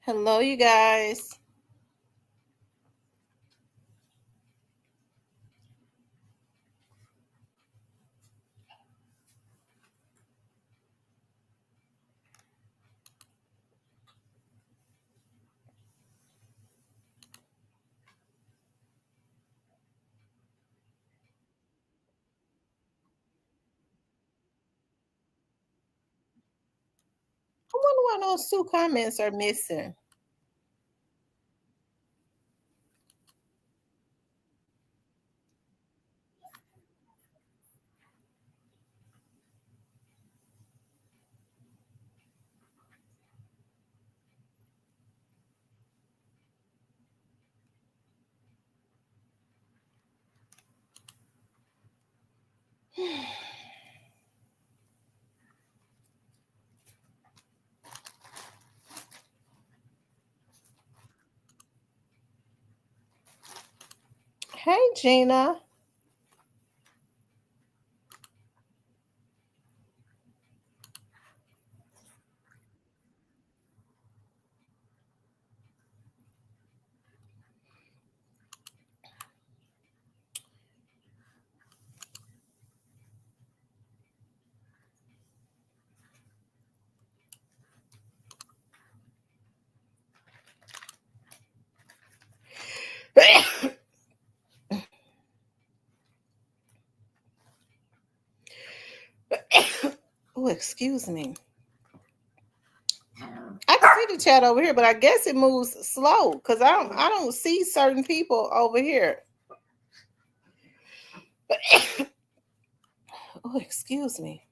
Hello, you guys. I wonder why those two comments are missing. Hey, Gina. Oh, excuse me. I can see the chat over here, but I guess it moves slow because I don't see certain people over here. Oh, excuse me.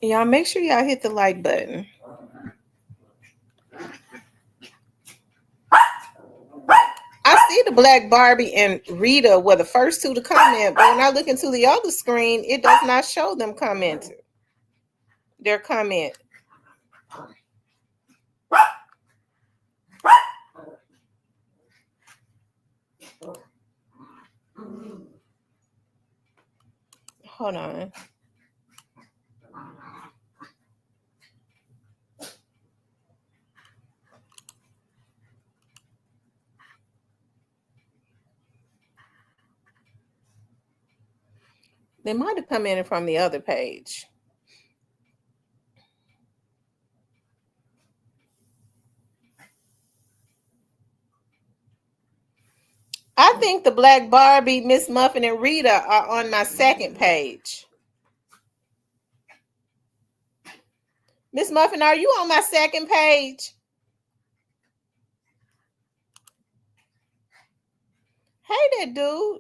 Y'all make sure y'all hit the like button. I see the Black Barbie and Rita were the first two to comment, but when I look into the other screen, it does not show them commenting. Their comment. Hold on. They might have come in from the other page. I think the Black Barbie, Miss Muffin, and Rita are on my second page. Miss Muffin, are you on my second page? Hey there, dude.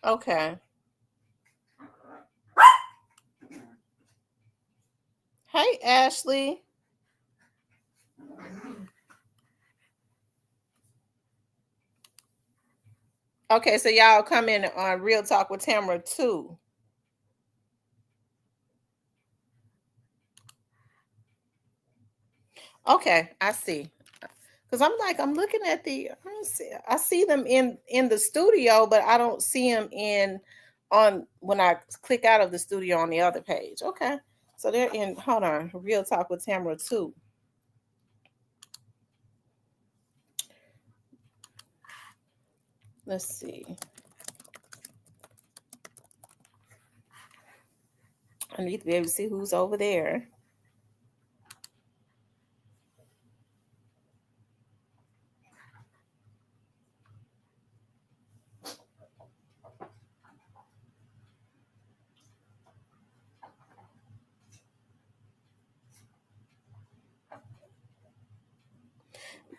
Okay. Hey, Ashley. Okay, so y'all come in on Real Talk with Tamara too. Okay, I see. Because I'm looking at I see them in the studio, but I don't see them on when I click out of the studio on the other page. Okay, so they're in. Hold on, Real Talk with Tamara too. Let's see. I need to be able to see who's over there.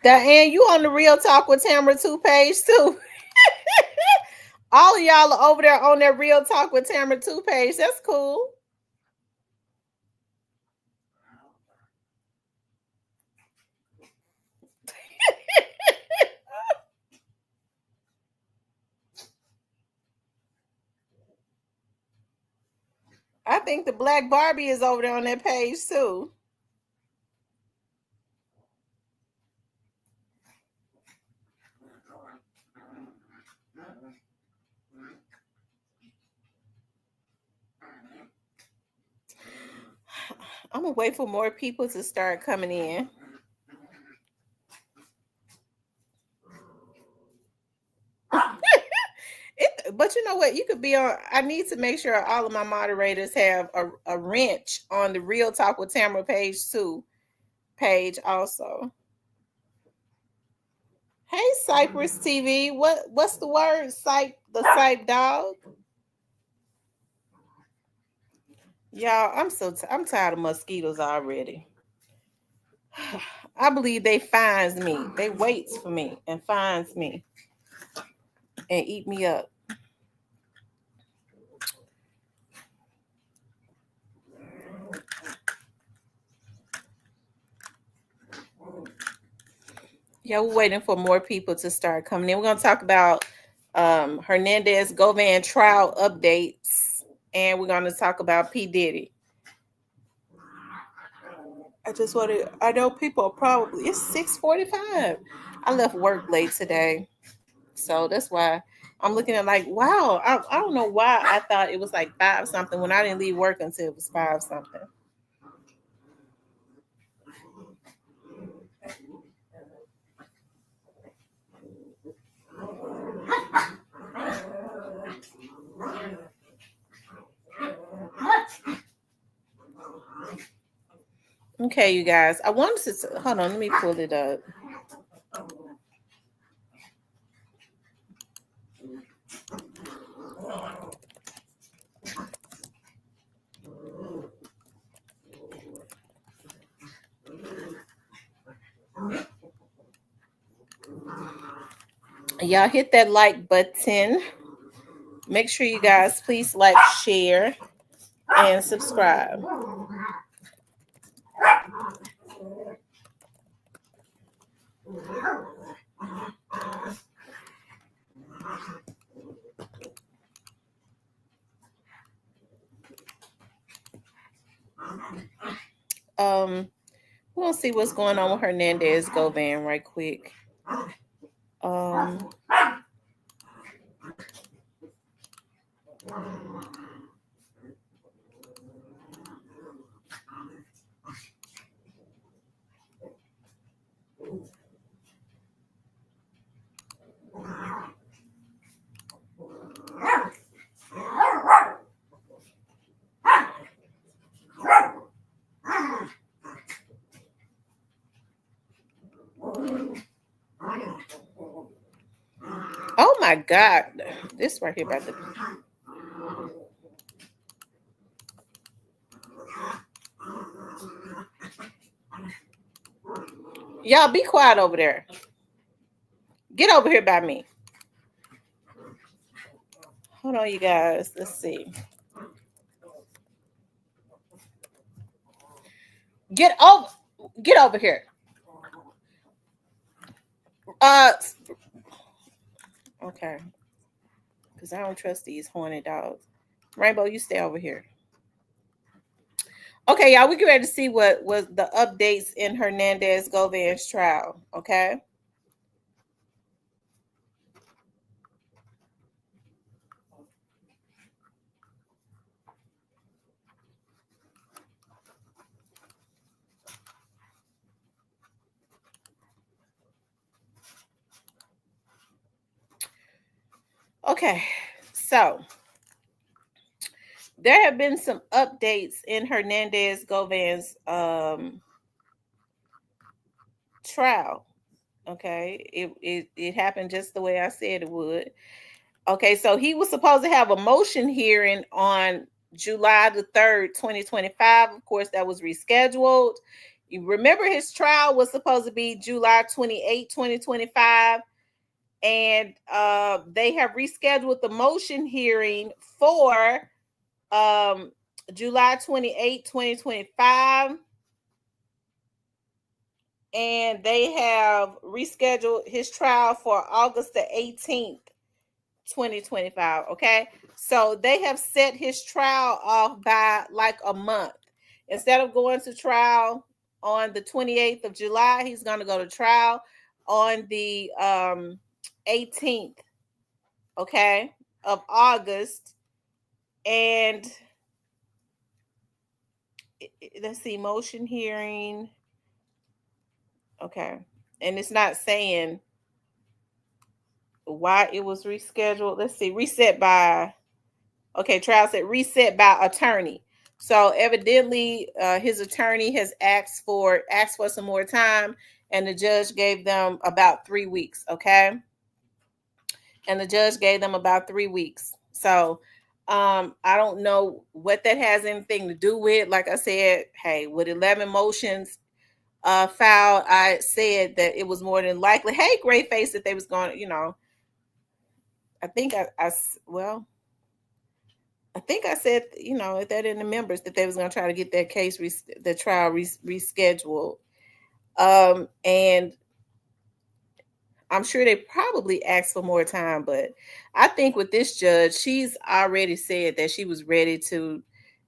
Diane, you on the Real Talk with Tamara 2 page too. All of y'all are over there on that Real Talk with Tamara 2 page. That's cool. think the Black Barbie is over there on that page too. I'm gonna wait for more people to start coming in. But you know what? You could be on. I need to make sure all of my moderators have a wrench on the Real Talk with Tamara page too. Page also. Hey, Cypress TV. What's the word? The Cype dog. Y'all, I'm tired of mosquitoes already. I believe they finds me. They waits for me and finds me and eat me up. Yeah, we're waiting for more people to start coming in. We're gonna talk about Hernandez Govan trial updates, and we're gonna talk about P. Diddy. I know people are probably, it's 6:45. I left work late today. So that's why I'm looking at like, wow, I don't know why I thought it was like 5 something when I didn't leave work until it was 5 something. Okay, you guys. I wanted to hold on, let me pull it up. Y'all hit that like button. Make sure you guys please like, share, and subscribe. We'll see what's going on with Hernandez Govan right quick. Oh my God, this right here about the. Y'all be quiet over there. Get over here by me. Hold on, you guys. Let's see. Get over here. Okay. Because I don't trust these horny dogs. Rainbow, you stay over here. Okay, y'all, we get ready to see what was the updates in Hernandez Govan's trial. Okay. Okay, so there have been some updates in Hernandez Govan's trial. Okay, it happened just the way I said it would. Okay, so he was supposed to have a motion hearing on July the 3rd, 2025. Of course, that was rescheduled. You remember his trial was supposed to be July 28, 2025. And they have rescheduled the motion hearing for July 28, 2025. And they have rescheduled his trial for August the 18th, 2025. Okay. So they have set his trial off by like a month. Instead of going to trial on the 28th of July, he's going to go to trial on the 18th, okay, of August. And let's see, motion hearing. Okay. And it's not saying why it was rescheduled. Let's see, reset by, okay, trial said reset by attorney. So evidently his attorney has asked for some more time, and the judge gave them about 3 weeks, okay? And the judge gave them about 3 weeks. So I don't know what that has anything to do with. Like I said, hey, with 11 motions filed, I said that it was more than likely, hey, Gray Face, that they was going to, I think well, I think I said, that in the members that they was going to try to get that case, the trial rescheduled. And I'm sure they probably asked for more time, but I think with this judge, she's already said that she was ready to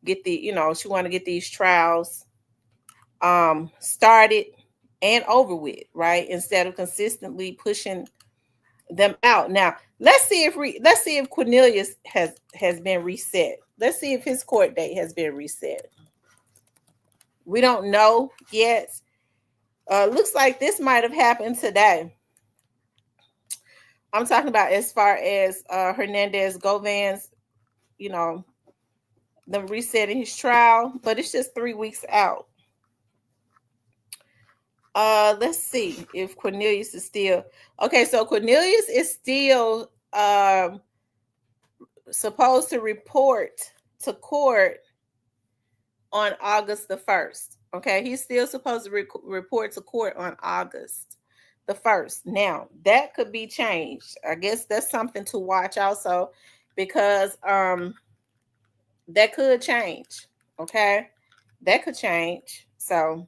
get she wanted to get these trials started and over with, right? Instead of consistently pushing them out. Now, let's see if Cornelius has been reset. Let's see if his court date has been reset. We don't know yet. Looks like this might have happened today. I'm talking about as far as Hernandez Goan's, them resetting his trial, but it's just 3 weeks out. Let's see if Cornelius is still okay. So Cornelius is still supposed to report to court on August the 1st. Okay, he's still supposed to report to court on August the 1st. Now, that could be changed. I guess that's something to watch also, because that could change. Okay, that could change. So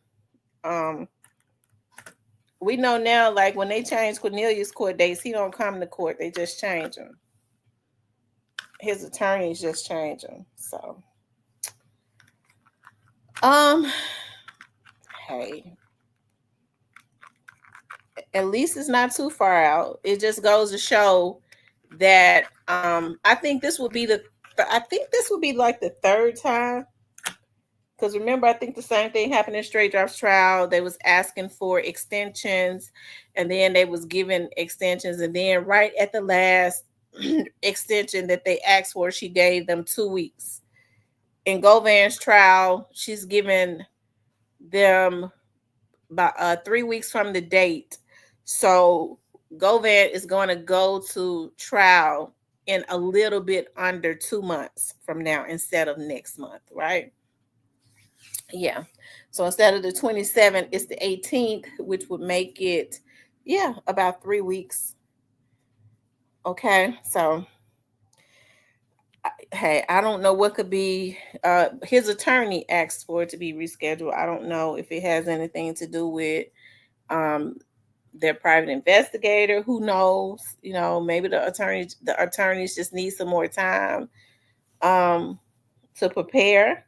we know now, like when they change Cornelius' court dates, he don't come to court. They just change him. His attorneys just change him. So, hey, at least it's not too far out. It just goes to show that I think this would be like the third time. Because remember, I think the same thing happened in Straight Drops trial. They was asking for extensions, and then they was given extensions, and then right at the last extension that they asked for, she gave them 2 weeks. In Goan's trial, she's given them about 3 weeks from the date. So Goan is going to go to trial in a little bit under 2 months from now instead of next month, right? Yeah. So instead of the 27th, it's the 18th, which would make it, about 3 weeks. Okay. So, hey, I don't know what could be, his attorney asked for it to be rescheduled. I don't know if it has anything to do with their private investigator. Who knows? Maybe the attorneys just need some more time to prepare,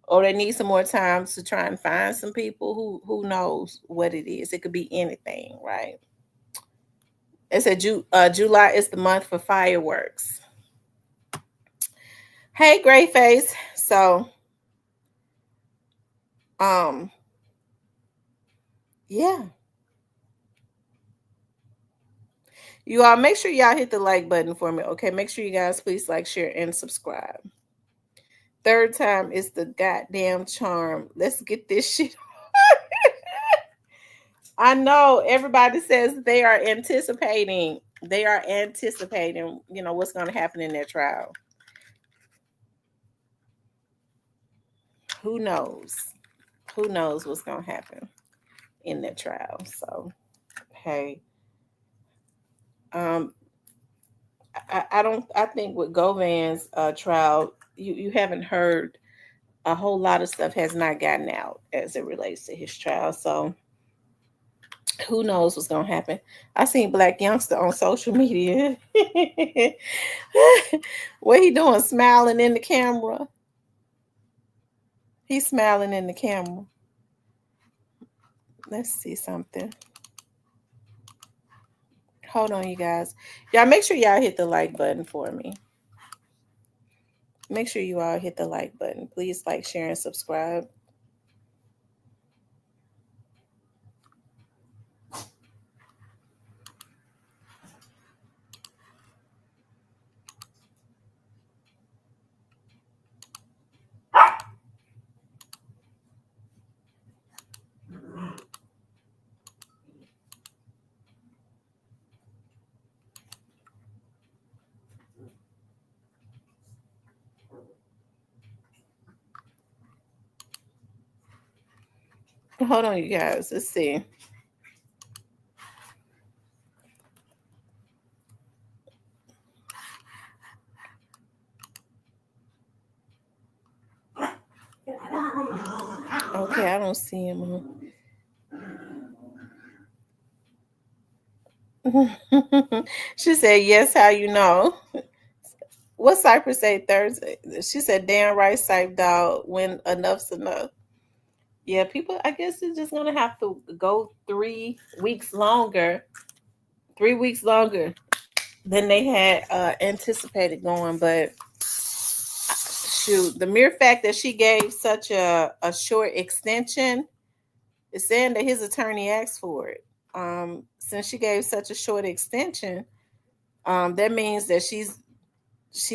or they need some more time to try and find some people. Who knows what it is. It could be anything, right? It said July is the month for fireworks. Hey, Gray Face. So, yeah. You all make sure y'all hit the like button for me. Okay, make sure you guys please like, share, and subscribe. Third time is the goddamn charm. Let's get this shit. I know everybody says they are anticipating. What's going to happen in their trial. Who knows? Who knows what's going to happen in their trial? So, hey, I think with Goan's trial, you haven't heard a whole lot of stuff has not gotten out as it relates to his trial. So Who knows what's gonna happen? I seen Black Youngster on social media. What he doing? Smiling in the camera. He's smiling in the camera. Let's see something. Hold on, you guys. Y'all make sure y'all hit the like button for me. Make sure you all hit the like button. Please like, share, and subscribe. Hold on, you guys. Let's see. Okay, I don't see him. She said, "Yes, how you know?" What Cypress say Thursday? She said, "Damn right, Cypher dog. When enough's enough." Yeah, people. I guess it's just gonna have to go 3 weeks longer. 3 weeks longer than they had anticipated going, but shoot, the mere fact that she gave such a short extension is saying that his attorney asked for it. Since she gave such a short extension, that means that she's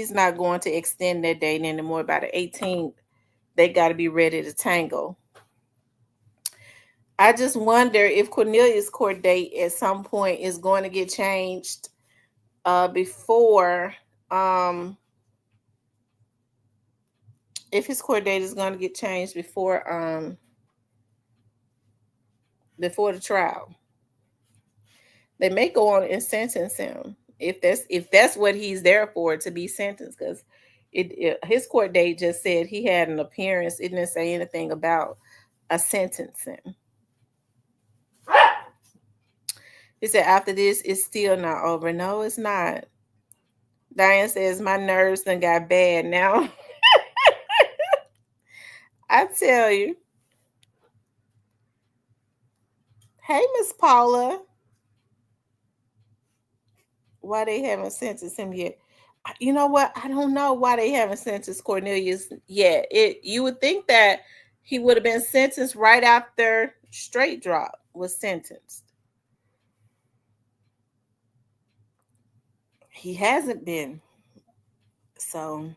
not going to extend that date anymore. By the 18th, they got to be ready to tangle. I just wonder if Cornelius' court date at some point is going to get changed before if his court date is going to get changed before the trial. They may go on and sentence him if that's what he's there for, to be sentenced, because his court date just said he had an appearance. It didn't say anything about a sentencing. He said after this it's still not over. No, it's not. Diane says my nerves done got bad now. I tell you. Hey, Miss Paula. Why they haven't sentenced him yet? You know what? I don't know why they haven't sentenced Cornelius yet. You would think that he would have been sentenced right after Straight Drop was sentenced. He hasn't been. So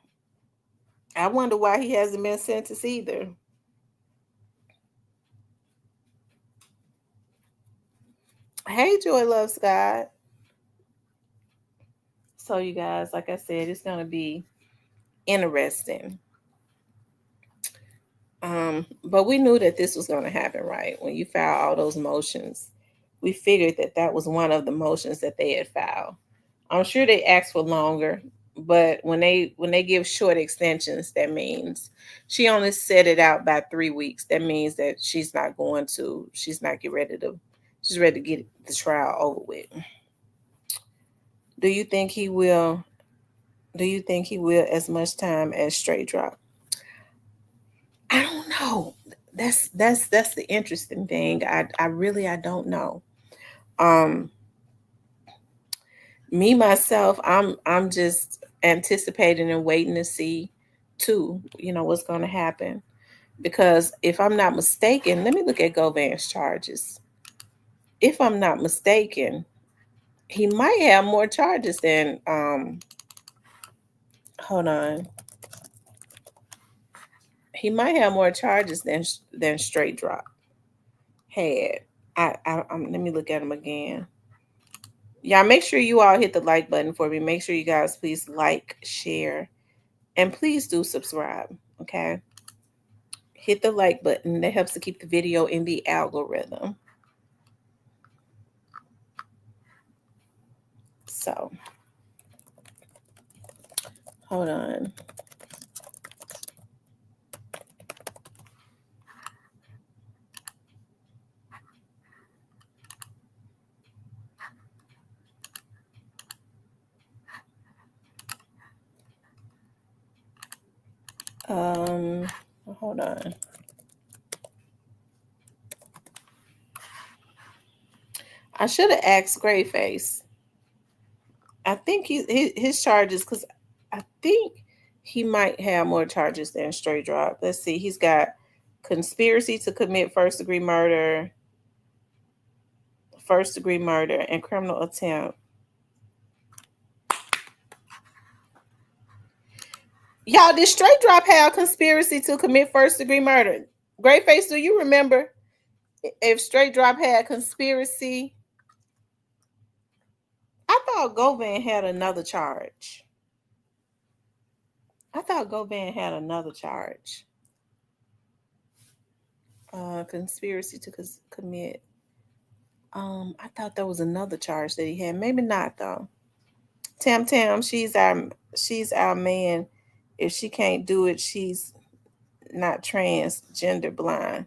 I wonder why he hasn't been sentenced either. Hey, Joy Loves God. So you guys, like I said, it's gonna be interesting. But we knew that this was gonna happen, right? When you file all those motions, we figured that that was one of the motions that they had filed. I'm sure they asked for longer, but when they give short extensions, that means she only set it out by 3 weeks. That means that she's not she's ready to get the trial over with. Do you think he will? Do you think he will as much time as Straight Drop? I don't know. That's the interesting thing. I don't know. Um, Me myself, I'm just anticipating and waiting to see too, what's going to happen. Because if I'm not mistaken, let me look at Govan's charges. If I'm not mistaken, he might have more charges than hold on. He might have more charges than Straight Drop had. Let me look at him again. Y'all make sure you all hit the like button for me. Make sure you guys please like, share, and please do subscribe. Okay. Hit the like button. That helps to keep the video in the algorithm. So, hold on. Hold on. I should have asked Grayface. I think his charges, because I think he might have more charges than straight drop. Let's see. He's got conspiracy to commit first degree murder, and criminal attempt. Y'all, did straight drop have conspiracy to commit first degree murder? Grayface, do you remember if straight drop had conspiracy? I thought Goan had another charge. Conspiracy to commit. I thought there was another charge that he had. Maybe not though. Tam, she's our man. If she can't do it, she's not transgender blind.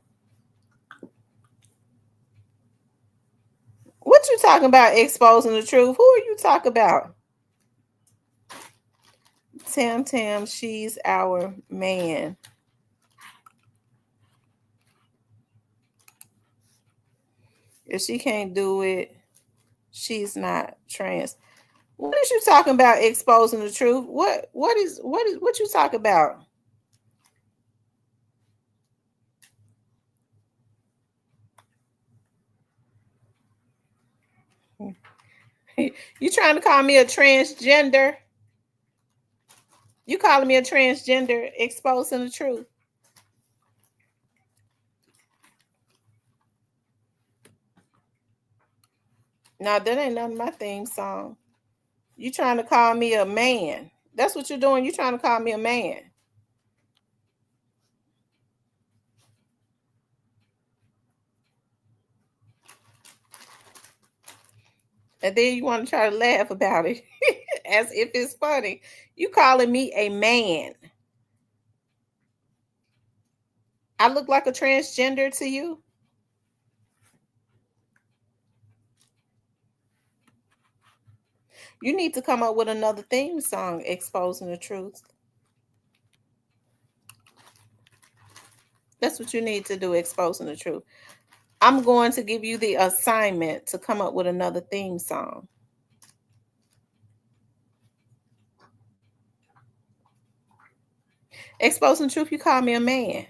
What you talking about? Exposing the truth? Who are you talking about? Tam, she's our man. If she can't do it, she's not trans. What is you talking about? Exposing the truth? What you talking about? You trying to call me a transgender? You calling me a transgender? Exposing the truth? No, that ain't none of my theme song. You trying to call me a man? That's what you're doing. You trying to call me a man? And then you want to try to laugh about it as if it's funny. You calling me a man? I look like a transgender to you? You need to come up with another theme song, exposing the truth. That's what you need to do, exposing the truth. I'm going to give you the assignment to come up with another theme song. Exposing the truth, you call me a man.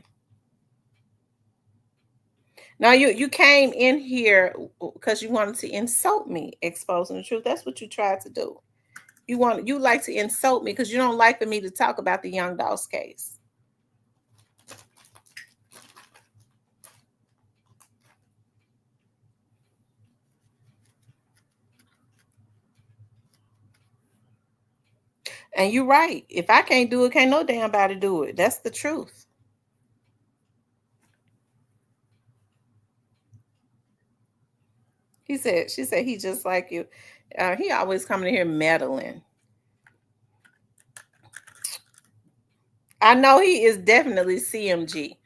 Now you came in here because you wanted to insult me, exposing the truth. That's what you tried to do. You like to insult me because you don't like for me to talk about the Young Dolph case. And you're right. If I can't do it, can't no damn body do it. That's the truth. She said he just like you. He always coming in here meddling. I know he is definitely CMG.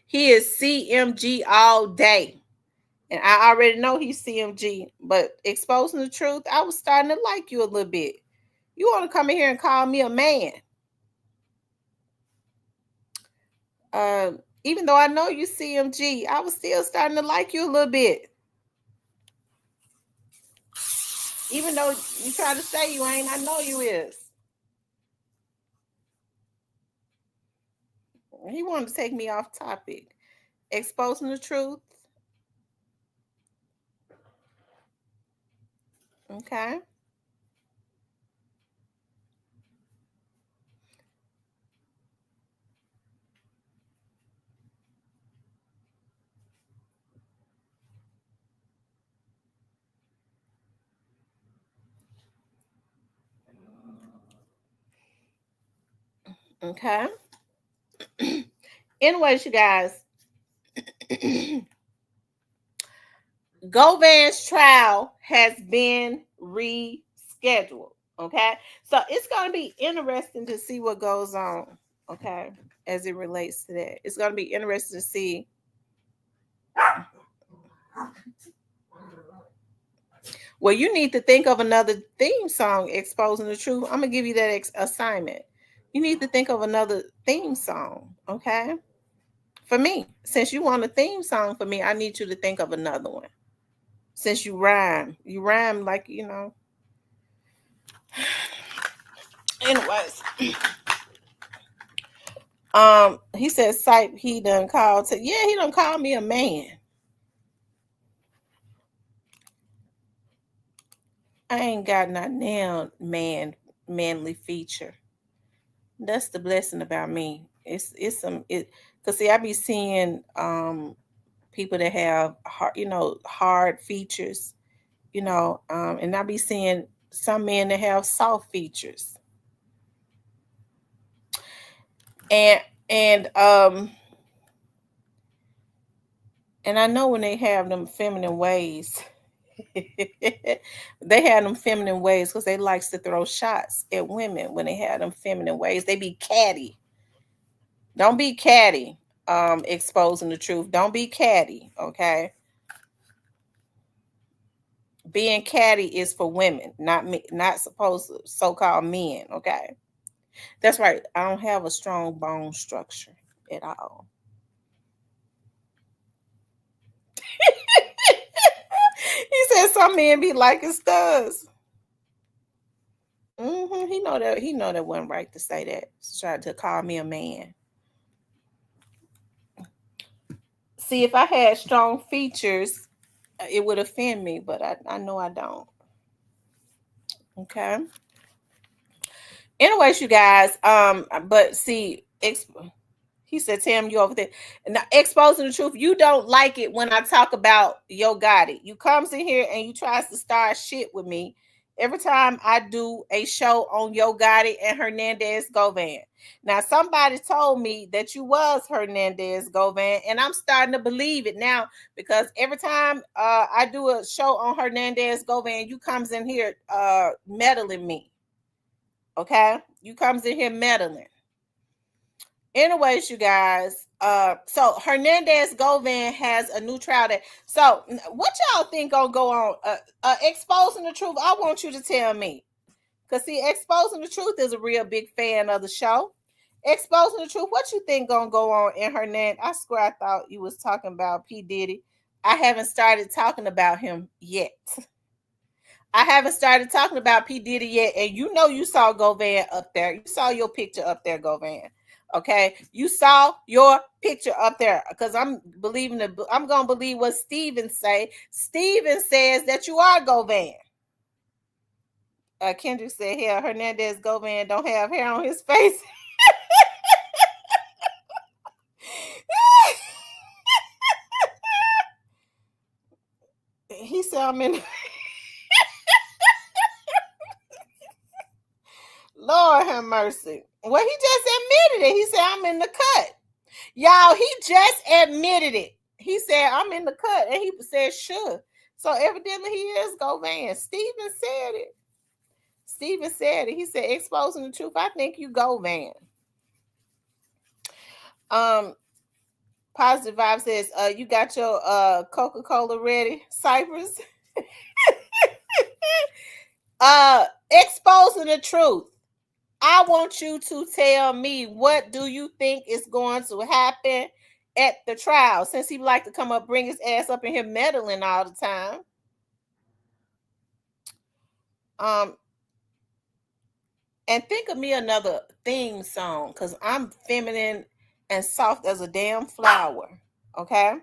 He is CMG all day. And I already know he's CMG. But exposing the truth, I was starting to like you a little bit. You want to come in here and call me a man? Even though I know you CMG, I was still starting to like you a little bit. Even though you try to say you ain't, I know you is. He wanted to take me off topic. Exposing the truth. Okay. Okay. Anyways, you guys, Goan's trial has been rescheduled. Okay. So it's going to be interesting to see what goes on. Okay. As it relates to that, it's going to be interesting to see. Well, you need to think of another theme song, exposing the truth. I'm going to give you that assignment. You need to think of another theme song, okay? For me, since you want a theme song for me, I need you to think of another one. Since you rhyme like you know. Anyways, he said, "Sipe, he done called to yeah, he done called me a man. I ain't got not now manly feature. That's the blessing about me. It's some it because see I be seeing people that have hard hard features, and I be seeing some men that have soft features. And and um and I know when they have them feminine ways. They have them feminine ways because they likes to throw shots at women when they have them feminine ways. They be catty. Don't be catty. Exposing the truth. Don't be catty. Okay. Being catty is for women, not me, not supposed to so-called men. Okay. That's right. I don't have a strong bone structure at all. He said some men be liking studs. He know that wasn't right to say that. Tried to call me a man. See, if I had strong features, it would offend me, but I know I don't. Okay. Anyways, you guys, but see, he said, Tam, you over there. Now, exposing the truth. You don't like it when I talk about Yo Gotti. You comes in here and you tries to start shit with me every time I do a show on Yo Gotti and Hernandez Govan. Now, somebody told me that you was Hernandez Govan, and I'm starting to believe it now because every time I do a show on Hernandez Govan, you comes in here meddling me. Okay? You comes in here meddling. Anyways, you guys, so Hernandez Govan has a new trial that. So, what y'all think gonna go on? Exposing the truth. I want you to tell me, cause see, exposing the truth is a real big fan of the show. Exposing the truth. What you think gonna go on in Hernandez? I swear, I thought you was talking about P Diddy. I haven't started talking about him yet. I haven't started talking about P. Diddy yet. And you know you saw Govan up there. You saw your picture up there, Govan. Okay. You saw your picture up there. Because I'm gonna believe what Steven say. Steven says that you are Govan. Kendrick said here, Hernandez Govan don't have hair on his face. He said I'm in Lord have mercy. Well, he just admitted it. He said I'm in the cut. Y'all, he just admitted it. He said, I'm in the cut. And he said, sure. So evidently he is Govan. Steven said it. Steven said it. He said, exposing the truth. I think you Govan. Positive Vibe says, you got your Coca-Cola ready, Cypress. Exposing the truth. I want you to tell me, what do you think is going to happen at the trial? Since he like to come up, bring his ass up in here meddling all the time. And think of me another theme song, because I'm feminine and soft as a damn flower. Okay.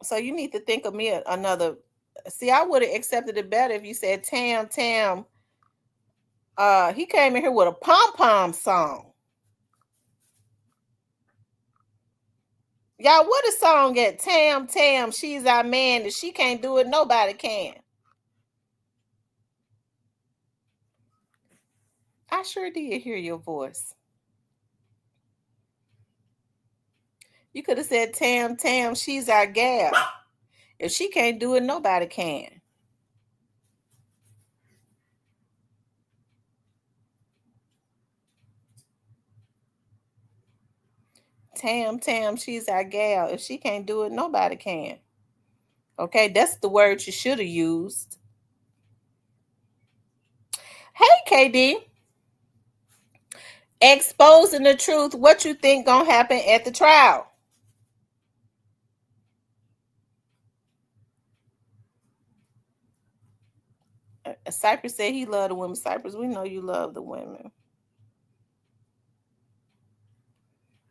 So you need to think of me another. See, I would have accepted it better if you said Tam. He came in here with a pom-pom song. Y'all, what a song at Tam, she's our man. If she can't do it, nobody can. I sure did hear your voice. You could have said Tam, she's our gal. If she can't do it, nobody can. Tam, she's our gal. If she can't do it, nobody can. Okay, that's the word you should have used. Hey, KD. Exposing the truth. What you think gonna happen at the trial? Cypress said he loved the women. Cypress, we know you love the women.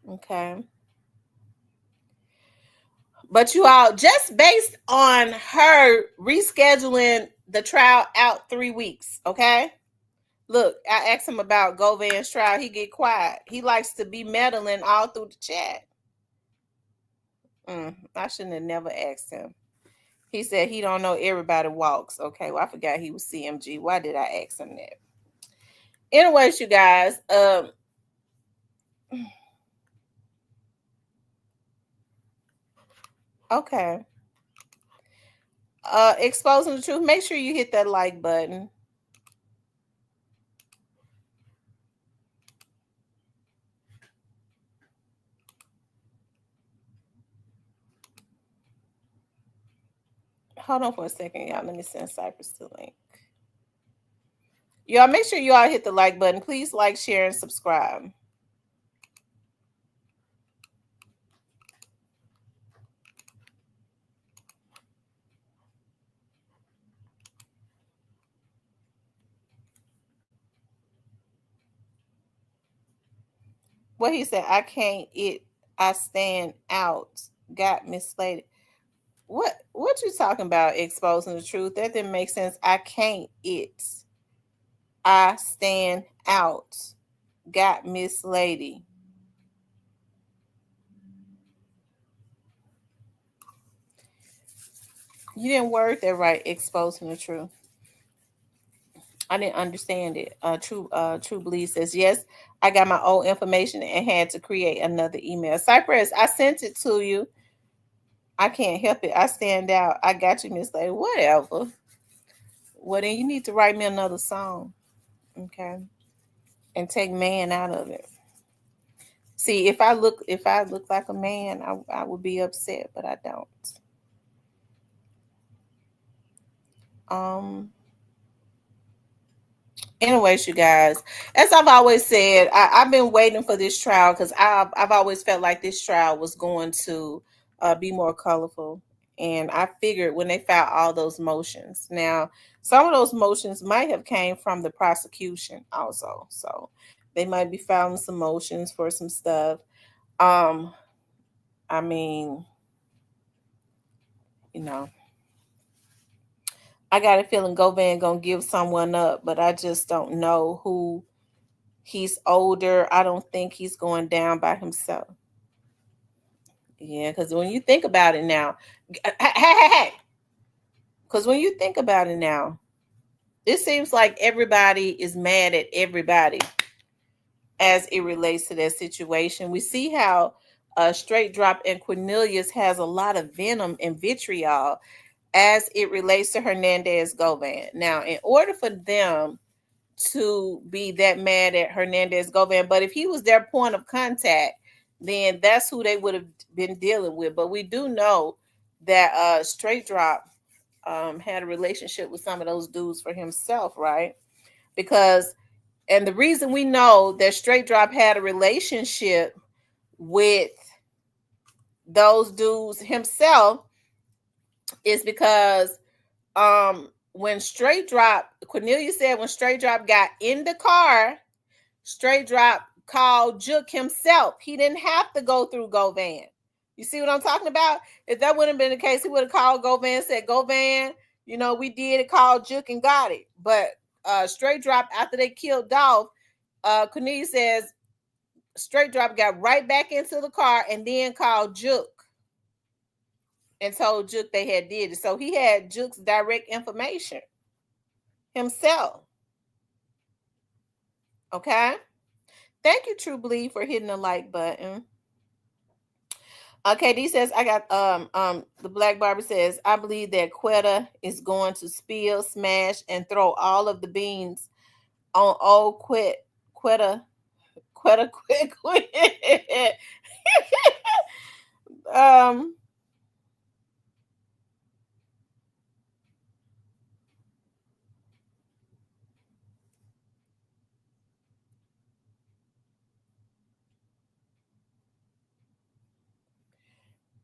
Okay. But you all, just based on her rescheduling the trial out 3 weeks, okay? Look, I asked him about Govan's trial. He get quiet. He likes to be meddling all through the chat. I shouldn't have never asked him. He said he don't know everybody walks. Okay, well, I forgot he was CMG. Why did I ask him that? Anyways, you guys, okay. Exposing the truth. Make sure you hit that like button. Hold on for a second, y'all. Let me send Cypress the link. Y'all make sure you all hit the like button. Please like, share, and subscribe. What he said, I can't it, I stand out. Got mislated. What you talking about? Exposing the truth? That didn't make sense. I can't it. I stand out. Got Miss Lady. You didn't word that right. Exposing the truth. I didn't understand it. True Belief says yes. I got my old information and had to create another email. Cypress, I sent it to you. I can't help it. I stand out. I got you, Miss Lady. Whatever. Well, then you need to write me another song, okay, and take man out of it. See, if I look like a man, I would be upset, but I don't. Um. Anyways, you guys, as I've always said, I've been waiting for this trial because I've always felt like this trial was going to be more colorful, and I figured when they filed all those motions, now some of those motions might have came from the prosecution also, so they might be filing some motions for some stuff. Um, I mean, you know, I got a feeling Govan gonna give someone up, but I just don't know who. He's older. I don't think he's going down by himself. Yeah, because when you think about it now, hey, because when you think about it now, it seems like everybody is mad at everybody as it relates to that situation. We see how Straight Drop and Cornelius has a lot of venom and vitriol as it relates to Hernandez Govan. Now, in order for them to be that mad at Hernandez Govan, but if he was their point of contact, then that's who they would have been dealing with. But we do know that Straight Drop had a relationship with some of those dudes for himself, right? Because, and the reason we know that Straight Drop had a relationship with those dudes himself is because when Straight Drop, Cornelia said when Straight Drop got in the car, Straight Drop called Juke himself. He didn't have to go through Govan. You see what I'm talking about? If that wouldn't have been the case, he would have called Govan and said, Govan, you know, we did it, called Juke and got it. But Straight Drop, after they killed Dolph, Cornelia says Straight Drop got right back into the car and then called Juke and told Juke they had did it. So he had Juke's direct information himself. Okay? Thank you, True Bleed, for hitting the like button. Okay, D says I got the Black Barbie says I believe that Quetta is going to spill, smash, and throw all of the beans on old Quetta quit. um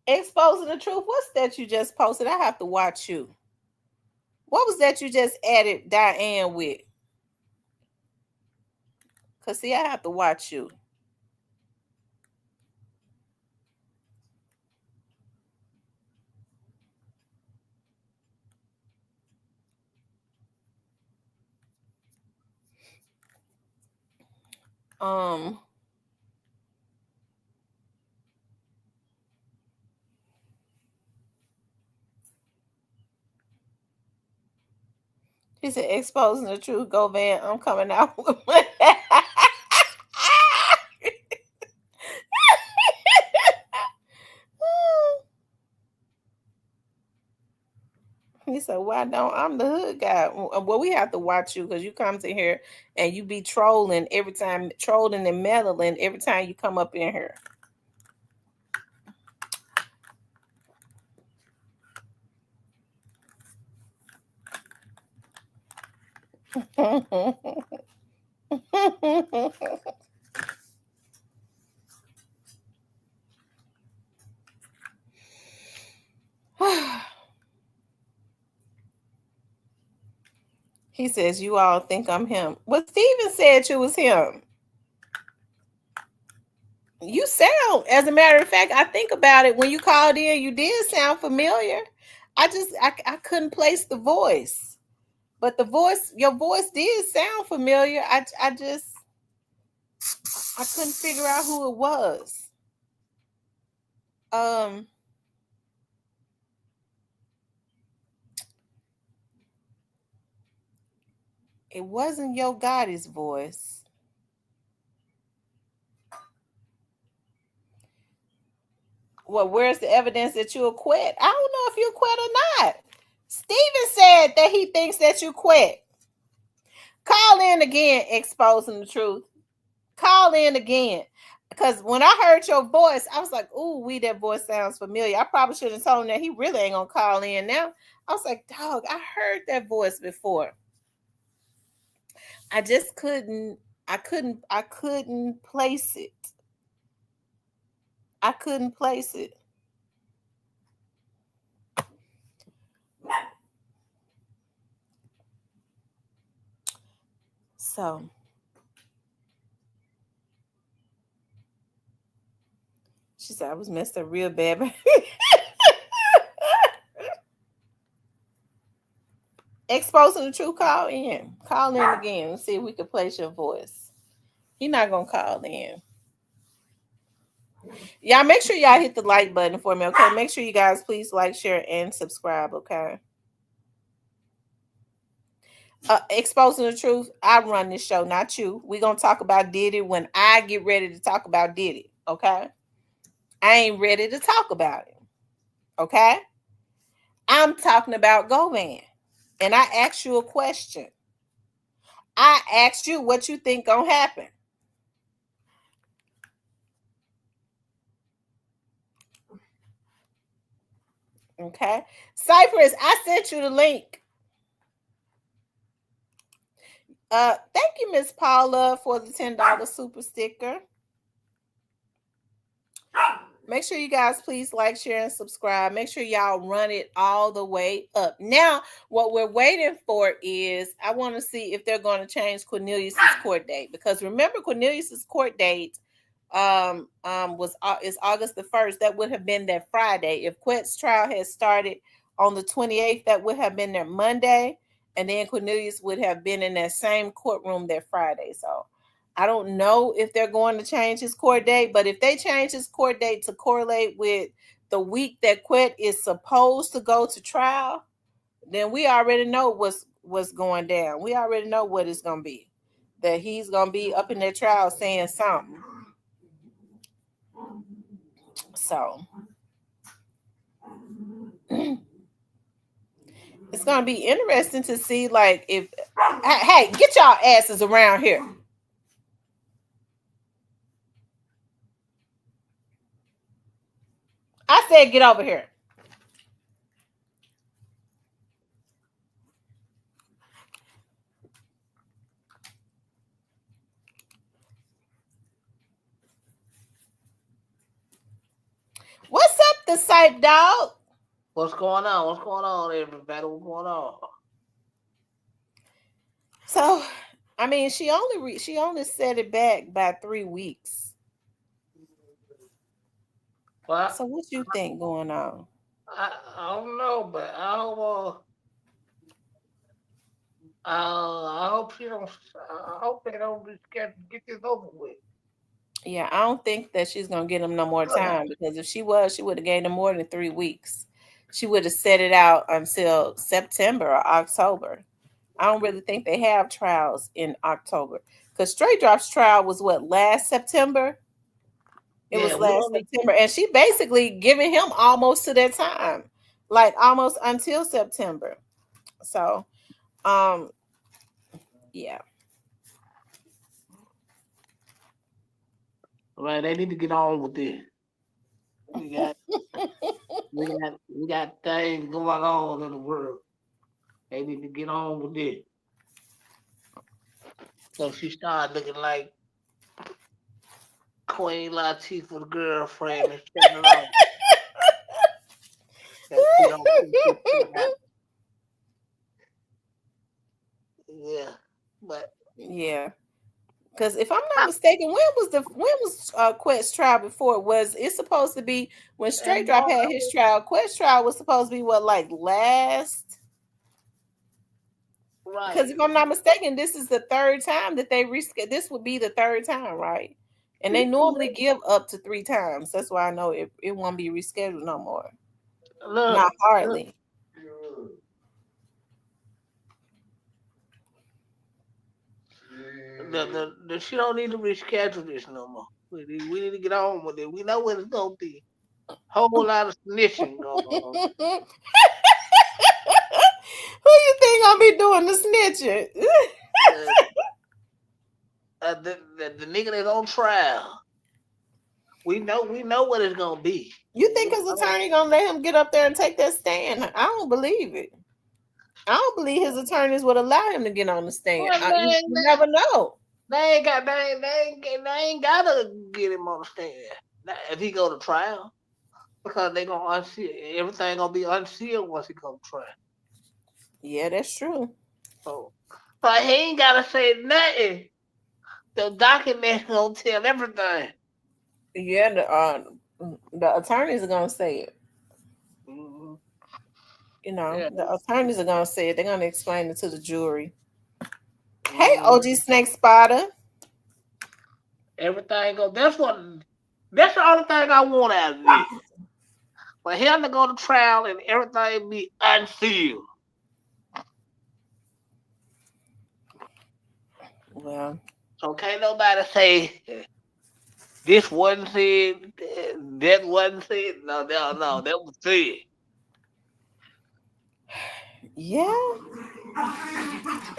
Exposing the truth. What's that you just posted? I have to watch you. What was that you just added Diane with? Cause see, I have to watch you. Um, he said, exposing the truth. Go Van. I'm coming out with my. He said, "Why don't I'm the hood guy?" Well, we have to watch you because you come to here and you be trolling every time, trolling and meddling every time you come up in here. He says, "You all think I'm him." Well, Steven said you was him. You sound, as a matter of fact, I think about it. When you called in, you did sound familiar. I couldn't place the voice, but the voice, your voice did sound familiar. I just, I couldn't figure out who it was. Um, it wasn't Yo Gotti's voice. Well, where's the evidence that you quit? I don't know if you quit or not. Steven said that he thinks that you quit. Call in again, exposing the truth. Call in again. Because when I heard your voice, I was like, ooh, that voice sounds familiar. I probably should have told him that he really ain't gonna call in now. I was like, dog, I heard that voice before. I just I couldn't place it. I couldn't place it. So she said I was messed up real bad. Exposing the truth, call in. Call in again and see if we can place your voice. He's not gonna call in. Y'all make sure y'all hit the like button for me, okay? Make sure you guys please like, share, and subscribe, okay? Exposing the truth, I run this show, not you. We're gonna talk about Diddy when I get ready to talk about Diddy, okay? I ain't ready to talk about it, okay? I'm talking about Goan. And I asked you a question. I asked you what you think gonna happen. Okay. Cypress, I sent you the link. Thank you, Miss Paula, for the $10 super sticker. Make sure you guys please like, share, and subscribe. Make sure y'all run it all the way up. Now, what we're waiting for is I want to see if they're going to change Cornelius's court date, because remember Cornelius's court date is August the 1st. That would have been that Friday. If Quet's trial had started on the 28th, that would have been their Monday, and then Cornelius would have been in that same courtroom that Friday. So I don't know if they're going to change his court date, but if they change his court date to correlate with the week that Quet is supposed to go to trial, then we already know what's going down. We already know what it's going to be. That he's going to be up in that trial saying something. So it's going to be interesting to see, like, if, hey, get y'all asses around here. I said, get over here. What's up the Sipe dog. What's going on? What's going on, everybody? What's going on? So, I mean, she only set it back by 3 weeks. Well, So, what you think going on? I don't know, but I hope she don't. I hope they don't just get this over with. Yeah, I don't think that she's gonna get him no more time because if she was, she would have gave him more than 3 weeks. She would have set it out until September or October. I don't really think they have trials in October because Straight Drop's trial was what, last September. It Yeah, was we last only. September, and she basically giving him almost to that time, like almost until September. So, um, yeah, Right, they need to get on with this. We got we got things going on in the world. They need to get on with this. So she started looking like Queen Latifah's girlfriend and shutting it off. That she don't think she's got. Yeah, but yeah. Because if I'm not I, mistaken, when was Quest's trial before? Was it supposed to be when Straight and Drop don't had his trial? Quest's trial was supposed to be what, like last? Because right. if I'm not mistaken, this is the third time that they rescheduled. This would be the third time, right? And they normally give up to 3 times. That's why I know it won't be rescheduled no more. Not Look, look. hardly. She don't need to reschedule this no more. We need to get on with it. We know what it's gonna be. Whole lot of snitching going on. Who you think gonna be doing the snitching? Uh, the nigga that's on trial. We know what it's gonna be. You think his attorney gonna let him get up there and take that stand? I don't believe it. I don't believe his attorneys would allow him to get on the stand. Well, You never know. they ain't gotta get him on the stand if he go to trial because they gonna unseal everything gonna be unsealed once he go to trial. Yeah, that's true. So, but he ain't gotta say nothing. The documents gonna tell everything. Yeah, the attorneys are gonna say it. Mm-hmm. You know, Yeah. the attorneys are gonna say it. They're gonna explain it to the jury. Hey, Mm-hmm. OG Snake Spotter. Everything go. That's the only thing I want out of this. For him to go to trial and everything be unsealed. Well, So can't nobody say this wasn't said, that wasn't said. No, that was said. yeah.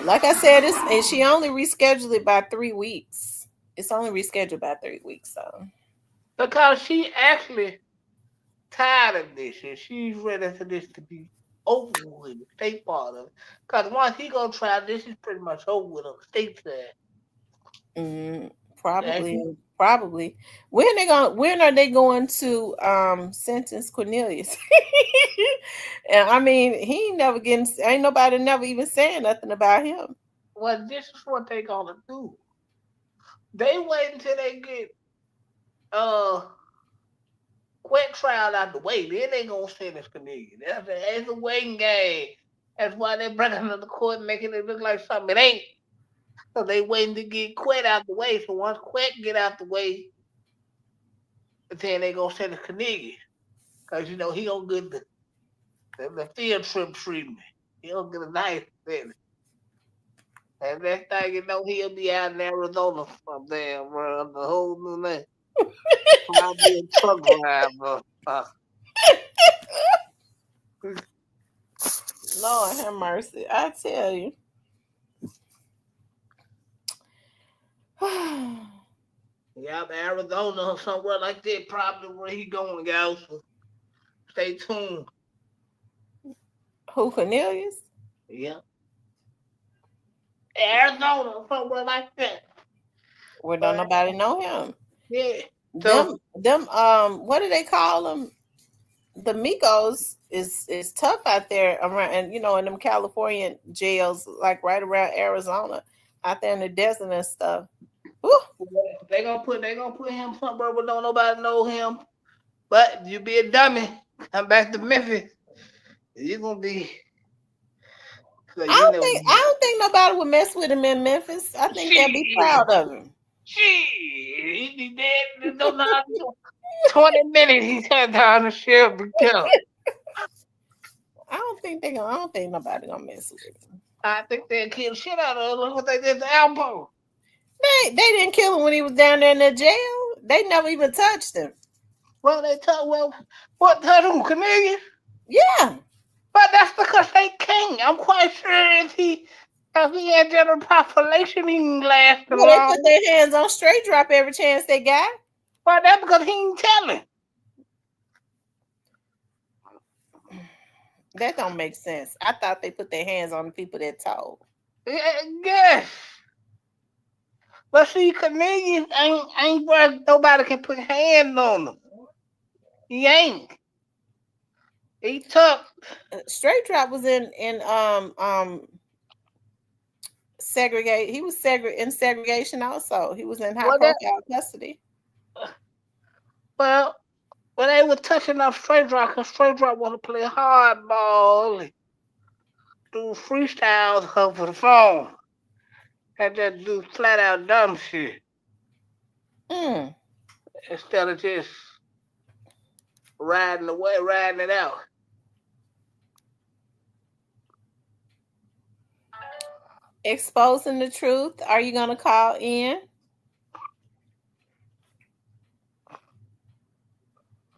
Like I said, she only rescheduled it by 3 weeks. It's only rescheduled by 3 weeks, so Because she actually tired of this and she's ready for this to be over with, state part of it. Because once he go try, this is pretty much over with on the state side. mm, And probably. When are they going to sentence Cornelius? And I mean, he ain't never getting, ain't nobody never even saying nothing about him. well, this is what they gonna do. They wait until they get uh quick trial out the way, then they gonna sentence Canadian. It's a waiting game. That's why they bring him to the court, making it look like something it ain't. So they waiting to get Quet out the way. So once Quet get out the way, then they gonna send a Canadian. Cause he gonna get the field trip treatment. He gonna get a nice sentence. And next thing you know, he'll be out in Arizona from there, bro. The whole new name. Probably a truck driver. Lord have mercy. I tell you. Yeah, Arizona or somewhere like that, probably where he going, guys. So stay tuned. Who, Cornelius? Yeah. Arizona, somewhere like that. Where don't But nobody know him. yeah. So Them, what do they call them? the Migos is tough out there around, and in them California jails, like right around Arizona, out there in the desert and stuff. Whew. They gonna put him somewhere where don't nobody know him. But you be a dummy, come back to Memphis. You gonna be, cause you know. I don't think nobody would mess with him in Memphis. I think they'll be Shit, proud of him. he be dead. No, no, 20 minutes. He sat down the ship and killed. I don't think nobody gonna mess with him. I think they killed shit out of him. Look what they did to Alpo. They didn't kill him when he was down there in the jail. They never even touched him. Well, they tell what touched him, Canadian? Yeah. But that's because they king. I'm quite sure if he had general population, he can last Well, they put long. their hands on straight drop every chance they got. But that's because he ain't telling. That don't make sense. I thought they put their hands on the people that told. Yes. But see, Canadian ain't where nobody can put hands on him. He ain't. He tough. Straight drop was in segregate. He was in segregation also. He was in high Well, profile custody. well, when they were touching up straight drop, because straight drop want to play hardball and do freestyles over the phone. And just do flat out dumb shit. Mm. Instead of just riding it out. Exposing the truth. Are you gonna call in?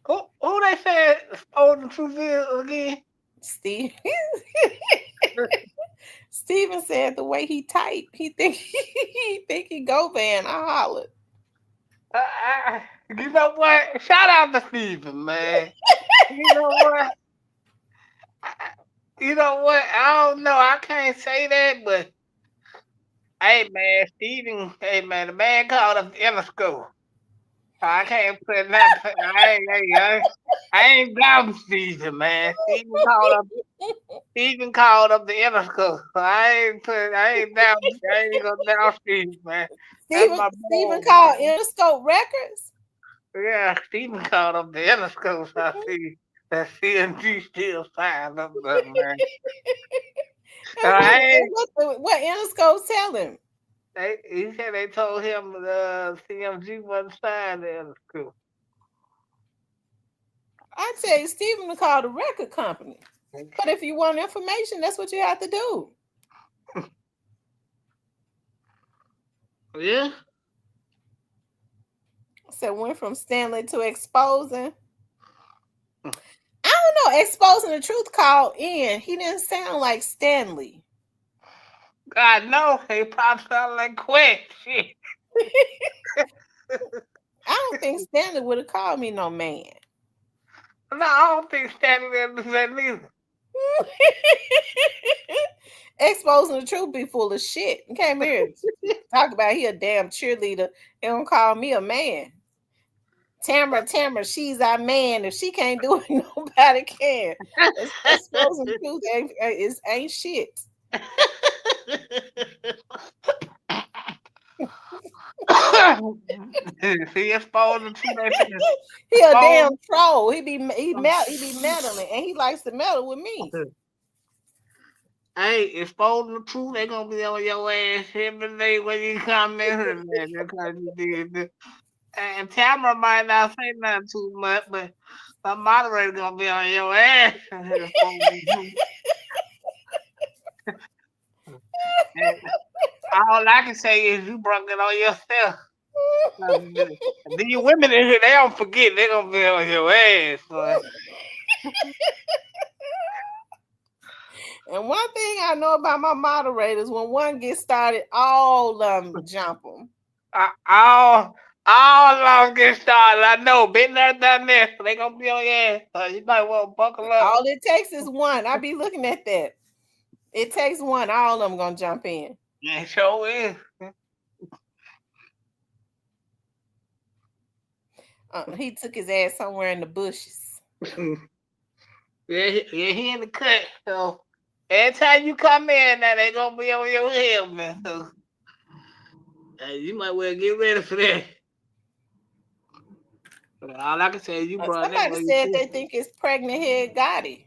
Who they said the truth is again? Steve. Steven said the way he type, he think he go van. I hollered. You know what? Shout out to Steven, man. You know what? You know what? I don't know. I can't say that, but hey, man, Steven, hey, man, the man called up the inner school. I can't put that. I ain't down Steven, man. Steven called up the inner school. I ain't down. I ain't gonna down Steven, man. That's my Steven boy, called man. Interscope Records. Yeah, Steven called up the inner school. So I see that CNG still signed up there, man. And I ain't. what Interscope tell him? He said they told him the CMG wasn't signed the inner school. I tell you, Steven to call the record company. But if you want information, that's what you have to do. Yeah. So went from Stanley to exposing. I don't know. Exposing the truth called in. He didn't sound like Stanley. God no, he probably sound like Quick. Shit. I don't think Stanley would have called me no man. No, I don't think Stanley ever said neither. Exposing the truth be full of shit. He came here talk about he a damn cheerleader. They don't call me a man. Tamara, she's our man. If she can't do it, nobody can. Exposing the truth ain't shit. He exposed the truth. He a damn troll. He be meddling, and he likes to meddle with me. Hey, exposing the truth, they gonna be on your ass every day when you come in here, man. Because you did this. And Tamara might not say nothing too much, but the moderator gonna be on your ass. All I can say is you brought it on yourself. These women in here, they don't forget. They gonna be on your ass. Boy. And one thing I know about my moderators, when one gets started, all jump them. All of them get started. I know. Been there, done this. So they gonna be on your ass. So you might want to buckle up. All it takes is one. I be looking at that. It takes one. All of them gonna jump in. Yeah, sure is. He took his ass somewhere in the bushes. He in the cut. So every time you come in, now they gonna be on your head, man. So you might well get ready for that. All I can say is you brought that Somebody way. said they think it's pregnant head Gotti.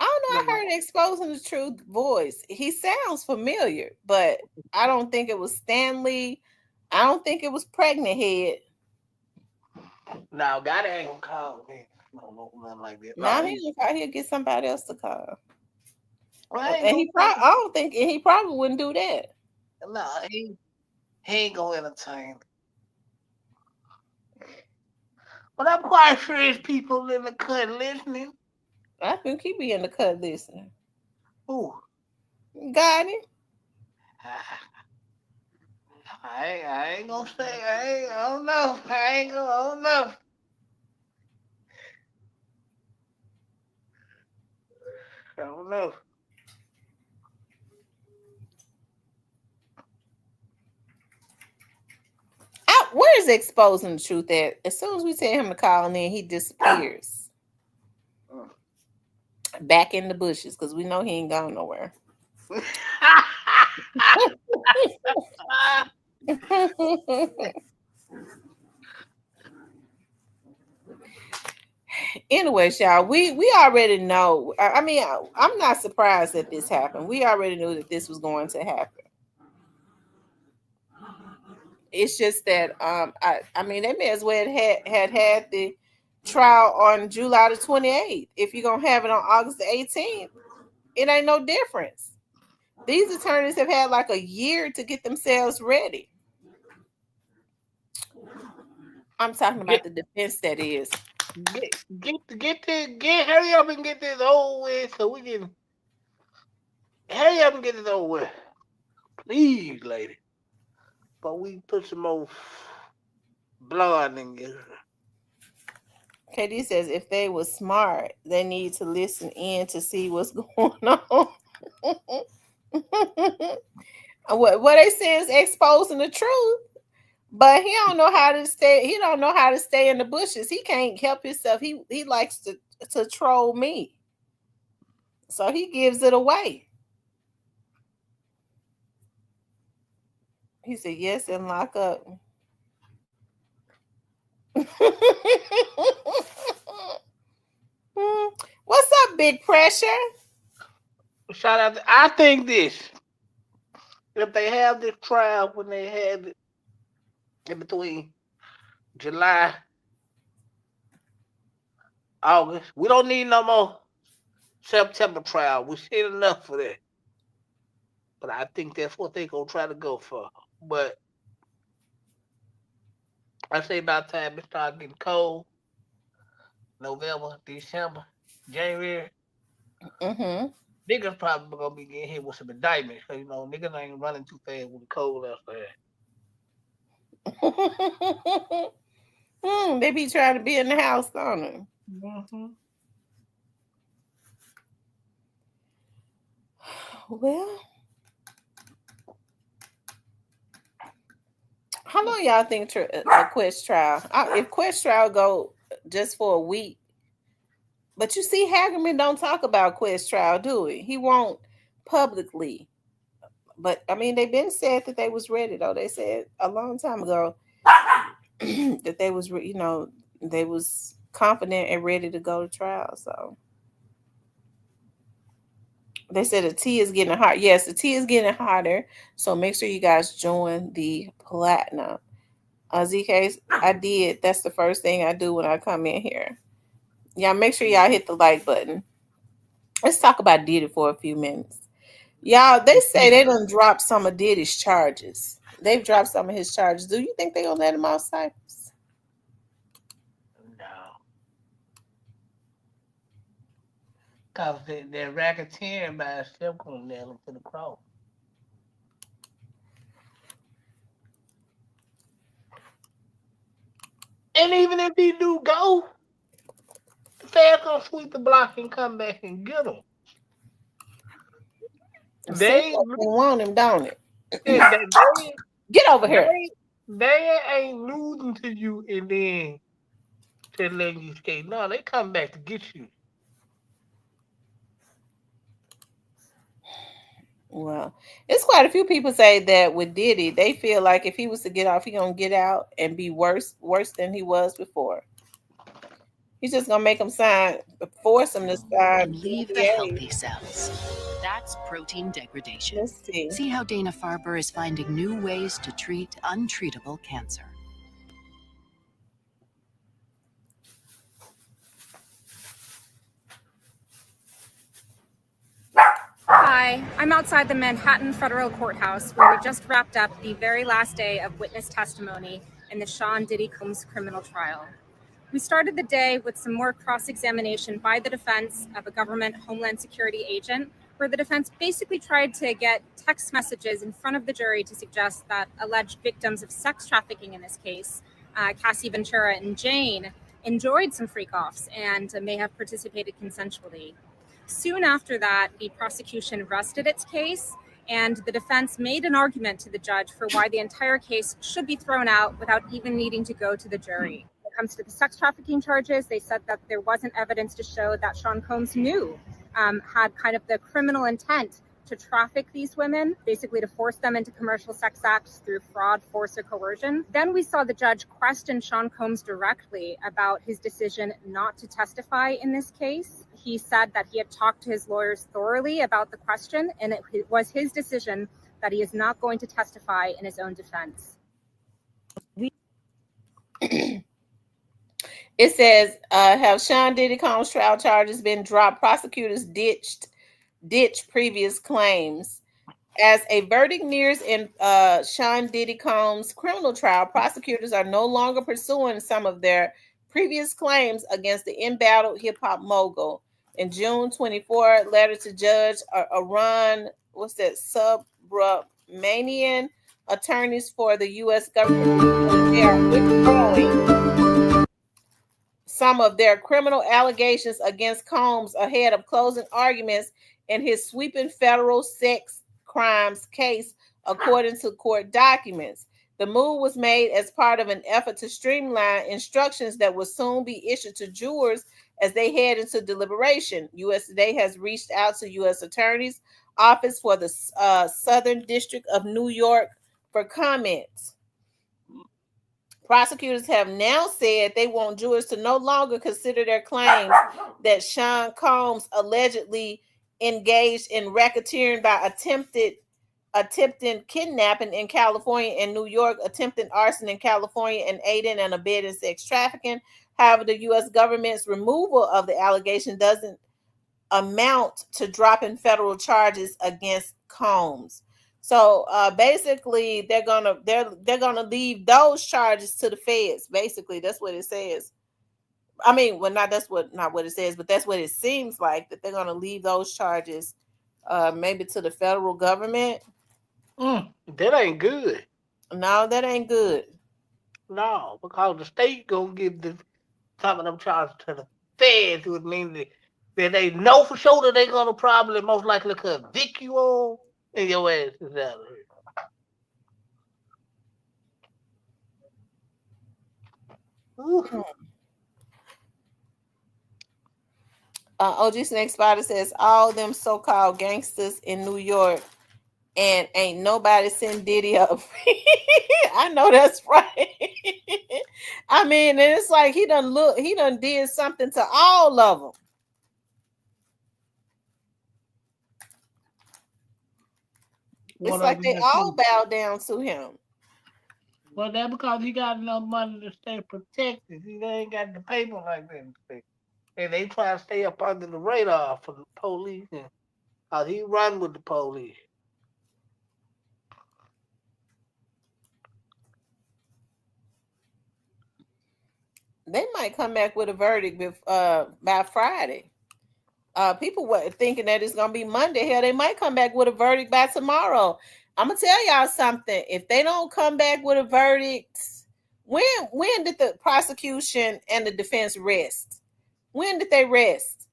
I don't know. I heard Exposing the Truth voice. He sounds familiar, but I don't think it was Stanley. I don't think it was pregnant head. No, Gotti ain't gonna call me. No, nothing like that. Now he'll get somebody else to call. Well, And I don't think he probably wouldn't do that. No, he ain't gonna entertain. But I'm quite sure there's people in the cut listening. I think he be in the cut listening. Who? Got it. I ain't gonna say. I don't know. I don't know. I don't know. Where is Exposing the Truth at? As soon as we tell him to call, and then he disappears back in the bushes because we know he ain't going nowhere. Anyway, y'all, we already know. I mean, I'm not surprised that this happened. We already knew that this was going to happen. It's just that I mean, they may as well had the trial on July the 28th. If you're gonna have it on August the 18th, it ain't no difference. These attorneys have had like a year to get themselves ready. I'm talking about the defense, that is. Hurry up and get this over with so we can hurry up and get this over with. Please, lady. But we put some more blood in you. KD says if they were smart, they need to listen in to see what's going on. What they say is exposing the truth, but he don't know how to stay. He don't know how to stay in the bushes. He can't help himself. He likes to troll me, so he gives it away. He said yes and lock up. What's up, Big Pressure? Shout out! I think this. If they have this trial when they had it in between July, August, we don't need no more September trial. We seen enough for that. But I think that's what they're gonna try to go for. But I say about time it start getting cold. November, December, January. Niggas probably gonna be getting hit with some indictments. So, niggas ain't running too fast with the cold outside. They be trying to be in the house, don't they? Well, how long y'all think a Quest trial? If Quest trial go just for a week, but you see, Hagerman don't talk about Quest trial, do he? He won't publicly. But I mean, they've been said that they was ready though. They said a long time ago that they was, they was confident and ready to go to trial. So they said the tea is getting hot. Yes, the tea is getting hotter. So make sure you guys join the platinum. ZK, I did. That's the first thing I do when I come in here. Yeah, make sure y'all hit the like button. Let's talk about Diddy for a few minutes. Y'all, they say they done dropped some of Diddy's charges. They've dropped some of his charges. Do you think they're going to let him off Cyprus? No. Because they're racketeering by itself going to nail him to the cross. And even if he do go, the feds going to sweep the block and come back and get him. They want him, don't it? Get over here. They ain't losing to you and then to let you skate. No, they come back to get you. Well, it's quite a few people say that with Diddy, they feel like if he was to get off, he gonna get out and be worse than he was before. He's just gonna make him force him to sign And leave the NDA. healthy cells. That's protein degradation. Let's see. See how Dana-Farber is finding new ways to treat untreatable cancer. Hi, I'm outside the Manhattan Federal Courthouse where we just wrapped up the very last day of witness testimony in the Sean Diddy Combs criminal trial. We started the day with some more cross-examination by the defense of a government Homeland Security agent, where the defense basically tried to get text messages in front of the jury to suggest that alleged victims of sex trafficking in this case, Cassie Ventura and Jane, enjoyed some freak-offs and may have participated consensually. Soon after that, the prosecution rested its case, and the defense made an argument to the judge for why the entire case should be thrown out without even needing to go to the jury. When it comes to the sex trafficking charges, they said that there wasn't evidence to show that Sean Combs had kind of the criminal intent to traffic these women, basically to force them into commercial sex acts through fraud, force, or coercion. Then we saw the judge question Sean Combs directly about his decision not to testify in this case. He said that he had talked to his lawyers thoroughly about the question, and it was his decision that he is not going to testify in his own defense. It says, have Sean Diddy Combs trial charges been dropped? Prosecutors ditched previous claims. As a verdict nears in Sean Diddy Combs' criminal trial, prosecutors are no longer pursuing some of their previous claims against the embattled hip-hop mogul. In June 24, letter to Judge Aron, Subramanian, attorneys for the U.S. government, they are withdrawing some of their criminal allegations against Combs ahead of closing arguments in his sweeping federal sex crimes case, according to court documents. The move was made as part of an effort to streamline instructions that will soon be issued to jurors as they head into deliberation. U.S. Today has reached out to U.S. Attorney's Office for the Southern District of New York for comments. Prosecutors have now said they want jurors to no longer consider their claims that Sean Combs allegedly engaged in racketeering by attempting kidnapping in California and New York, attempting arson in California, and aiding and abetting sex trafficking. However, the U.S. government's removal of the allegation doesn't amount to dropping federal charges against Combs. So basically, they're gonna leave those charges to the feds. Basically, that's what it says. I mean, well, not what it says, but that's what it seems like, that they're gonna leave those charges maybe to the federal government. That ain't good. No, that ain't good. No, because the state gonna give some of them charges to the feds, would mean that they know for sure that they gonna probably most likely convict you on, and your ass is out of here. OG Snake Spider says all them so-called gangsters in New York and ain't nobody send Diddy up. I know that's right. I mean, and it's like he done did something to all of them. It's like they all bow down to him. Well, that's because he got enough money to stay protected. He ain't got the paper like that. And they try to stay up under the radar for the police. And how he run with the police. They might come back with a verdict by Friday. People were thinking that it's gonna be Monday. Hell, they might come back with a verdict by tomorrow. I'm gonna tell y'all something. If they don't come back with a verdict, when did the prosecution and the defense rest? When did they rest?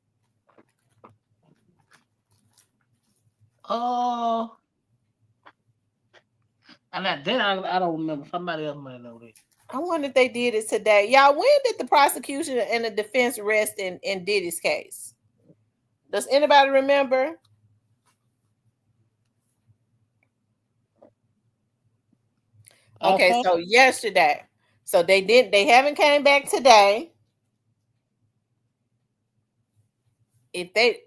And then I don't remember. Somebody else might know this. I wonder if they did it today. Y'all, when did the prosecution and the defense rest in Diddy's case? Does anybody remember? Okay, Uh-huh. so yesterday. So they haven't came back today. If they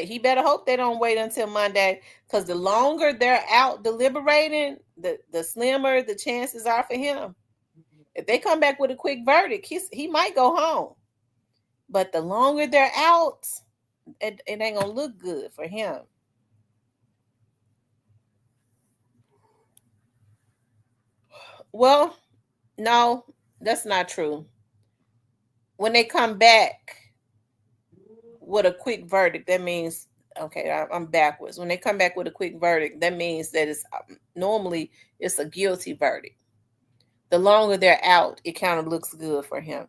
he better hope they don't wait until Monday, because the longer they're out deliberating, the slimmer the chances are for him. If they come back with a quick verdict, he might go home. But the longer they're out, it ain't gonna look good for him. Well, no, that's not true. When they come back with a quick verdict, that means okay. I'm backwards. When they come back with a quick verdict, that means that it's normally it's a guilty verdict. The longer they're out, it kind of looks good for him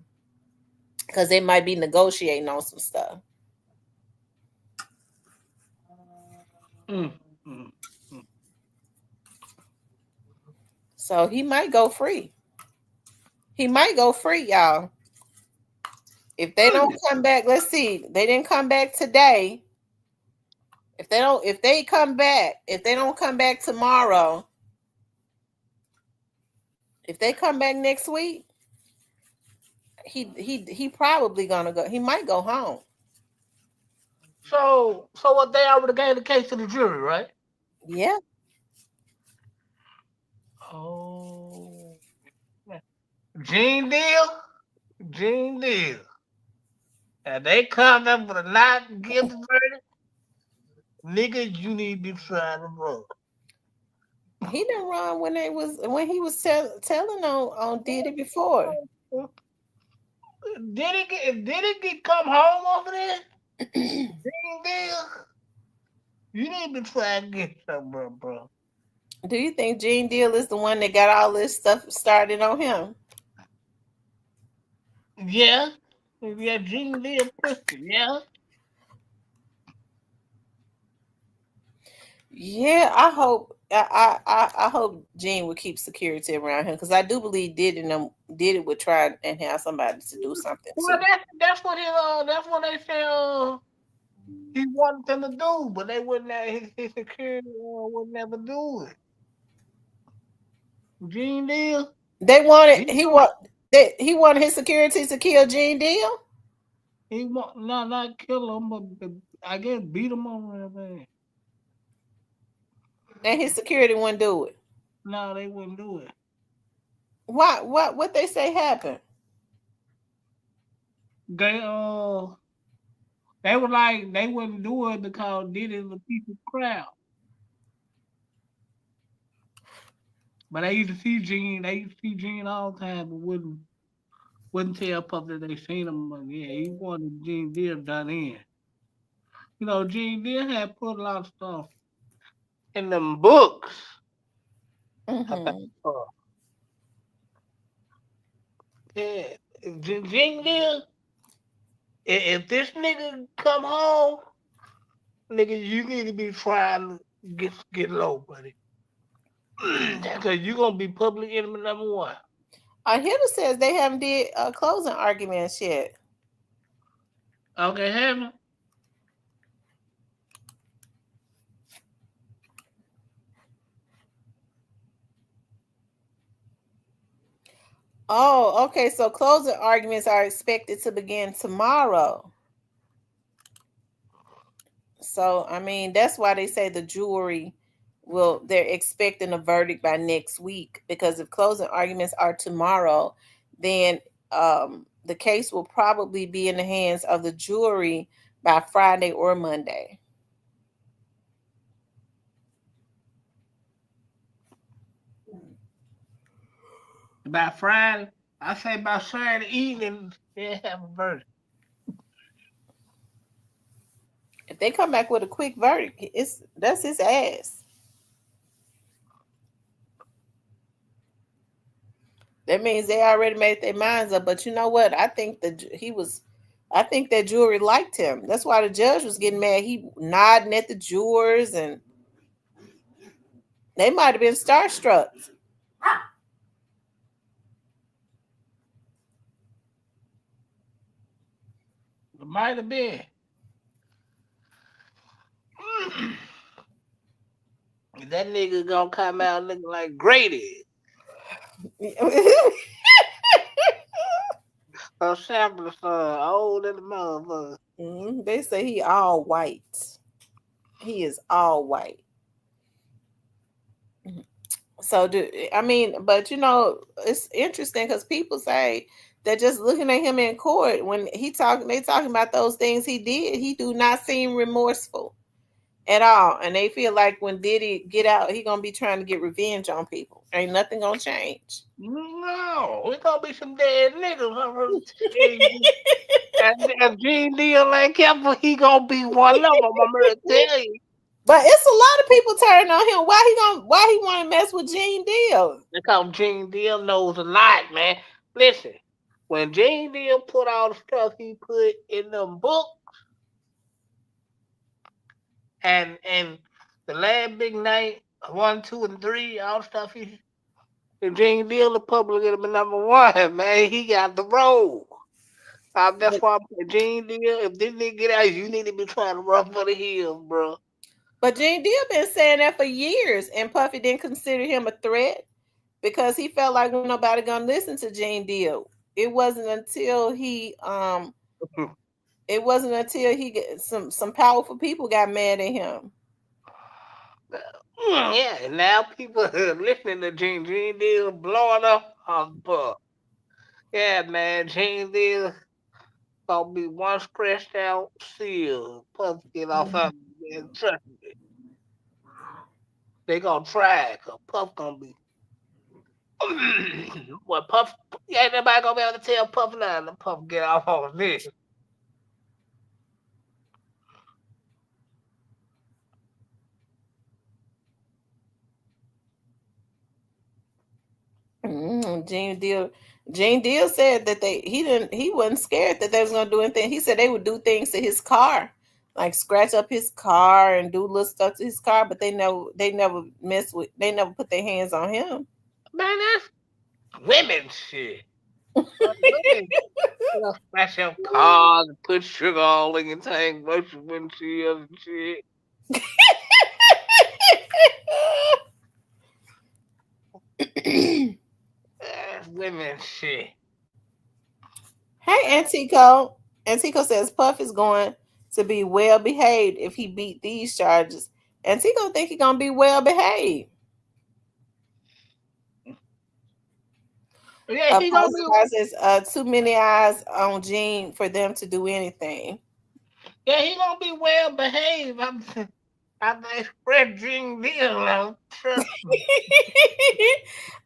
because they might be negotiating on some stuff. Mm, mm, mm. So he might go free. He might go free, y'all. If they don't come back, let's see. They didn't come back today. If they don't come back tomorrow, if they come back next week, he probably gonna go. He might go home. So what, they already gave the case to the jury, right? Yeah. Oh. Gene Deal? Gene Deal. And they come up with a not guilty verdict. Nigga, you need to be trying to run. He didn't run when he was telling on Diddy before. Did it get come home over there? Gene Deal? You need to try to get somewhere, bro. Do you think Gene Deal is the one that got all this stuff started on him? Yeah. Yeah, Gene Deal pussy, yeah. Yeah, I hope Gene would keep security around him because I do believe Diddy would try and have somebody to do something Well, too. that's what they say he wanted them to do, but they wouldn't let his security would never do it. Gene Deal, They wanted he he wanted his security to kill Gene Deal, he want not kill him, but I guess beat him on everything. and his security wouldn't do it. No, they wouldn't do it. Why? What they say happened? They they were like they wouldn't do it because Diddy's a piece of crap. But they used to see Gene all the time, but wouldn't tell public they seen him. But yeah, he wanted Gene Deal done in. You know, Gene Deal had put a lot of stuff in them books. About, Mm-hmm. yeah, Gene Deal. If this nigga come home, nigga, you need to be trying to get low, buddy. Because you gonna be public enemy number one. Hitter says they haven't did closing arguments yet. Okay, haven't. Oh, okay. So closing arguments are expected to begin tomorrow. So I mean, that's why they say the jury they're expecting a verdict by next week because if closing arguments are tomorrow, then the case will probably be in the hands of the jury by Friday or Monday. By Friday, I say by Saturday evening, they'll have a verdict. If they come back with a quick verdict, that's his ass. That means they already made their minds up. But you know what? I think that jury liked him. That's why the judge was getting mad. He nodding at the jurors, and they might have been starstruck. It might have been. That nigga gonna come out looking like Grady. A sampler son, old as the motherfucker. They say he all white. He is all white. So but it's interesting because people say that just looking at him in court when they talking about those things he did, he do not seem remorseful at all, and they feel like when Diddy get out, he gonna be trying to get revenge on people. Ain't nothing gonna change. No, we gonna be some dead niggas. I'm gonna tell you. And if Gene Deal ain't careful, he gonna be one of them. I'm gonna tell you. But it's a lot of people turning on him. Why he want to mess with Gene Deal? Because Gene Deal knows a lot, man. Listen, when Gene Deal put all the stuff he put in them books, and the last big night, 1, 2, and 3, all the stuff Gene Deal, the public gonna be number one, man. He got the role. That's why Gene Deal, if this nigga get out, you need to be trying to run for the hills, bro. But Gene Deal been saying that for years, and Puffy didn't consider him a threat because he felt like nobody gonna listen to Gene Deal. It wasn't until he some powerful people got mad at him. Yeah, and now people are listening to Gene Deal blowing up on Puff. Yeah, man, Gene Deal gonna be one stretched out seal. Puff get off of me, and trust me. They gonna try, cause Puff gonna be. Well, Puff, ain't nobody gonna be able to tell Puff nothing. The Puff get off on this. Gene Deal said that he wasn't scared that they was gonna do anything. He said they would do things to his car, like scratch up his car and do little stuff to his car, but they never put their hands on him. Man, that's women shit. Women smash up cars and put sugar all in your tank, brush your windshield and shit. That's women shit. Hey, Antico. Antico says Puff is going to be well behaved if he beat these charges. Antico think he's gonna be well behaved. Yeah, he gonna be. There's too many eyes on Gene for them to do anything. Yeah, he gonna be well behaved. I'm express Gene Deal now. Trust me.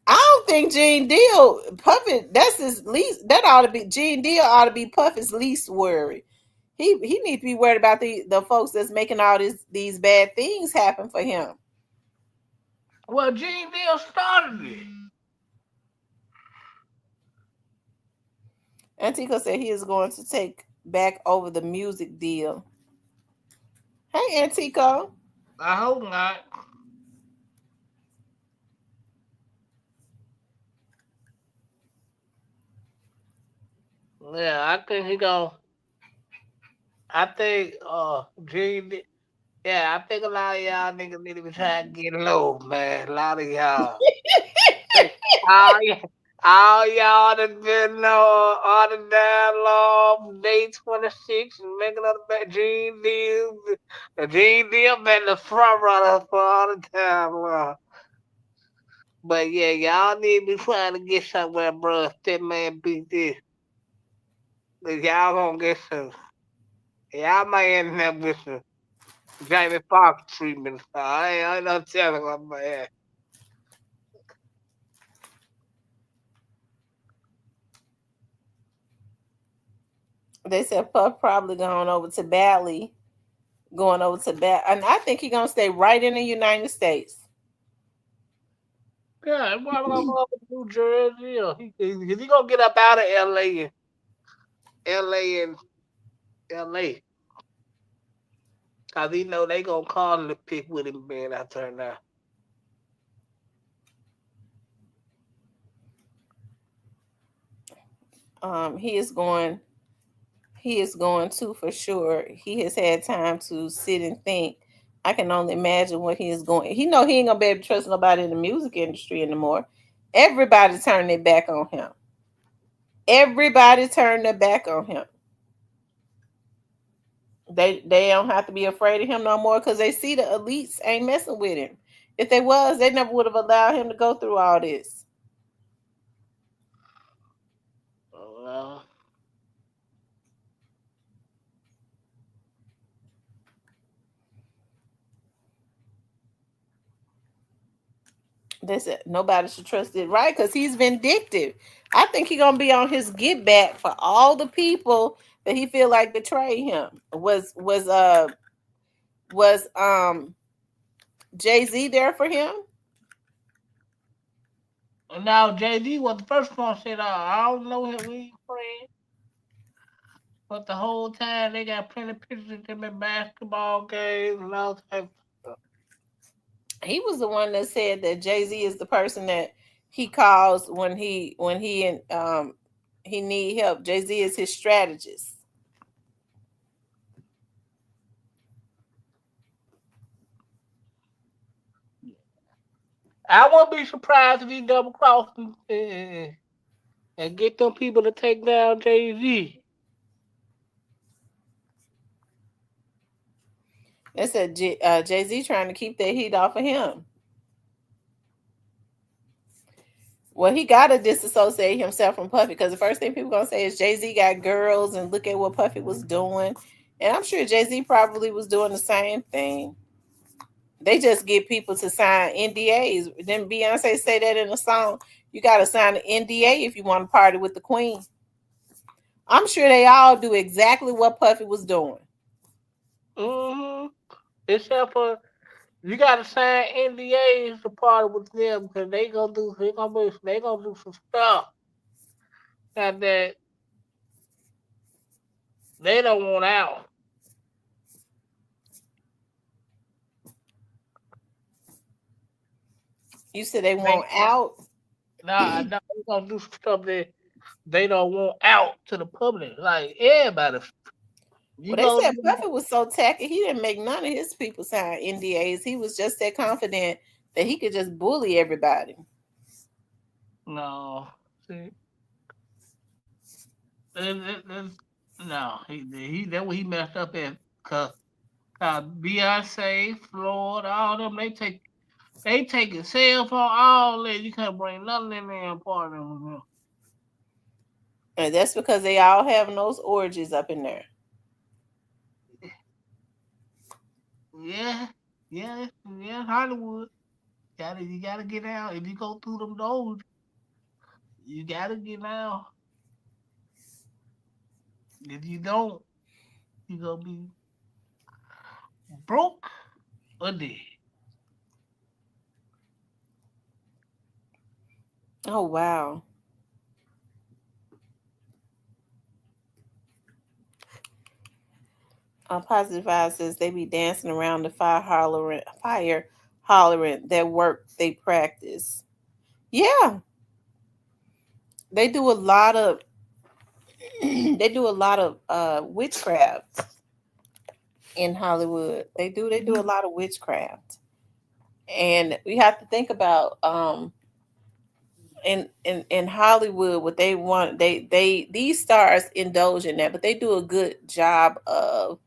I don't think Gene Deal Puffy. That's his least. That ought to be Gene Deal ought to be Puffy's least worry. He needs to be worried about the folks that's making all these bad things happen for him. Well, Gene Deal started it. Antico said he is going to take back over the music deal. Hey, Antico. I hope not. Yeah, I think he gonna. I think Gene. Yeah, I think a lot of y'all niggas need to be trying to get low, man. A lot of y'all. All y'all that been on the dialogue day 26 and making up the Gene Deal. The Gene Deal been the front runner for all the time. But yeah, y'all need to be trying to get somewhere, bro. If that man beat this, y'all gonna get some. Y'all might end up with some Jamie Foxx treatment. I ain't no telling what my ass. They said Puff probably going over to Bali, and I think he's gonna stay right in the United States. Yeah, why would I go up to New Jersey? He gonna get up out of LA and LA. Cause he know they gonna call him to pick with him being out there now. He is going to for sure. He has had time to sit and think. I can only imagine what he is going. He know he ain't gonna be able to trust nobody in the music industry anymore. Everybody turned their back on him. Everybody turned their back on him. They don't have to be afraid of him no more because they see the elites ain't messing with him. If they was, they never would have allowed him to go through all this. Well, They said nobody should trust it, right? Because he's vindictive. I think he's gonna be on his get back for all the people that he feel like betrayed him. Was Jay-Z there for him? and now JD was the first one said, I don't know him, we ain't friends. But the whole time they got plenty of pictures of them in basketball games and all types of stuff. He was the one that said that Jay-Z is the person that he calls when he need help. Jay-Z is his strategist. I won't be surprised if he double crossed and get them people to take down Jay-Z. They said Jay-Z trying to keep that heat off of him. Well, he got to disassociate himself from Puffy because the first thing people going to say is Jay-Z got girls and look at what Puffy was doing. And I'm sure Jay-Z probably was doing the same thing. They just get people to sign NDAs. Didn't Beyonce say that in a song? You got to sign an NDA if you want to party with the queen. I'm sure they all do exactly what Puffy was doing. Mm-hmm. Except for you gotta sign NDAs to party with them because they gonna do some stuff that they don't want out. You said they They want out. they gonna do some stuff that they don't want out to the public. Like everybody, you Well, they go said Puffy was so tacky, he didn't make none of his people sign NDAs. He was just that confident that he could just bully everybody. no, see, no, he that what he messed up at because Beyonce, Floyd, all them they taking cell phone all that. You can't bring nothing in there and party with them. And that's because they all having those orgies up in there. Yeah, yeah, Hollywood. You gotta get out. If you go through them doors, you gotta get out. If you don't, you gonna be broke or dead. Oh wow. Positive Vibe says they be dancing around the fire hollering their work they practice. Yeah, they do a lot of they do a lot of witchcraft in Hollywood. They do a lot of witchcraft. And we have to think about in Hollywood what they want they these stars indulge in that, but they do a good job of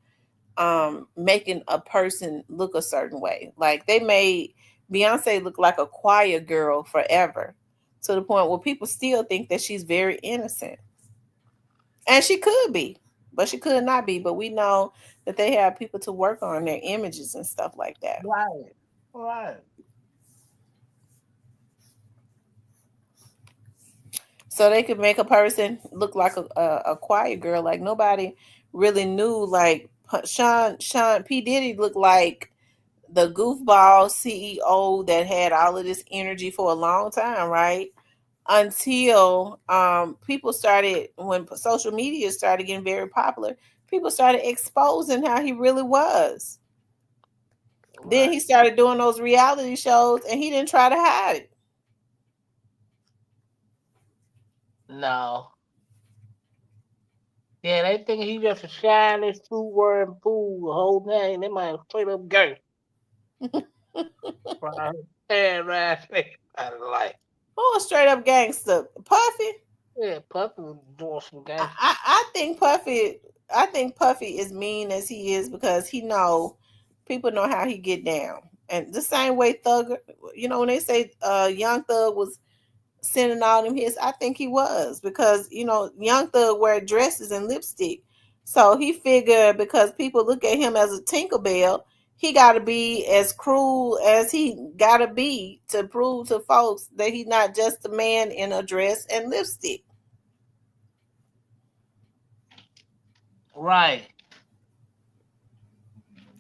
making a person look a certain way. Like they made Beyonce look like a quiet girl forever, to the point where people still think that she's very innocent. And she could be, but she could not be. But we know that they have people to work on their images and stuff like that. Right, right. So they could make a person look like a quiet girl. Like nobody really knew. Like Sean P Diddy looked like the goofball CEO that had all of this energy for a long time, right? Until people started, when social media started getting very popular, people started exposing how he really was. Then Right. he started doing those reality shows and he didn't try to hide it. No. Yeah, they think he just a shiny suit wearing fool the whole thing. They might straight up gay. Right. And right. I like. Who a straight up gangster? Puffy? Yeah, Puffy was doing some gangster. I think Puffy is mean as he is because he know people know how he get down. And the same way Thug, when they say Young Thug was sending all them hits, I think he was because Young Thug wear dresses and lipstick. So he figured because people look at him as a Tinkerbell, he got to be as cruel as he got to be to prove to folks that he's not just a man in a dress and lipstick. Right.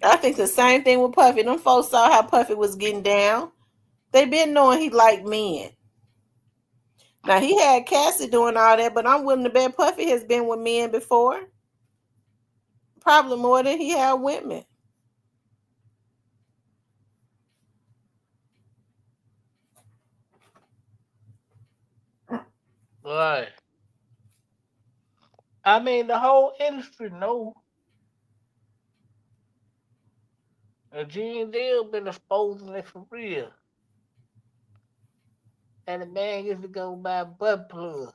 I think the same thing with Puffy. Them folks saw how Puffy was getting down. They been knowing he liked men. Now he had Cassie doing all that, but I'm willing to bet Puffy has been with men before. Probably more than he had women. Right. I mean, the whole industry know. Gene Deal been exposing it for real. And the man used to go buy butt plug.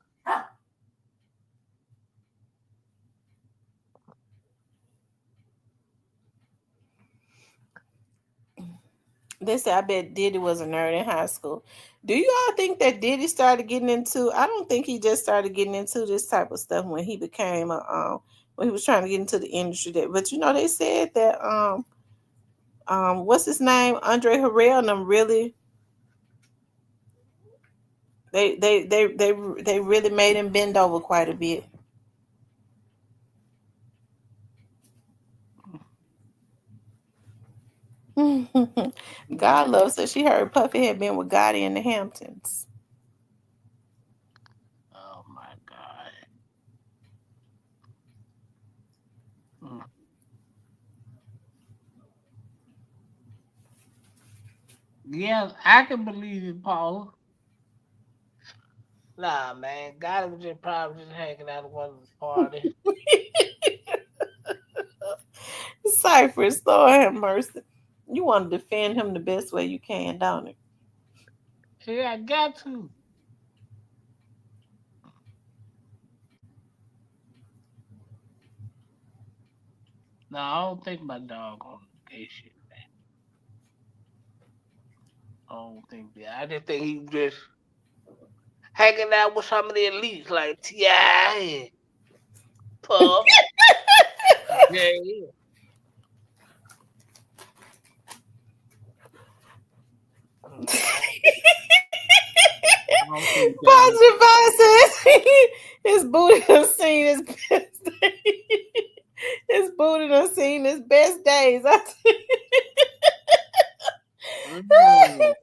They say I bet Diddy was a nerd in high school. Do you all think that Diddy started getting into? I don't think he just started getting into this type of stuff when he became when he was trying to get into the industry. But they said that what's his name, Andre Harrell, and them really they really made him bend over quite a bit. God loves her. She heard Puffy had been with Gotti in the Hamptons. Oh my God. Mm. Yes, I can believe it, Paula. Nah, man. God was just probably just hanging out at one of the parties. Cypress, Lord have mercy. You want to defend him the best way you can, don't it? Yeah, I got to. No, I don't think my dog on the gay shit, man. I don't think that. I just think he was just hanging out with some of the elites like T.I. Puff. Yeah, yeah. I don't think that. Positive vibe says his booty done seen his best days. His booty done seen his best days. Mm.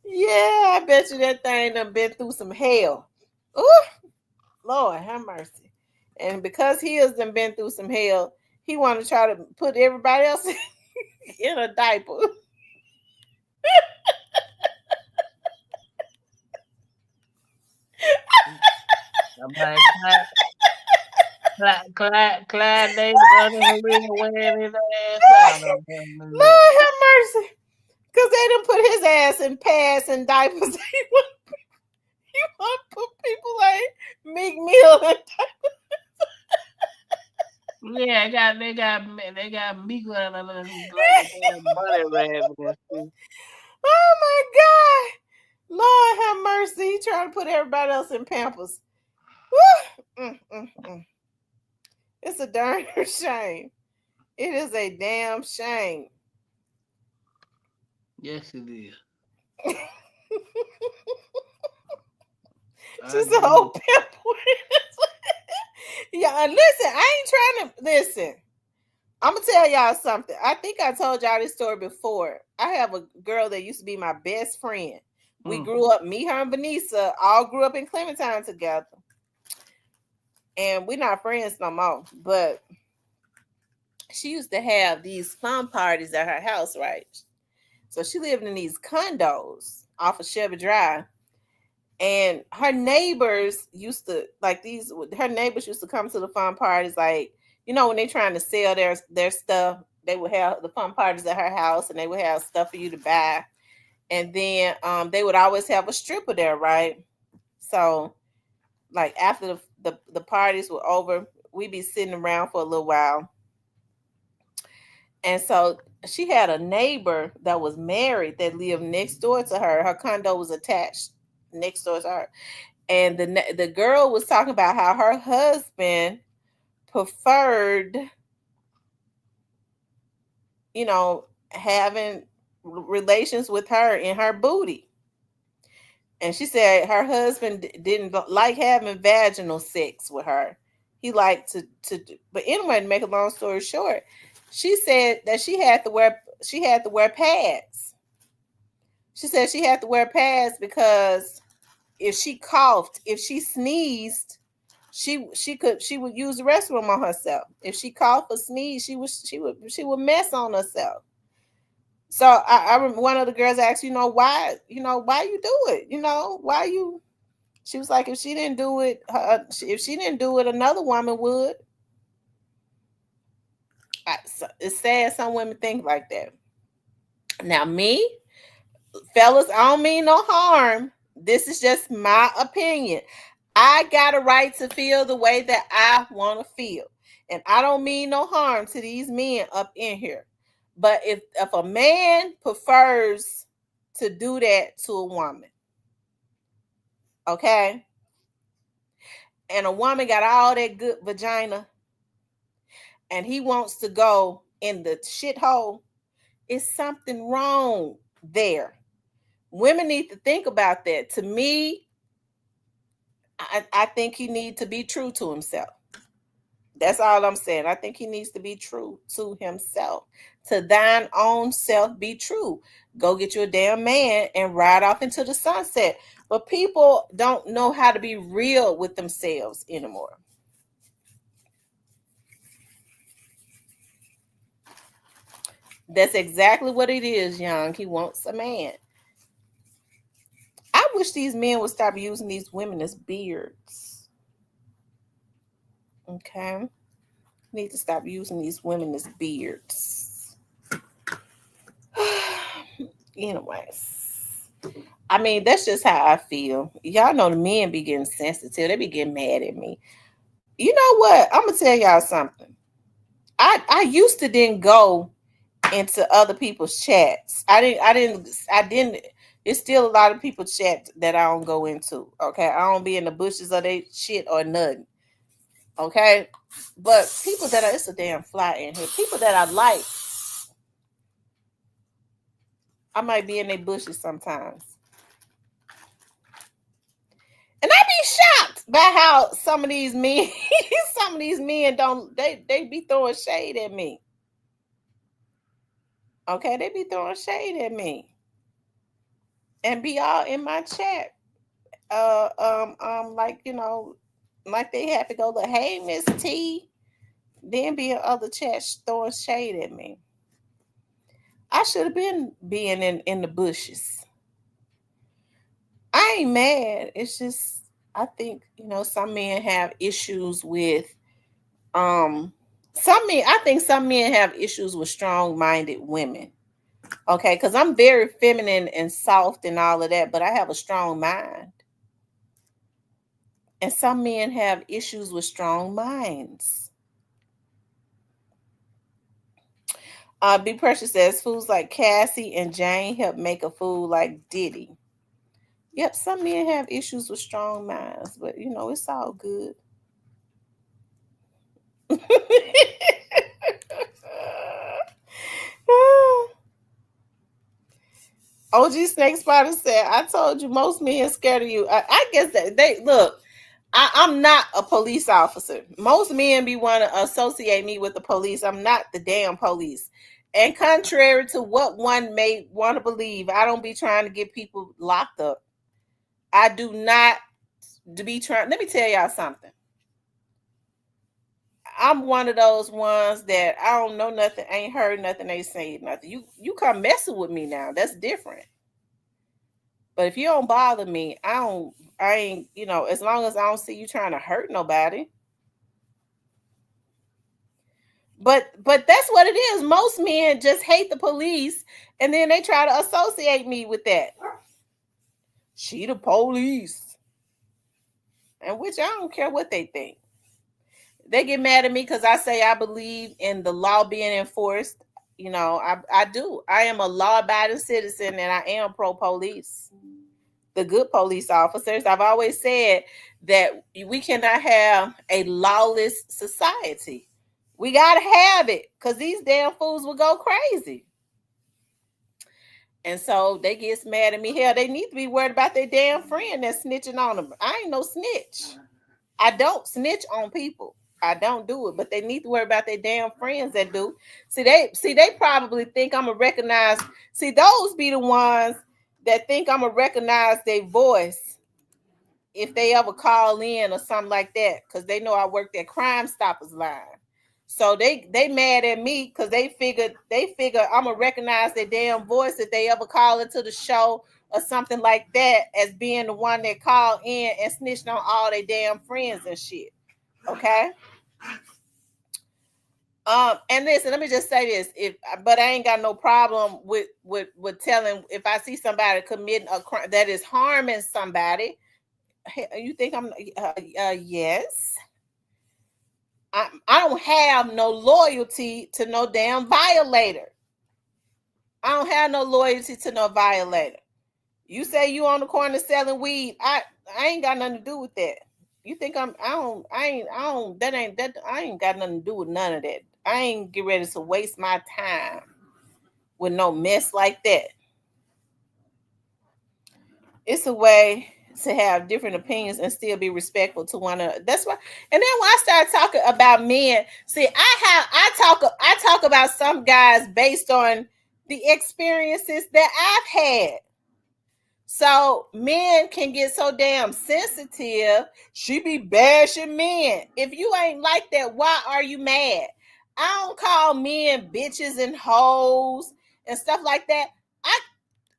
Yeah, I bet you that thing done been through some hell. Ooh, Lord have mercy. And because he has done been through some hell, he want to try to put everybody else in a diaper. I'm like, Clyde Davis under her real wearing his ass out on him. Lord have mercy. Because they done put his ass in pads and diapers. He want to put people like Meek Mill in diapers. Yeah, they got Meek like a money rabbit. Oh my God. Lord have mercy. He trying to put everybody else in Pampers. It's a darn shame. It is a damn shame. Yes, it is. Just a whole pimp. Yeah, listen, I ain't trying to listen. I'm gonna tell y'all something. I think I told y'all this story before. I have a girl that used to be my best friend. We grew up, me, her, and Vanessa all grew up in Clementine together. And we're not friends no more. But she used to have these fun parties at her house, right? So she lived in these condos off of Chevy Drive. And her neighbors used to her neighbors used to come to the fun parties, like, when they're trying to sell their stuff, they would have the fun parties at her house and they would have stuff for you to buy. And then they would always have a stripper there, right? So like after the parties were over, we'd be sitting around for a little while. And so she had a neighbor that was married that lived next door to her. Her condo was attached next door to her. And the girl was talking about how her husband preferred, having relations with her in her booty. And she said her husband didn't like having vaginal sex with her. He liked to. But anyway, to make a long story short, she said that she had to wear pads. She said she had to wear pads because if she coughed, if she sneezed, she would use the restroom on herself. If she coughed or sneezed, she would mess on herself. So I remember one of the girls asked, why you do it? Why you? She was like, if she didn't do it, another woman would. It's sad some women think like that. Now, me, fellas, I don't mean no harm. This is just my opinion. I got a right to feel the way that I want to feel. And I don't mean no harm to these men up in here. But if a man prefers to do that to a woman, okay, and a woman got all that good vagina, and he wants to go in the shithole, it's something wrong there. Women need to think about that. To me, I think he needs to be true to himself. That's all I'm saying. I think he needs to be true to himself. To thine own self be true. Go get you a damn man and ride off into the sunset. But people don't know how to be real with themselves anymore. That's exactly what it is, Young. He wants a man. I wish these men would stop using these women as beards. Okay? Need to stop using these women as beards. Anyways, I mean, that's just how I feel. Y'all know the men be getting sensitive. They be getting mad at me. You know what? I'm gonna tell y'all something. I used to didn't go into other people's chats. I didn't. It's still a lot of people's chat that I don't go into. Okay, I don't be in the bushes of their shit or nothing. Okay, but people that it's a damn fly in here. People that I like, I might be in their bushes sometimes. And I be shocked by how some of these men don't they be throwing shade at me. Okay, they be throwing shade at me. And be all in my chat. Like they have to go to, hey, Miss T. Then be in other chats throwing shade at me. I should have been being in the bushes. I ain't mad. It's just I think some men have issues with some men. I think some men have issues with strong-minded women. Okay, because I'm very feminine and soft and all of that, but I have a strong mind. And some men have issues with strong minds. B Precious says fools like Cassie and Jane help make a fool like Diddy. Yep, some men have issues with strong minds, but it's all good. OG Snake Spider said, I told you most men scared of you. I guess that they look. I'm not a police officer. Most men be want to associate me with the police. I'm not the damn police. And contrary to what one may want to believe, I don't be trying to get people locked up. I do not be trying. Let me tell y'all something. I'm one of those ones that I don't know nothing, ain't heard nothing, ain't seen nothing. You come messing with me now. That's different. But if you don't bother me, I ain't, as long as I don't see you trying to hurt nobody. But that's what it is. Most men just hate the police, and then they try to associate me with that. She the police. And which I don't care what they think. They get mad at me because I say I believe in the law being enforced. You know, I do. I am a law-abiding citizen, and I am pro-police. The good police officers. I've always said that we cannot have a lawless society. We gotta have it because these damn fools will go crazy. And so they get mad at me. Hell, they need to be worried about their damn friend that's snitching on them. I ain't no snitch. I don't snitch on people. I don't do it, but they need to worry about their damn friends that do. See, they probably think I'm gonna recognize. See, those be the ones that think I'm gonna recognize their voice if they ever call in or something like that, because they know I work that Crime Stoppers line. So they mad at me because they figure I'm gonna recognize their damn voice if they ever call into the show or something like that as being the one that called in and snitched on all their damn friends and shit. Okay. And listen, let me just say this. But I ain't got no problem with telling if I see somebody committing a crime that is harming somebody. You think I'm yes. I don't have no loyalty to no damn violator. I don't have no loyalty to no violator. You say you on the corner selling weed. I ain't got nothing to do with that. You think I ain't got nothing to do with none of that. I ain't get ready to waste my time with no mess like that. It's a way to have different opinions and still be respectful to one another. That's why. And then when I start talking about men, see, I talk about some guys based on the experiences that I've had. So men can get so damn sensitive. She be bashing men. If you ain't like that, why are you mad? I don't call men bitches and hoes and stuff like that.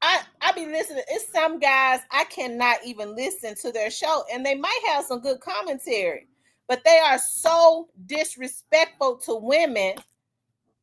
I be listening. It's some guys I cannot even listen to their show, and they might have some good commentary, but they are so disrespectful to women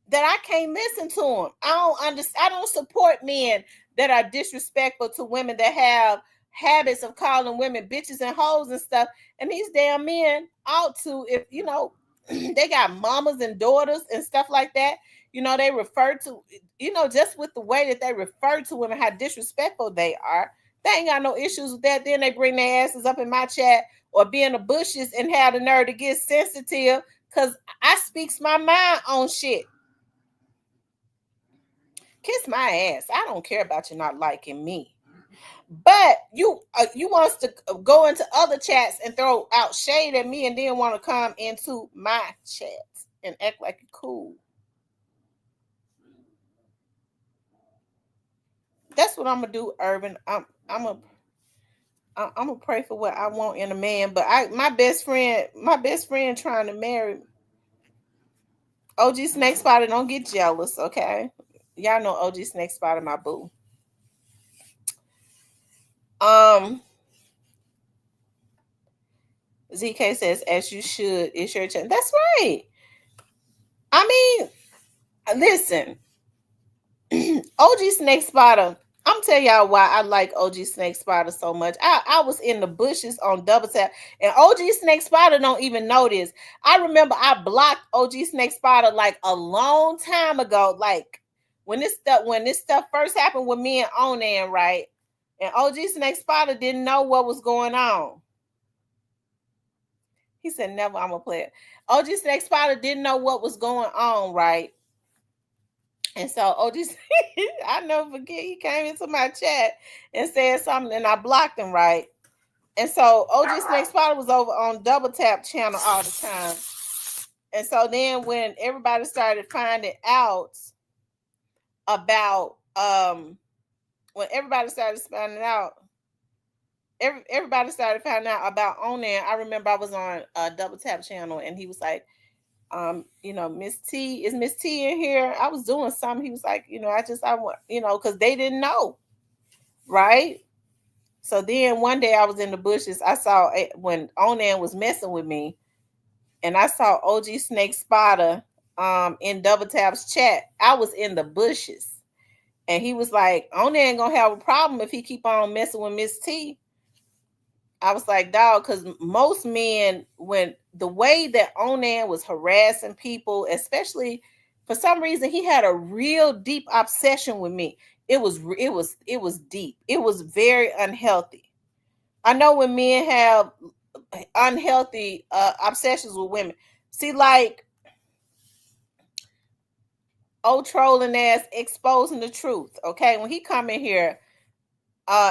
that I can't listen to them. I don't support men that are disrespectful to women that have habits of calling women bitches and hoes and stuff. And these damn men ought to, if you know, they got mamas and daughters and stuff like that. You know, they refer to, you know, just with the way that they refer to women, how disrespectful they are. They ain't got no issues with that. Then they bring their asses up in my chat or be in the bushes and have the nerve to get sensitive because I speaks my mind on shit. Kiss my ass. I don't care about you not liking me. But you wants to go into other chats and throw out shade at me and then want to come into my chat and act like you're cool. That's what I'm gonna do, Urban. I'm gonna pray for what I want in a man. But my best friend trying to marry me. OG Snake Spider, don't get jealous, okay? Y'all know OG Snake Spider, my boo. ZK says, as you should, it's your chance. That's right. I mean, listen, OG Snake Spider, I'm telling y'all why I like OG Snake Spider so much. I was in the bushes on Double Tap, and OG Snake Spider don't even know this. I remember I blocked OG Snake Spider like a long time ago, like when this stuff first happened with me and Onan, right? And OG Snake Spider didn't know what was going on. He said, never, I'm gonna play it. OG Snake Spider didn't know what was going on, right? And so OG, I never forget, he came into my chat and said something, and I blocked him, right? And so OG Snake Spider was over on Double Tap channel all the time. And so then when everybody started finding out about everybody started finding out about Onan, I remember I was on a Double Tap channel and he was like, you know, Miss T, is Miss T in here? I was doing something. He was like, you know, I want, you know, because they didn't know, right? So then one day I was in the bushes. I saw when Onan was messing with me, and I saw OG Snake Spider in Double Tap's chat. I was in the bushes. And he was like, Onan ain't gonna have a problem if he keep on messing with Miss T. I was like, dog, because most men, when the way that Onan was harassing people, especially for some reason, he had a real deep obsession with me. It was deep. It was very unhealthy. I know when men have unhealthy obsessions with women. See, like old trolling ass exposing the truth. Okay, when he come in here,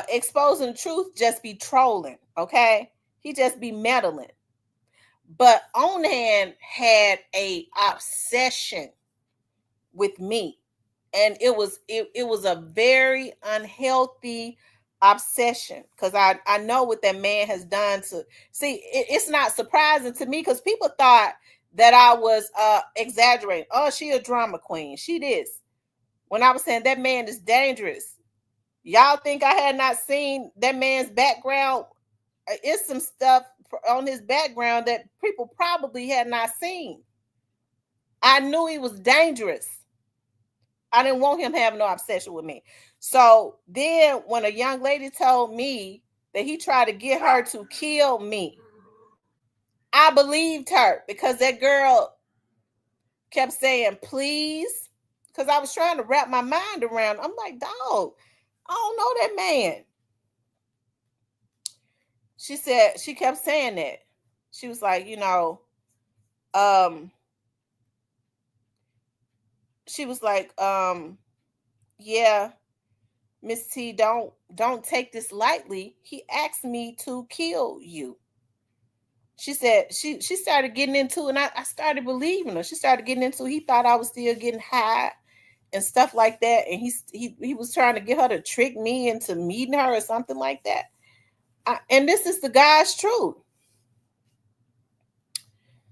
exposing the truth, just be trolling. Okay, he just be meddling. But Onan had a obsession with me, and it was a very unhealthy obsession, because I know what that man has done to see. It's not surprising to me, because people thought that I was exaggerating. Oh, she a drama queen, she this, when I was saying that man is dangerous. Y'all think I had not seen that man's background? It's some stuff on his background that people probably had not seen. I knew he was dangerous. I didn't want him having no obsession with me. So then when a young lady told me that he tried to get her to kill me, I believed her, because that girl kept saying, please, because I was trying to wrap my mind around. I'm like, dog, I don't know that man. She said, she kept saying that. She was like, she was like, yeah, Miss T, don't take this lightly. He asked me to kill you. She said she started getting into it, and I started believing her. She started getting into it. He thought I was still getting high and stuff like that. And he was trying to get her to trick me into meeting her or something like that. And this is the guy's truth.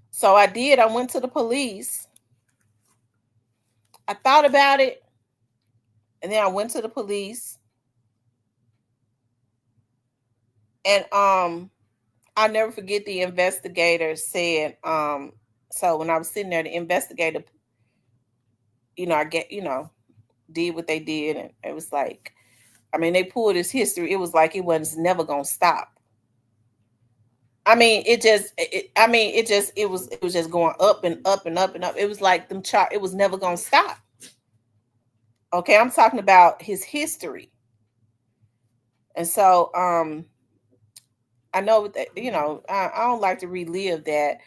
So I did. I went to the police. I thought about it. And then I went to the police. And I'll never forget, the investigator said, so when I was sitting there, the investigator, did what they did. And it was like, I mean, they pulled his history. It was like it was never gonna stop. I mean, it was just going up and up and up and up. It was like them chart. It was never gonna stop. Okay, I'm talking about his history. And so, I know that, I don't like to relive that,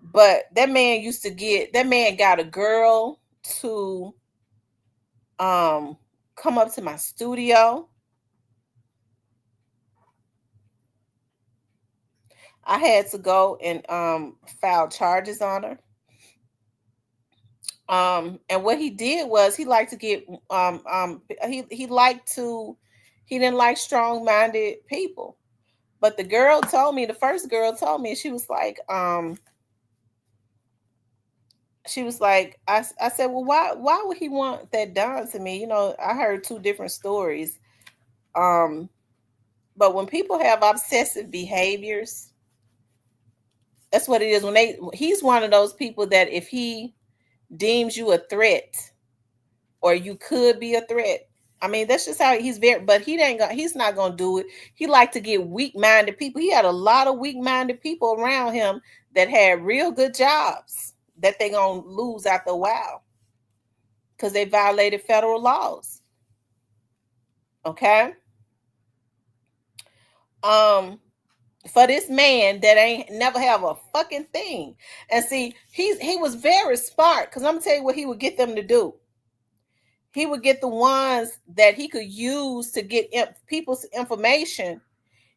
but that man got a girl to come up to my studio. I had to go and file charges on her. And what he did was, he liked to get he didn't like strong-minded people. But the first girl told me, she was like, I said, well, why would he want that done to me? I heard two different stories. But when people have obsessive behaviors, that's what it is. He's one of those people that if he deems you a threat, or you could be a threat, I mean, that's just how he's but he's not going to do it. He liked to get weak-minded people. He had a lot of weak-minded people around him that had real good jobs that they're going to lose after a while, because they violated federal laws. Okay? For this man that ain't never have a fucking thing. And see, he was very smart, because I'm going to tell you what he would get them to do. He would get the ones that he could use to get people's information.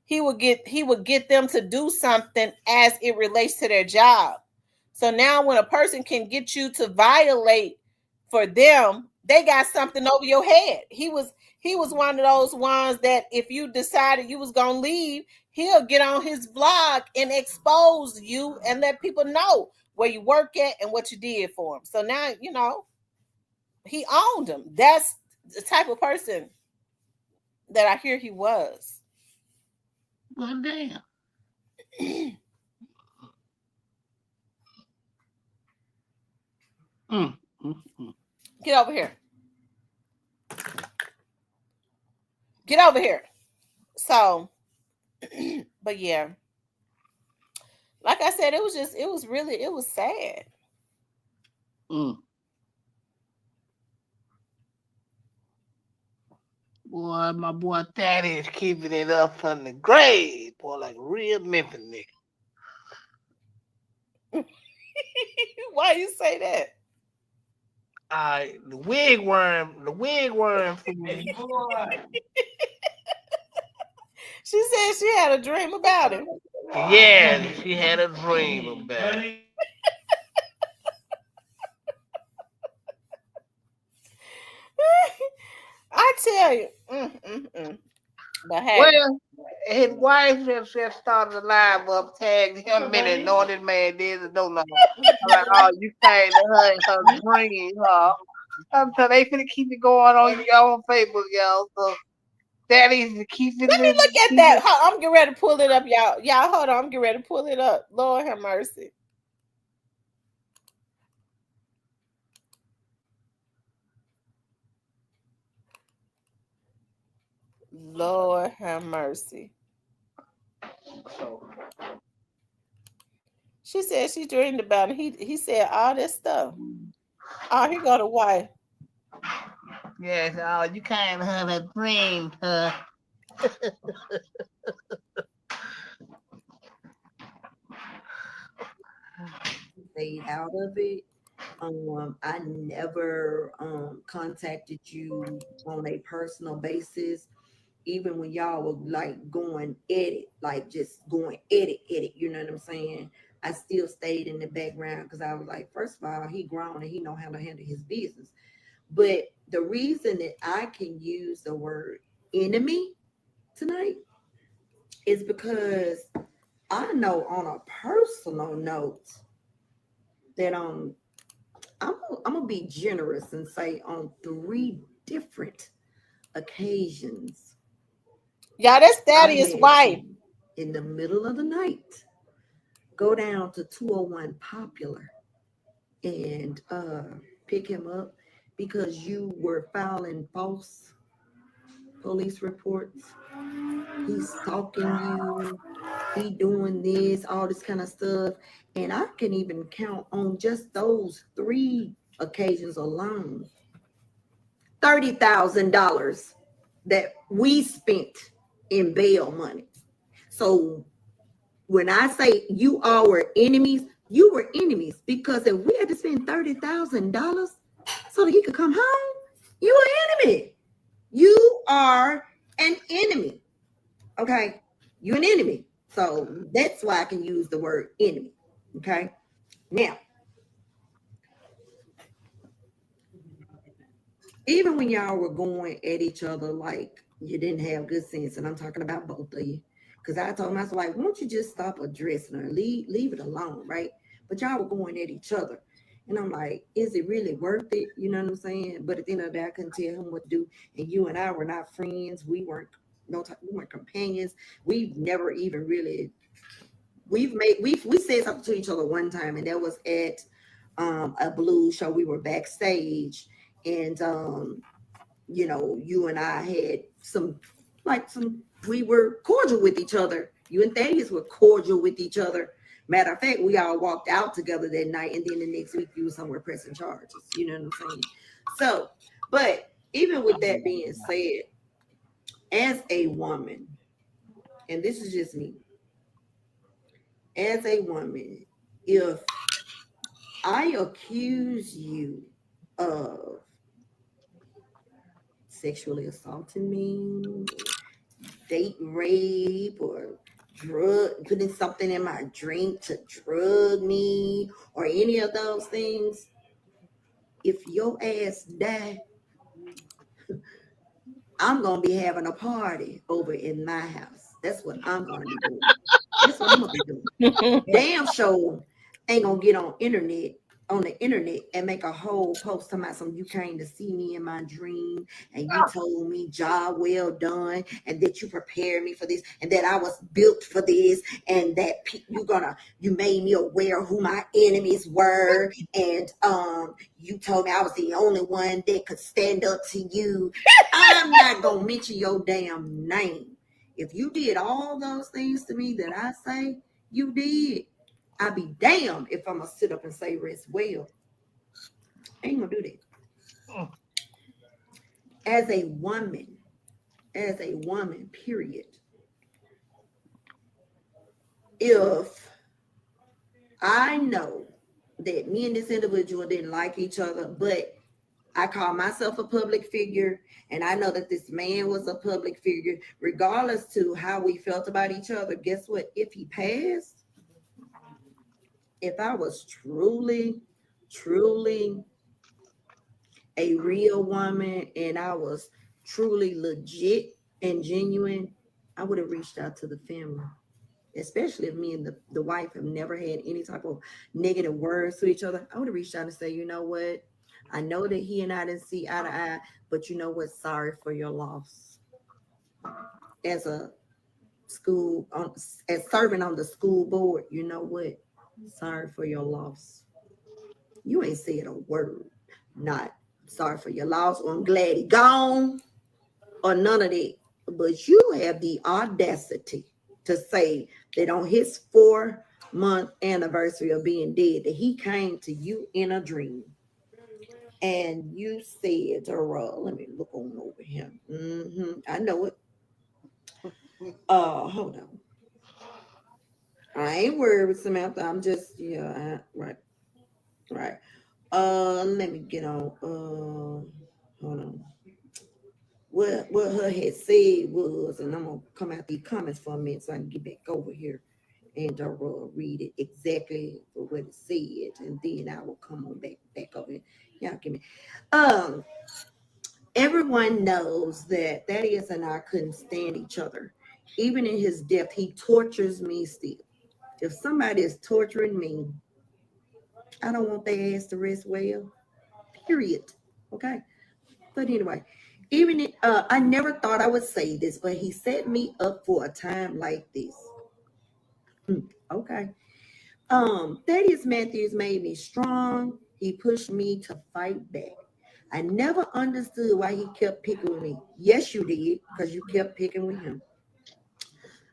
He would get them to do something as it relates to their job. So now when a person can get you to violate for them, they got something over your head. He was one of those ones that if you decided you was going to leave, he'll get on his blog and expose you and let people know where you work at and what you did for him. So now, he owned him. That's the type of person that I hear he was. Well, damn. Get over here. Get over here. So, but yeah, like I said, it was sad. Boy, my boy Daddy is keeping it up from the grave. Boy, like a real Memphis nigga. Why you say that? The wigworm from She said she had a dream about him. yeah, she had a dream about it. I tell you. But hey. Well, his wife just started a live up, tagged him in it, knowing this man did and don't know. I'm like, oh, you came to her in her dream, huh? I'm telling they finna keep it going on y'all on Facebook, y'all. So Daddy's keeping Let me look at that. I'm getting ready to pull it up, y'all. Y'all, hold on. I'm getting ready to pull it up. Lord have mercy. Lord have mercy. She said she dreamed about it. He said all this stuff. Oh, he got a wife. Yes, oh, you can't have a dream, huh? Stayed out of it. I never contacted you on a personal basis, even when y'all were like going edit, like just going edit, you know what I'm saying? I still stayed in the background because I was like, first of all, he grown and he know how to handle his business. But the reason that I can use the word enemy tonight is because I know on a personal note that I'm gonna be generous and say on 3 different occasions. Yeah, that's Daddy's wife. In the middle of the night, go down to 201 Popular and pick him up because you were filing false police reports. He's stalking you. He doing this, all this kind of stuff. And I can even count on just those 3 occasions alone $30,000 that we spent in bail money. So when I say you all were enemies, you were enemies because if we had to spend $30,000 so that he could come home, you are enemy. You are an enemy. Okay, you're an enemy. So that's why I can use the word enemy. Okay, now even when y'all were going at each other like you didn't have good sense, and I'm talking about both of you, because I told him, I was like, won't you just stop addressing her, leave it alone, right? But y'all were going at each other, and I'm like, is it really worth it? You know what I'm saying? But at the end of the day, I couldn't tell him what to do, and you and I were not friends. We weren't we weren't companions. We've never even really we said something to each other one time, and that was at a blues show. We were backstage, and you know, you and I had we were cordial with each other. You and Thaddeus were cordial with each other. Matter of fact, we all walked out together that night, and then the next week you were somewhere pressing charges. You know what I'm saying? So, but even with that being said, as a woman, and this is just me, as a woman, if I accuse you of sexually assaulting me, date rape, or putting something in my drink to drug me, or any of those things, if your ass die, I'm gonna be having a party over in my house. That's what I'm gonna be doing. That's what I'm gonna be doing. Damn sure ain't gonna get on internet on the internet and make a whole post talking about some you came to see me in my dream and you told me job well done and that you prepared me for this and that I was built for this and that you made me aware of who my enemies were and you told me I was the only one that could stand up to you. I'm not gonna mention your damn name. If you did all those things to me that I say you did, I'll be damned if I'm gonna sit up and say rest well. I ain't gonna do that. As a woman, period. If I know that me and this individual didn't like each other, but I call myself a public figure, and I know that this man was a public figure, regardless to how we felt about each other, guess what? If he passed, if I was truly a real woman and I was truly legit and genuine, I would have reached out to the family, especially if me and the wife have never had any type of negative words to each other. I would have reached out and say, you know what? I know that he and I didn't see eye to eye, but you know what? Sorry for your loss. As a as serving on the school board, you know what? Sorry for your loss. You ain't said a word. Not sorry for your loss, or I'm glad he gone, or none of that. But you have the audacity to say that on his 4-month anniversary of being dead, that he came to you in a dream. And you said, let me look on over here. I know it. Hold on. I ain't worried with Samantha. I'm just, right. Let me get on. Hold on. What her had said was, and I'm gonna come out these comments for a minute so I can get back over here and read it exactly for what it said, and then I will come on back over here. Y'all give me. Everyone knows that Thaddeus and I couldn't stand each other. Even in his death, he tortures me still. If somebody is torturing me, I don't want their ass to rest well. Period. Okay. But anyway, I never thought I would say this, but he set me up for a time like this. Okay. Thaddeus Matthews made me strong. He pushed me to fight back. I never understood why he kept picking with me. Yes, you did, because you kept picking with him.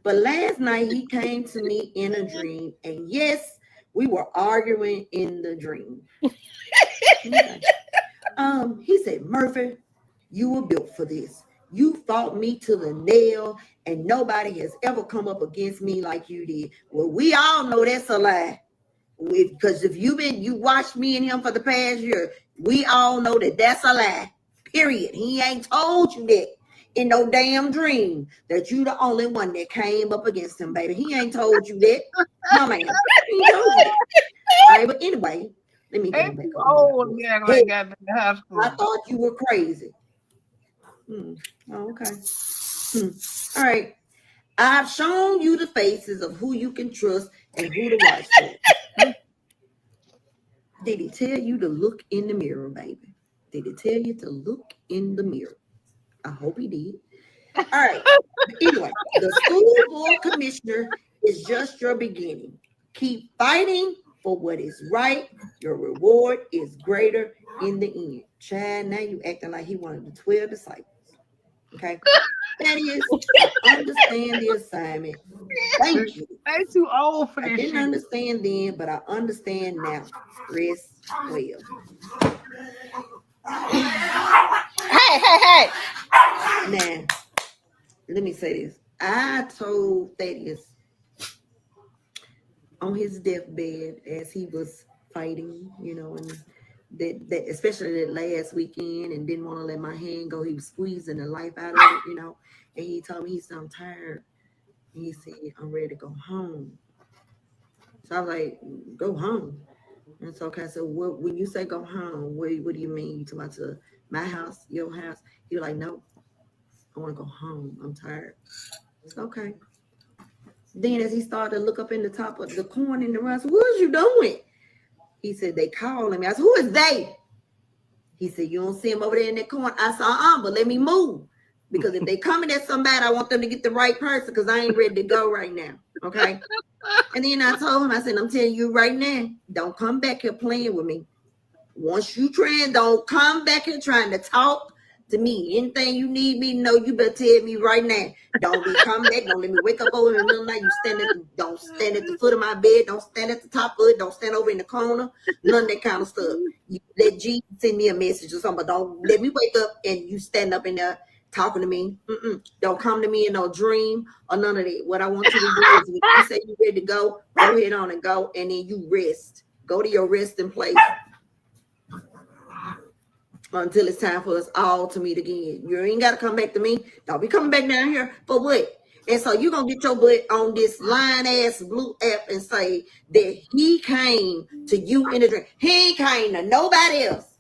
But last night he came to me in a dream, and yes, we were arguing in the dream. Okay. He said, Murphy, you were built for this. You fought me to the nail, and nobody has ever come up against me like you did. Well, we all know that's a lie. Because if you watched me and him for the past year, we all know that that's a lie. Period. He ain't told you that in no damn dream that you the only one that came up against him, baby. He ain't told you that. No, man. He ain't told you that. All right, but anyway, let me get him back on. Hey, I thought you were crazy. Okay. All right. I've shown you the faces of who you can trust and who to watch for. Did he tell you to look in the mirror, baby? Did he tell you to look in the mirror? I hope he did. All right. Anyway, the school board commissioner is just your beginning. Keep fighting for what is right. Your reward is greater in the end. Chad, now you acting like he wanted the 12 disciples. Okay. That is, I understand the assignment. Thank you. Ain't too old for this. I didn't understand then, but I understand now. Rest well. Hey. Now, let me say this. I told Thaddeus on his deathbed as he was fighting, and that especially that last weekend, and didn't want to let my hand go. He was squeezing the life out of it, and he told me he's so tired. And he said, I'm ready to go home. So I was like, go home. And so okay, so when you say go home, what do you mean? You talking about to my house, your house? He was like, no, I want to go home. I'm tired. It's okay. Then as he started to look up in the top of the corn in the rust, what was you doing? He said, they calling me. I said, who is they? He said, you don't see him over there in that corner. I said, but let me move. Because if they coming at somebody, I want them to get the right person because I ain't ready to go right now. Okay. And then I told him, I said, I'm telling you right now, don't come back here playing with me. Once you don't come back here trying to talk to me. Anything you need me to know, you better tell me right now. Don't be coming back. Don't let me wake up over in the middle of the night. Don't stand at the foot of my bed. Don't stand at the top of it. Don't stand over in the corner. None of that kind of stuff. You let Jesus send me a message or something, but don't let me wake up and you stand up in there talking to me. Don't come to me in no dream or none of that. What I want you to do is when you say you're ready to go ahead on and go, and then you rest. Go to your resting place until it's time for us all to meet again. You ain't got to come back to me. Don't be coming back down here for what? And so you're going to get your butt on this line-ass blue app and say that he came to you in a dream. He ain't came to nobody else.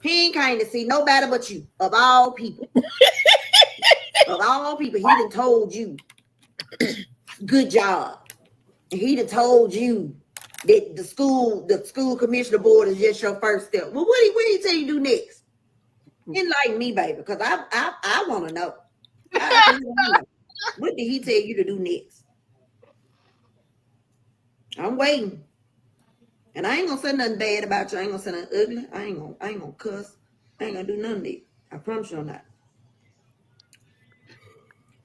He ain't came to see nobody but you, of all people. Of all people, he done told you, good job. He done told you that the school commissioner board is just your first step. Well, what do he tell you to do next? Enlighten me, baby, because I want to know. What did he tell you to do next? I'm waiting. And I ain't gonna say nothing bad about you. I ain't gonna say nothing ugly. I ain't gonna cuss. I ain't gonna do none of that. I promise you I'm not.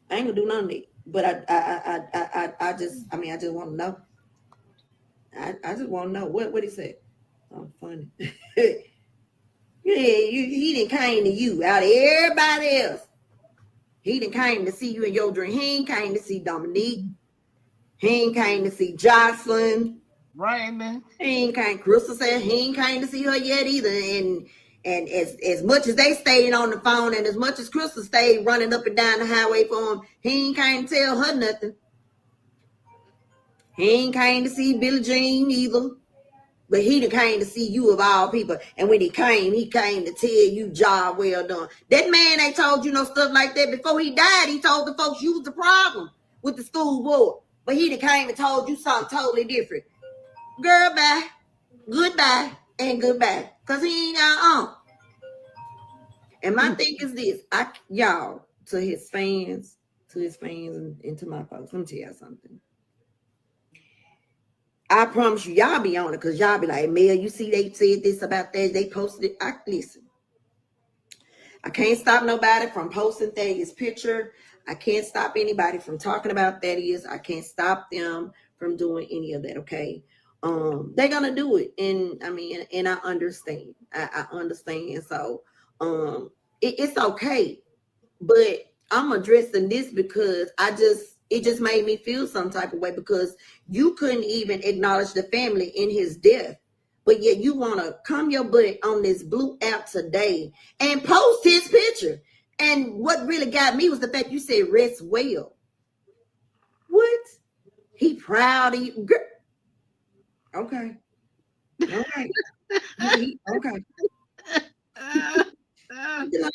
I ain't gonna do none of that. But I just want to know. I just want to know what he said. Oh, funny. Yeah, he didn't came to you out of everybody else. He didn't came to see you in your dream. He ain't came to see Dominique. He ain't came to see Jocelyn. Right, man. He ain't came. Crystal said he ain't came to see her yet either. And as much as they stayed on the phone and as much as Crystal stayed running up and down the highway for him, he ain't came to tell her nothing. He ain't came to see Billie Jean either. But he done came to see you of all people. And when he came to tell you job well done. That man ain't told you no stuff like that. Before he died, he told the folks you was the problem with the school board. But he done came and told you something totally different. Girl, bye. Goodbye and goodbye. Because he ain't got on. And my thing is this. Y'all, to his fans and to my folks, let me tell y'all something. I promise you, y'all be on it because y'all be like, Mel, you see they said this about that. They posted it. Listen, I can't stop nobody from posting Thaddeus' picture. I can't stop anybody from talking about Thaddeus. I can't stop them from doing any of that, okay? They're going to do it. And I understand. I understand. So it's okay. But I'm addressing this because it just made me feel some type of way because you couldn't even acknowledge the family in his death. But yet you want to come your butt on this blue app today and post his picture. And what really got me was the fact you said rest well. What? He proud of you. Girl. Okay. All right. Okay. Like,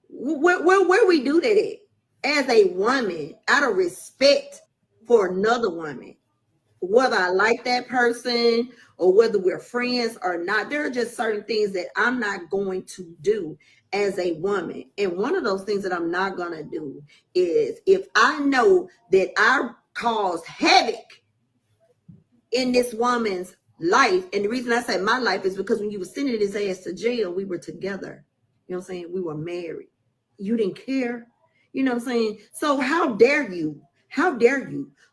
where we do that at? As a woman, out of respect for another woman, whether I like that person or whether we're friends or not, there are just certain things that I'm not going to do as a woman. And one of those things that I'm not going to do is if I know that I caused havoc in this woman's life. And the reason I say my life is because when you were sending his ass to jail, we were together. You know what I'm saying? We were married. You didn't care. You know what I'm saying? So how dare you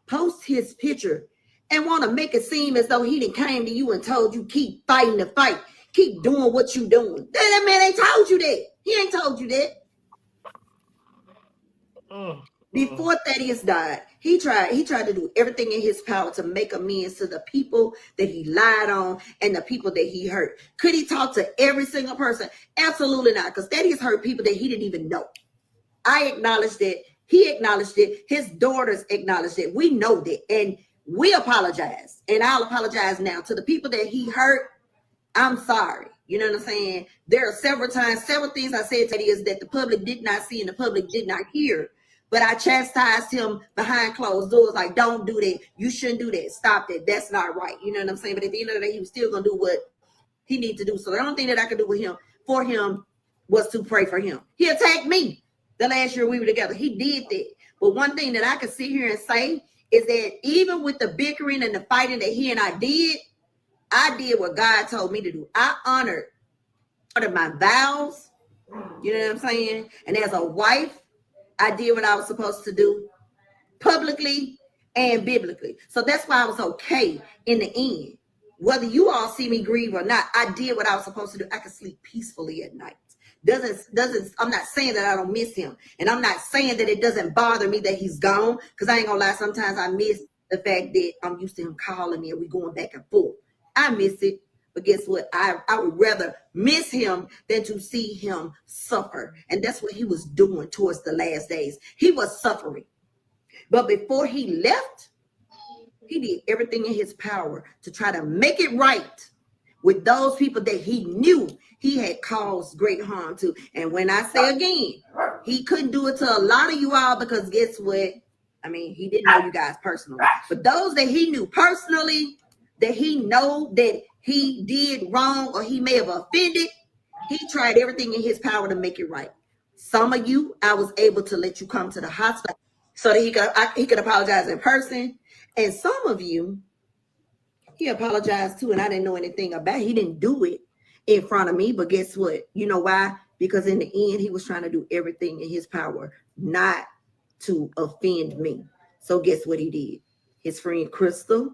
post his picture and want to make it seem as though he done came to you and told you keep fighting the fight, keep doing what you doing. That man ain't told you that. He ain't told you that. Before Thaddeus died, he tried to do everything in his power to make amends to the people that he lied on and the people that he hurt. Could he talk to every single person? Absolutely not, because Thaddeus hurt people that he didn't even know. I acknowledged it. He acknowledged it. His daughters acknowledged it. We know that. And we apologize. And I'll apologize now to the people that he hurt. I'm sorry. You know what I'm saying? There are several things I said to Thaddeus that the public did not see and the public did not hear. But I chastised him behind closed doors, like, don't do that. You shouldn't do that. Stop that. That's not right. You know what I'm saying? But at the end of the day, he was still gonna do what he needed to do. So the only thing that I could do with him for him was to pray for him. He attacked me the last year we were together. He did that. But one thing that I could sit here and say is that even with the bickering and the fighting that he and I did what God told me to do. I honored my vows. You know what I'm saying? And as a wife, I did what I was supposed to do publicly and biblically. So that's why I was okay in the end. Whether you all see me grieve or not, I did what I was supposed to do. I could sleep peacefully at night. I'm not saying that I don't miss him. And I'm not saying that it doesn't bother me that he's gone. Because I ain't gonna lie, sometimes I miss the fact that I'm used to him calling me and we going back and forth. I miss it. But guess what? I would rather miss him than to see him suffer. And that's what he was doing towards the last days. He was suffering. But before he left, he did everything in his power to try to make it right with those people that he knew he had caused great harm to. And when I say again, he couldn't do it to a lot of you all because guess what? I mean, he didn't know you guys personally. But those that he knew personally, that he know that he did wrong or he may have offended, he tried everything in his power to make it right. Some of you, I was able to let you come to the hospital so that he could apologize in person. And some of you, he apologized too, and I didn't know anything about it. He didn't do it in front of me, but guess what? You know why? Because in the end, he was trying to do everything in his power not to offend me. So guess what he did? His friend Crystal,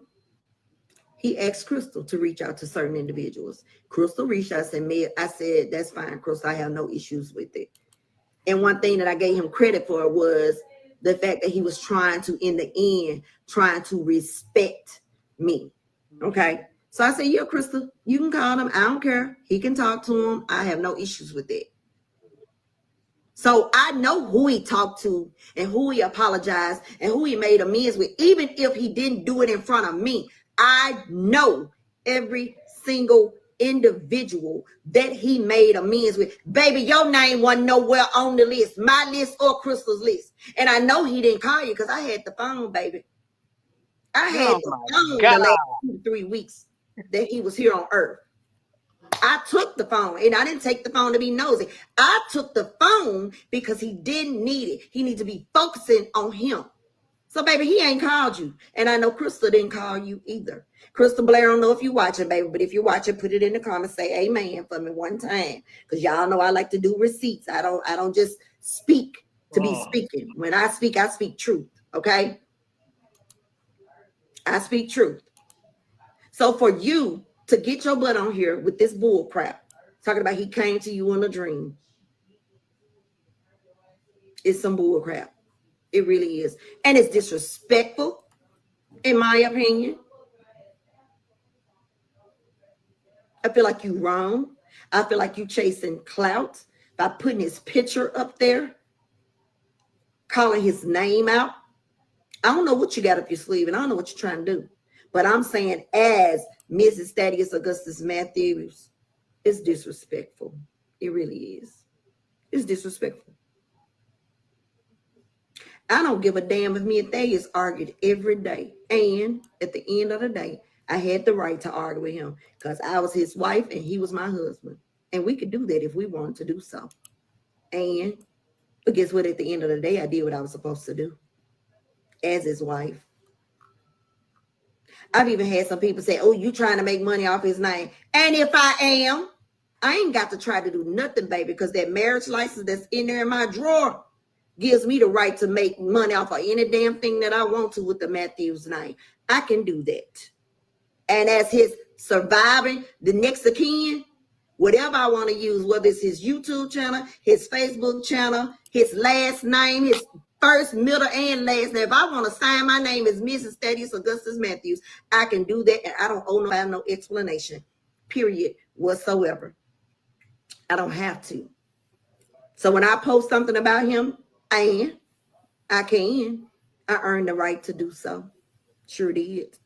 he asked Crystal to reach out to certain individuals. Crystal reached out and I said, that's fine, Crystal. I have no issues with it. And one thing that I gave him credit for was the fact that he was trying to respect me. Okay. So I said, yeah, Crystal, you can call him. I don't care. He can talk to him. I have no issues with it. So I know who he talked to and who he apologized and who he made amends with. Even if he didn't do it in front of me, I know every single individual that he made amends with. Baby, your name wasn't nowhere on the list, my list or Crystal's list. And I know he didn't call you because I had the phone, baby. I had the phone the last 2 to 3 weeks that he was here on earth. I took the phone, and I didn't take the phone to be nosy. I took the phone because he didn't need it. He needed to be focusing on him. So, baby, he ain't called you. And I know Crystal didn't call you either. Crystal Blair, I don't know if you're watching, baby, but if you're watching, put it in the comments. Say amen for me one time. Because y'all know I like to do receipts. I don't just speak to be speaking. When I speak truth, okay? I speak truth. So for you to get your butt on here with this bull crap, talking about he came to you in a dream, it's some bull crap. It really is. And it's disrespectful, in my opinion. I feel like you wrong. I feel like you chasing clout by putting his picture up there, calling his name out. I don't know what you got up your sleeve, and I don't know what you're trying to do. But I'm saying as Mrs. Thaddeus Augustus Matthews, it's disrespectful. It really is. It's disrespectful. I don't give a damn if me and Thaddeus argued every day. And at the end of the day, I had the right to argue with him because I was his wife and he was my husband. And we could do that if we wanted to do so. But guess what? At the end of the day, I did what I was supposed to do as his wife. I've even had some people say, oh, you trying to make money off his name. And if I am, I ain't got to try to do nothing, baby, because that marriage license that's in there in my drawer gives me the right to make money off of any damn thing that I want to with the Matthews name. I can do that. And as his surviving, the next of kin, whatever I want to use, whether it's his YouTube channel, his Facebook channel, his last name, his first, middle, and last name. If I want to sign my name as Mrs. Thaddeus Augustus Matthews, I can do that, and I don't owe nobody no explanation, period, whatsoever. I don't have to. So when I post something about him, I earned the right to do so. Sure did.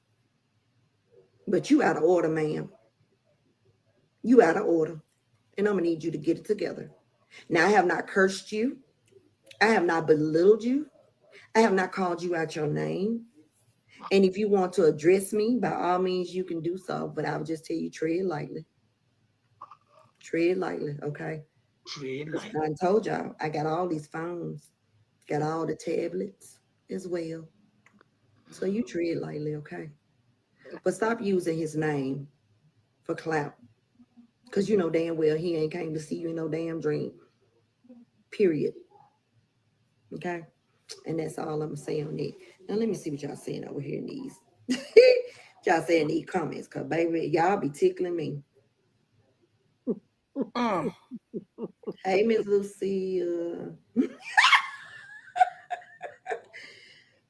But you out of order, ma'am. You out of order. And I'm going to need you to get it together. Now, I have not cursed you. I have not belittled you. I have not called you out your name. And if you want to address me, by all means, you can do so. But I would just tell you, tread lightly. Tread lightly, okay? Tread Because lightly. I told y'all, I got all these phones, got all the tablets as well. So you tread lightly, okay? But stop using his name for clout. Because you know damn well he ain't came to see you in no damn dream. Period. Okay? And that's all I'm saying on it. Now let me see what y'all saying over here in these. Y'all saying these comments, because baby, y'all be tickling me. Hey, Miss Lucia.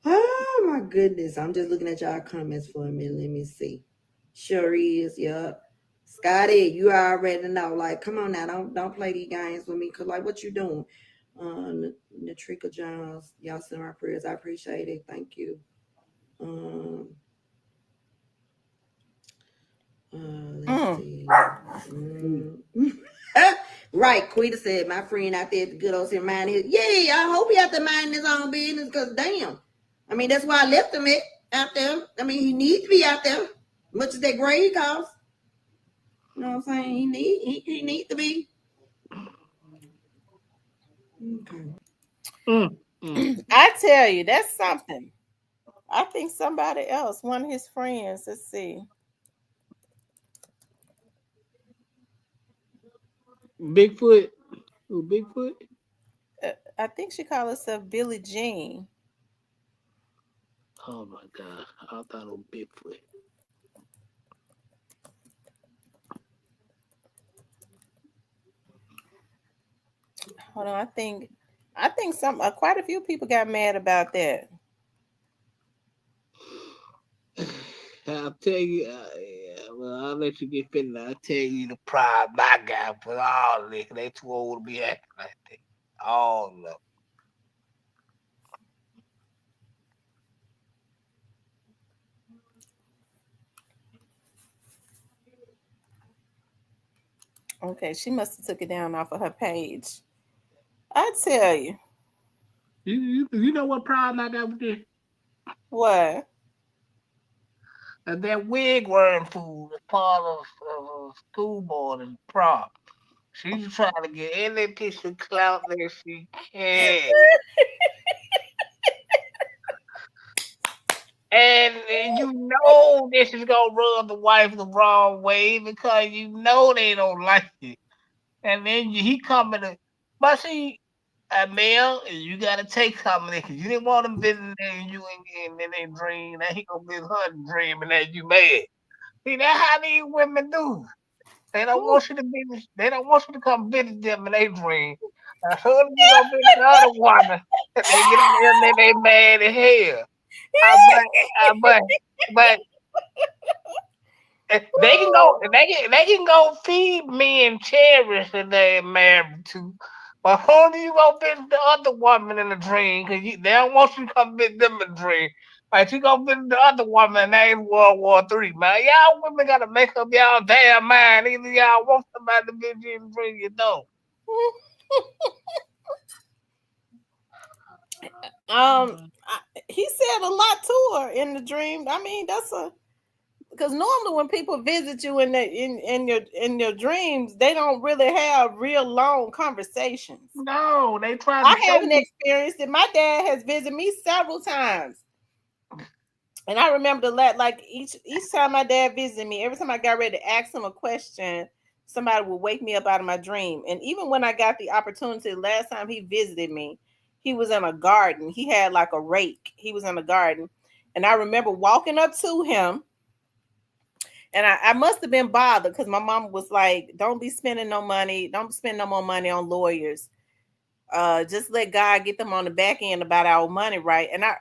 Oh my goodness. I'm just looking at y'all comments for a minute. Let me see. Sure is, yep. Scotty, you already know. Like, come on now, don't play these games with me. Cause like what you doing? Natrika Jones, y'all send my prayers. I appreciate it. Thank you. Let's see. Right, Quita said, my friend out there at the good old city mind his. Yeah, I hope he out there minding his own business, because damn. I mean, that's why I left him out there. I mean, he needs to be out there. Much as that grade costs. You know what I'm saying? He needs to be. Okay. I tell you, that's something. I think somebody else, one of his friends, let's see. Bigfoot. Who, Bigfoot? I think she called herself Billie Jean. Oh my God. I thought it was Bigfoot. Hold on, I think some quite a few people got mad about that. I'll tell you, well, I'll let you get finished. I'll tell you the pride my guy for all this. They too old to be acting like that. All of them. Okay, she must have took it down off of her page. I tell you. You know what problem I got with this? What? That wig wearing fool is part of school board and prom. She's trying to get any piece of clout that she can. And you know this is gonna rub the wife the wrong way because you know they don't like it. And then he coming to, but see, Mel, you gotta take something because you didn't want him visiting you in their dream. Now he gonna visit her dream and then you mad. See, that's how these women do. They don't want you to visit. They don't want you to come visit them in their dream. As soon as you go visit the other woman, they get on there and they mad as hell. Uh, but, but they can go. They can go feed me and Cherish that they married to. But who do you go visit the other woman in the dream? Because they don't want you to come visit them in the dream. Like you go visit the other woman named World War III, man. Y'all women gotta make up y'all damn mind. Either y'all want somebody to visit you in the dream, you don't. He said a lot to her in the dream. I mean, because normally when people visit you in your dreams, they don't really have real long conversations. No, they try. I haven't experienced it. My dad has visited me several times, and I remember like each time my dad visited me, every time I got ready to ask him a question, somebody would wake me up out of my dream. And even when I got the opportunity, last time he visited me, he was in a garden. He had like a rake. He was in a garden, and I remember walking up to him. And I must have been bothered because my mom was like, don't be spending no money. Don't spend no more money on lawyers. Just let God get them on the back end about our money, right? And I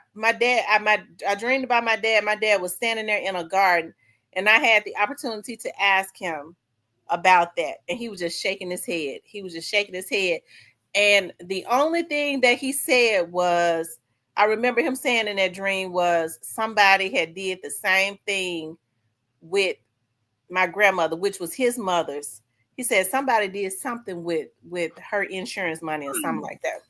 dreamed about my dad. My dad was standing there in a garden, and I had the opportunity to ask him about that. And he was just shaking his head. And the only thing that he said was, I remember him saying in that dream was somebody had did the same thing with my grandmother, which was his mother's. He said somebody did something with her insurance money or something like that.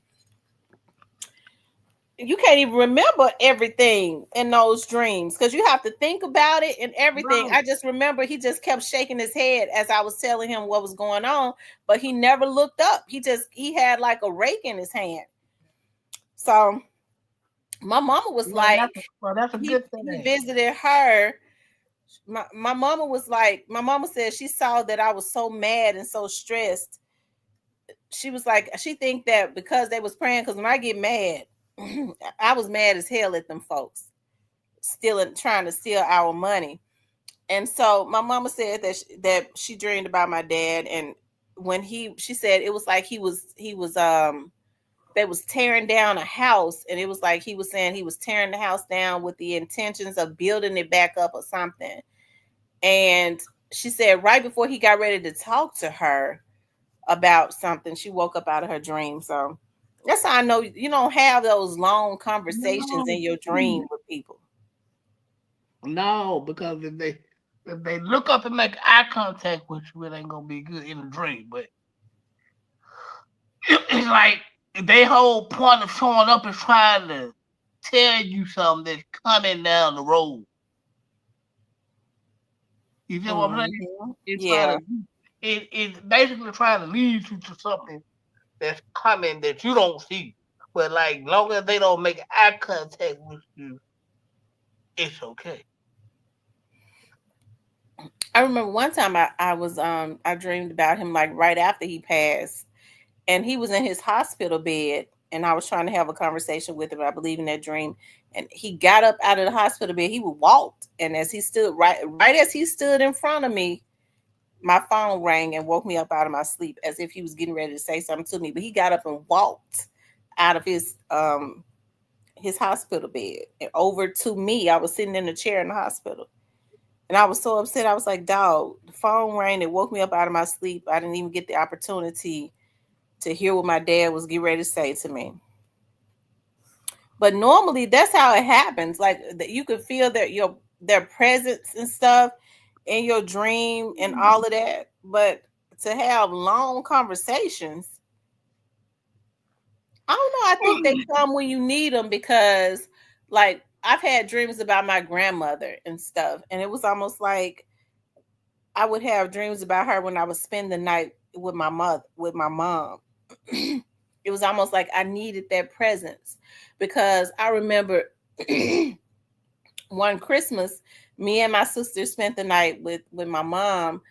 you can't even remember everything in those dreams because you have to think about it and everything. Right. I just remember he just kept shaking his head as I was telling him what was going on, but he never looked up. He had like a rake in his hand. So my mama was That's a he good thing. visited her. My mama was like, my mama said she saw that I was so mad and so stressed. She was like, she think that because they was praying, because when I get mad, I was mad as hell at them folks stealing, trying to steal our money. And so my mama said that she dreamed about my dad, and when she said it was like he was they was tearing down a house, and it was like he was saying he was tearing the house down with the intentions of building it back up or something. And she said right before he got ready to talk to her about something, she woke up out of her dream. So that's how I know you don't have those long conversations in your dream with people. No, because if they look up and make eye contact with you, it ain't gonna be good in a dream. But it's like their whole point of showing up is trying to tell you something that's coming down the road. You feel what I'm saying? It's basically trying to lead you to something that's coming that you don't see. But like, long as they don't make eye contact with you, it's okay. I remember one time I dreamed about him like right after he passed, and he was in his hospital bed, and I was trying to have a conversation with him, I believe, in that dream. And he got up out of the hospital bed, he walked, and as he stood right as he stood in front of me, my phone rang and woke me up out of my sleep as if he was getting ready to say something to me. But he got up and walked out of his hospital bed and over to me. I was sitting in a chair in the hospital. And I was so upset. I was like, dog, the phone rang. It woke me up out of my sleep. I didn't even get the opportunity to hear what my dad was getting ready to say to me. But normally that's how it happens. Like you could feel their presence and stuff in your dream and all of that. But to have long conversations, I don't know. I think they come when you need them, because like I've had dreams about my grandmother and stuff. And it was almost like I would have dreams about her when I would spend the night with my mom. It was almost like I needed that presence, because I remember one Christmas, me and my sister spent the night with my mom,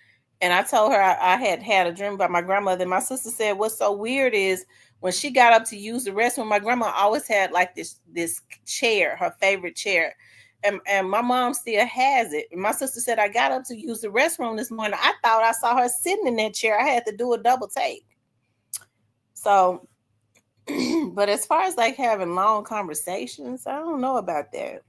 and I told her I had a dream about my grandmother. And my sister said, what's so weird is when she got up to use the restroom, my grandma always had like this chair, her favorite chair. And my mom still has it. And my sister said, I got up to use the restroom this morning. I thought I saw her sitting in that chair. I had to do a double take. So, but as far as like having long conversations, I don't know about that.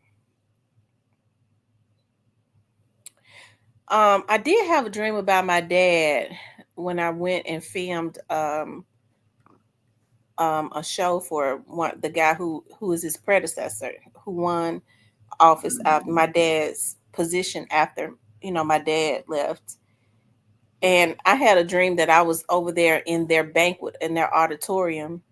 I did have a dream about my dad when I went and filmed a show for the guy who is his predecessor, who won office after my dad's position after my dad left. And I had a dream that I was over there in their banquet, in their auditorium,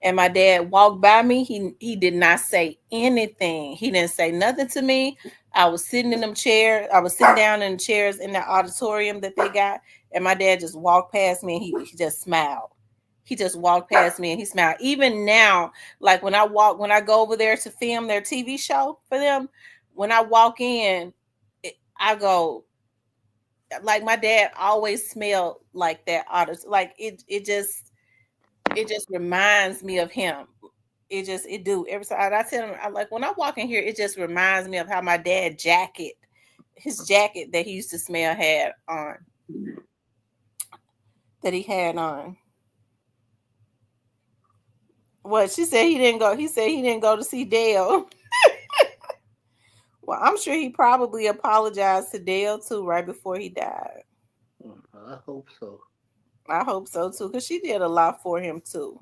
and my dad walked by me. He did not say anything. He didn't say nothing to me. I was sitting in them chairs. I was sitting down in the chairs in the auditorium that they got, and my dad just walked past me, and he just smiled. He just walked past me and he smiled. Even now, like when I go over there to film their TV show for them, when I walk in, I go, like my dad always smelled like that. Like it just reminds me of him. It do every time I tell him, I like when I walk in here, it just reminds me of how my dad his jacket that he used to smell had on. That he had on. What she said he didn't go. He said he didn't go to see Dale. Well, I'm sure he probably apologized to Dale too right before he died. I hope so. I hope so too, because she did a lot for him too.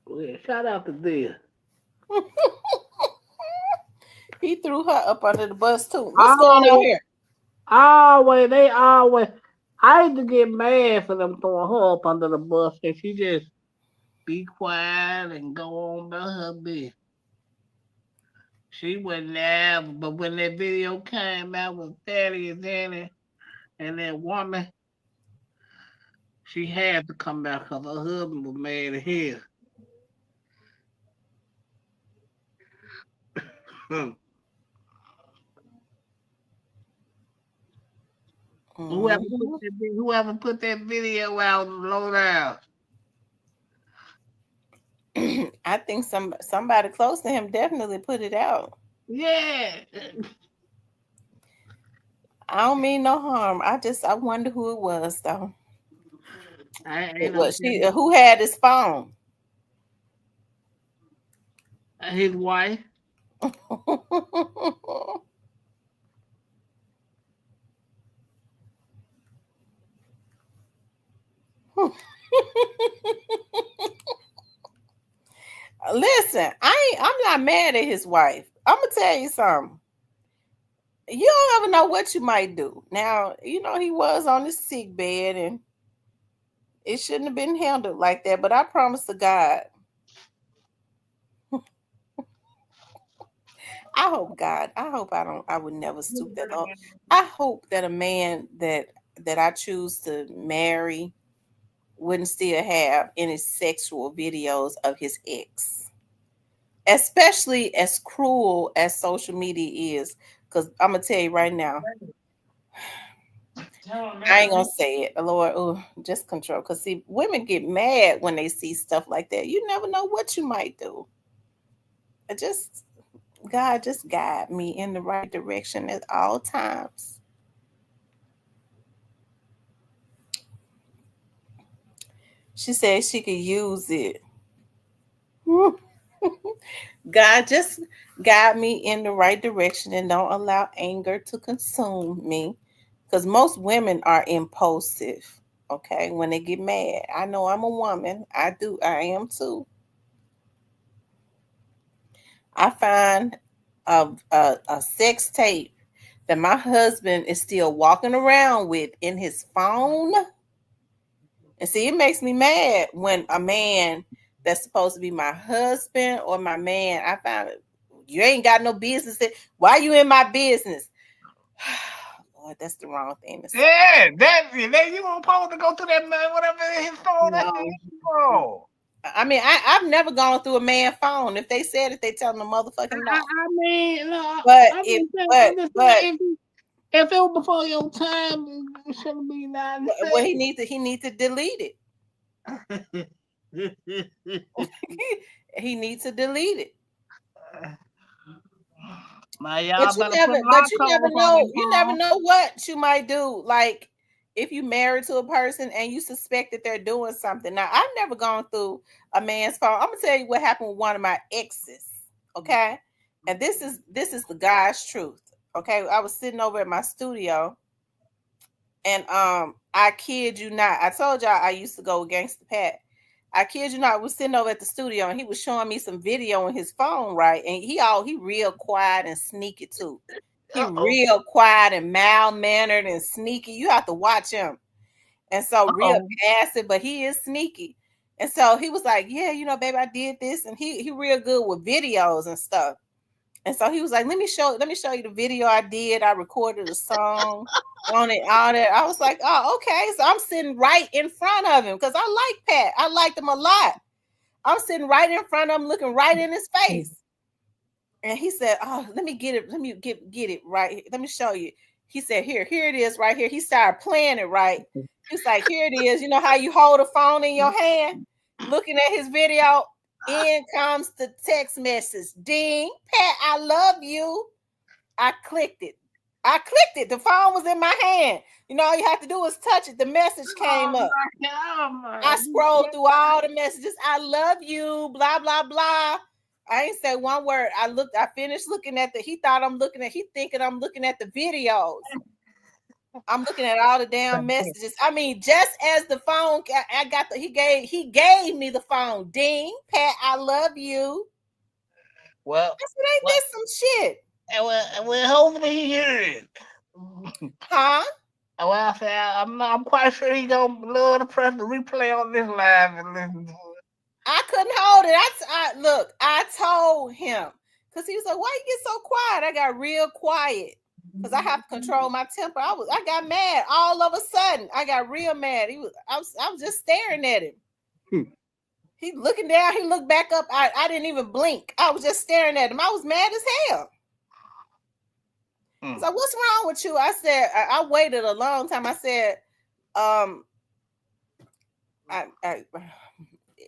Well, yeah, shout out to Dale. He threw her up under the bus too. What's going on here? I used to get mad for them throwing her up under the bus, and she just be quiet and go on about her business. She wasn't there, but when that video came out with Thaddeus Danny and that woman, she had to come back because her husband was mad at hell. Whoever put that video out, low down. I think somebody close to him definitely put it out. Yeah. I don't mean no harm. I wonder who it was though. Who had his phone? His wife. Listen, I'm not mad at his wife. I'm gonna tell you something. You don't ever know what you might do. Now, he was on his sick bed and it shouldn't have been handled like that, but I promise to God. I would never stoop that low. I hope that a man that I choose to marry wouldn't still have any sexual videos of his ex. Especially as cruel as social media is. Because I'm going to tell you right now, I ain't going to say it. Lord, just control. Because see, women get mad when they see stuff like that. You never know what you might do. God just guide me in the right direction at all times. She said she could use it. God just guide me in the right direction and don't allow anger to consume me. Because most women are impulsive, okay, when they get mad. I know I'm a woman. I am too. I find a sex tape that my husband is still walking around with in his phone. And see, it makes me mad when a man that's supposed to be my husband or my man, I found it. You ain't got no business. Why you in my business? Lord, that's the wrong thing to say. Yeah, that you were supposed to go to that man, whatever his phone. That's his phone. I mean, I've never gone through a man's phone. If they said it, they tell them motherfucking no. I mean, no, but if it was before your time, it shouldn't be now. Well, he needs to delete it. He needs to delete it. But you never know. You never know what you might do. Like if you married to a person and you suspect that they're doing something. Now, I've never gone through a man's phone. I'm gonna tell you what happened with one of my exes. Okay, and this is the God's truth. Okay, I was sitting over at my studio, and I kid you not, I told y'all I used to go Gangsta Pat. I kid you not, I was sitting over at the studio and he was showing me some video on his phone, right? And he real quiet and sneaky too. He real quiet and mild-mannered and sneaky. You have to watch him. And so real passive, but he is sneaky. And so he was like, yeah, baby, I did this. And he real good with videos and stuff. And so he was like, let me show you the video I did. I recorded a song on it, all that. I was like, oh, okay. So I'm sitting right in front of him because I like Pat. I liked him a lot. I'm sitting right in front of him, looking right in his face. And he said, oh, let me get it. Let me get it right. Let me show you. He said, here it is right here. He started playing it right. He's like, here it is. You know how you hold a phone in your hand? Looking at his video. In comes the text message. Ding, Pat, I love you. I clicked it. The phone was in my hand. All you have to do is touch it. The message came up. I scrolled through all the messages. I love you, blah, blah, blah. I ain't say one word. I finished looking at he thinking I'm looking at the videos. I'm looking at all the damn messages. I mean, just as the phone, I got he gave me the phone. Ding, Pat, I love you. Well, I said, ain't this some shit? Well, hopefully he hear it. Huh? Well, I said I'm quite sure he gonna love to press the replay on this live and listen to it. I couldn't hold it. I told him because he was like, "Why you get so quiet?" I got real quiet because I have to control my temper. I got mad all of a sudden. I got real mad. I was just staring at him. He looking down. He looked back up. I didn't even blink. I was just staring at him. I was mad as hell. So what's wrong with you? I said I waited a long time. I said,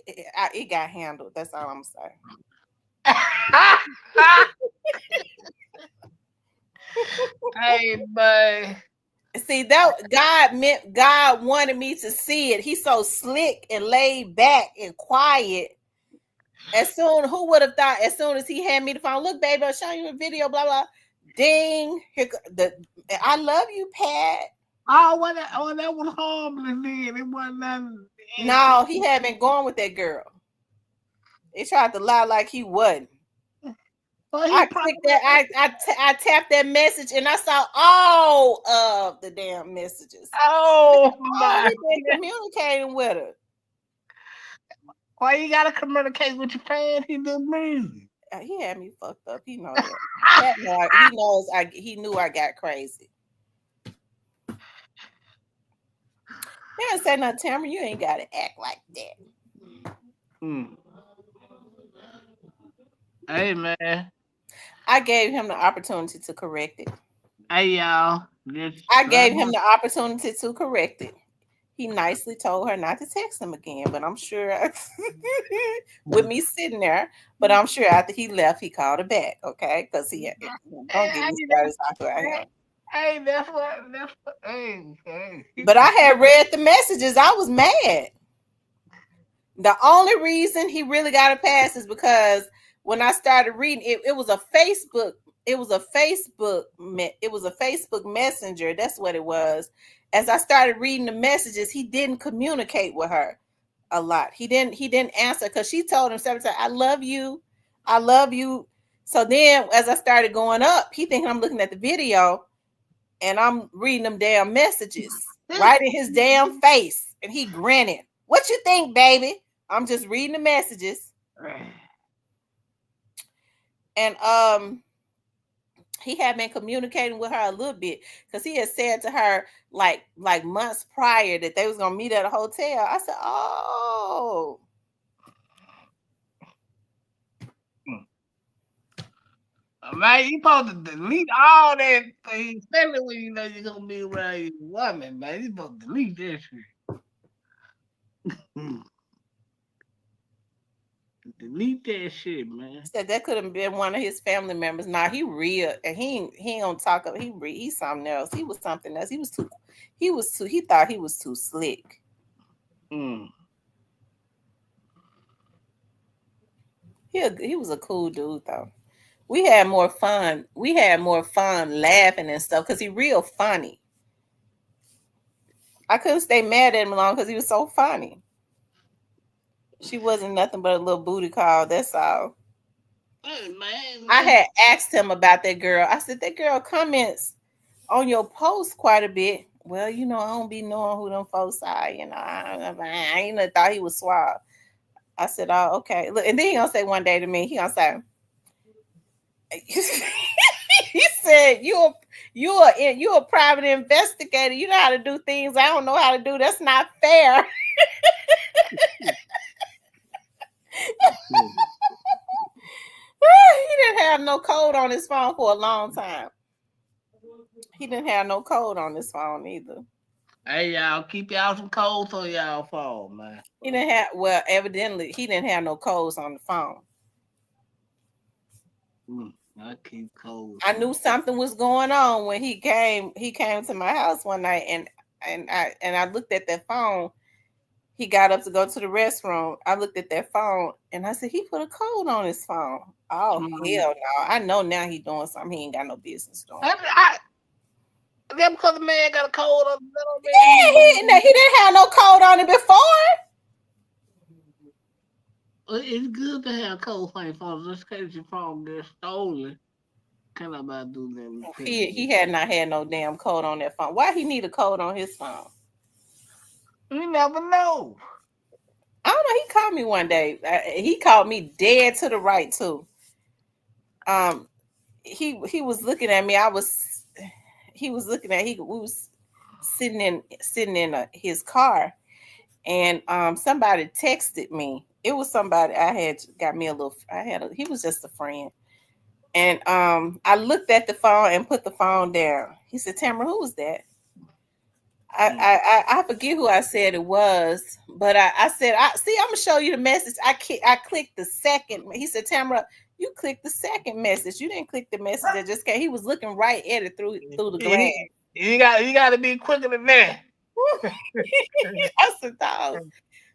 it got handled. That's all I'm saying. Hey, boy. See, that God wanted me to see it. He's so slick and laid back and quiet. Who would have thought? As soon as he had me the phone, look, baby, I'll show you a video. Blah blah. Ding! I love you, Pat. Oh, that was harmless. Then it wasn't nothing. No, he had been going with that girl. He tried to lie like he wasn't. Well, I clicked that. I tapped that message and I saw all of the damn messages. Oh my! He been communicating with her. Why you gotta communicate with your fans? He did music. He had me fucked up. He knows that. He knew I got crazy. He didn't say nothing, Tamara. You ain't gotta act like that. Hey, man. I gave him the opportunity to correct it. Hey, y'all. I gave him the opportunity to correct it. He nicely told her not to text him again, but I'm sure with me sitting there, but I'm sure after he left, he called her back, okay? Because don't get me started talking about him. Hey, that's what, hey. But I had read the messages. I was mad. The only reason he really got a pass is because when I started reading it was a Facebook. It was a Facebook Messenger. That's what it was. As I started reading the messages, he didn't communicate with her a lot. He didn't answer because she told him several times, I love you. So then as I started going up, he thinking I'm looking at the video and I'm reading them damn messages right in his damn face. And he grinning. What you think, baby? I'm just reading the messages. And he had been communicating with her a little bit because he had said to her like months prior that they was gonna meet at a hotel. I said, "Oh, man, you supposed to delete all that, especially when you know you're gonna be around your woman, man. You supposed to delete that shit." Delete that shit, man. Said that could have been one of his family members. Nah, he real, and he don't talk of he's something else. He was something else. He thought he was too slick. He was a cool dude though. We had more fun laughing and stuff because he real funny. I couldn't stay mad at him long because he was so funny. She wasn't nothing but a little booty call. That's all. Hey, man. I had asked him about that girl. I said, that girl comments on your post quite a bit. Well, I don't be knowing who them folks are. I ain't thought he was suave. I said, oh, okay. Look, and then he gonna say one day to me, he gonna say, he said, you a private investigator. You know how to do things I don't know how to do. That's not fair. He didn't have no code on his phone for a long time. He didn't have no code on his phone either. Hey, y'all, keep y'all some codes on y'all phone, man. He didn't have, evidently, he didn't have no codes on the phone. I keep codes. I knew something was going on when he came to my house one night, and I looked at that phone. He got up to go to the restroom. I looked at that phone and I said, he put a code on his phone. Oh, hell no. I know now he's doing something he ain't got no business doing. That's because the man got a code on it. Yeah, he didn't have no code on it before. It's good to have codes on your phone. Just in case your phone gets stolen. Can I do that? He had not had no damn code on that phone. Why he need a code on his phone? You never know. I know. He called me one day. He called me dead to the right too. He was looking at me. He was sitting in his car, and somebody texted me. It was somebody he was just a friend. And I looked at the phone and put the phone down. He said, Tamara, who was that? I forget who I said it was, but I said, I'm gonna show you the message. I clicked the second. He said, Tamara, you clicked the second message. You didn't click the message that just came. He was looking right at it through the glass. You got to be quicker than that. I said, dog,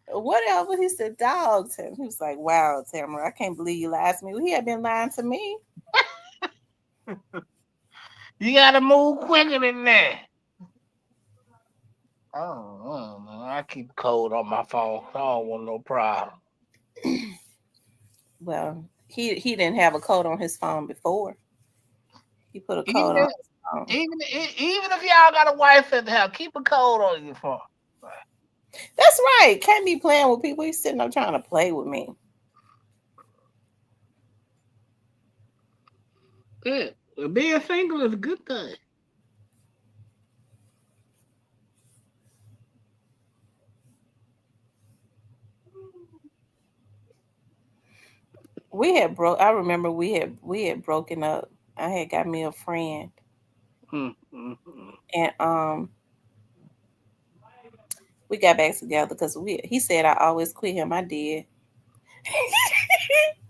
whatever. He said, dog. He was like, wow, Tamara, I can't believe you lied to me. Well, he had been lying to me. You got to move quicker than that. Oh, man. I keep code on my phone. I don't want no problem. Well, he didn't have a code on his phone before. He put a code on his phone. Even if y'all got a wife at the house, keep a code on your phone. That's right. Can't be playing with people. He's sitting up trying to play with me. Yeah, being single is a good thing. I remember we had broken up. I had got me a friend. Mm-hmm. And we got back together because he said I always quit him. I did.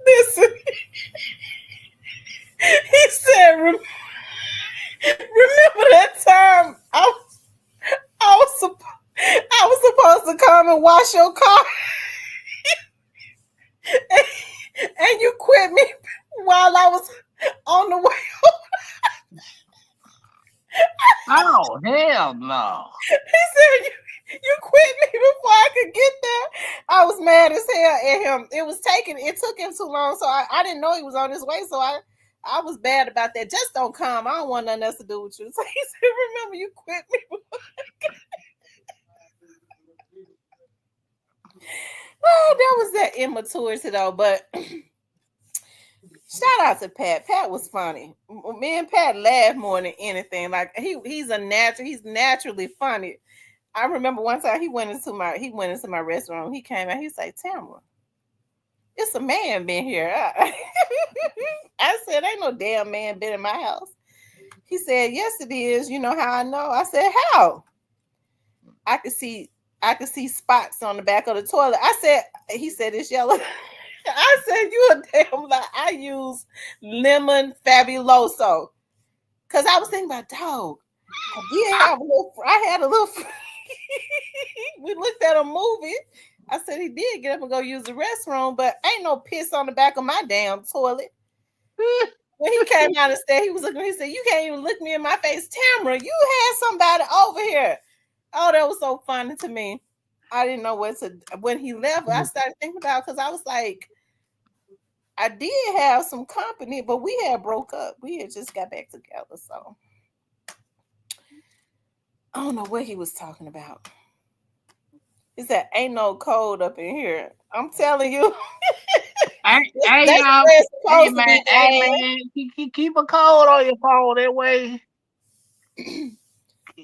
Listen. He said, remember that time I was supposed to come and wash your car, and you quit me while I was on the way home. Oh, hell no. He said, you quit me before I could get there. I was mad as hell at him. It took him too long, so I didn't know he was on his way, so I was bad about that. Just don't come. I don't want nothing else to do with you. So he said, remember, you quit me before I could. Well, that was that immaturity though, but shout out to Pat. Pat was funny. Me and Pat laughed more than anything. Like he's naturally funny. I remember one time he went into my restaurant. He came out. He's like, Tamara, it's a man been here. I said, ain't no damn man been in my house. He said, yes, it is. You know how I know? I said, how? I could see spots on the back of the toilet. He said, it's yellow. I said, you a damn lie. I use lemon fabuloso. Because I was thinking about, dog, I had a little we looked at a movie. I said he did get up and go use the restroom, but ain't no piss on the back of my damn toilet. When he came out and said, he said, you can't even look me in my face. Tamara, you had somebody over here. Oh, that was so funny to me. I didn't know when he left, I started thinking about, because I was like, I did have some company, but we had broke up. We had just got back together. So I don't know what he was talking about. He said, ain't no code up in here. I'm telling you. Hey, man, keep a code on your phone that way.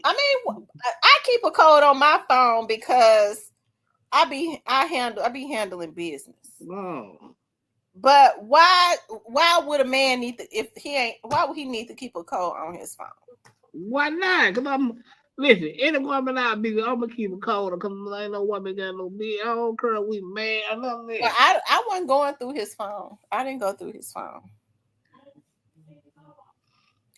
I mean, I keep a code on my phone because I be handling business. Oh. But why would a man why would he need to keep a code on his phone? Why not? Because listen, any woman I'm gonna keep a code because ain't no woman got no bitch. I don't care we mad. I love that. Well, I wasn't going through his phone. I didn't go through his phone.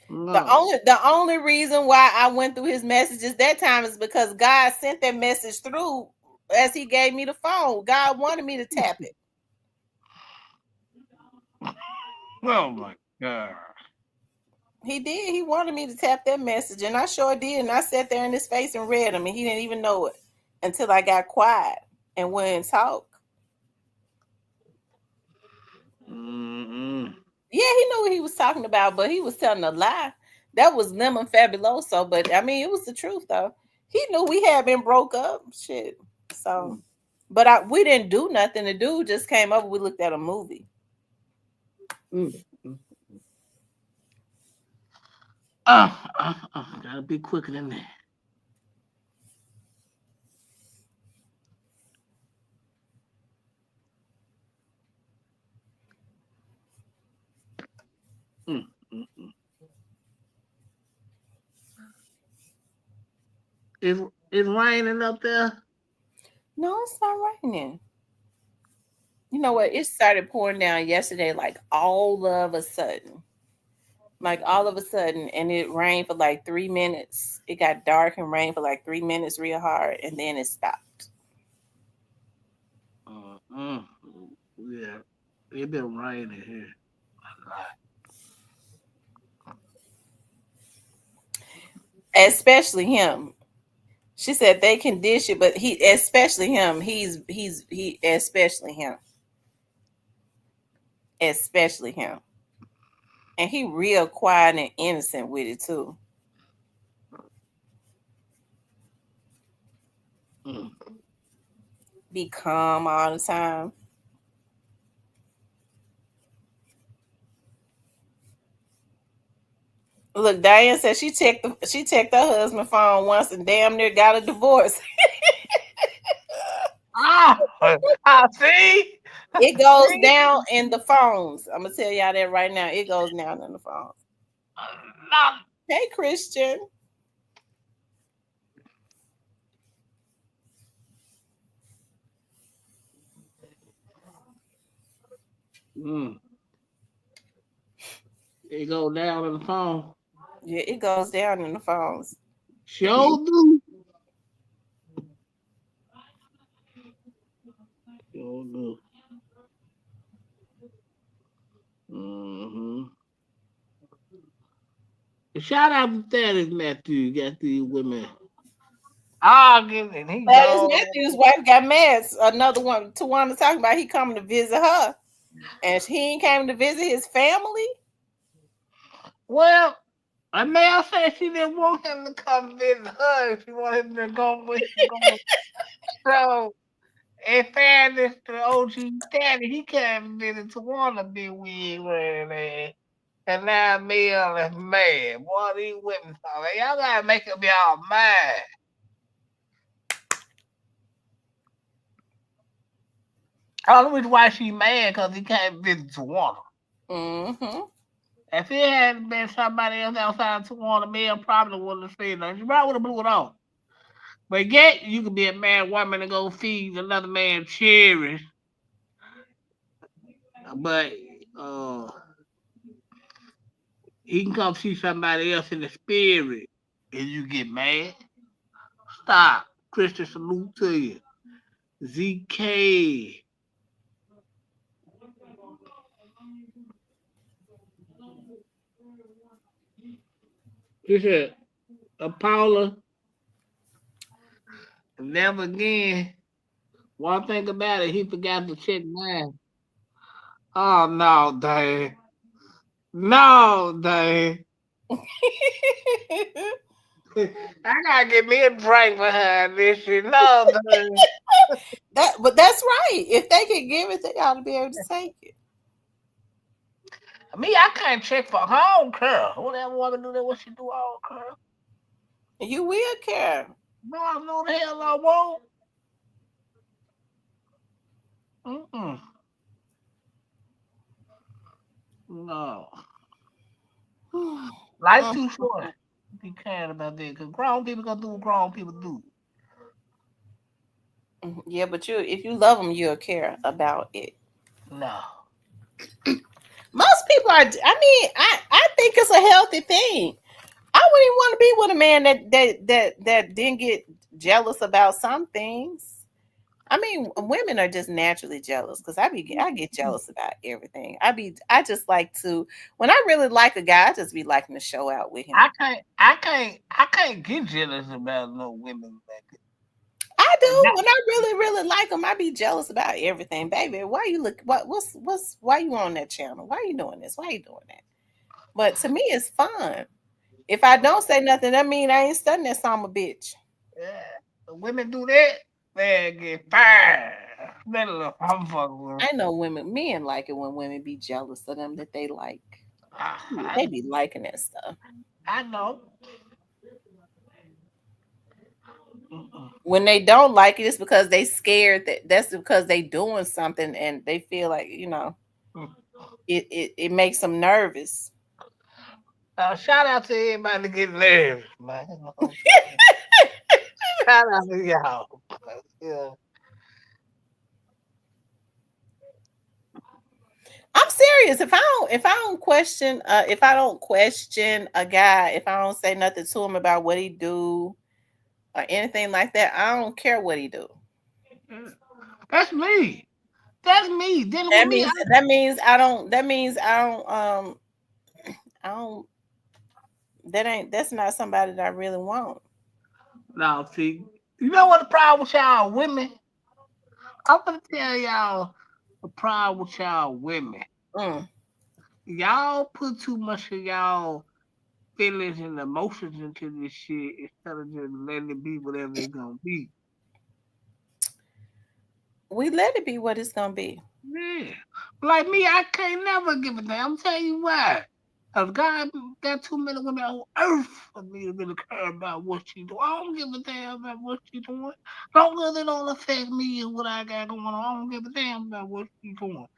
No. The only reason why I went through his messages that time is because God sent that message through as he gave me the phone. God wanted me to tap it. Oh my God. He did. He wanted me to tap that message, and I sure did. And I sat there in his face and read him, and he didn't even know it until I got quiet and went and talked. Mm-hmm. Yeah, he knew what he was talking about, but he was telling a lie. That was lemon fabuloso, but I mean, it was the truth though. He knew we had been broke up. Shit. So But we didn't do nothing. The dude just came over. We looked at a movie. Gotta be quicker than that. It's raining up there. No, it's not raining. You know what? It started pouring down yesterday, like all of a sudden. And it rained for like 3 minutes. It got dark and rained for like 3 minutes real hard, and then it stopped. Yeah, it been raining here a lot. Especially him. She said they can dish it, but especially him. Especially him. Especially him. And he real quiet and innocent with it too. Be calm all the time. Look, Diane said she checked her husband's phone once and damn near got a divorce. I see. It goes down in the phones. I'm gonna tell y'all that right now. It goes down in the phones. Hey, Christian. It goes down in the phone. Yeah, it goes down in the phones. Sure do. Sure do. Shout out to Thaddeus Matthews. Got these women. Thaddeus Matthews' wife got mad. Another one, Tawana talking about he coming to visit her, and he ain't came to visit his family. Well, Amel said she didn't want him to come visit her. She wanted him to go with her. So, in fairness to OG Daddy, he came visit Tawana be weird wearing that. And now Mel is mad. Boy, these women talk. Y'all gotta make up y'all mind. Only reason why she mad because he can't visit Tawana. If it had been somebody else outside Tawana, Mel probably wouldn't have said nothing. She probably would have blew it off. But yet, you could be a man, woman, and go feed another man cherries. But he can come see somebody else in the spirit, and you get mad. Stop. Christian, salute to you. ZK. She said, Paula, never again. One thing about it, he forgot to check mine. Oh, no, Dave. No, Dave. I gotta get me a drink behind this shit. No, Dave. But that's right. If they can give it, they ought to be able to take it. Me, I can't check for her. I don't care. Whatever woman do that, what she do, I don't care. You will care. No, I know the hell I won't. No. Life's too short. Be caring about that because grown people gonna do what grown people do. Yeah, but if you love them, you'll care about it. No. Most people are. I mean, I think it's a healthy thing. I wouldn't even want to be with a man that didn't get jealous about some things. I mean, women are just naturally jealous because I get jealous about everything. I just like to, when I really like a guy, I just be liking to show out with him. I can't get jealous about no women like it. I do. When I really, really like them, I be jealous about everything, baby. Why you look? Why you on that channel? Why you doing this? Why you doing that? But to me, it's fun. If I don't say nothing, that mean I ain't studying that son of a bitch. Yeah, women do that. Man, get fired. I'm fucking with. I know men like it when women be jealous of them that they like. They I, be liking that stuff. I know. Mm-mm. When they don't like it, it's because they scared that's because they doing something and they feel like, it makes them nervous. Shout out to everybody getting nervous, man. Shout out to y'all. Yeah. I'm serious. If I don't question a guy, if I don't say nothing to him about what he do or anything like that, I don't care what he do. That's me. That's me. Dealing with me. That means I don't that's not somebody that I really want. Now, see, you know what the problem with y'all women? I'm gonna tell y'all the problem with y'all women. Mm. Y'all put too much of y'all feelings and emotions into this shit instead of just letting it be whatever it's gonna be. We let it be what it's gonna be. Yeah. Like me, I can't never give a damn. I'm telling you why. Cause God got too many women on earth for me to really care about what she do. I don't give a damn about what she doing. Long as it don't affect me and what I got going on, I don't give a damn about what she doing.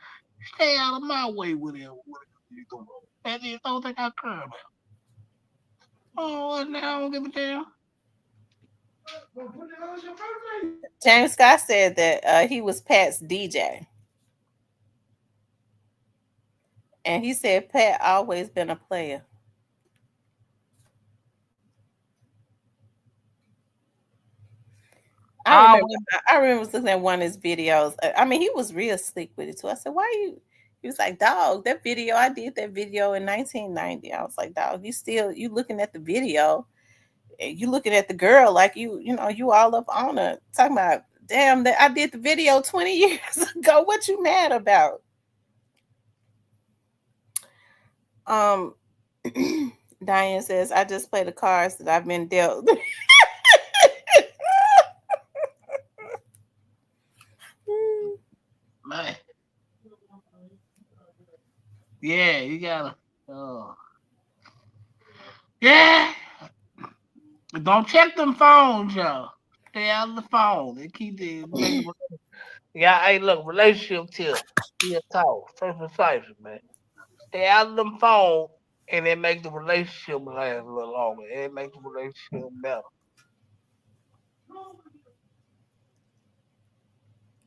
Stay out of my way with it, whatever you doing. That's the only thing I care about. Oh, now I don't give a damn. James Scott said that he was Pat's DJ. And he said Pat always been a player. I I remember always, I remember looking at one of his videos. I mean, he was real slick with it too. I said, "Why you?" He was like, "Dog, that video I did that video in 1990." I was like, "Dog, you looking at the video, and you looking at the girl like you all up on her talking about damn that I did the video 20 years ago. What you mad about?" Um, Diane says, "I just play the cards that I've been dealt." man. Yeah, you gotta. Yeah. Don't check them phones, y'all. Stay out of the phone. They keep the make the yeah. Hey, look, relationship tip. Real talk, first precisely, man. Stay out of them phones, and it make the relationship last a little longer. It make the relationship better.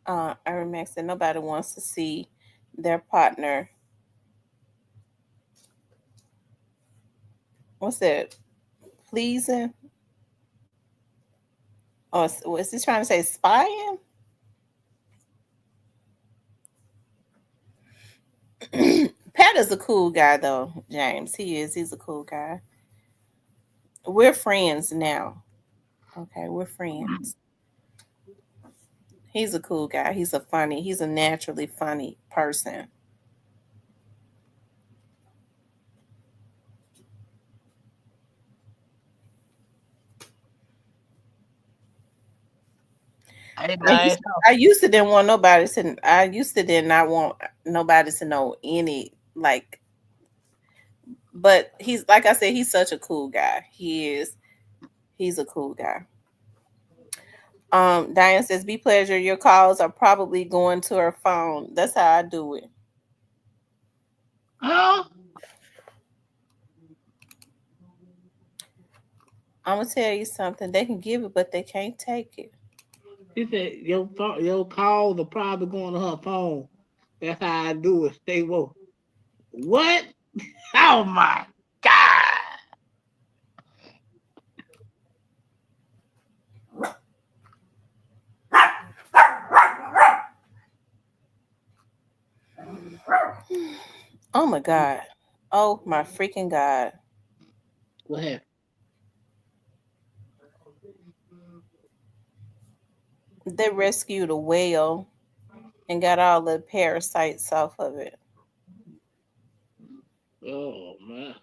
Iron Max said nobody wants to see their partner. What's that? Pleasing? Or was he trying to say spying? Pat is a cool guy, though, James. He is. He's a cool guy. We're friends now. Okay, we're friends. He's a cool guy. He's a naturally funny person. Hey, I man. used, I used to didn't want nobody to. I used to did not want nobody to know any like. But he's like I said, he's such a cool guy. He is. He's a cool guy. Diane says, "Be pleasure. Your calls are probably going to her phone. That's how I do it." Huh? I'm gonna tell you something. They can give it, but they can't take it. He said your calls are probably going to her phone. That's how I do it. Stay woke. What? Oh my God. Oh my god. Oh my freaking god. What happened? They rescued a whale and got all the parasites off of it. Oh man.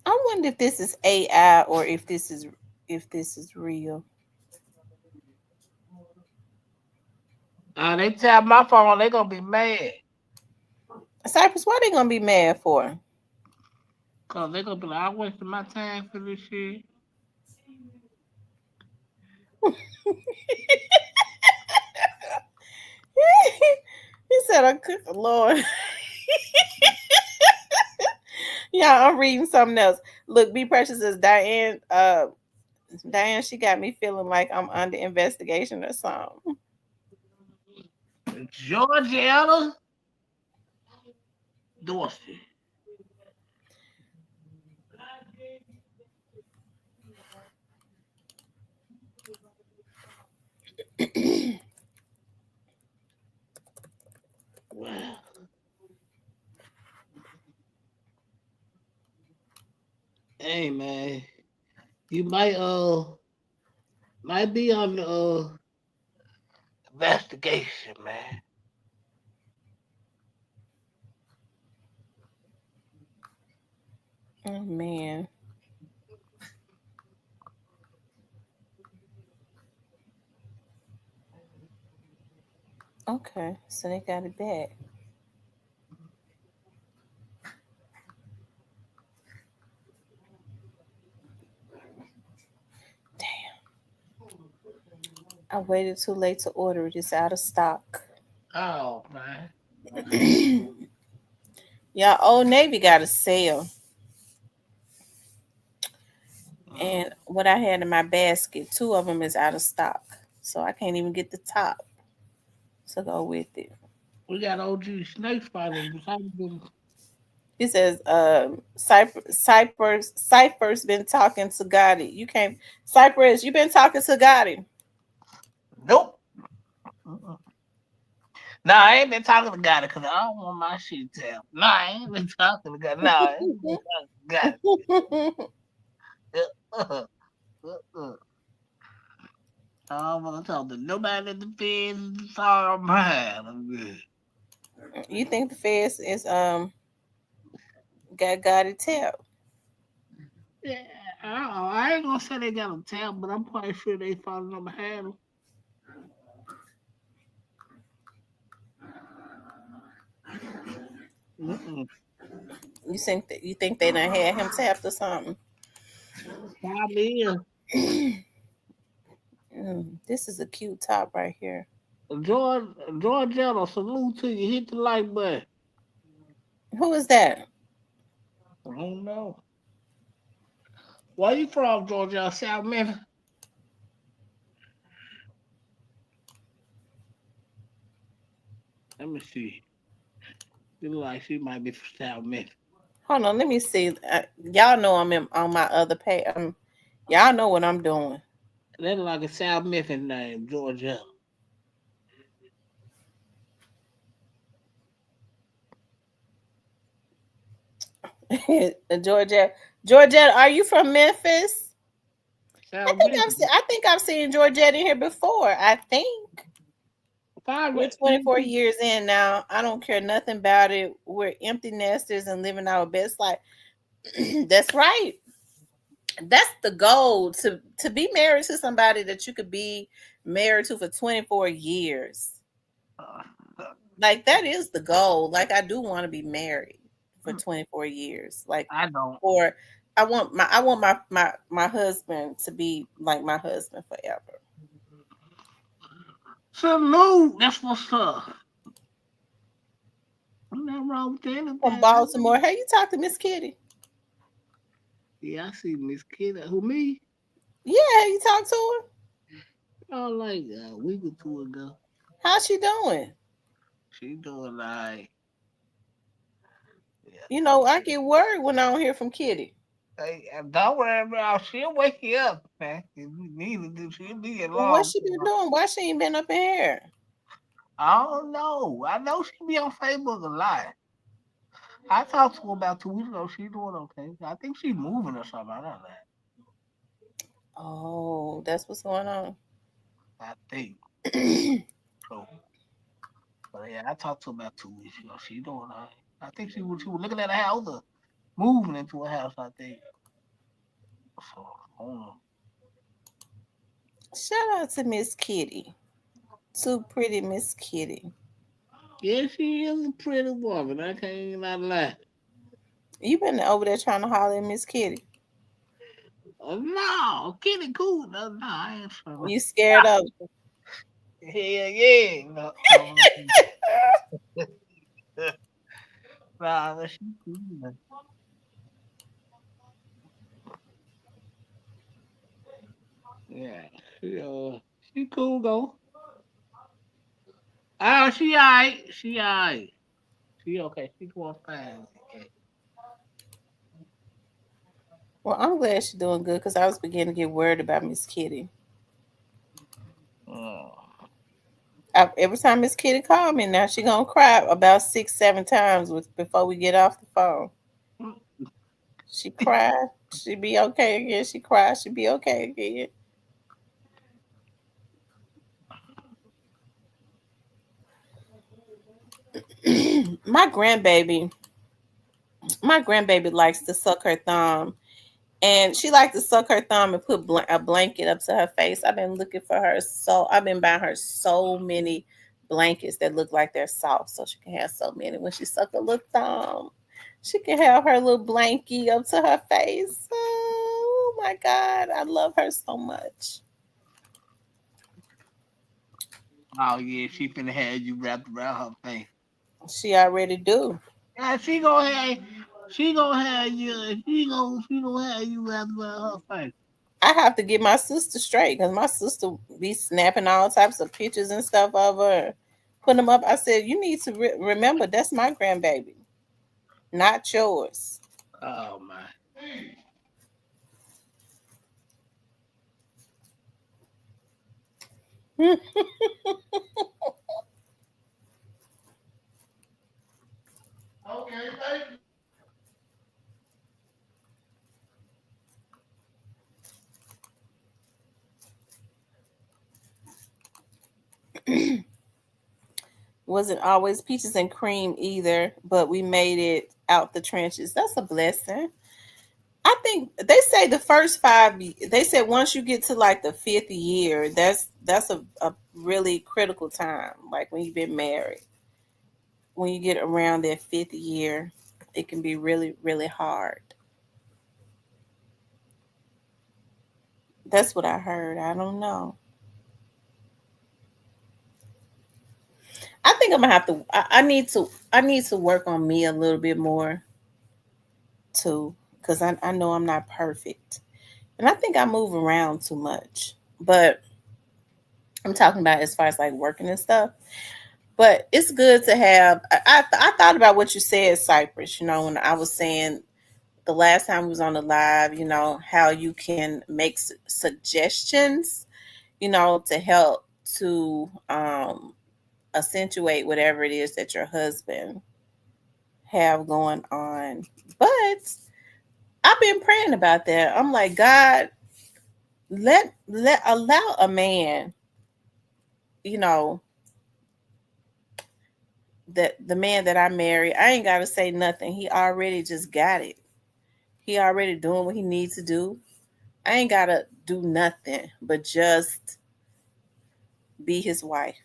I wonder if this is AI or if this is real. They tap my phone, they gonna be mad. Cypress, what they gonna be mad for? Cause they gonna be like, I wasted my time for this shit. He said, "I could, Lord." Yeah, I'm reading something else. Look, Be Precious is Diane. Diane, she got me feeling like I'm under investigation or something. Georgiana Dorsey. Wow. Hey man, you might be on the investigation, man. Oh man. Okay, so they got it back. I waited too late to order it. It's out of stock. Oh man. Yeah, Old Navy got a sale. And what I had in my basket, two of them is out of stock. So I can't even get the top to go with it. We got OG snake spiders beside them. He says, Cypher's been talking to Gotti. You can't, Cypress, you been talking to Gotti. Nope. Nah, I ain't been talking to God because I don't want my shit tapped. Nah, I ain't been talking to God. Nah, I ain't been talking to God. I don't want to talk to nobody at the feds. Sorry, I'm mad. I'm good. You think the feds is got Gotti tapped? Yeah, I ain't gonna say they got them tapped, but I'm quite sure they following them handle. Mm-mm. You think they done had him tapped or something? Probably is. This is a cute top right here. Georgiana, salute to you. Hit the like button. Who is that? I don't know. Where you from, Georgia? South Memphis? Let me see. It look like she might be from South Memphis. Hold on, let me see. Y'all know on my other page. Y'all know what I'm doing. That look like a South Memphis name, Georgia. Georgette, are you from Memphis? South Memphis. I think I've seen Georgette in here before. I think we're Fire. 24 years in now. I don't care nothing about it. We're empty nesters and living our best life. That's right. That's the goal, to be married to somebody that you could be married to for 24 years. Like that is the goal. Like I do want to be married for 24 years. Like I don't. or I want my husband to be like my husband forever. Salute. That's what's up. Nothing wrong with From anything. Baltimore. Hey, you talk to Miss Kitty? Yeah, I see Miss Kid. Who, me? Yeah, you talk to her? Oh, like a week or two ago. How's she doing? She doing like, yeah. You know, I get worried when I don't hear from Kitty. Hey, don't worry about. She'll wake you up, man. If you need to do, she'll be What along. she been doing? Why she ain't been up in here? I don't know. I know she be on Facebook a lot. I talked to her about 2 weeks ago. She doing okay. I think she moving or something. I don't know. Oh, that's what's going on. I think so. But yeah, I talked to her about 2 weeks ago. She doing all right. I think she was looking at a house or moving into a house, I think. So, I don't know. Shout out to Miss Kitty. too pretty, Miss Kitty. Yeah, she is a pretty woman. I can't not lie. You been over there trying to holler at Miss Kitty. No, Kitty cool. No, I ain't from. You scared of her. Hell yeah. No, nah, she cool. Yeah, she cool though. Oh, she alright. She alright. She okay. She doing fine. Well, I'm glad she's doing good because I was beginning to get worried about Miss Kitty. Oh. Every time Miss Kitty called me, now she gonna cry about 6, 7 times before we get off the phone. She cried. She be okay again. She cried. She be okay again. my grandbaby, my grandbaby likes to suck her thumb, and she likes to suck her thumb and put a blanket up to her face. I've been looking for her, so I've been buying her so many blankets that look like they're soft, so she can have so many. When she suck a little thumb, she can have her little blankie up to her face. Oh my God, I love her so much. Oh yeah, she finna have you wrapped around her face. She already do. Yeah, she gonna have you. She gonna have you wrapped around her face. I have to get my sister straight because my sister be snapping all types of pictures and stuff of her, putting them up. I said, you need to remember that's my grandbaby, not yours. Oh my. Wasn't always peaches and cream either, but we made it out the trenches. That's a blessing. I think they say the first they said once you get to like the fifth year, that's a really critical time. Like when you've been married, when you get around that fifth year, it can be really, really hard. That's what I heard. I don't know. I think I'm gonna have to. I need to. I need to work on me a little bit more too, because I know I'm not perfect, and I think I move around too much. But I'm talking about as far as like working and stuff. But it's good to have. I thought about what you said, Cypress. When I was saying the last time we was on the live, how you can make suggestions, to help to accentuate whatever it is that your husband have going on. But I've been praying about that. I'm like, God, let allow a man, you know, that the man that I marry, I ain't gotta say nothing. He already just got it. He already doing what he needs to do. I ain't gotta do nothing but just be his wife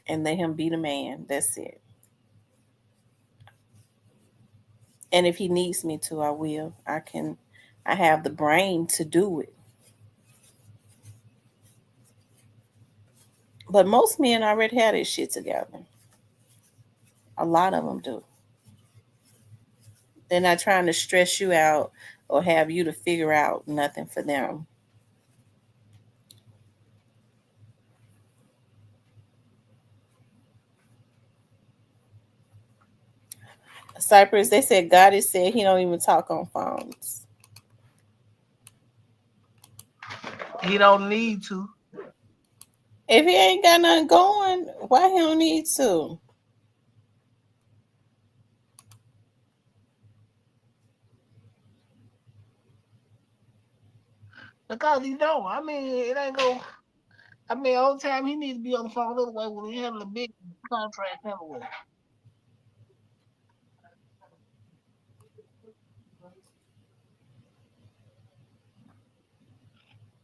and let him be the man. That's it. And if he needs me to, I will. I have the brain to do it. But most men already have their shit together. A lot of them do. They're not trying to stress you out or have you to figure out nothing for them. Cypress, they said God has said he don't even talk on phones. He don't need to. If he ain't got nothing going, why he don't need to? Because he don't. I mean, it ain't go. I mean, all the time he needs to be on the phone anyway when he having a big contract anyway.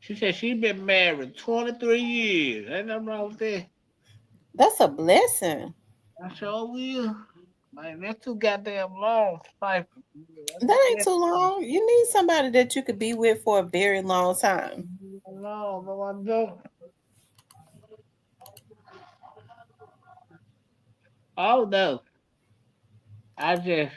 She said she been married 23 years. Ain't nothing wrong with that. That's a blessing. I sure will. Man, that's too goddamn long, Cypher. That ain't too long. You need somebody that you could be with for a very long time. No, I don't. Oh no. I just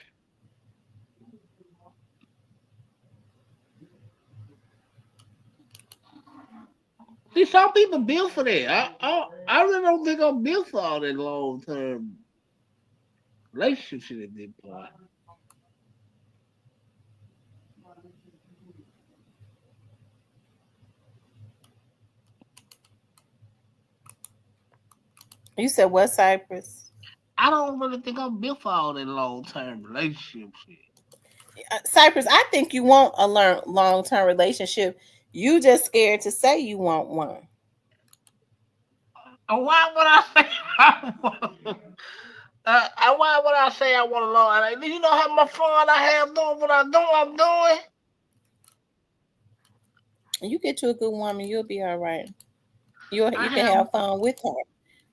see some people built for that. I really don't think I'm built for all that long term relationship at this point. You said what, Cypress? I don't really think I'm built for all that long term relationship shit. Cypress, I think you want a long term relationship. You just scared to say you want one. Why would I say I want? Why would I say I want a long? Like, you know how much fun I have doing what I'm doing. You get you a good woman, you'll be all right. You I can have, have fun with her.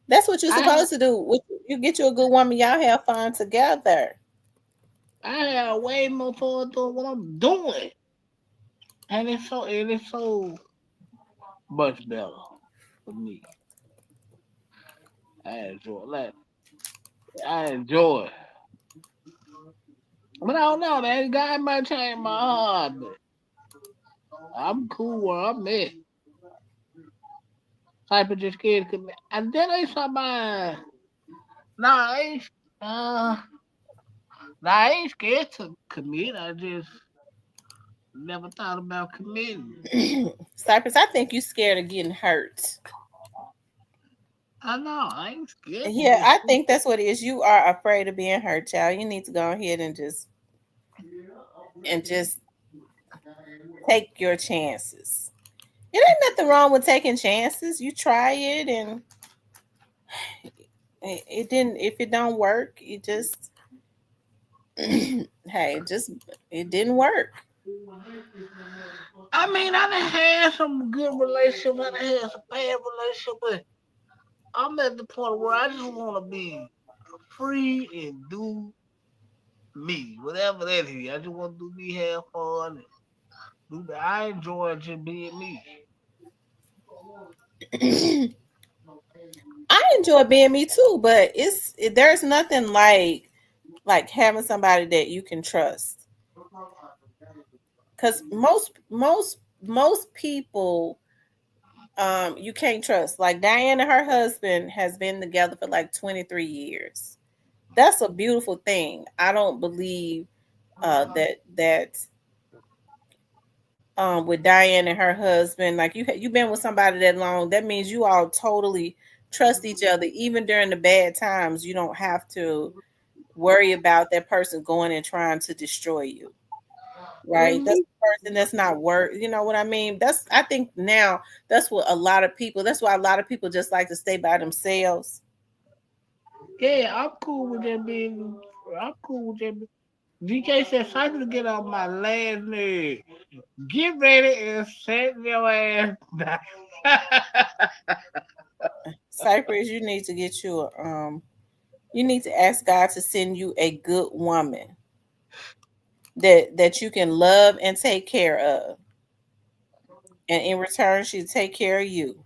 That's what you're I have, supposed to do. You get you a good woman, y'all have fun together. I have way more fun doing what I'm doing, and it's so much better for me. I enjoy that. I enjoy it. But I don't know, that guy might change my heart, but I'm cool where I'm at. Type of just scared to commit. And then ain't somebody. Nah, I ain't. Uh, I ain't scared to commit. I just never thought about committing. Cypress, I think you scared of getting hurt. I know. I ain't scared. Yeah, I think that's what it is. You are afraid of being hurt, child. You need to go ahead and just take your chances. It ain't nothing wrong with taking chances. You try it, and it didn't. If it don't work, you just hey, it didn't work. I mean, I done had some good relationships. I done had some bad relationships, but I'm at the point where I just want to be free and do me, whatever that is. I just want to do me, have fun. And do that. I enjoy just being me. I enjoy being me too, but there's nothing like having somebody that you can trust. Because most people you can't trust. Like Diane and her husband has been together for like 23 years. That's a beautiful thing. I don't believe that with Diane and her husband, like you've been with somebody that long, that means you all totally trust each other. Even during the bad times, you don't have to worry about that person going and trying to destroy you. Right? That's the person that's not work. You know what I mean? I think now that's what a lot of people. That's why a lot of people just like to stay by themselves. Yeah, I'm cool with that being. I'm cool with that. DK said, "Cycle to get on my last nerve. Get ready and set your ass down." Cypress, you need to get you need to ask God to send you a good woman that you can love and take care of. And in return, she'll take care of you.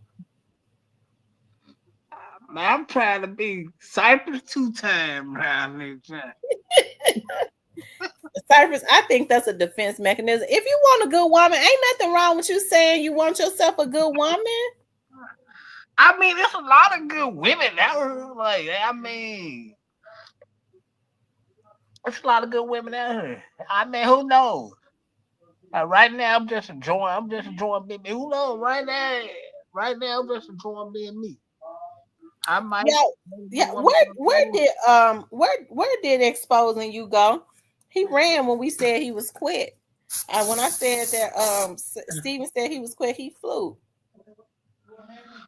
Man, I'm trying to be Cypress 2 time around this time. Cypress, I think that's a defense mechanism. If you want a good woman, ain't nothing wrong with you saying you want yourself a good woman. I mean, there's a lot of good women out here. I mean, there's a lot of good women out here. I mean, who knows? Right now, I'm just enjoying. Being me. Who knows? Right now, I'm just enjoying being me. I might. Yeah. Where did exposing you go? He ran when we said he was quick. When I said that Steven said he was quick, he flew.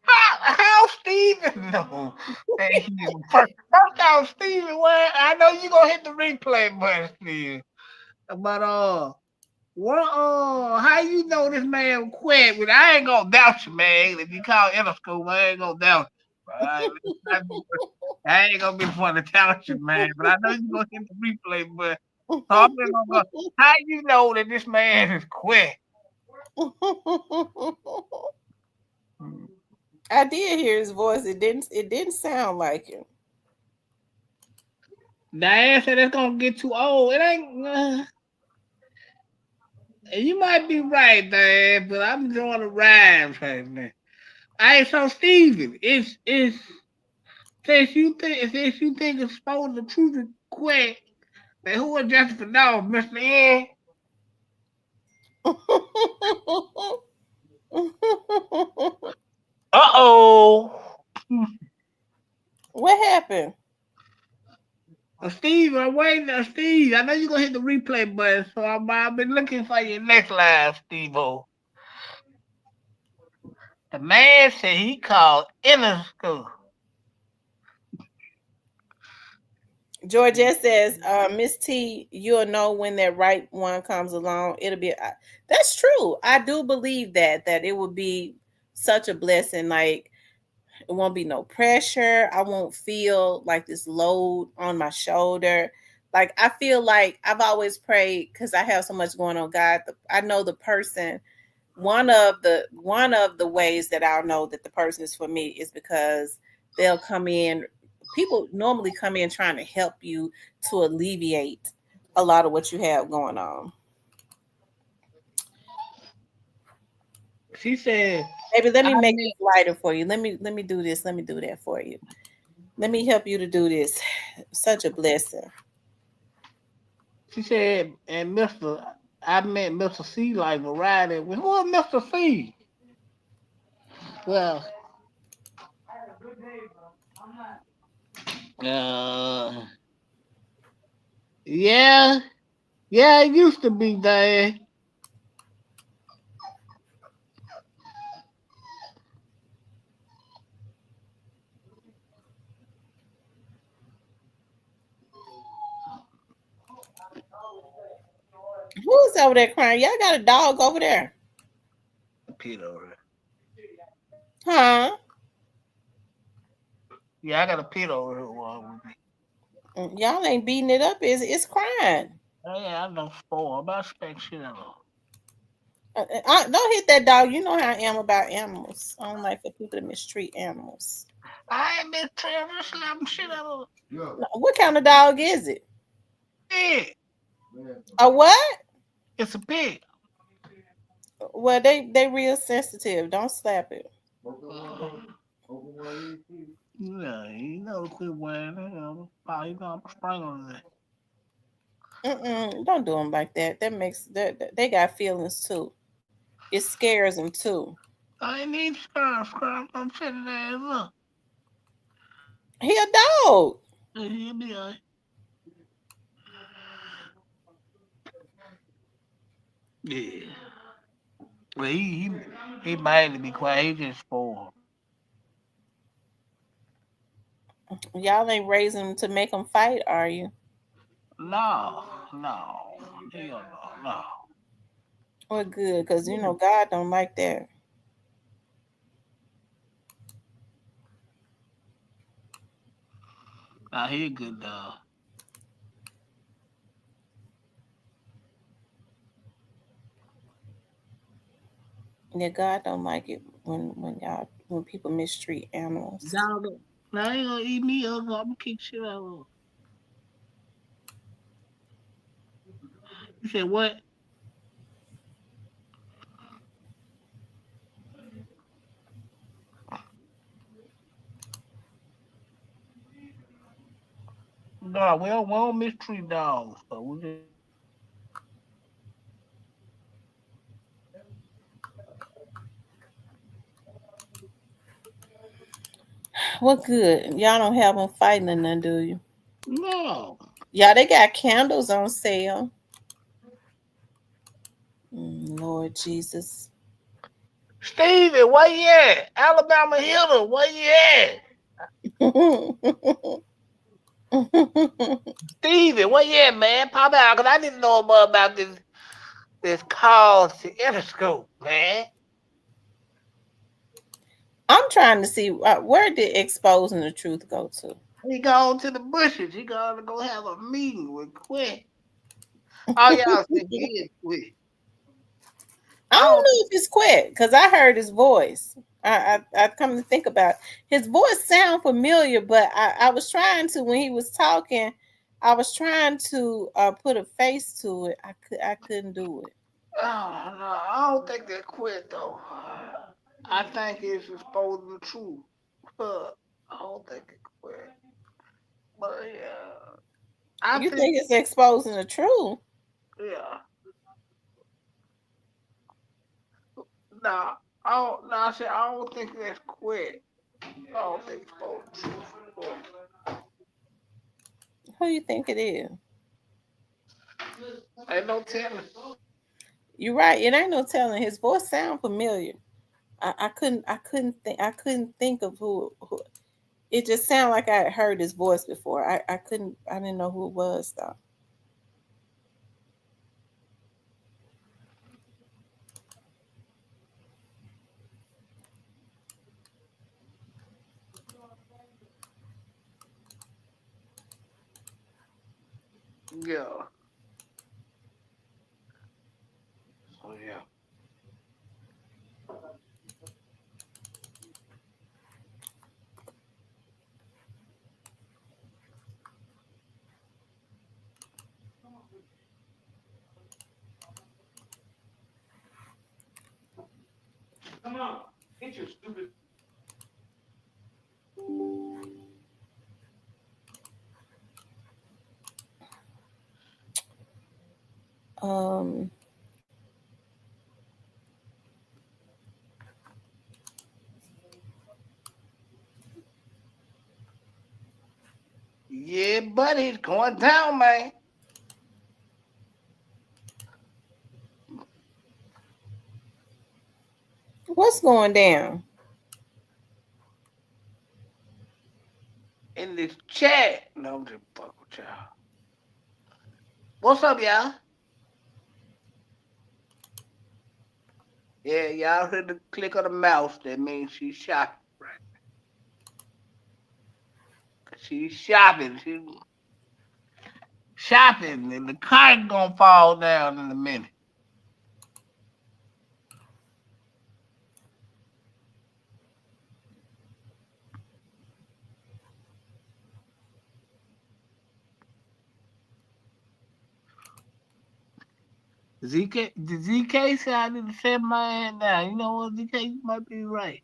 How Steven know? First off, Steven, where I know you gonna hit the replay button, Steven. But Well, how you know this man quit? But I ain't gonna doubt you, man. If you call Interscope, I ain't gonna doubt you. All right, I ain't gonna be fun to doubt you, man. But I know you gonna hit the replay, but so I'm just gonna go. How you know that this man is quit? I did hear his voice. It didn't sound like him. Diane said it's gonna get too old. It ain't. You might be right, Diane, but I'm doing the rhymes right now. I ain't so Steven. It's since you think it's supposed the truth is quick. Then who is Jessica Dolph, Mr. N? Uh-oh. What happened? Steve, I'm waiting on Steve. I know you're gonna hit the replay button, so I've been looking for your next live, Steve-O. The man said he called Interscope. Georgette says, Miss T, you'll know when that right one comes along. It'll be that's true. I do believe that it would be such a blessing. Like, it won't be no pressure. I won't feel like this load on my shoulder. Like, I feel like I've always prayed because I have so much going on. God, I know the person. One of the ways that I'll know that the person is for me is because they'll come in. People normally come in trying to help you to alleviate a lot of what you have going on. She said, "Baby, let me make this lighter for you. Let me do this. Let me do that for you. Let me help you to do this." Such a blessing. She said, and I met Mr. C like Variety. Who is Mr. C? Well, yeah, it used to be there. Who's over there crying? Y'all got a dog over there? Pete over there. Huh? Yeah, I got a pit over here with me. Y'all ain't beating it up, is it? It's crying. Oh, yeah, I know spoil about spec shit at all. Don't hit that dog. You know how I am about animals. I don't like for people to mistreat animals. I ain't mistreating slapping shit out of it. What kind of dog is it? Pig. A what? It's a pig. Well, they real sensitive. Don't slap it. Yeah, you know, quit wearing it. You gonna spring on it. Don't do them like that. That makes they got feelings too. It scares them too. I ain't need scars. I'm sitting there. Look. He a dog. He'll be all right. Yeah. Well, he might be quiet. He just spoiled. Y'all ain't raising them to make them fight, are you? No. Hell no. Well, good, because you know God don't like that. Nah, he a good dog. Yeah, God don't like it when people mistreat animals. Dog, now he gonna eat me up. I'm gonna kick shit out of him. You said what? No, we don't mistreat dogs. So we just... What good? Y'all don't have them fighting or nothing, do you? No. Yeah, they got candles on sale. Lord Jesus. Stevie, where you at? Alabama Hitter, where you at? Stevie, where you at, man? Pop out, because I didn't know more about this It's called the Interscope, man. I'm trying to see where did exposing the truth go to. He gone to the bushes. He gonna go have a meeting with Quinn. All y'all think he is Quinn. I don't know if it's quick because I heard his voice. I come to think about it. His voice sound familiar, but I was trying to when he was talking. I was trying to put a face to it. I couldn't do it. Oh no, I don't think they quit though. I think it's exposing the truth. I don't think it quit. But yeah, I You think think it's exposing the truth? yeah. Nah, I said I don't think that's quit. I don't think it's exposing the truth. Who you think it is? Ain't no telling. You're right. It ain't no telling. His voice sound familiar. I couldn't think of who. It just sounded like I had heard his voice before. I didn't know who it was though. Yeah. So yeah. Come on, get your stupid. Um, Yeah, buddy, it's going down, man. what's going down? In this chat. No, I'm just fuck with y'all. What's up, y'all? Yeah, y'all heard the click of the mouse. That means she's shopping, right? She's shopping. She's shopping, and the cart gonna fall down in a minute. The ZK said I need to set my hand down. You know what, ZK, you might be right.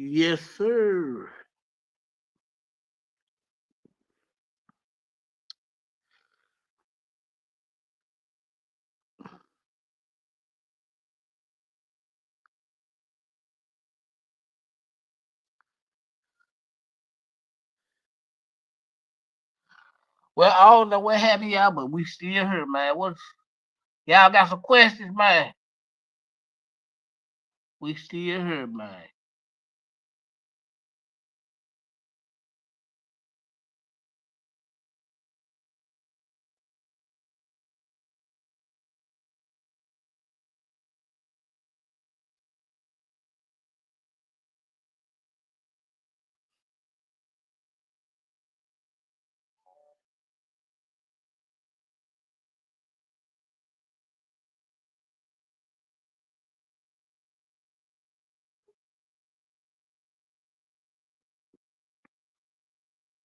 Yes, sir. Well, I don't know what happened, y'all, but we still here, man. What's y'all got some questions, man? We still here, man.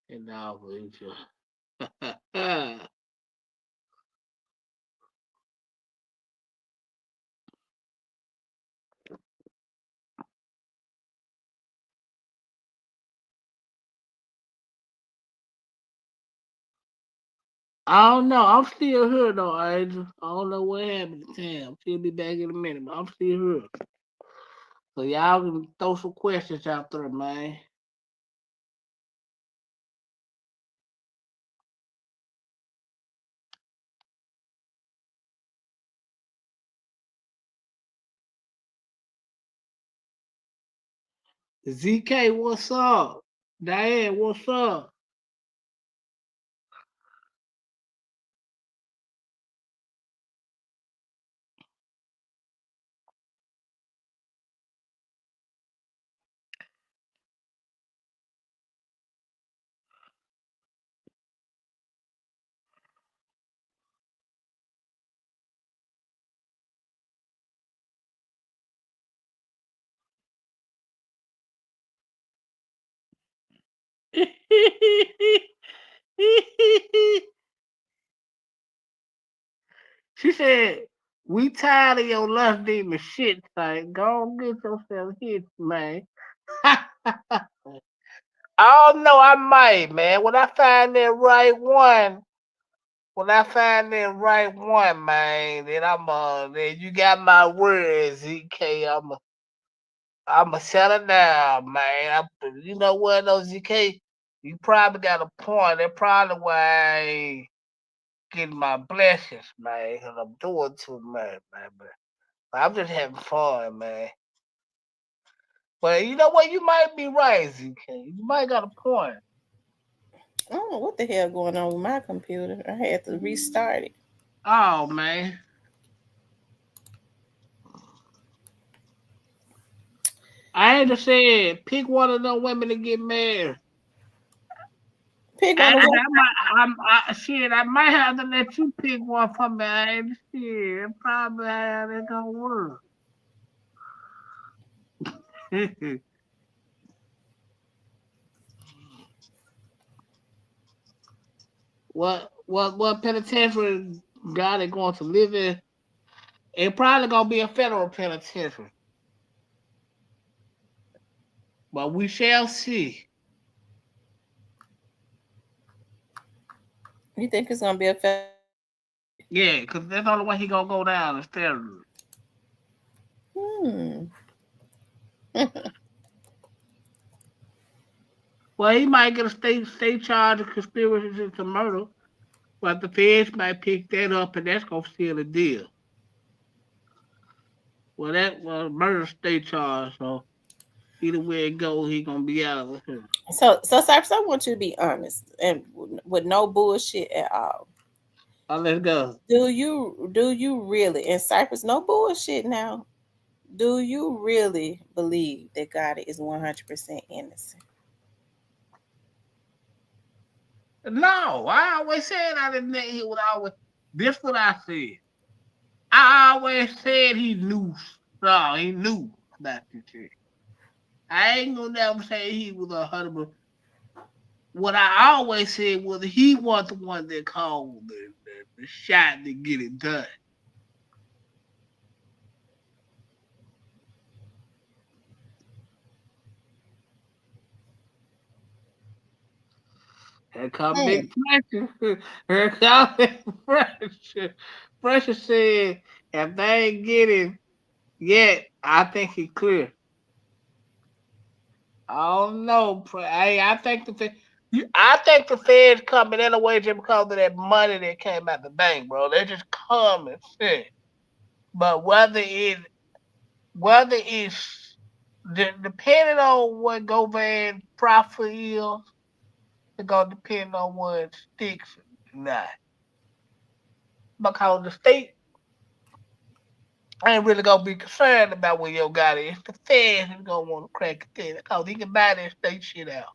And now for each other. I don't know. I'm still here though, Angel. I don't know what happened to Tam. She'll be back in a minute, but I'm still here. So y'all can throw some questions out there, man. ZK, what's up? Diane, what's up? She said, we tired of your lust demon shit, son. Go on get yourself hit, man. Oh no, I might, man. When I find that right one, when I find that right one, man, then you got my word, ZK. I'ma settle down, man. You know what, though, ZK? You probably got a point. That's probably why I ain't getting my blessings, man, because I'm doing too much, man. But I'm just having fun, man. But you know what? You might be right, ZK. You might got a point. I don't know what the hell going on with my computer. I had to restart it. Oh, man. I ain't just said pick one of them women to get married. Pick I, one of what? shit, I might have to let you pick one for me. I ain't shit. Probably how that gonna work. what penitentiary God is going to live in? It probably gonna be a federal penitentiary, but we shall see. You think it's gonna be a Yeah, because that's the only way he gonna go down is federal. Hmm. Well, he might get a state charge of conspiracy to murder, but the feds might pick that up, and that's gonna seal the deal. Well, murder state charge, so either way it goes, he gonna be out of here. So Cypress, I want you to be honest and with no bullshit at all. Let's go. Do you really, and Cypress, no bullshit now? Do you really believe that God is 100% innocent? No, I always said I didn't think he would always. This what I said. I always said he knew. No, he knew about this shit. I ain't gonna never say he was 100. What I always said was he was the one that called the shot to get it done. Here come Hmm. big pressure. Here come big pressure. Pressure said if they ain't get him yet, I think he clear. I don't know. I think I think the Feds coming in a way just because of that money that came out the bank, bro. They just come and shit. But whether it's depending on what Govan profit is, it's gonna depend on what sticks or not. Because the state ain't really gonna be concerned about where your guy is. The Feds is gonna want to crack it in because he can buy that state shit out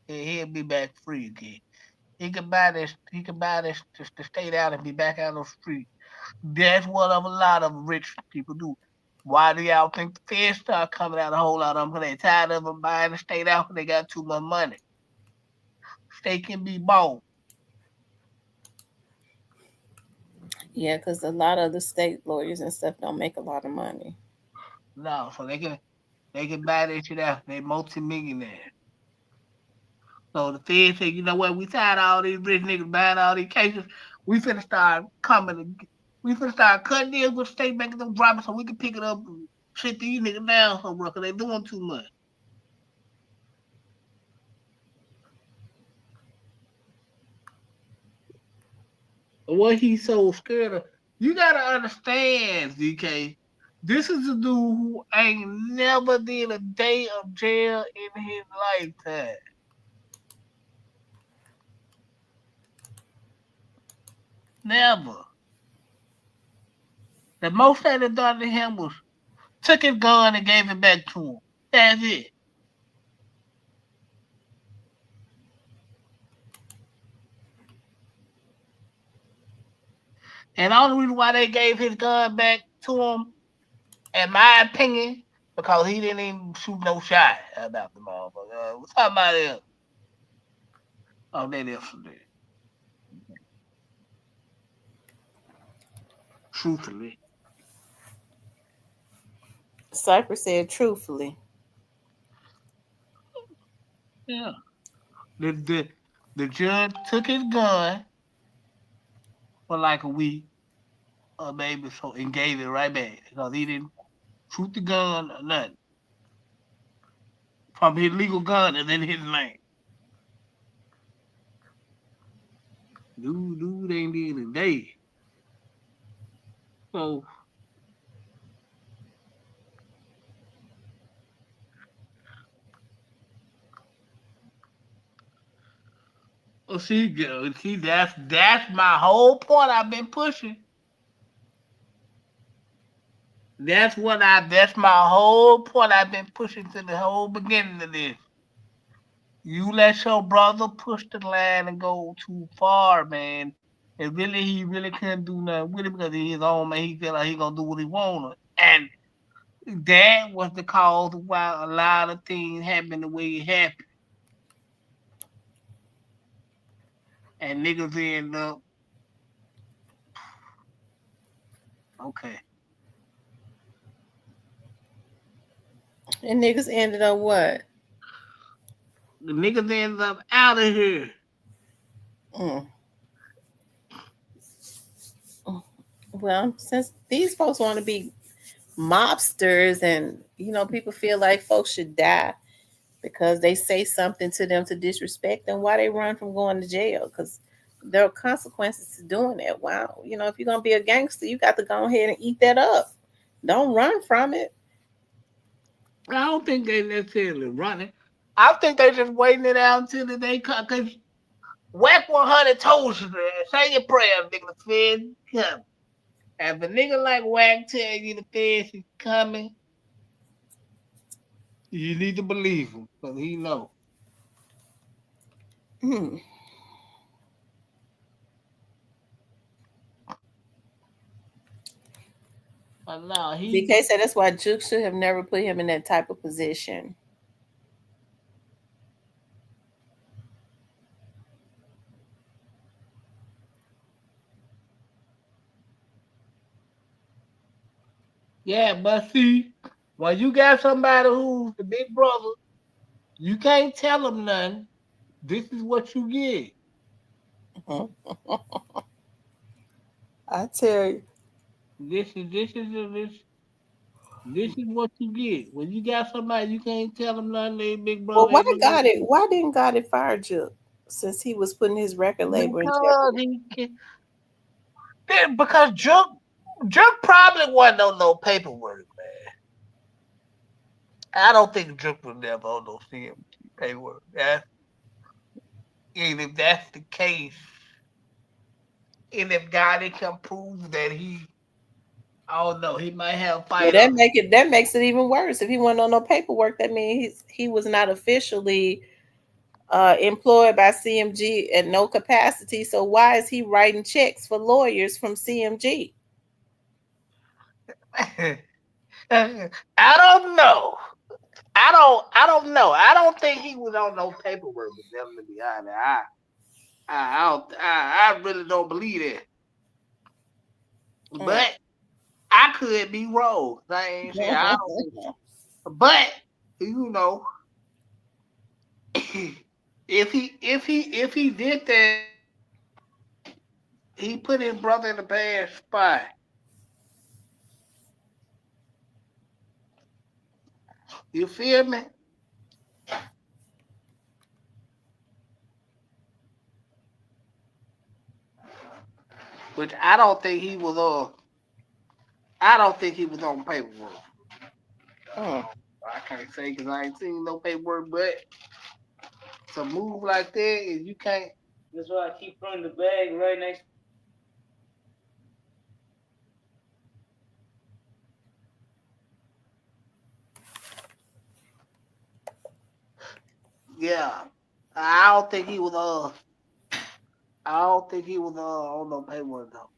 and he'll be back free again. He can buy this. He can buy this to stay out and be back out on the street. That's what a lot of rich people do. Why do y'all think the feds start coming out a whole lot of them? Because they tired of them buying the state out because they got too much money. State can be bought. Yeah, because a lot of the state lawyers and stuff don't make a lot of money. No, so they can buy that shit out. They multimillionaires. So the Fed said, you know what? We tired of all these rich niggas buying all these cases. We finna start we finna start cutting deals with state making them drop it so we can pick it up and shit these niggas down so bro, cause they doing too much. What he's so scared of. You gotta understand, ZK. This is a dude who ain't never did a day of jail in his lifetime. Never. The most they done to him was took his gun and gave it back to him. That's it. And the only reason why they gave his gun back to him, in my opinion, because he didn't even shoot no shot about the motherfucker. What's talking about else? Oh, that is for that. Truthfully. Cypress said truthfully. Yeah. The judge took his gun for like a week or maybe so and gave it right back because he didn't shoot the gun or nothing from his legal gun and then his name. Dude ain't did a day. So see, that's my whole point I've been pushing. That's my whole point I've been pushing to the whole beginning of this. You let your brother push the line and go too far, man. And really, he really couldn't do nothing with it because he's his own man. He feel like he gonna do what he wanted, and that was the cause of why a lot of things happened the way it happened. And niggas end up okay. And niggas ended up what? The niggas end up out of here. Mm. Well, since these folks want to be mobsters and people feel like folks should die because they say something to them to disrespect them, why they run from going to jail? Because there are consequences to doing that. Wow. If you're going to be a gangster, you got to go ahead and eat that up. Don't run from it. I don't think they necessarily running. I think they just waiting it out until the day come. Cause Whack 100 told you, man, say your prayers, nigga. The feds coming. If a nigga like Whack tell you the feds is coming, you need to believe him, cause he know. Hmm. But no, DK said that's why Juke should have never put him in that type of position. Yeah, but see, when you got somebody who's the big brother, you can't tell them nothing. This is what you get. I tell you. This is what you get. When you got somebody, you can't tell them nothing. They big brother. Well, why didn't God fire Juke since he was putting his record label in jeopardy? Because Juke probably wasn't on no paperwork, man. I don't think Juke was never on no CMT paperwork. And if that's the case, and if God can prove that I don't know, he might have fight. Well, that makes it even worse. If he wasn't on no paperwork, that means he was not officially employed by CMG at no capacity. So why is he writing checks for lawyers from CMG? I don't know. I don't know. I don't think he was on no paperwork with them, to be honest. I really don't believe that. But I could be wrong. I ain't saying I don't think so. But If he did that, he put his brother in a bad spot. You feel me? Which I don't think he was I don't think he was on paperwork. Mm. I can't say because I ain't seen no paperwork, but to move like that, you can't. That's why I keep putting the bag right next. Yeah, I don't think he was I don't think he was on no paperwork though.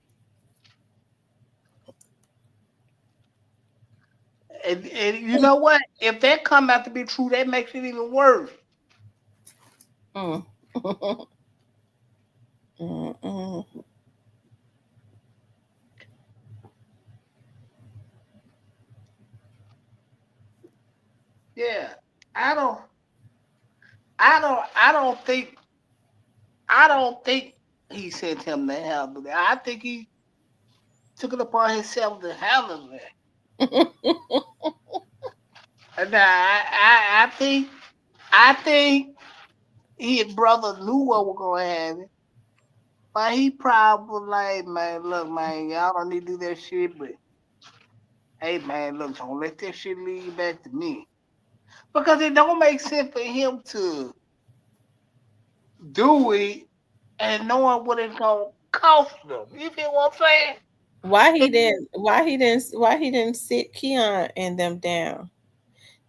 And you know what? If that come out to be true, that makes it even worse. Mm. Mm-mm. Yeah, I don't, I don't think he sent him to handle that. I think he took it upon himself to handle that. And I think his brother knew what was gonna happen. But he probably was like, man, look, man, y'all don't need to do that shit, but hey, man, look, don't let that shit lead back to me. Because it don't make sense for him to do it and knowing what it's gonna cost them. You feel what I'm saying? Why he didn't sit Keon and them down?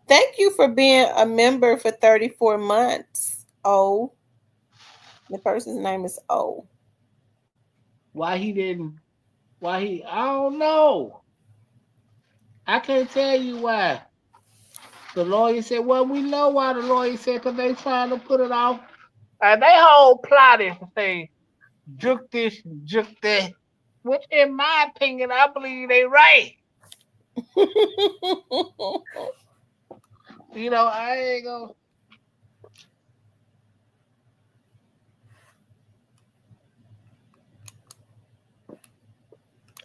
Thank you for being a member for 34 months. Oh, the person's name is O. Why he didn't? I don't know. I can't tell you why. The lawyer said, well, we know why the lawyer said, because they trying to put it off. And they whole plot is to say, juke this, juke that. Which, in my opinion, I believe they right. You know, I ain't gonna.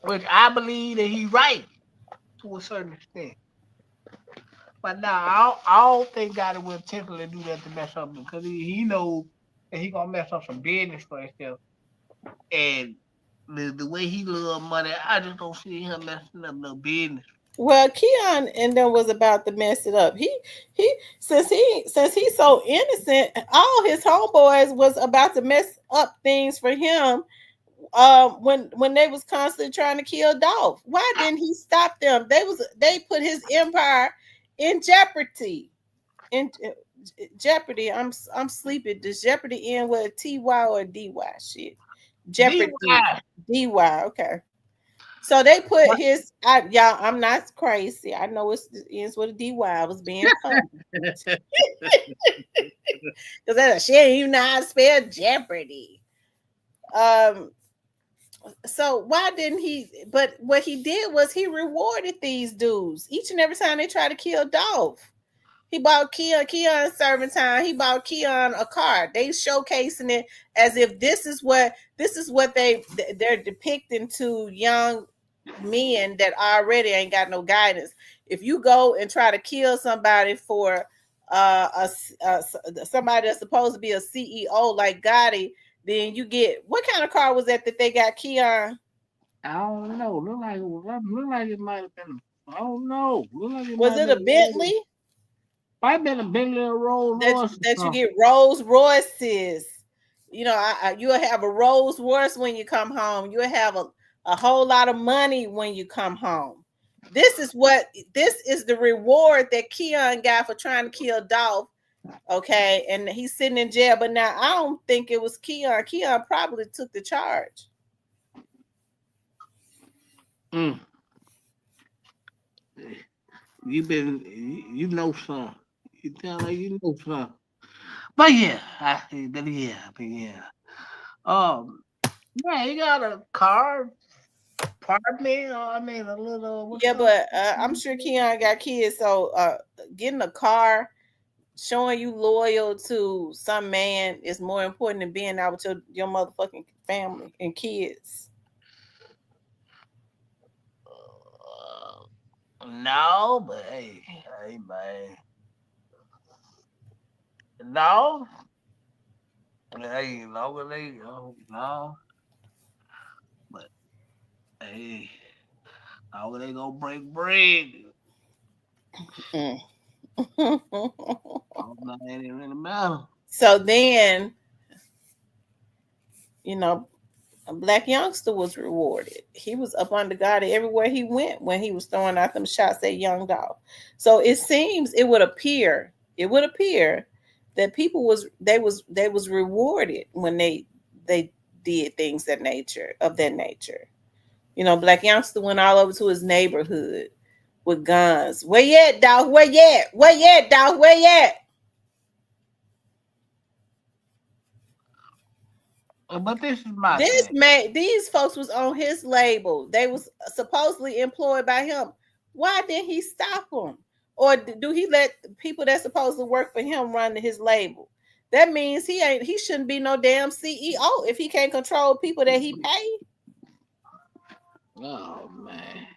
Which I believe that he right to a certain extent. But now I don't think God will intentionally do that to mess up because he knows that he gonna mess up some business for himself. And the way he love money, I just don't see him messing up no business. Well, Keon and them was about to mess it up. He since he's so innocent, all his homeboys was about to mess up things for him. When they was constantly trying to kill Dolph, why didn't he stop them? They put his empire in jeopardy. In jeopardy. I'm sleepy. Does jeopardy end with a TY or a DY? Shit. Jeopardy. DY. Okay. So they put y'all. I'm not crazy. I know it ends with a DY. I was being funny because she ain't even know how to spell Jeopardy. So why didn't he? But what he did was he rewarded these dudes each and every time they try to kill Dolph. He bought Keon serving time. He bought Keon a car. They showcasing it as if this is what they're depicting to young men that already ain't got no guidance. If you go and try to kill somebody for somebody that's supposed to be a CEO like Gotti, then you get what kind of car was that they got Keon? I don't know. Look like it might have been. I don't know. Look like it Was might it have a been. Bentley? Might have been a Bentley or Rolls Royce. That you get Rolls Royces. You know, you'll have a Rolls Royce when you come home. You'll have a whole lot of money when you come home. This is the reward that Keon got for trying to kill Dolph. Okay, and he's sitting in jail, but now I don't think it was Keon. Keon probably took the charge. Mm. You know some. You tell like you know some. But yeah, yeah. Yeah, he got a car, apartment. I mean, a little. Yeah, but I'm sure Keon got kids, so getting a car showing you loyal to some man is more important than being out with your motherfucking family and kids. No, but hey, man. No. Hey, longer they no. But hey, how they gonna break bread? Mm. That ain't really matter. So then, you know, a black youngster was rewarded. He was up under God everywhere he went when he was throwing out them shots at young Dolph. So it seems it would appear that people was rewarded when they did things of that nature. You know, black youngster went all over to his neighborhood with guns. Where you at, Dolph? Where you at? Where you at, Dolph? Where you at? But this is my thing. These folks was on his label. They was supposedly employed by him. Why didn't he stop them? Or do he let people that supposed to work for him run his label? That means he shouldn't be no damn CEO if he can't control people that he paid. Oh man.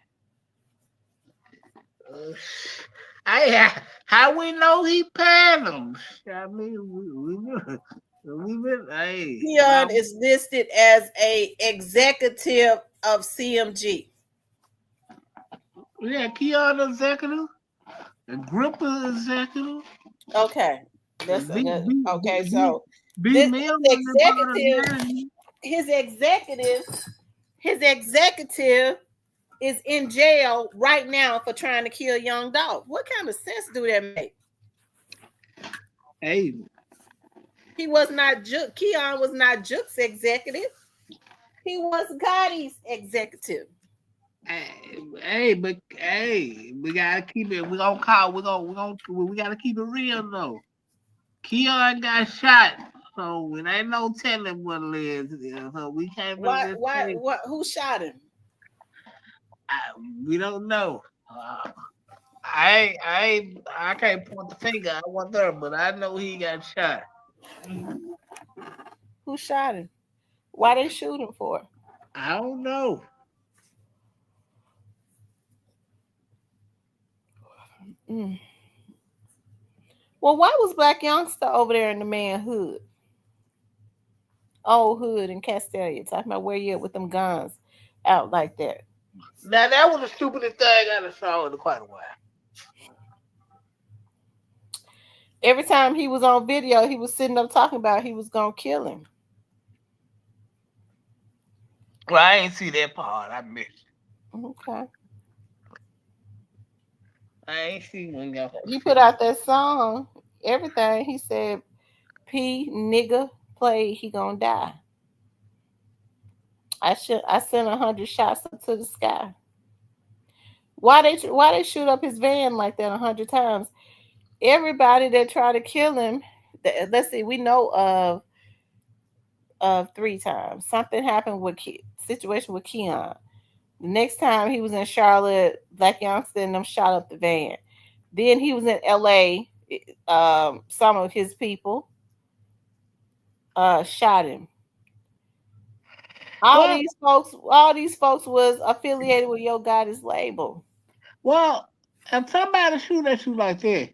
How we know he paid them? I mean, Keon is listed as a executive of CMG. Yeah, Keon executive, the Gripper executive. Okay, so his executive is in jail right now for trying to kill young Dolph. What kind of sense do that make? Hey. He was not Keon was not Juke's executive. He was Gotti's executive. But we gotta keep it. We gotta keep it real though. Keon got shot, so it ain't no telling what it is. So we can't. Who shot him? We don't know. I can't point the finger. I want there, but I know he got shot. Who shot him? Why they shoot him for? I don't know. Well, why was Black Youngster over there in the man hood? Old hood in Castelia, talking about where you at with them guns out like that. Now that was the stupidest thing I ever saw in quite a while. Every time he was on video, he was sitting up talking about he was gonna kill him. Well, I ain't see that part. I missed it. Okay. I ain't seen one guy. He put out that song, everything. He said, P nigga play, he gonna die. I sent 100 shots up to the sky. Why they shoot up his van like that 100 times? Everybody that tried to kill him, let's see, we know of 3 times. Something happened with situation with Keon. The next time he was in Charlotte, Black Youngster and them shot up the van. Then he was in LA. Some of his people shot him. All these folks was affiliated with Yo Gotti's label. Well, if somebody shoot at you like that,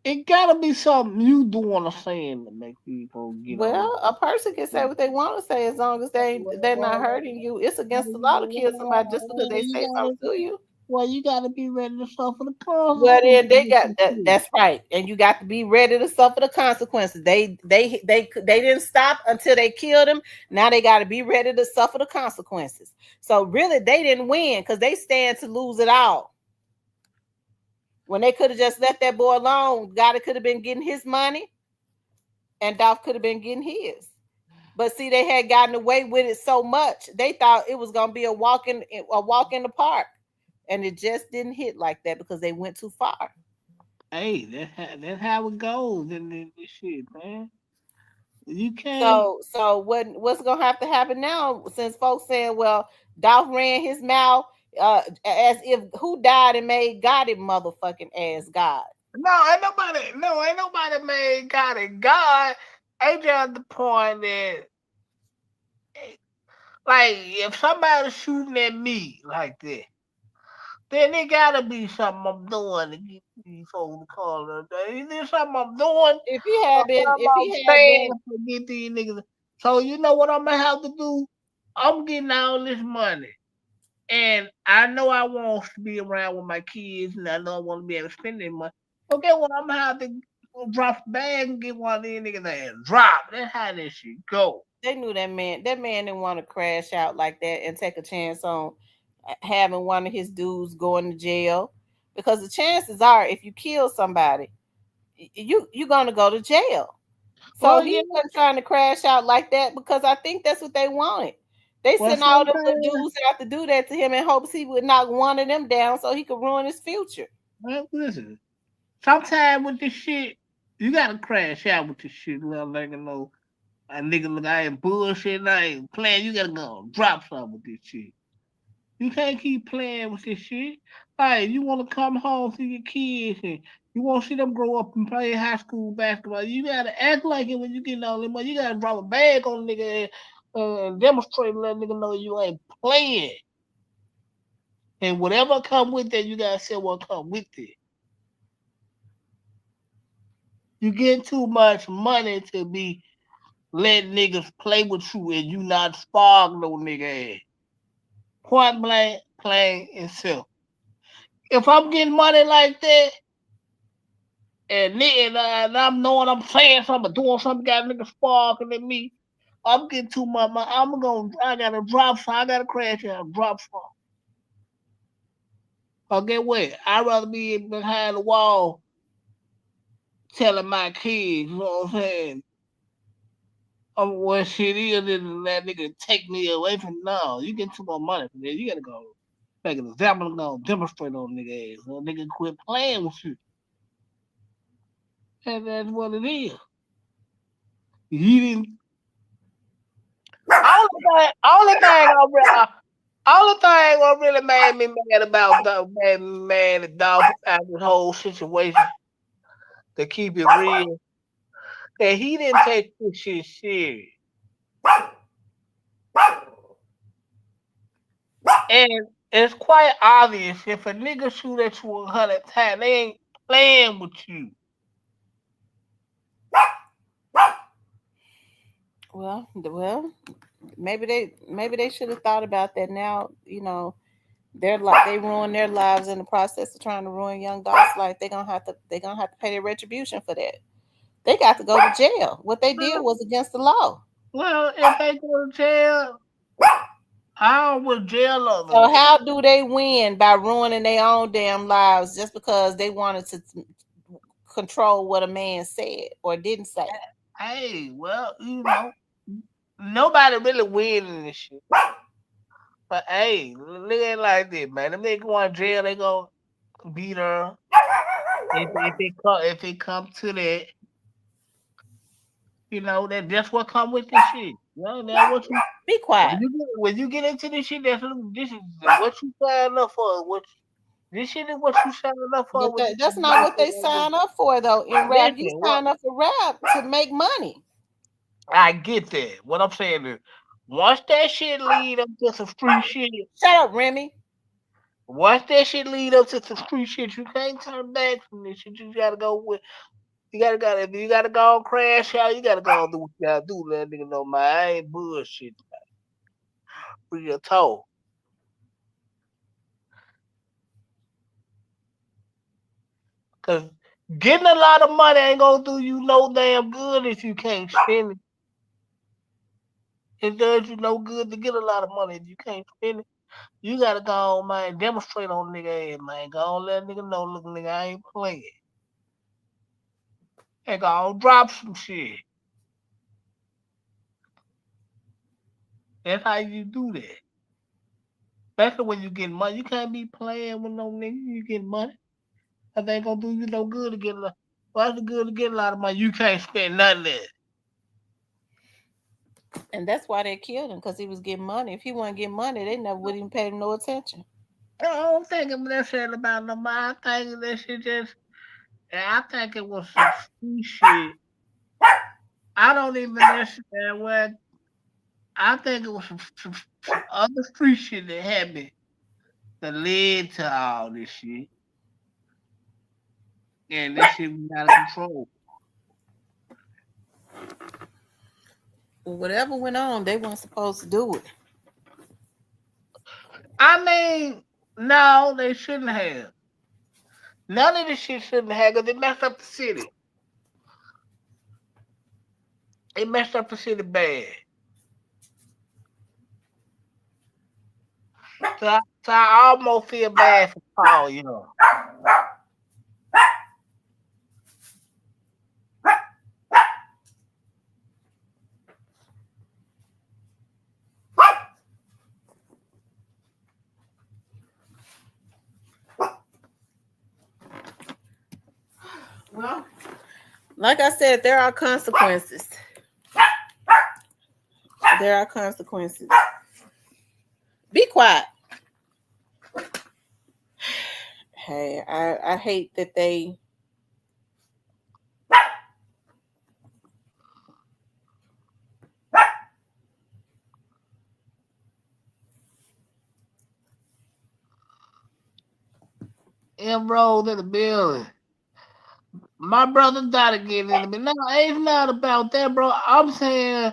it gotta be something you doing or saying to make people get. Well, a person can say what they want to say as long as they're not hurting you. It's against the law to kill somebody just because they say something to you. Well, you got to be ready to suffer the consequences. Well, then they got that's right, and you got to be ready to suffer the consequences. They didn't stop until they killed him. Now they got to be ready to suffer the consequences. So really, they didn't win because they stand to lose it all. When they could have just let that boy alone, Gotti could have been getting his money, and Dolph could have been getting his. But see, they had gotten away with it so much, they thought it was gonna be a walk in the park. And it just didn't hit like that because they went too far. Hey, that's how it goes in this shit, man. You can't. So what's gonna have to happen now? Since folks saying, well, Dolph ran his mouth as if who died and made Gotti motherfucking ass God. Ain't nobody made God and God. Ain't just the point that, like, if somebody's shooting at me like that, then it gotta be something I'm doing to get these folks to call it. Is there something I'm doing? If he had been, Something if I'm he had saying been, to get these niggas. So you know what I'm gonna have to do? I'm getting all this money. And I know I want to be around with my kids, and I know I want to be able to spend their money. Okay, well, I'm gonna have to drop the bag and get one of these niggas there and drop. That's how this shit go. they knew that man. That man didn't want to crash out like that and take a chance on having one of his dudes going to jail, because the chances are, if you kill somebody, you're gonna go to jail. So Well, yeah. he wasn't trying to crash out like that, because I think that's what they wanted. They Well, sent all them little sometimes, dudes out to do that to him in hopes he would knock one of them down so he could ruin his future. well, listen. Sometimes with this shit, you gotta crash out with this shit. Little nigga know, a nigga look, I ain't bullshit. I ain't playing. You gotta go drop something with this shit. You can't keep playing with this shit. Like, you want to come home to your kids and you want to see them grow up and play high school basketball. You gotta act like it when you get all that money. You gotta drop a bag on the nigga and demonstrate, let nigga know you ain't playing. And whatever come with that, you gotta say what come with it. You get too much money to be letting niggas play with you and you not spark no nigga ass. Point blank, plain and simple. If I'm getting money like that, and I'm knowing I'm saying something, doing something, got niggas sparking at me. I'm getting too much. I gotta drop some. I gotta crash out, drop some. Or get what? I'd rather be behind the wall telling my kids, you know what I'm saying? What shit is than that nigga take me away from. No, you get too much money for that. You gotta go make an example, go demonstrate on nigga ass. So nigga quit playing with you. And that's what it is. He didn't. Only thing what really made me mad about made me mad at Dolph out this whole situation, to keep it real, that he didn't take this shit serious. And it's quite obvious if a nigga shoot at you 100 times, they ain't playing with you. Well, maybe they should have thought about that. Now, they're like, they ruin their lives in the process of trying to ruin young Dolph's life. They're gonna have to pay their retribution for that. They got to go to jail. What they did was against the law. Well, if they go to jail, I would jail So them. how do they win? By ruining their own damn lives just because they wanted to control what a man said or didn't say. Hey, well, nobody really winning this shit. But hey, look at it like this, man. If they go to jail, they gonna beat her. If it come to that, that's what come with this shit. Now what you Be quiet. when you get into this shit, this is what you signed up for. This shit is what you signed up for But with that's not what they sign up for, though. In rap, you listen, what sign up for rap to make money. I get that. What I'm saying is, once that shit lead up to some street shit, Shut up, Remy. once that shit lead up to some street shit, you can't turn back from this shit. You gotta go with. If you gotta go and crash out, you gotta go and do what you gotta do. Let nigga know, man, I ain't bullshit. Real talk. Cause getting a lot of money ain't gonna do you no damn good if you can't spend it. It does you no good to get a lot of money if you can't spend it. You gotta go on, man, demonstrate on nigga ass, man. Go on, let nigga know, look, nigga, I ain't playing. And go on, drop some shit. That's how you do that. Especially when you get money. You can't be playing with no nigga. You get money. That ain't gonna do you no good to get a lot. What's it good to get a lot of money? You can't spend nothing there. And that's why they killed him, because he was getting money. If he wasn't getting money, they never would even pay him no attention. I don't think I'm necessarily about no money. I think that shit just And I think it was some free shit. I don't even understand what. I think it was some other free shit that happened that led to all this shit. And this shit was out of control. Well, whatever went on, they weren't supposed to do it. I mean, no, they shouldn't have. None of this shit shouldn't have because it messed up the city. It messed up the city bad. So I almost feel bad for Paul, you know. Well, like I said, there are consequences. There are consequences. Be quiet. Hey, I hate that they. Enrolled in the building. My brother died again in the building. No, it's not about that, bro. I'm saying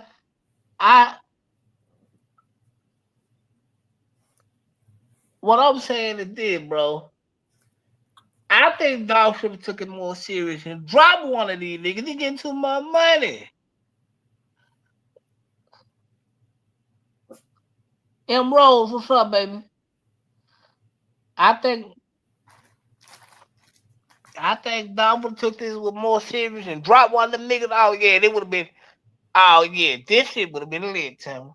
what I'm saying is this, bro. I think Dolph should have took it more serious and dropped one of these niggas. He getting too much money. M Rose, what's up, baby? I think Dolph would have took this with more serious and dropped one of them niggas. Oh yeah, they would have been. Oh yeah, this shit would have been lit, Tim.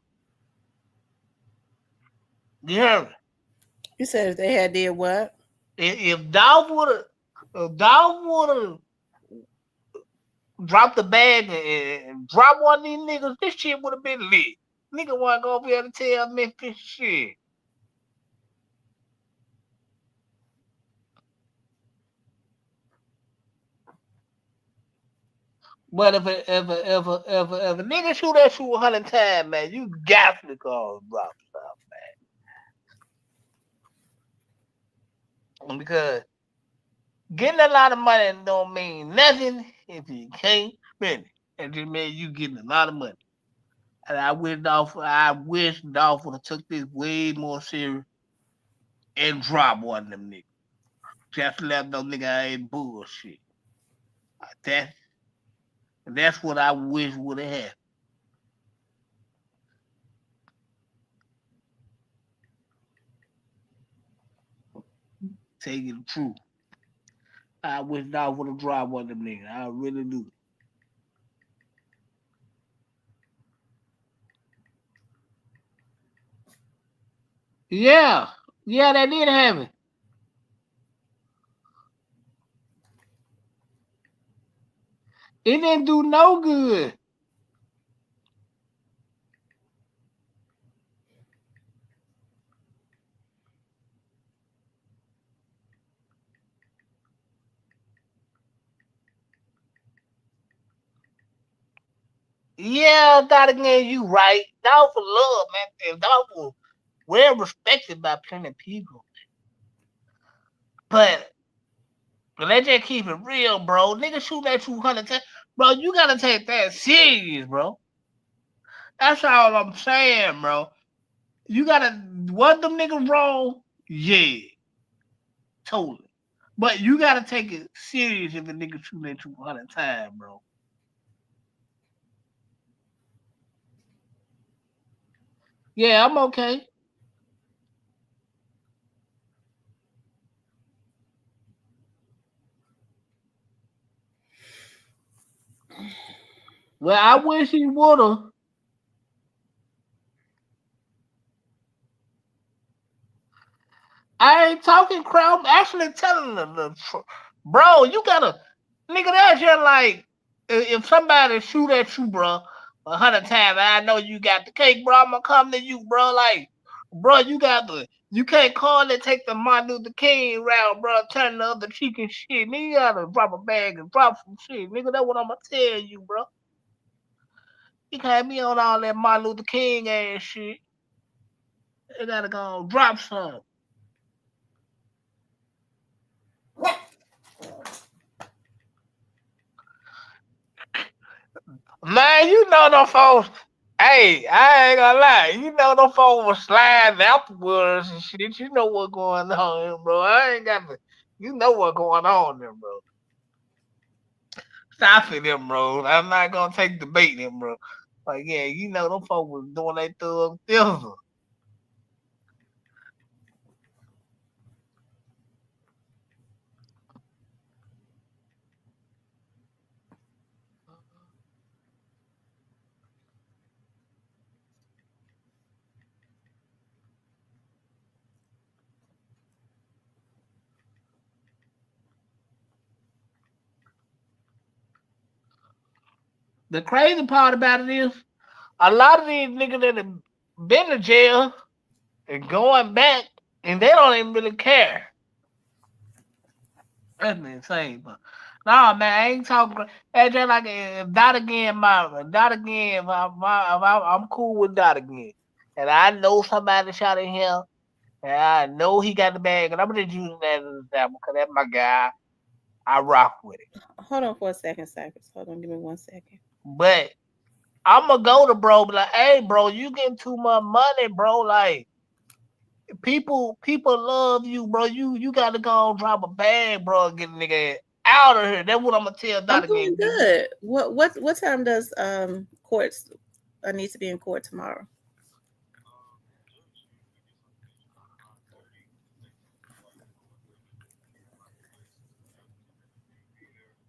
You heard me? You said if they had did what? If Dolph would have dropped the bag and dropped one of these niggas, this shit would have been lit. Nigga wasn't gonna be able to tell Memphis shit. But if a nigga shoot that shit 100 times, man, you got to call drop stuff, man. Because getting a lot of money don't mean nothing if you can't spend it. It just means you getting a lot of money. And I wish Dolph would have took this way more serious and drop one of them niggas. Just let those niggas ain't bullshit. That's what I wish would have happened. Tell you the truth. I wish Dolph would have dropped one of them niggas. I really do. Yeah. Yeah, that did happen. It didn't do no good. Yeah, that again, you right. Dolph was love, man. And Dolph was well respected by plenty of people. But let's just keep it real, bro. Nigga shoot at 200 times. Bro, you gotta take that serious, bro. That's all I'm saying, bro. You gotta what them niggas wrong? Yeah. Totally. But you gotta take it serious if a nigga shoot at 200 times, bro. Yeah, I'm okay. Well, I wish he woulda. I ain't talking crap. I'm actually telling the bro, you gotta nigga that's just like if somebody shoot at you, bro, 100 times, I know you got the cake, bro. I'm gonna come to you, bro. Like, bro, you got You can't call it take the Martin Luther King route, bro. Turn the other cheek and shit. Nigga, you gotta drop a bag and drop some shit. Nigga, that's what I'ma tell you, bro. You can't be on all that Martin Luther King ass shit. You gotta go drop some. Man, you know them folks. Hey, I ain't gonna lie. You know them folks was sliding afterwards and shit. You know what's going on here, bro. I ain't got to. You know what's going on there, bro. Stop it, them, bro. I'm not gonna take the bait, them, bro. Like, yeah, you know them folks was doing their thug thizzle. The crazy part about it is, a lot of these niggas that have been to jail and going back, and they don't even really care. That's insane, but nah, man, I ain't talking. That's just like if Dot again, Dot again. I'm cool with Dot again, and I know somebody shot at him, and I know he got the bag, and I'm just using that as an example because that's my guy. I rock with it. Hold on for a second, Cypress. Hold on, give me 1 second. But I'm gonna go to bro, be like, hey, bro, you getting too much money, bro. Like people love you, bro. You gotta go and drop a bag, bro, and get a nigga out of here. That's what I'm gonna tell Dot I'm doing again. good. What time does courts I need to be in court tomorrow?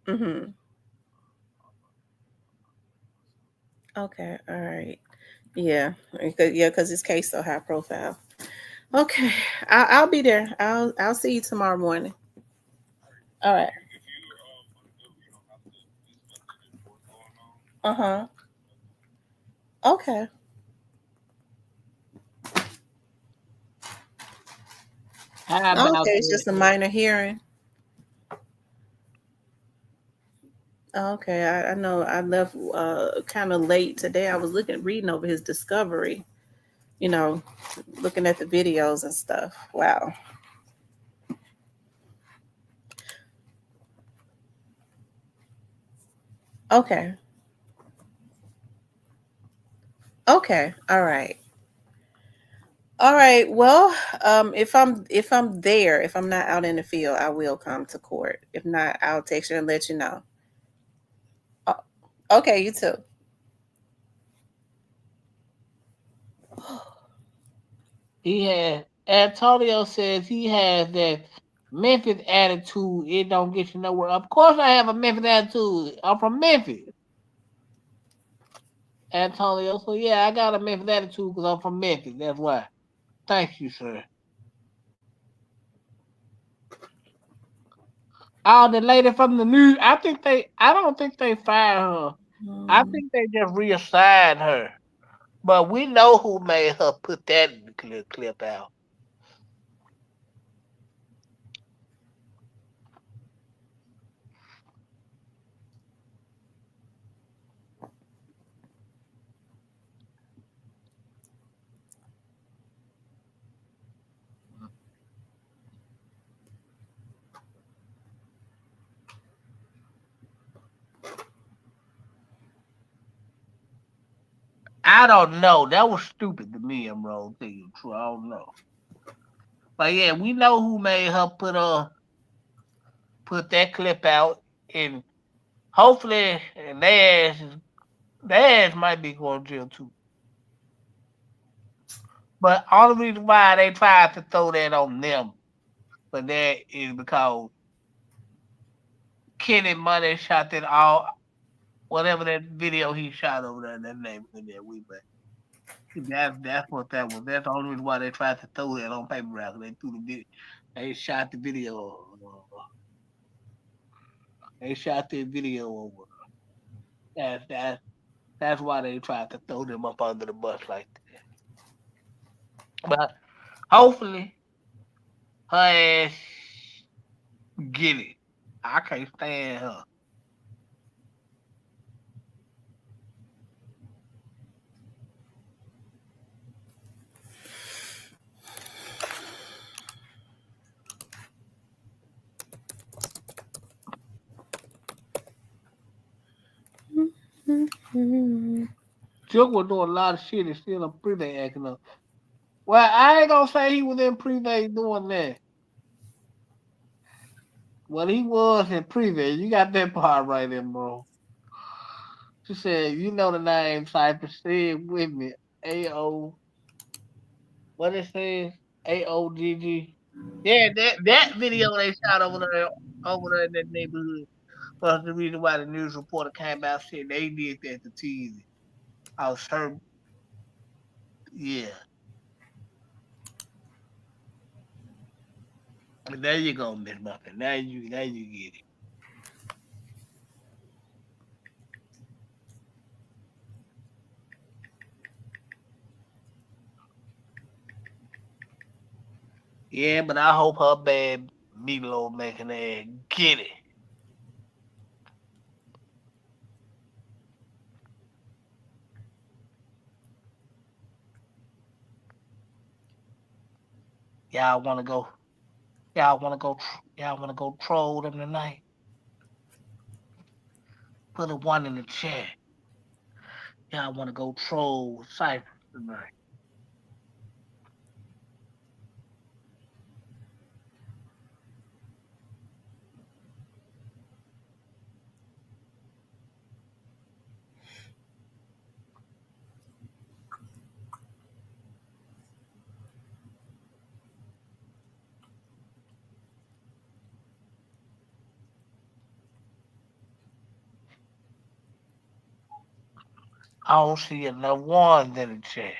Mm-hmm. Okay, all right. Yeah, because this case so high profile. Okay, I'll be there. I'll see you tomorrow morning. All right. Uh-huh. Okay. How Okay, about it's that? just a minor hearing. Okay, I know I left kind of late today. I was reading over his discovery, you know, looking at the videos and stuff. Wow. Okay. Okay. All right. All right. Well, if I'm there, if I'm not out in the field, I will come to court. If not, I'll text you and let you know. Uh, Okay, you too. He has Antonio says he has that Memphis attitude. It don't get you nowhere. Of course, I have a Memphis attitude. I'm from Memphis, Antonio. So yeah, I got a Memphis attitude because I'm from Memphis. That's why. Thank you, sir. Oh, the lady from the news. I don't think they fired her. I Hmm. think they just reassigned her. But we know who made her put that clip out. I don't know. That was stupid to me, I'm wrong. Tell you the truth. I don't know. But yeah, we know who made her put that clip out, and hopefully, and their ass might be going to jail too. But only reason why they tried to throw that on them, but that is because Kenny Money shot that all whatever that video he shot over there. That name in there, we but that's what that was. That's the only reason why they tried to throw that on paper route. They threw the video. They shot the video. They shot the video over. That's that. That's why they tried to throw them up under the bus like that. But hopefully, Her ass get it. I can't stand her. Chuck was doing a lot of shit and still on pre-day acting up. Well, I ain't gonna say he was in pre-day doing that. Well, he was in pre-day. You got that part right in, bro. She said, you know the name Cypress. Say it with me. A-O. What it says? AOGG. Yeah, that video they shot over there in that neighborhood was the reason why the news reporter came out and said they did that to tease it. I was hurt. Yeah. And there you go, Miss Muffin. Now you get it. Yeah, but I hope her bad meatloaf making ass get it. Y'all wanna go? Y'all wanna go? Y'all wanna go troll them tonight? Put a one in the chat. Y'all wanna go troll Cypress tonight? I don't see enough ones in the chat.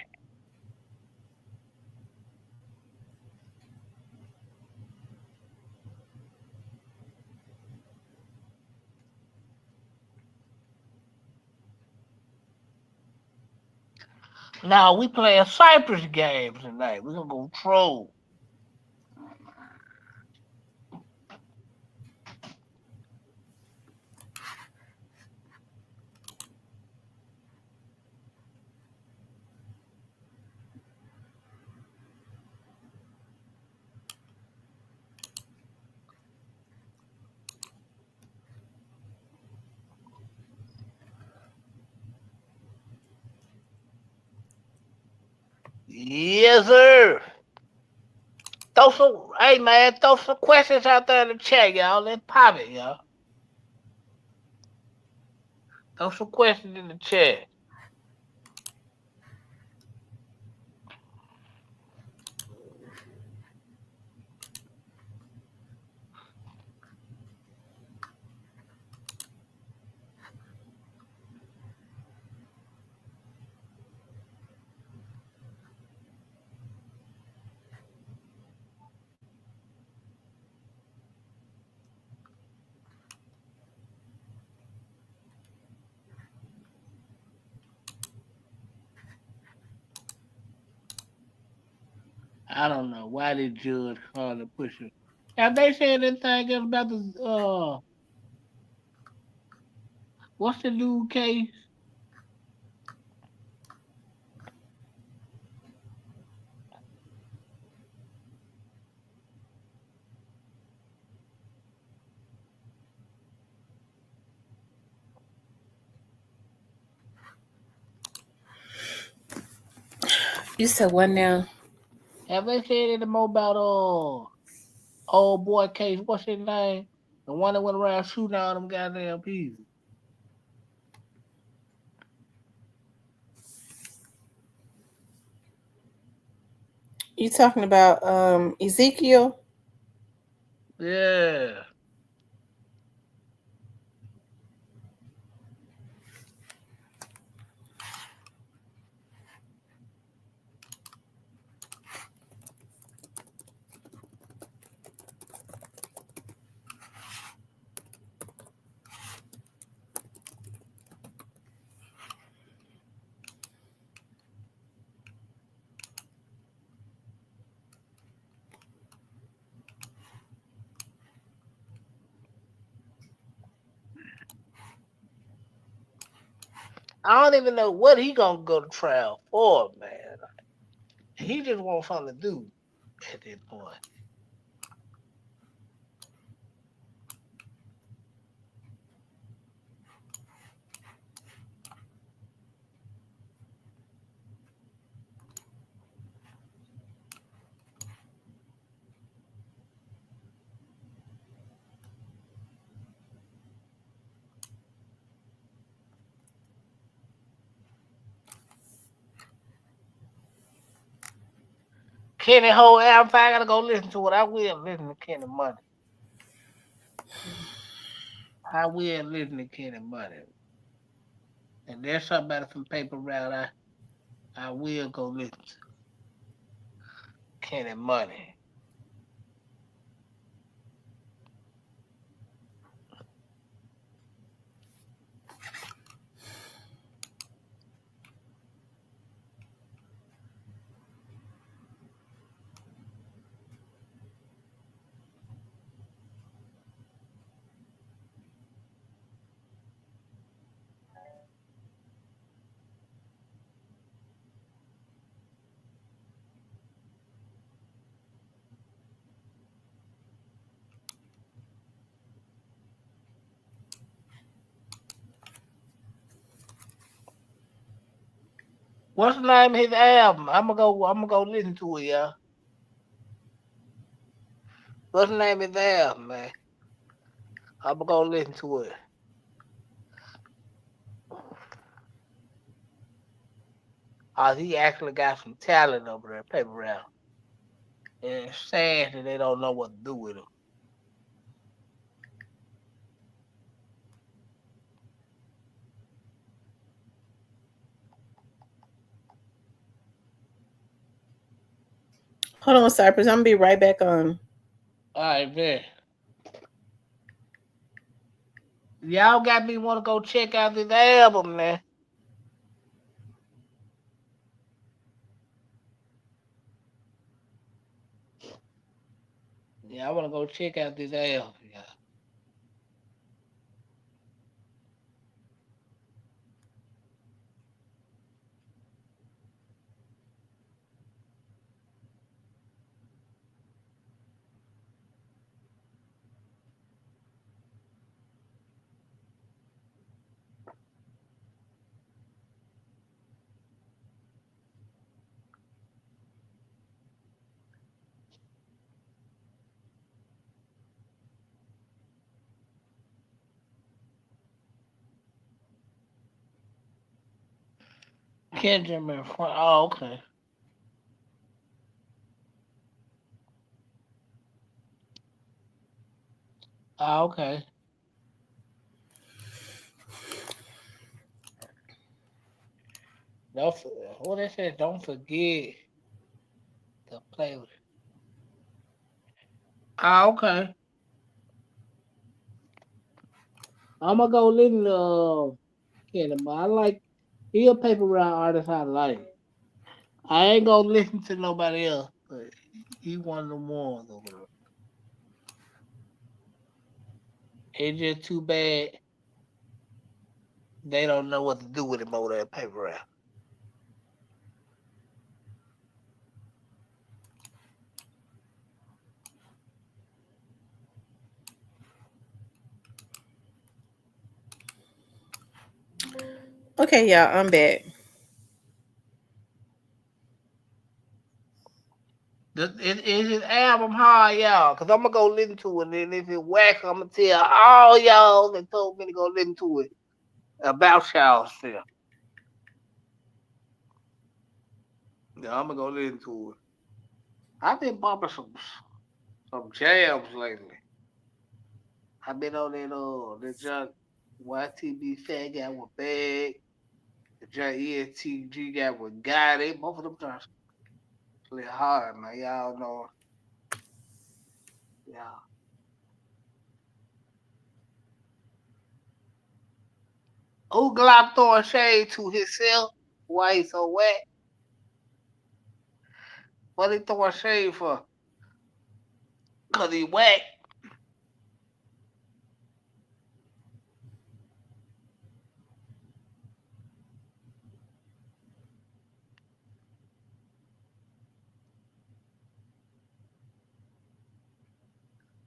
Now we playing Cypress games tonight. We're gonna go troll. Yes, sir. Hey man, throw some questions out there in the chat, y'all. Let's pop it, y'all. Throw some questions in the chat. I don't know why the judge called the pusher. Have they said anything else about the what's the new case? You said what now? Have they said anything more about old boy case? What's his name? The one that went around shooting all them goddamn people. You talking about Ezekiel? Yeah. I don't even know what he gonna go to trial for, man. He just wants something to do at this point. Kenny whole album, if I gotta go listen to it, I will listen to Kenny Money. I will listen to Kenny Money. And there's somebody from Paper Route I will go listen to. Kenny Money. What's the name of his album? I'm gonna go listen to it, y'all. What's the name of his album, man? I'm gonna go listen to it. He actually got some talent over there, Paper Route. And it's sad that they don't know what to do with him. Hold on, Cypress. I'm gonna be right back on. All right, man. Y'all got me want to go check out this album, man. Yeah, I want to go check out this album, yeah. Kendrick, man. Oh, okay. Oh, okay. Don't what they said. Don't forget the playlist. Oh, okay. I'm gonna go listen to Kendrick. I like he a paper route artist. I like. I ain't gonna listen to nobody else, but he one of the ones over there. It's just too bad they don't know what to do with him over there at paper route. Okay, yeah, I'm back. Is his album hard, y'all? Cause I'm gonna go listen to it, and if it whack, I'm gonna tell all y'all that told me to go listen to it about y'all still. Yeah, I'm gonna go listen to it. I've been bumping some jams lately. I've been on that junk YTB Fat guy with Bag, the junk ESTG guy with Guy. They both of them joints play hard, man. Y'all know, yeah. Who Glock throwing shade to himself? Why he so wet? What he throwing shade for? Cause he wet.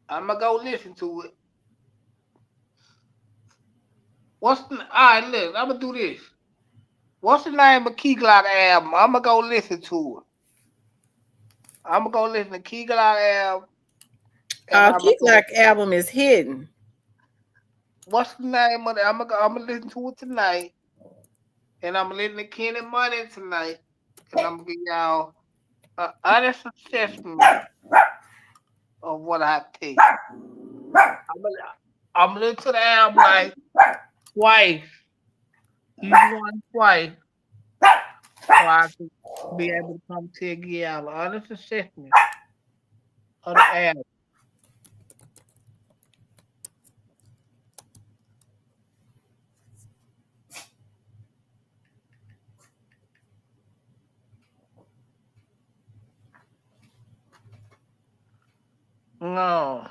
I'm gonna go listen to it. All right, look, I'm gonna do this. What's the name of Key Glock album? I'm gonna go listen to it. I'm gonna go listen to Key Glock album. And I'm Key gonna go. Glock album is hidden. What's the name of it? I'm gonna listen to it tonight. And I'm gonna listen to Kenny Money tonight. And I'm gonna give y'all an honest assessment of what I think. I'm gonna listen to the album like twice. Each one twice. So I can be able to come to y'all an honest assessment of the album. No.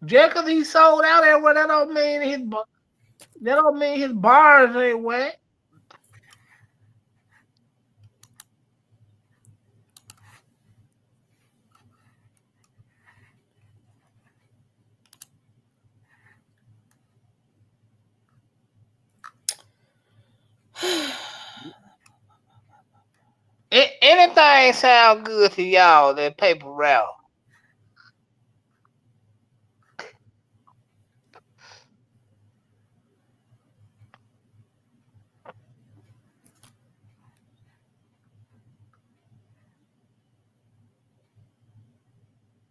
Just 'cause he sold out everywhere, that don't mean his bars ain't wet. Anything sound good to y'all that paper route?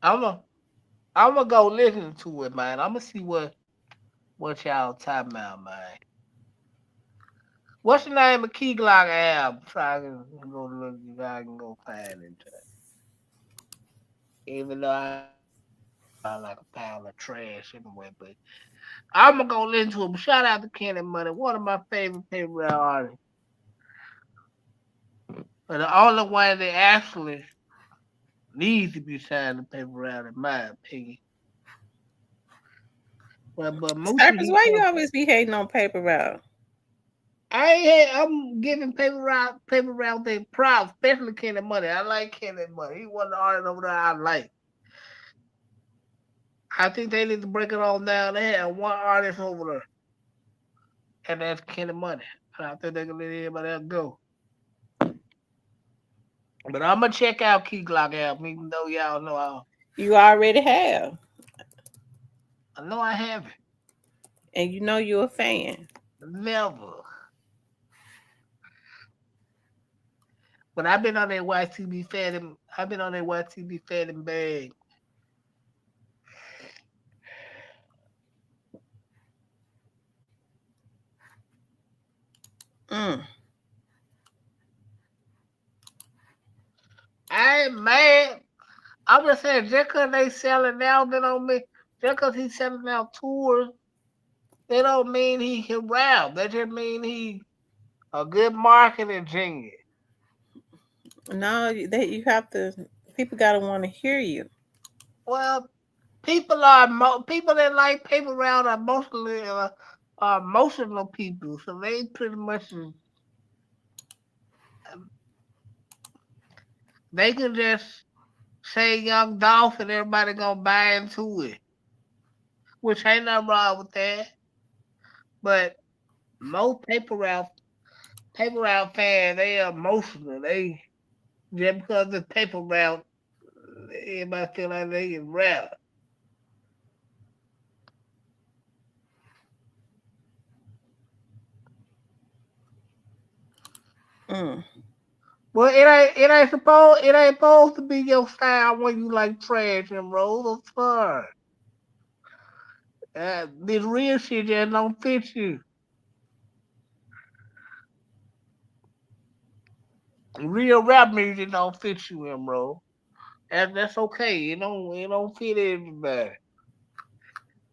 I'm gonna go listen to it, man. I'm gonna see what y'all talking about, man. What's the name of Key Glock album? So I can go look. I can go find it. Even though I like a pile of trash anyway, but I'm gonna go listen to him. Shout out to Kenny Money, one of my favorite paper route artists. But the only one that actually needs to be signed to paper route, in my opinion. But Moochie, Cypress, why you always be hating on paper route? I'm giving paper route their props, especially Kenny Money. I like Kenny Money. He one of the artists over there I like. I think they need to break it all down. They have one artist over there, and that's Kenny Money. And I think they can let everybody else go. But I'm gonna check out Key Glock album, even though y'all know You already have, I know I haven't. and you know you're a fan. Never. But I've been on that YTB Fed. I've been on that YTB Fed and bag. Mm. I ain't mad. I'm just saying, just because they selling out, they don't mean, just because he's selling out tours, they don't mean he can rap. That just mean he a good marketing genius. No, that you have to. People gotta want to hear you. Well, people that like paper route are emotional people, so they pretty much they can just say Young Dolph and everybody gonna buy into it, which ain't nothing wrong with that. But most paper route fans, they are emotional. They just because it's paper route, everybody feel like they can rap. Mm. Well, it ain't supposed to be your style when you like trash and roll of fun. This real shit just don't fit you. Real rap music don't fit you, bro. That's okay. It don't fit everybody.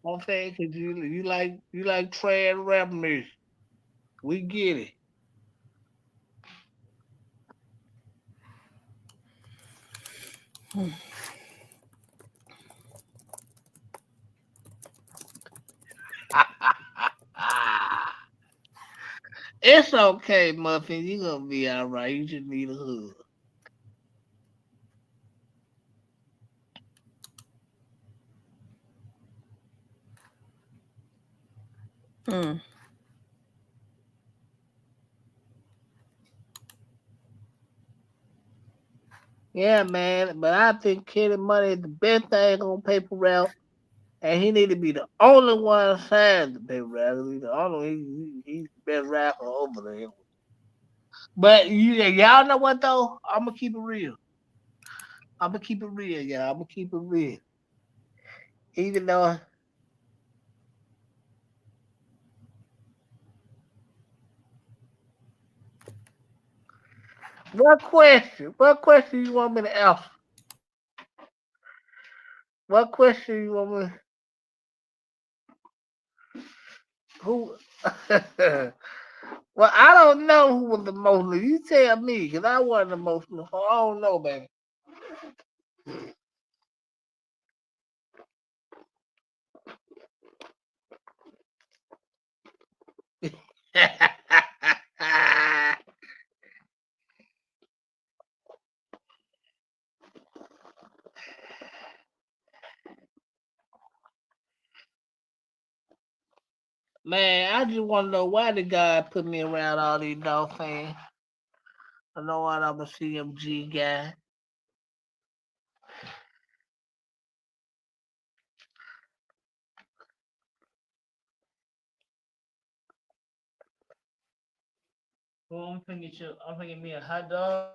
I'm saying 'cause you like trash rap music. We get it. It's okay, Muffin. You gonna be all right. You just need a hug. Hmm. Yeah, man. But I think Kenny Money is the best thing on paper route, and he need to be the only one signed the paper route. He's the only. He's the best rapper over there. But y'all know what though? I'm gonna keep it real. I'm gonna keep it real, y'all. I'm gonna keep it real. Even though, what question? What question you want me to ask? What question you want me? Who? Well, I don't know who was the most. You tell me, cause I wasn't emotional. So I don't know, baby. Man, I just want to know why the guy put me around all these Dolph fans. I know what I'm a CMG guy. Well, I'm finna get you. I'm finna get me a hot dog.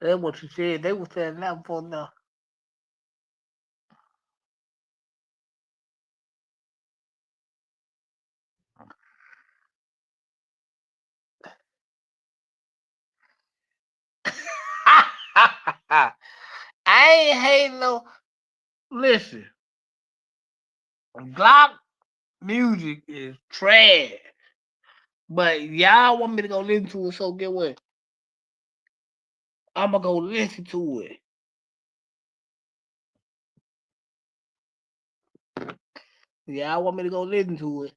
That's what you said. They was saying that before now. I ain't hating no. Listen, Glock music is trash. But y'all want me to go listen to it, so get what? I'm gonna go listen to it. Y'all want me to go listen to it.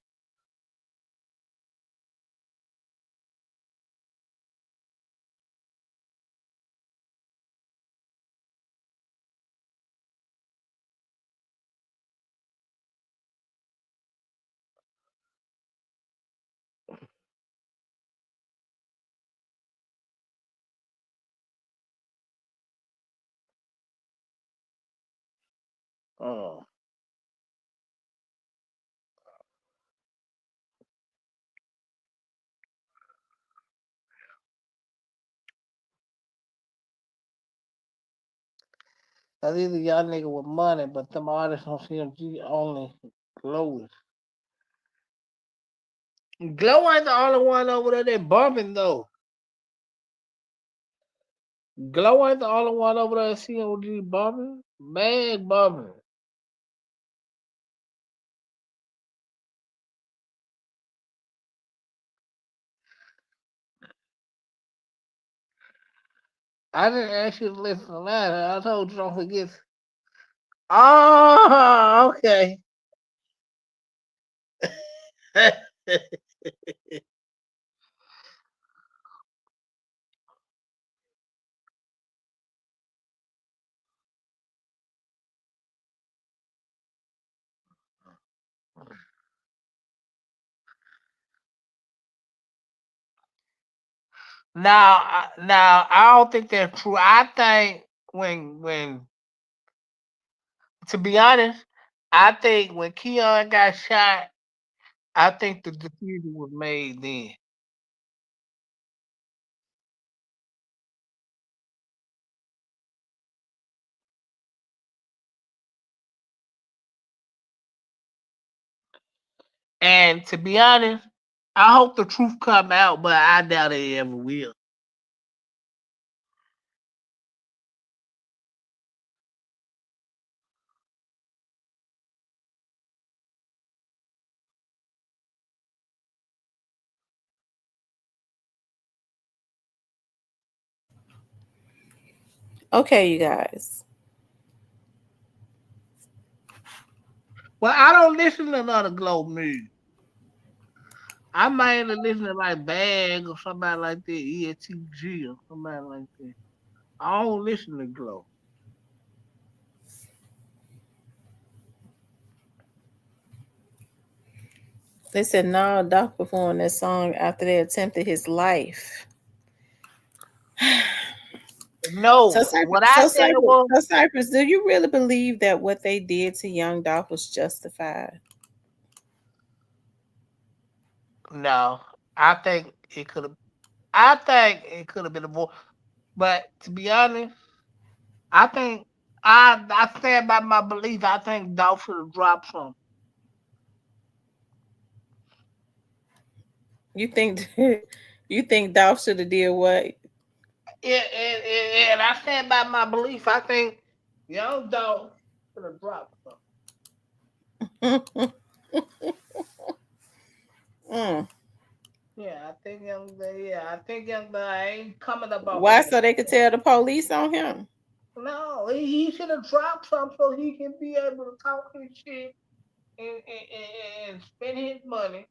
Oh, that's either y'all nigga with money, but them artists on CMG only glow. Glow ain't the only one over there that bumping though. Glow ain't the only one over there at CMG bumping. Man bumping. I didn't ask you to listen to that. I told you don't forget. Oh, okay. Now, I don't think that's true. I think when to be honest, I think when Keon got shot, I think the decision was made then. And to be honest, I hope the truth come out, but I doubt it ever will. Okay, you guys. Well, I don't listen to none of Glow music. I might listen to like Bag or somebody like that, ESTG or somebody like that. I don't listen to Glow. They said no, Doc performed that song after they attempted his life. No, what I said was So Cypress, do you really believe that what they did to young Dolph was justified? no. I think it could have. I think it could have been avoided. But to be honest, I think I stand by my belief. I think Dolph should have dropped some. You think you think Dolph should have did what? And I stand by my belief. I think young Dolph should have dropped some. Mm. I think young I ain't coming up off of Why? that. So they could tell the police on him? No, he should have dropped some so he can be able to talk his shit and spend his money.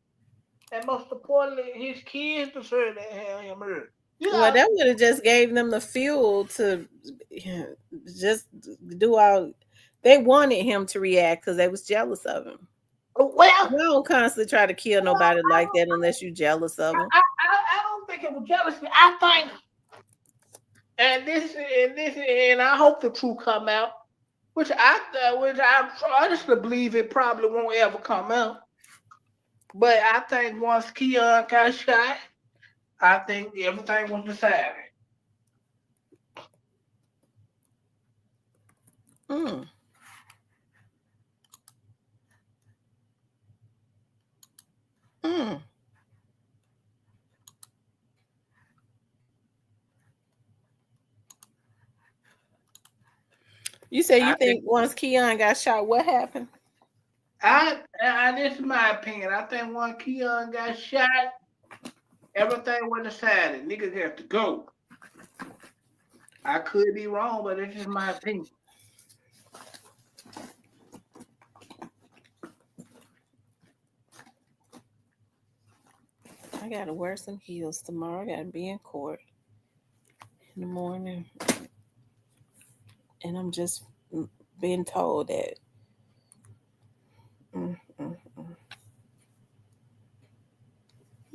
And most importantly, his kids deserve to have him heard. You Well, got that would have just gave them the fuel to just do all. They wanted him to react because they was jealous of him. well. You don't constantly try to kill nobody like that unless you jealous of them. I don't think it was jealousy. I think, and I hope the truth come out, which I honestly believe it probably won't ever come out. But I think once Keon got shot, I think everything was decided. Mm, mm. You say you I think think once Keon got shot, what happened? this is my opinion. I think once Keon got shot, everything was decided. Niggas have to go. I could be wrong, but this is my opinion. I gotta wear some heels tomorrow. I gotta be in court in the morning, and I'm just being told that. Mm, mm,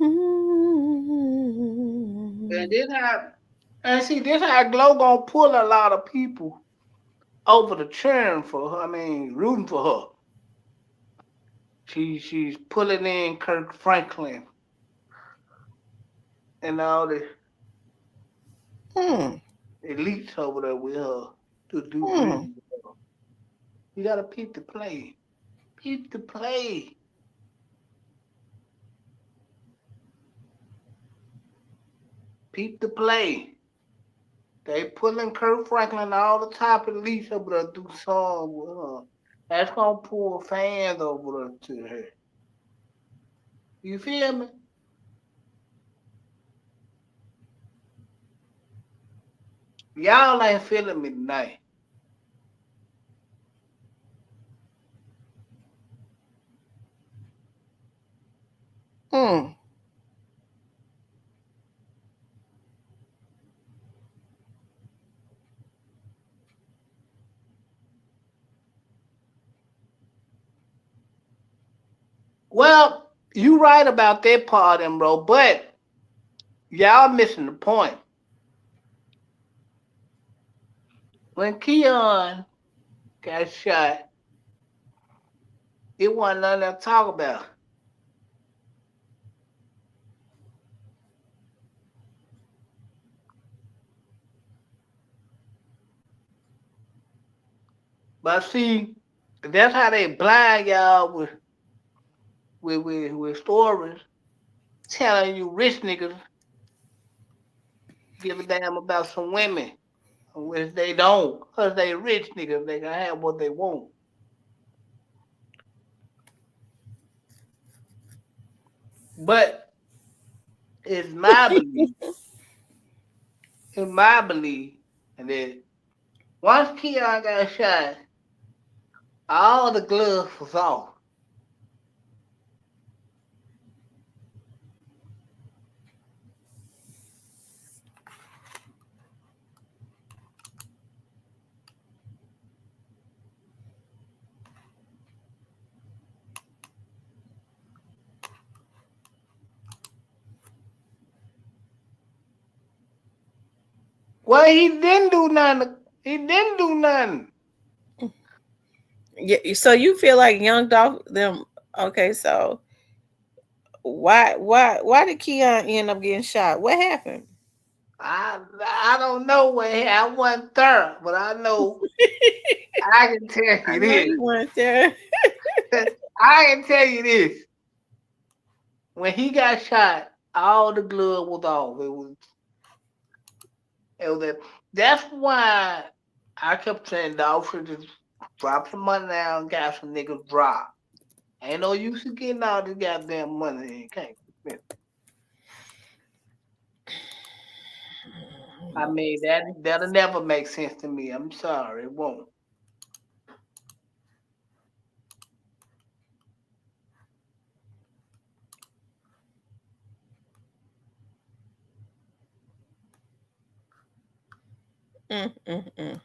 And mm. this how and see this how Glow gonna pull a lot of people over the cheering for her. I mean, rooting for her. She's pulling in Kirk Franklin and all the Mm, elites over there with her to do mm. business with her. You gotta peep the play. Peep the play. Peep the play. They pulling Kirk Franklin and all the top elites over there to do songs with her. That's gonna pull fans over there to her. You feel me? Y'all ain't feeling me tonight. Mm. Well, you right about that part, bro. But Y'all missing the point. When Keon got shot, it wasn't nothing to talk about. But see, that's how they blind y'all with stories telling you rich niggas give a damn about some women, which they don't, cause they rich niggas. They can have what they want. But it's my belief, that once Keon got shot, all the gloves was off. Well, he didn't do nothing. He didn't do nothing. Yeah, so you feel like young Dolph them? Okay, so why did Keon end up getting shot? What happened? I don't know where I wasn't there, but I know I can tell I you know this. you weren't there. I can tell you this. When he got shot, all the blood was off. It was that's why I kept saying Dolph should just drop some money down and got some niggas drop. Ain't no use in getting all this goddamn money. You can't. I mean that'll never make sense to me. I'm sorry, it won't. Mm, mm, mm.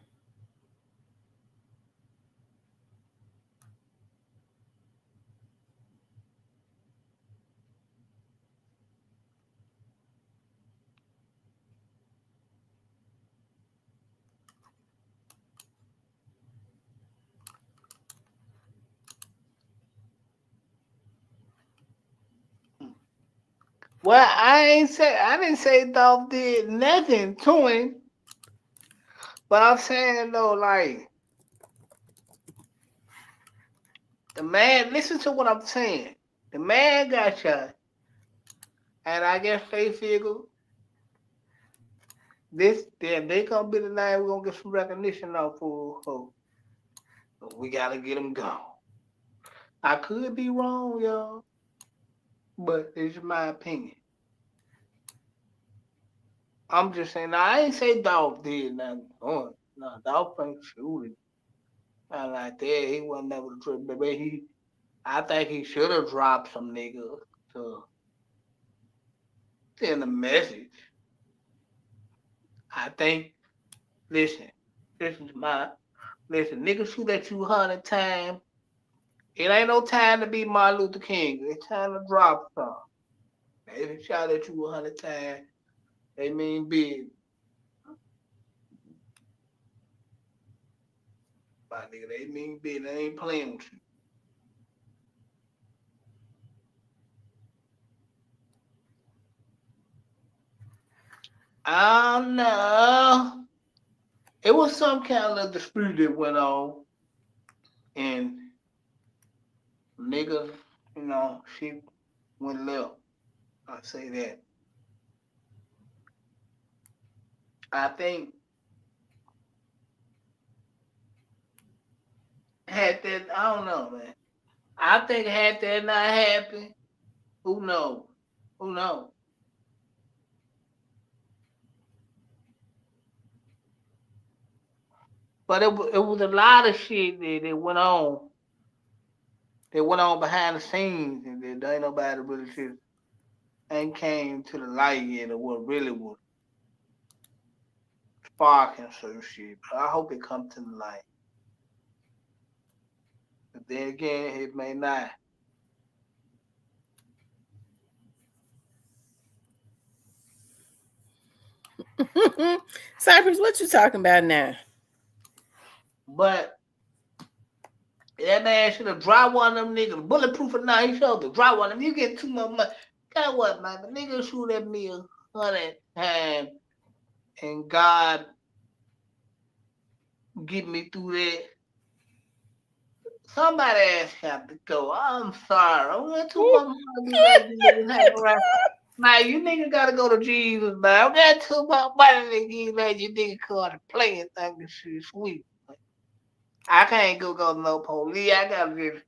Well, I didn't say Dolph did nothing to him, but I'm saying though, like the man. Listen to what I'm saying. The man got shot, and I guess they figure they gonna be the night we're gonna get some recognition off for. But we gotta get him gone. I could be wrong, y'all, but it's my opinion. I'm just saying. Now, I ain't say Dolph did nothing. Oh, no, Dolph ain't shooting. Not like that. He wasn't never the trip, but I think he should have dropped some niggas to send a message. I think. Listen, this is my listen. Niggas shoot at you 100 times. It ain't no time to be Martin Luther King. It's time to drop some. If they shot at you 100 times, they mean big. My nigga, they mean big. They ain't playing with you. I don't know. It was some kind of dispute that went on, and nigga, she went left. I say that. I think had that, I don't know, man. I think had that not happened, who knows? Who knows? But it was a lot of shit that went on. That went on behind the scenes, and that ain't nobody really just ain't came to the light yet of what really was sparking certain shit. But I hope it come to the light. But then again, it may not. Cypress, what you talking about now? But that man should have dropped one of them niggas. Bulletproof or not, he should have dropped one of them. You get too much money. Guess what, man? The nigga shoot at me 100 times, and God get me through that. Somebody else have to go. I'm sorry. I went too much money like you hang around. Man, you niggas gotta go to Jesus, man. I got too much money to give man. You niggas caught playing thing and shit sweet. I can't go to no police. I gotta just,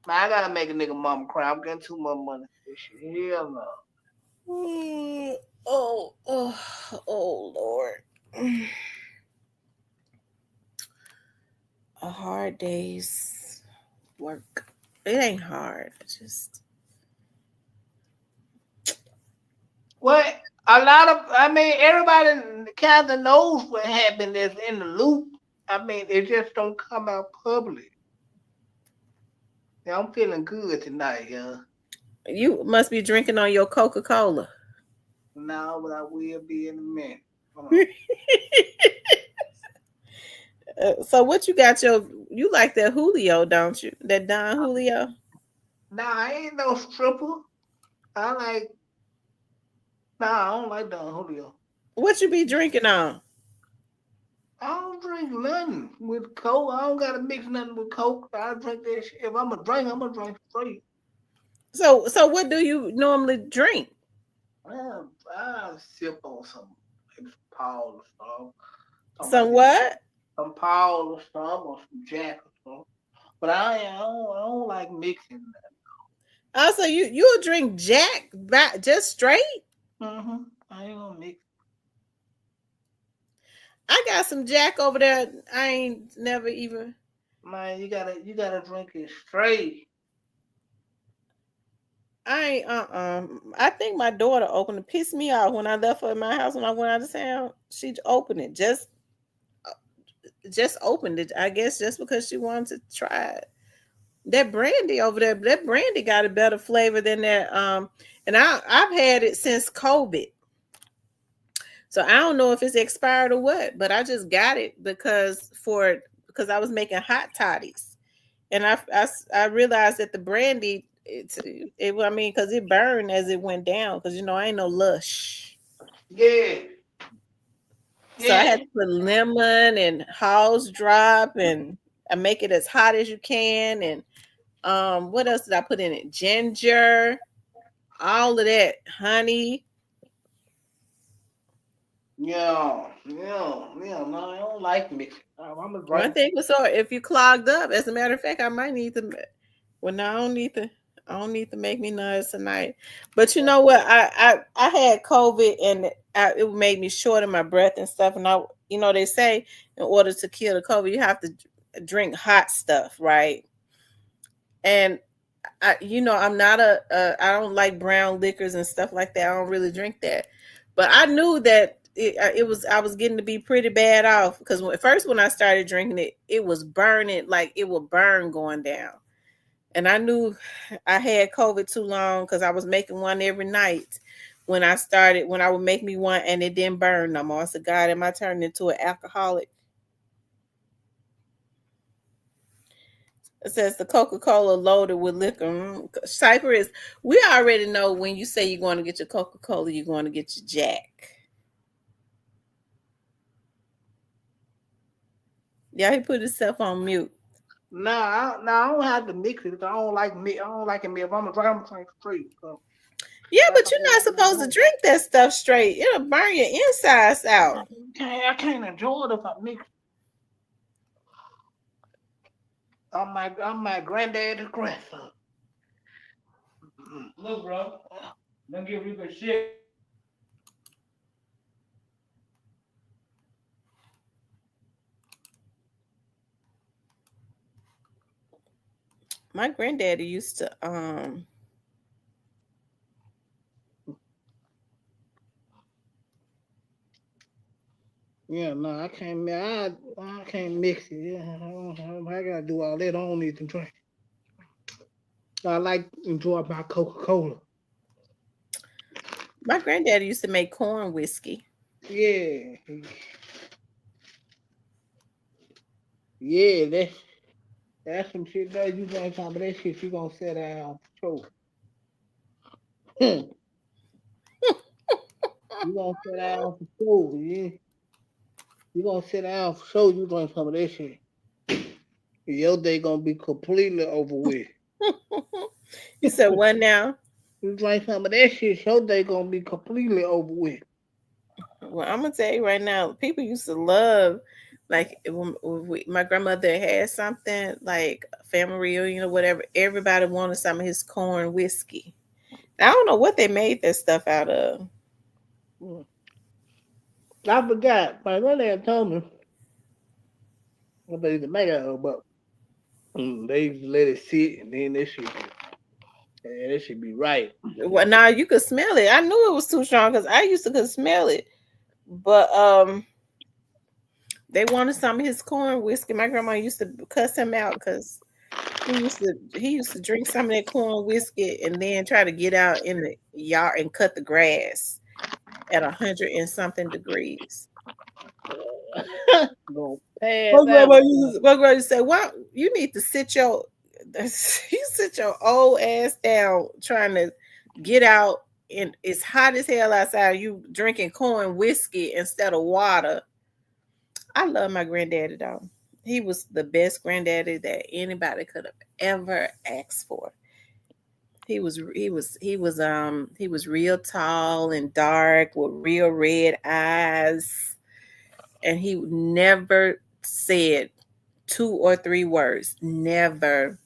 man, I gotta make a nigga mama cry. I'm getting too much money for this shit. Hell no. Oh, Lord. A hard day's work. It ain't hard. It's just. Well, a lot of, I mean, everybody kind of knows what happened that's in the loop. I mean, it just don't come out public. Yeah, I'm feeling good tonight, yeah. You must be drinking on your Coca-Cola. No, but I will be in a minute. So what you got you like that Julio, don't you? That Don Julio? Nah, I ain't no stripper. I don't like Don Julio. What you be drinking on? I don't drink nothing with Coke. I don't gotta mix nothing with Coke. I drink that shit. If I'm gonna drink straight. So what do you normally drink? I sip on some Paul or something. Some what? Some Paul or something, or some Jack or something. But I don't like mixing that. Also, you'll drink Jack just straight? Mm-hmm. I ain't gonna mix. I got some Jack over there. I ain't never even. Man, you gotta drink it straight. I think my daughter opened it. Pissed me off when I left her in my house when I went out of town. She opened it. Just opened it. I guess just because she wanted to try it. That brandy over there, that brandy got a better flavor than that. And I've had it since COVID. So I don't know if it's expired or what, but I just got it because I was making hot toddies. And I realized that the brandy, because it burned as it went down, because I ain't no lush. Yeah. So I had to put lemon and Hall's drop, and I make it as hot as you can. And what else did I put in it? Ginger, all of that, honey. Yeah. No, I don't like mixing. I'm a drink. One thing was, so if you clogged up, as a matter of fact, I might need to. Well, no, I don't need to make me nuts tonight. But you know what? I had COVID, and it made me short of my breath and stuff. And they say in order to kill the COVID, you have to drink hot stuff, right? And I'm not I don't like brown liquors and stuff like that. I don't really drink that. But I knew that I was getting to be pretty bad off, because when I started drinking it, it was burning, like it would burn going down. And I knew I had COVID too long, because I was making one every night when I would make me one and it didn't burn no more. I said, God, am I turning into an alcoholic? It says the Coca-Cola loaded with liquor. Cypress, we already know when you say you're going to get your Coca-Cola, you're going to get your Jack. Yeah, he put himself on mute. I don't have to mix it. I don't like it. If I'm gonna drink straight. So. Yeah, but you're not supposed to drink that stuff straight. It'll burn your insides out. I can't enjoy it if I mix it. I'm my granddad's grandson. Look, bro. Don't give people shit. My granddaddy used to Yeah, no, I can't. I can't mix it. Yeah, I gotta do all that. I don't need to drink. I like to enjoy my Coca-Cola. My granddaddy used to make corn whiskey. Yeah. Yeah, that's some shit that you gonna talk about that shit you gonna sit down for sure. You gonna sit down for sure, yeah. You gonna sit down for sure you drink some of that shit. Your day gonna be completely over with. You said what now? You drink some of that shit, your day gonna be completely over with. Well, I'm gonna tell you right now, people used to love, like my grandmother had something like a family reunion or whatever. Everybody wanted some of his corn whiskey. I don't know what they made that stuff out of. Mm. I forgot. My granddad told me what they used to make out of, but they used to let it sit and then that should be right. Well, now you could smell it. I knew it was too strong because I used to could smell it, but they wanted some of his corn whiskey. My grandma used to cuss him out because he used to drink some of that corn whiskey and then try to get out in the yard and cut the grass at 100 and something degrees. Gonna pass out. My grandma used to say, "Well, you need to sit your you sit your old ass down trying to get out and it's hot as hell outside. You drinking corn whiskey instead of water." I love my granddaddy though. He was the best granddaddy that anybody could have ever asked for. He was real tall and dark with real red eyes, and he never said 2 or 3 words. Never.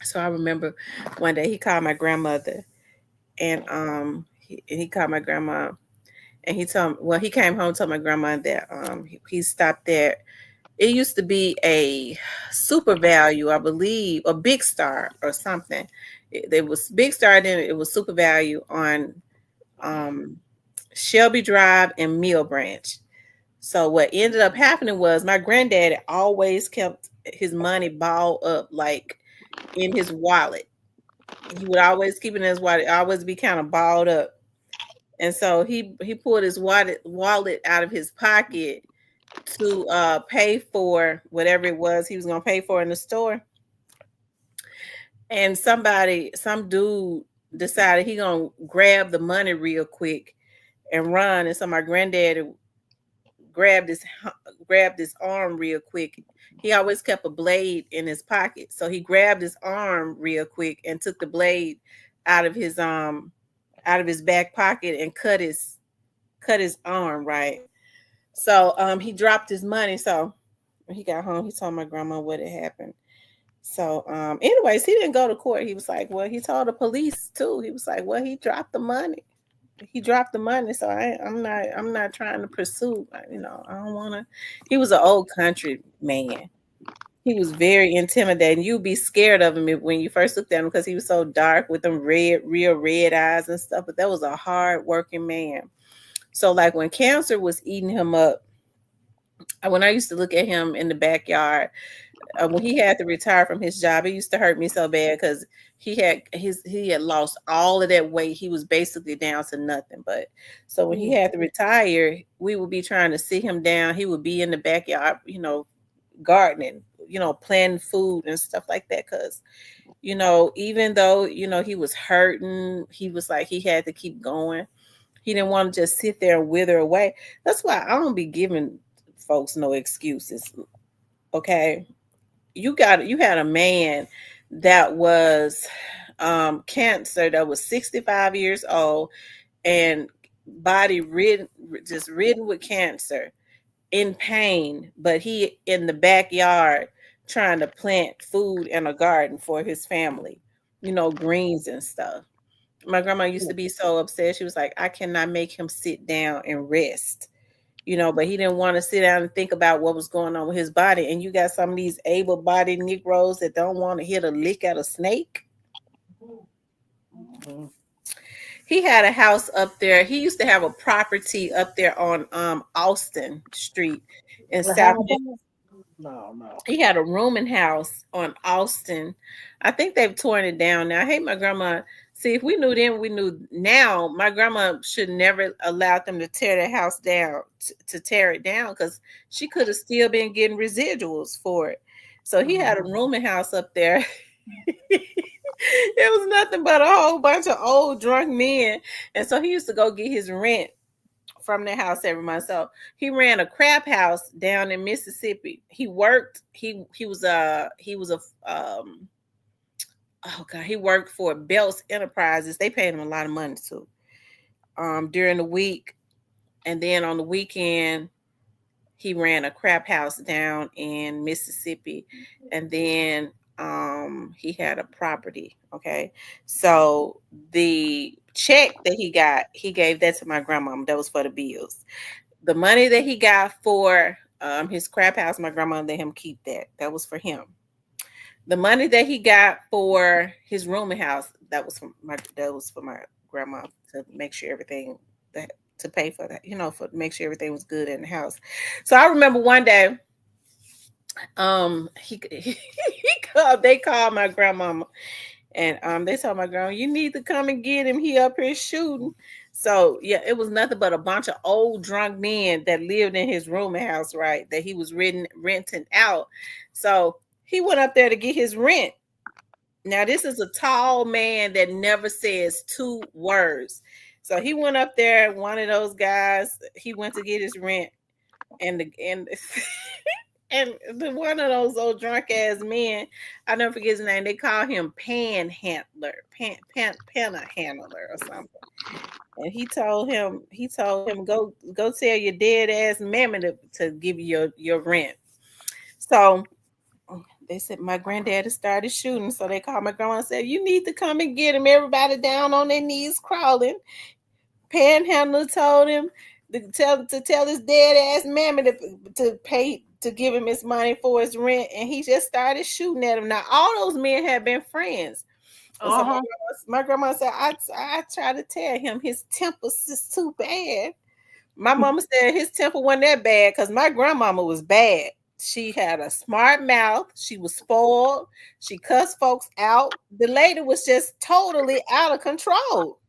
So I remember one day he called my grandmother, and he called my grandma, and he told well he came home, told my grandma that he stopped there. It used to be a Super Value, I believe, a Big Star or something. It was Big Star, then it was Super Value on um, Shelby Drive and Mill Branch. So what ended up happening was my granddaddy always kept his money balled up like in his wallet. He would always keep it in his wallet, always be kind of balled up. And so he pulled his wallet out of his pocket to pay for whatever it was he was gonna pay for in the store. And some dude decided he gonna grab the money real quick and run. And so my granddaddy grabbed his grabbed his arm real quick. He always kept a blade in his pocket, so he grabbed his arm real quick and took the blade out of his back pocket and cut his arm, right. So he dropped his money. So when he got home, he told my grandma what had happened. So anyways, he didn't go to court. He was like, well, he told the police too. He was like, well, he dropped the money. He dropped the money. So I'm not trying to pursue, I don't want to. He was an old country man. He was very intimidating. You'd be scared of him when you first looked at him because he was so dark with them real red eyes and stuff. But that was a hard working man. So like when cancer was eating him up, when I used to look at him in the backyard, when he had to retire from his job, it used to hurt me so bad because he had lost all of that weight. He was basically down to nothing. But so when he had to retire, we would be trying to sit him down. He would be in the backyard, gardening, planting food and stuff like that. Because even though he was hurting, he was like he had to keep going. He didn't want to just sit there and wither away. That's why I don't be giving folks no excuses. Okay. You had a man that was cancer, that was 65 years old and body ridden with cancer, in pain, but he in the backyard trying to plant food in a garden for his family, greens and stuff. My grandma used to be so upset. She was like, I cannot make him sit down and rest. But he didn't want to sit down and think about what was going on with his body. And you got some of these able-bodied Negroes that don't want to hit a lick at a snake. Mm-hmm. He had a house up there. He used to have a property up there on Austin Street in South. No. He had a rooming house on Austin. I think they've torn it down now. I hate my grandma See, if we knew then, we knew now. My grandma should never allow them to tear their house down, to tear it down, because she could have still been getting residuals for it. So he had a rooming house up there. It was nothing but a whole bunch of old drunk men. And so he used to go get his rent from the house every month. So he ran a crap house down in Mississippi. He worked, he was a oh god, he worked for Belts Enterprises. They paid him a lot of money too. During the week, and then on the weekend, he ran a crap house down in Mississippi, and then he had a property. Okay, so the check that he got, he gave that to my grandmama. That was for the bills. The money that he got for his crap house, my grandma let him keep that. That was for him. The money that he got for his rooming house, that was for my grandma, to make sure everything, that to pay for that, for make sure everything was good in the house. So I remember one day, they called my grandmama, and they told my grandma, "You need to come and get him. He up here shooting." So yeah, it was nothing but a bunch of old drunk men that lived in his rooming house, right? That he was renting out. So he went up there to get his rent. Now, this is a tall man that never says two words. So he went up there, one of those guys, he went to get his rent, and and the one of those old drunk ass men, I never forget his name. They call him Panhandler, Panhandler or something. And he told him, go tell your dead ass mammy to give you your rent. So they said my granddaddy started shooting. So they called my grandma and said, "You need to come and get him." Everybody down on their knees crawling. Panhandler told him to tell his dead ass mammy to pay, to give him his money for his rent, and he just started shooting at him. Now all those men had been friends. So my grandma said, I tried to tell him his temper's just too bad. My mama said his temper wasn't that bad because my grandmama was bad. She had a smart mouth. She was spoiled. She cussed folks out. The lady was just totally out of control.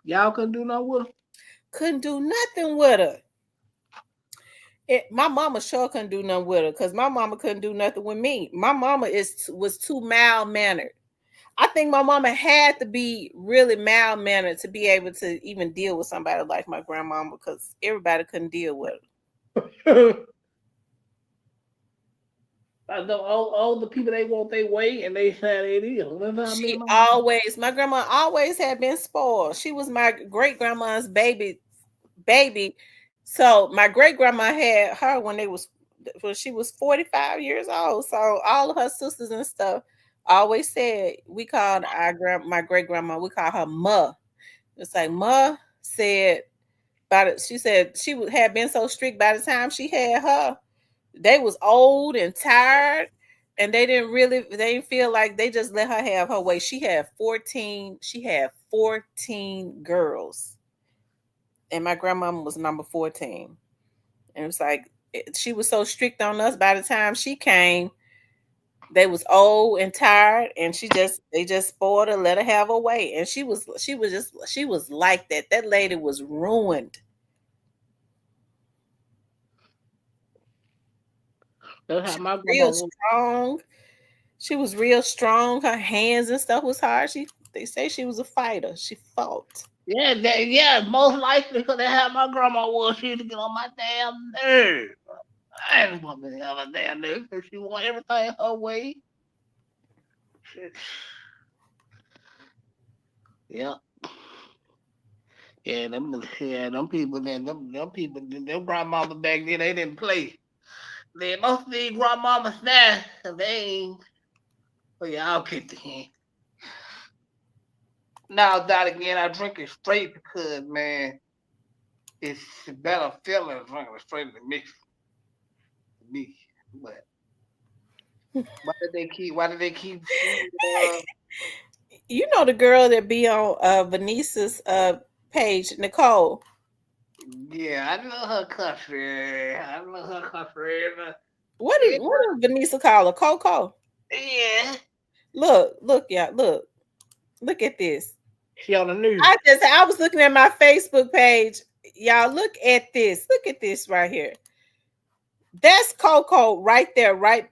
Y'all couldn't do nothing with her? Couldn't do nothing with her. My mama sure couldn't do nothing with her because my mama couldn't do nothing with me. My mama was too mild-mannered. I think my mama had to be really mild-mannered to be able to even deal with somebody like my grandmama, because everybody couldn't deal with her. I know all the people, they want their way and they say they deal. My grandma always had been spoiled. She was my great grandma's baby. So my great grandma had her when she was 45 years old. So all of her sisters and stuff always said, we called my great grandma, we call her Ma. It's like Ma said about it. She said she had been so strict by the time she had her. They was old and tired, and they didn't feel like, they just let her have her way. She had 14 girls. And my grandmama was number 14. And it was like, she was so strict on us. By the time she came, they was old and tired, and they just spoiled her, let her have her way. And she was like that. That lady was ruined. That's how my grandma real strong. She was real strong. Her hands and stuff was hard. They say she was a fighter. She fought. Yeah, most likely because that's how my grandma was. She used to get on my damn nerve. I didn't want to have a damn nerve because she want everything her way. Shit. Yeah. Yeah, them people, them people, them grandmama back then, they didn't play. Most of these grandmamas now, they ain't. Well, y'all get the hint. Now that again, I drink it straight because, man, it's a better feeling drinking it straight than mixed. Me, but why did they keep? You know the girl that be on Venice's page, Nicole. Yeah, I know her country. What is Vanessa call her? Coco. Yeah. Look, y'all, look. Look at this. She on the news. I was looking at my Facebook page. Y'all look at this. Look at this right here. That's Coco right there, right?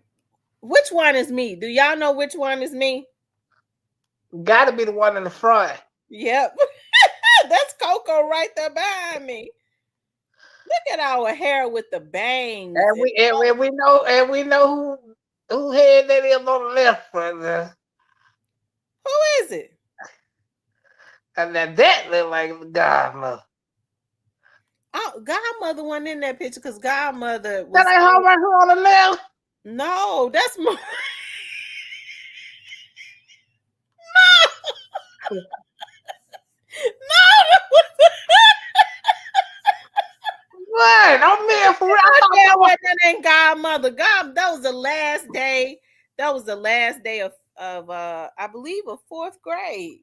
Which one is me? Do y'all know which one is me? Gotta be the one in the front. Yep. That's Coco right there behind me. Look at our hair with the bangs. And we know who head that is on the left right there. Who is it? And that look like Godmother. Oh, Godmother wasn't in that picture because Godmother was. That ain't her right here on the left. No, that's my. No. What? I'm there for real. That ain't Godmother. That was the last day. That was the last day of I believe of 4th grade.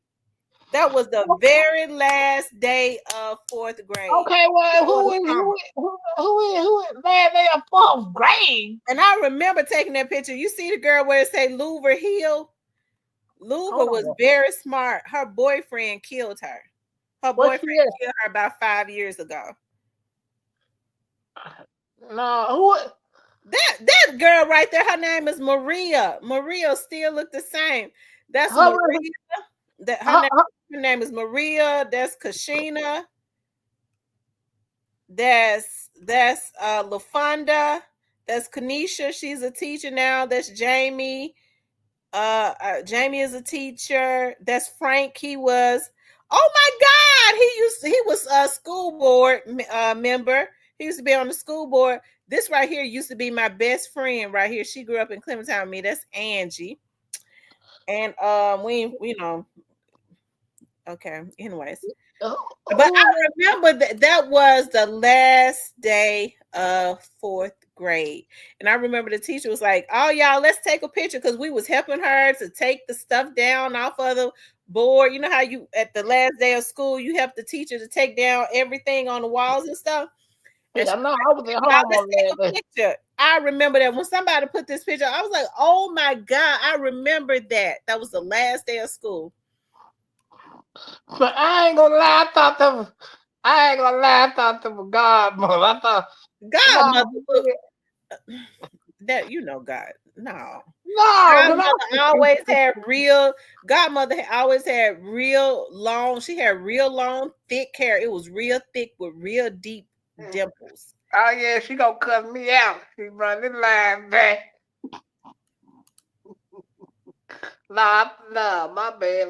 That was the very last day of 4th grade. Okay, well, who is last day of 4th grade? And I remember taking that picture. You see the girl where it say Louver Hill? Louver was very smart. Her boyfriend killed her. Her boyfriend killed her about 5 years ago. No, who? That girl right there, her name is Maria. Maria still look the same. That's Maria. Her name is Maria. That's Kashina. That's LaFonda. That's Kanisha. She's a teacher now. That's Jamie. Jamie is a teacher. That's Frank. He was. Oh my God! He was a school board member. He used to be on the school board. This right here used to be my best friend right here. She grew up in Clementine with me. That's Angie. And we know. Okay. Anyways. But I remember that was the last day of 4th grade. And I remember the teacher was like, oh, y'all, let's take a picture because we was helping her to take the stuff down off of the board. You know how you at the last day of school, you help the teacher to take down everything on the walls and stuff. Yeah, I know. I was at home on that picture. I remember that when somebody put this picture, I was like, oh my God, I remember that. That was the last day of school. But I ain't gonna lie, I thought that was Godmother. I thought Godmother that God. No, Godmother always had real long. She had real long, thick hair. It was real thick with real deep dimples. Oh yeah, she gonna cut me out. She run this line back. No, my bad.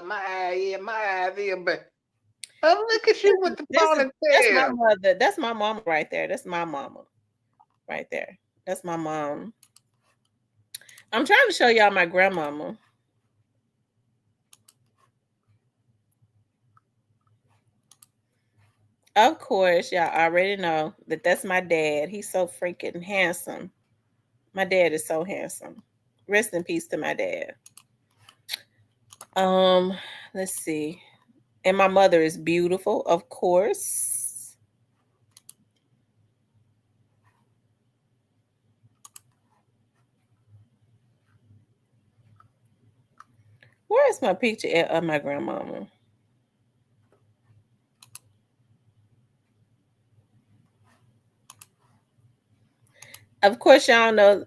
My eyes here, but look at you with the ponytail. That's my mother. That's my mama right there. That's my mama right there. That's my mom. I'm trying to show y'all my grandmama. Of course, y'all already know that that's my dad. He's so freaking handsome. My dad is so handsome. Rest in peace to my dad. Let's see. And my mother is beautiful, of course. Where is my picture of my grandmama? Of course, y'all know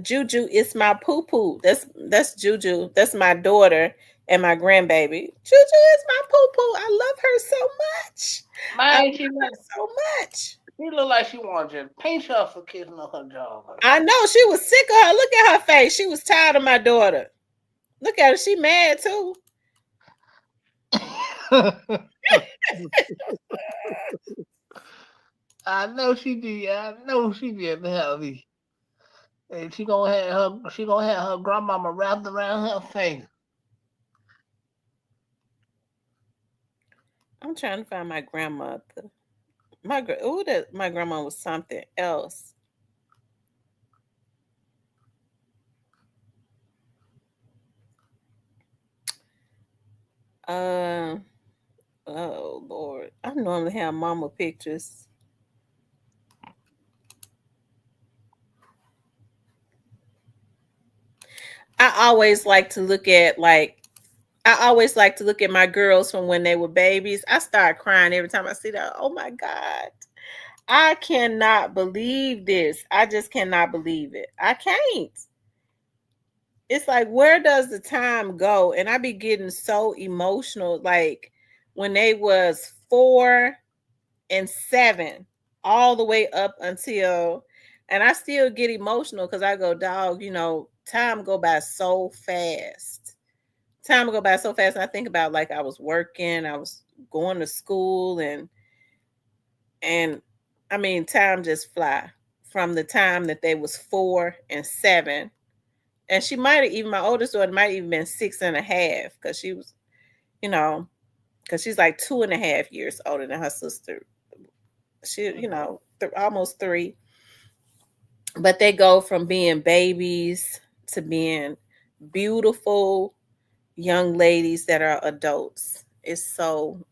Juju is my poo-poo. That's Juju. That's my daughter and my grandbaby. Juju is my poo-poo. I love her so much. She look like she wanted to pinch her for kissing on her jaw. I know. She was sick of her. Look at her face. She was tired of my daughter. Look at her. She mad too. I know she did. I know she did heavy. And she gonna have her grandmama wrapped around her finger. I'm trying to find my grandmother. My grandma was something else. Oh Lord. I normally have mama pictures. I always like to look at I always like to look at my girls from when they were babies. I start crying every time I see that. Oh my God. I cannot believe this. I just cannot believe it. I can't. It's like, where does the time go? And I be getting so emotional. Like when they was 4 and 7, all the way up until, and I still get emotional because I go, dog, time go by so fast. Time go by so fast. And I think about like I was working, I was going to school, and I mean time just fly from the time that they was 4 and 7. And she might have even, my oldest daughter might have even been 6 and a half, because she was, because she's like 2.5 years older than her sister. She, almost 3. But they go from being babies to being beautiful young ladies that are adults. It's so,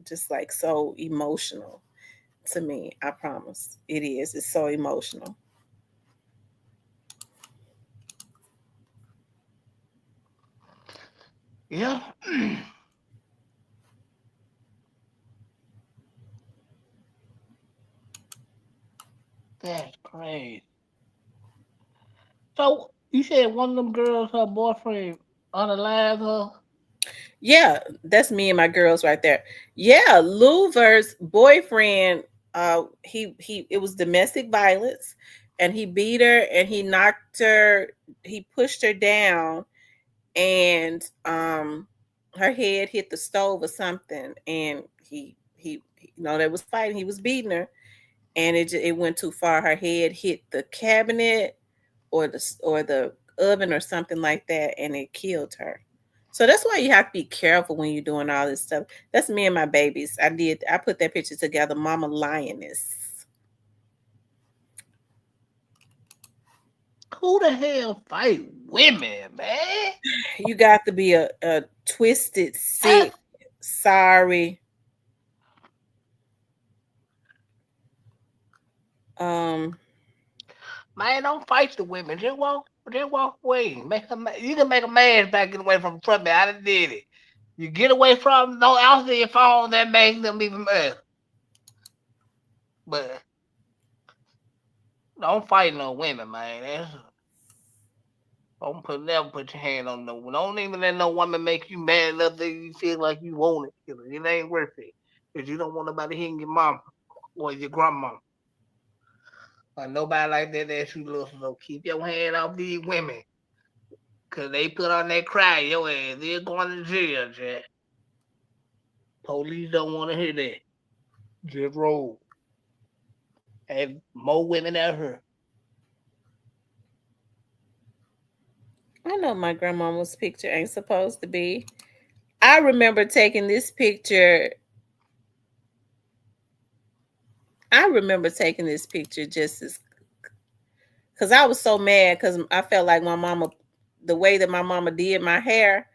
just like so emotional to me. I promise it is. It's so emotional. Yeah. That's crazy. So you said one of them girls, her boyfriend, unalived her. Yeah, that's me and my girls right there. Yeah, Louver's boyfriend, he it was domestic violence, and he beat her and he knocked her, he pushed her down, and her head hit the stove or something, and they was fighting, he was beating her, and it went too far. Her head hit the cabinet or the oven or something like that, and it killed her. So that's why you have to be careful when you're doing all this stuff. That's me and my babies. I put that picture together, Mama Lioness. Who the hell fight women, man? You got to be a twisted, sick, sorry. Um, Man, don't fight the women. Just walk away. You can make a man back get away from me. I done did it. You get away from them, don't answer your phone, that makes them even mad. But don't fight no women, man. Never put your hand on no one. Don't even let no woman make you mad enough that you feel like you want it. It ain't worth it. Because you don't want nobody hitting your mama or your grandma. Or nobody like that you listen. So keep your hand off these women. Because they put on that cry, your ass. They're going to jail, Jack. Police don't want to hear that. Just roll. And more women out here. I know my grandmama's picture ain't supposed to be. I remember taking this picture. I remember taking this picture just as, because I was so mad, because I felt like my mama, the way that my mama did my hair,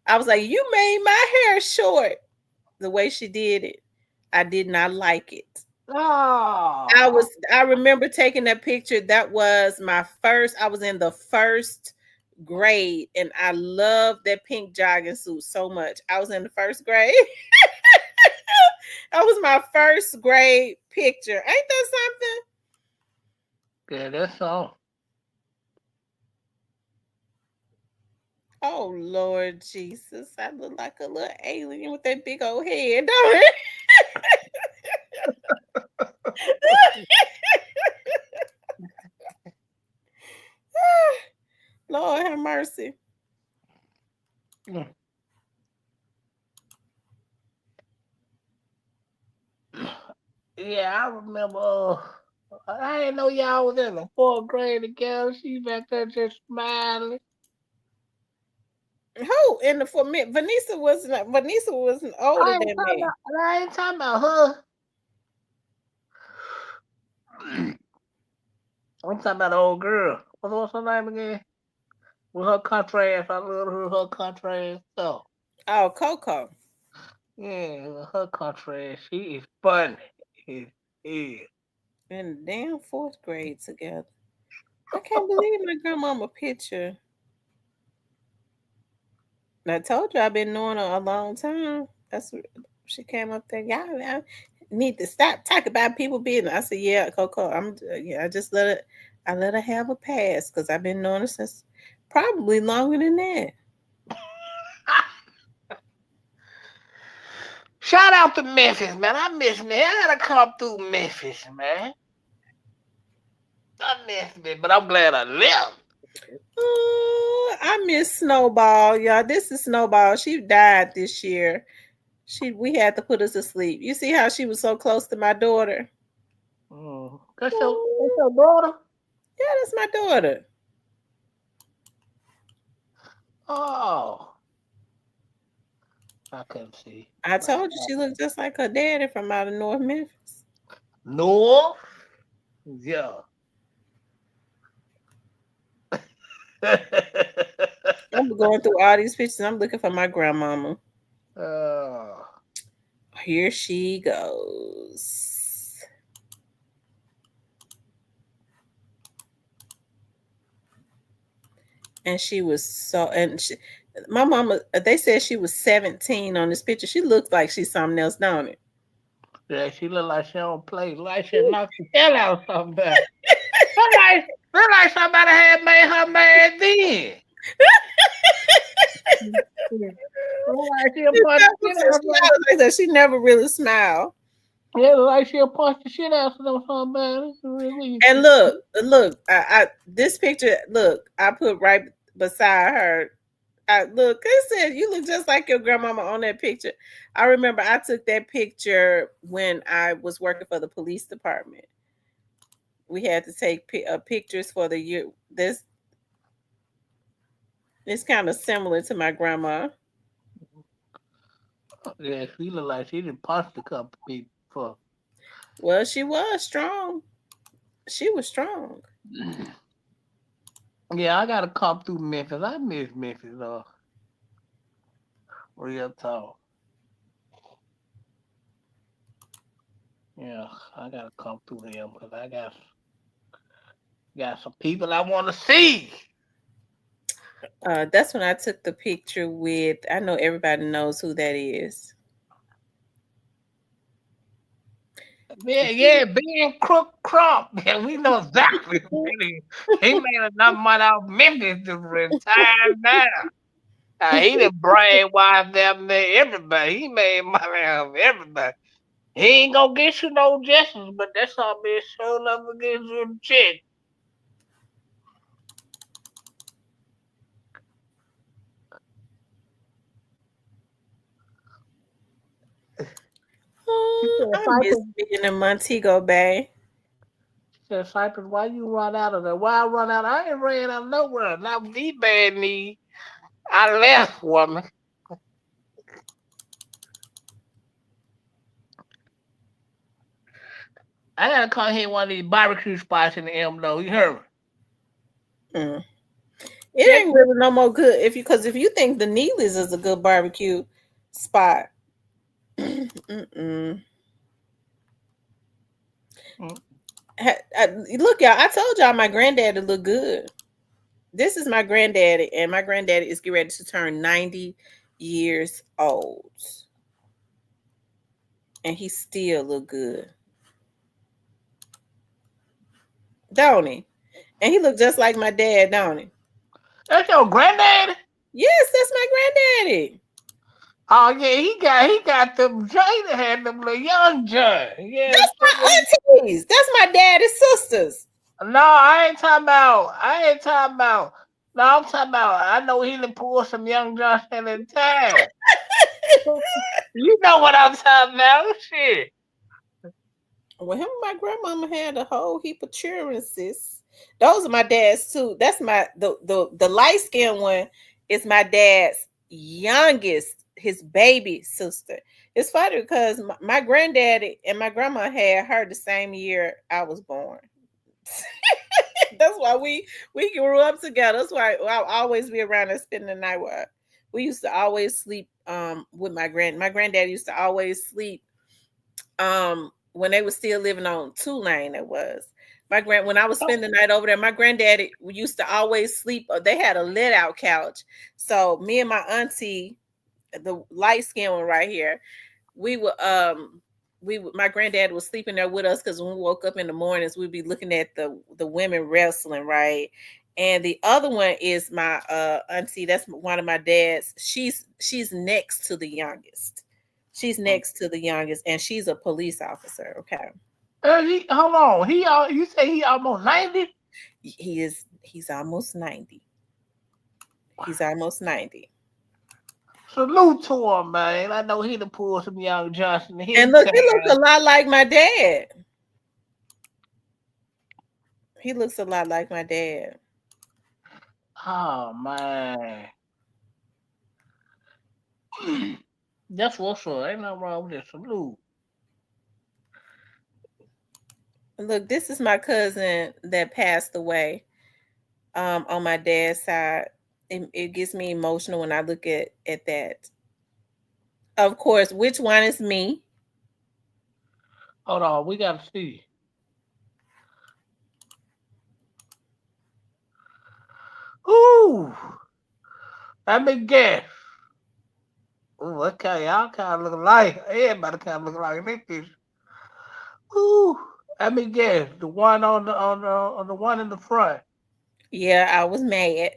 I was like, you made my hair short. The way she did it, I did not like it. Oh. I remember taking that picture. That was my first, I was in the first grade, and I loved that pink jogging suit so much. I was in the first grade. That was my first grade picture. Ain't that something? Yeah, that's all. Oh Lord Jesus. I look like a little alien with that big old head, don't it? Lord have mercy. Yeah, I remember. I didn't know y'all was in the fourth grade together. She back there just smiling. Who in the for me? Vanessa wasn't older than me. I ain't talking about her. I'm talking about the old girl. What's her name again? With her contrast, I love her contrast stuff. Oh, Coco. Yeah, with her contrast, she is funny. Yeah. In the damn fourth grade together. I can't believe my grandmama picture. I told you I've been knowing her a long time. That's what she came up there. Y'all I need to stop talking about people business. I said, yeah, Coco. I just let her have a pass because I've been knowing her since probably longer than that. Shout out to Memphis, man. I miss me. I gotta come through Memphis, man. I miss me, but I'm glad I left. I miss Snowball, y'all. This is Snowball. She died this year. We had to put her to sleep. You see how she was so close to my daughter? That's your daughter? Yeah, that's my daughter. Oh. I couldn't see. I told you she looked just like her daddy from out of North Memphis. North? Yeah. I'm going through all these pictures. I'm looking for my grandmama. Here she goes. And she was my mama, they said she was 17 on this picture. She looks like she's something else, don't it? Yeah, she look like she don't play. Like she knocked the hell out of somebody. look like somebody had made her mad then. She never really smiled. Yeah, like she'll punch the shit out of somebody. And look, I this picture, look, I put right beside her. Look, I said you look just like your grandmama on that picture. I remember I took that picture when I was working for the police department. We had to take pictures for the year. It's kind of similar to my grandma. Yeah, she looked like she didn't punch a couple people. Well, she was strong. She was strong. Yeah, I gotta come through Memphis. I miss Memphis, though. Real talk. Yeah, I gotta come through them because I got some people I want to see. That's when I took the picture with. I know everybody knows who that is. Yeah, being Crook Crump. Yeah, we know exactly. He made enough money out of Memphis to retire now. He done brainwashed them everybody. He made money out of everybody. He ain't gonna get you no justice, but that's all be showing up against you a check. I miss being in Montego Bay. She said, Cypress, why you run out of there? Why I run out? I ain't ran out of nowhere. Not with these bad knees. I left, woman. I gotta come hit one of these barbecue spots in the M though. You heard me? It ain't really no more good if you think the Neely's is a good barbecue spot. Look, y'all, I told y'all my granddaddy look good. This is my granddaddy, and my granddaddy is getting ready to turn 90 years old. And he still look good. Don't he? And he look just like my dad, don't he? That's your granddaddy? Yes, that's my granddaddy. Oh yeah, he got them joints that had them little young joints. Yeah, that's my aunties. That's my daddy's sisters. No, I ain't talking about. No, I'm talking about. I know he done pulled some young Johnson at a time. You know what I'm talking about? Shit. Well, him and my grandmama had a whole heap of children, sis. Those are my dad's too. That's the light skinned one is my dad's youngest, his baby sister. It's funny because my granddaddy and my grandma had her the same year I was born. That's why we grew up together. That's why I'll always be around and spend the night with her. We used to always sleep with my granddad used to always sleep when they were still living on 2 Lane. It was When I was spending the night over there, my granddaddy used to always sleep. They had a lit out couch, so me and my auntie, the light skin one right here, we would my granddad was sleeping there with us because when we woke up in the mornings, we'd be looking at the women wrestling, right? And the other one is my auntie. That's one of my dad's. She's next to the youngest. She's next to the youngest, and she's a police officer. Okay. Hold on. You say he almost 90? He's almost 90. He's almost 90. Salute to him, man. I know he done pulled some Young Johnson. And look, he looks a lot like my dad. He looks a lot like my dad. Oh, man. That's what's up. Ain't nothing wrong with this. Salute. Look, this is my cousin that passed away on my dad's side. It gets me emotional when I look at that. Of course, which one is me? Hold on, we gotta see. Ooh, let me guess. Ooh, okay, y'all kind of look alike. Everybody kind of look like this picture. Ooh, let me guess. The one on the one in the front. Yeah, I was mad.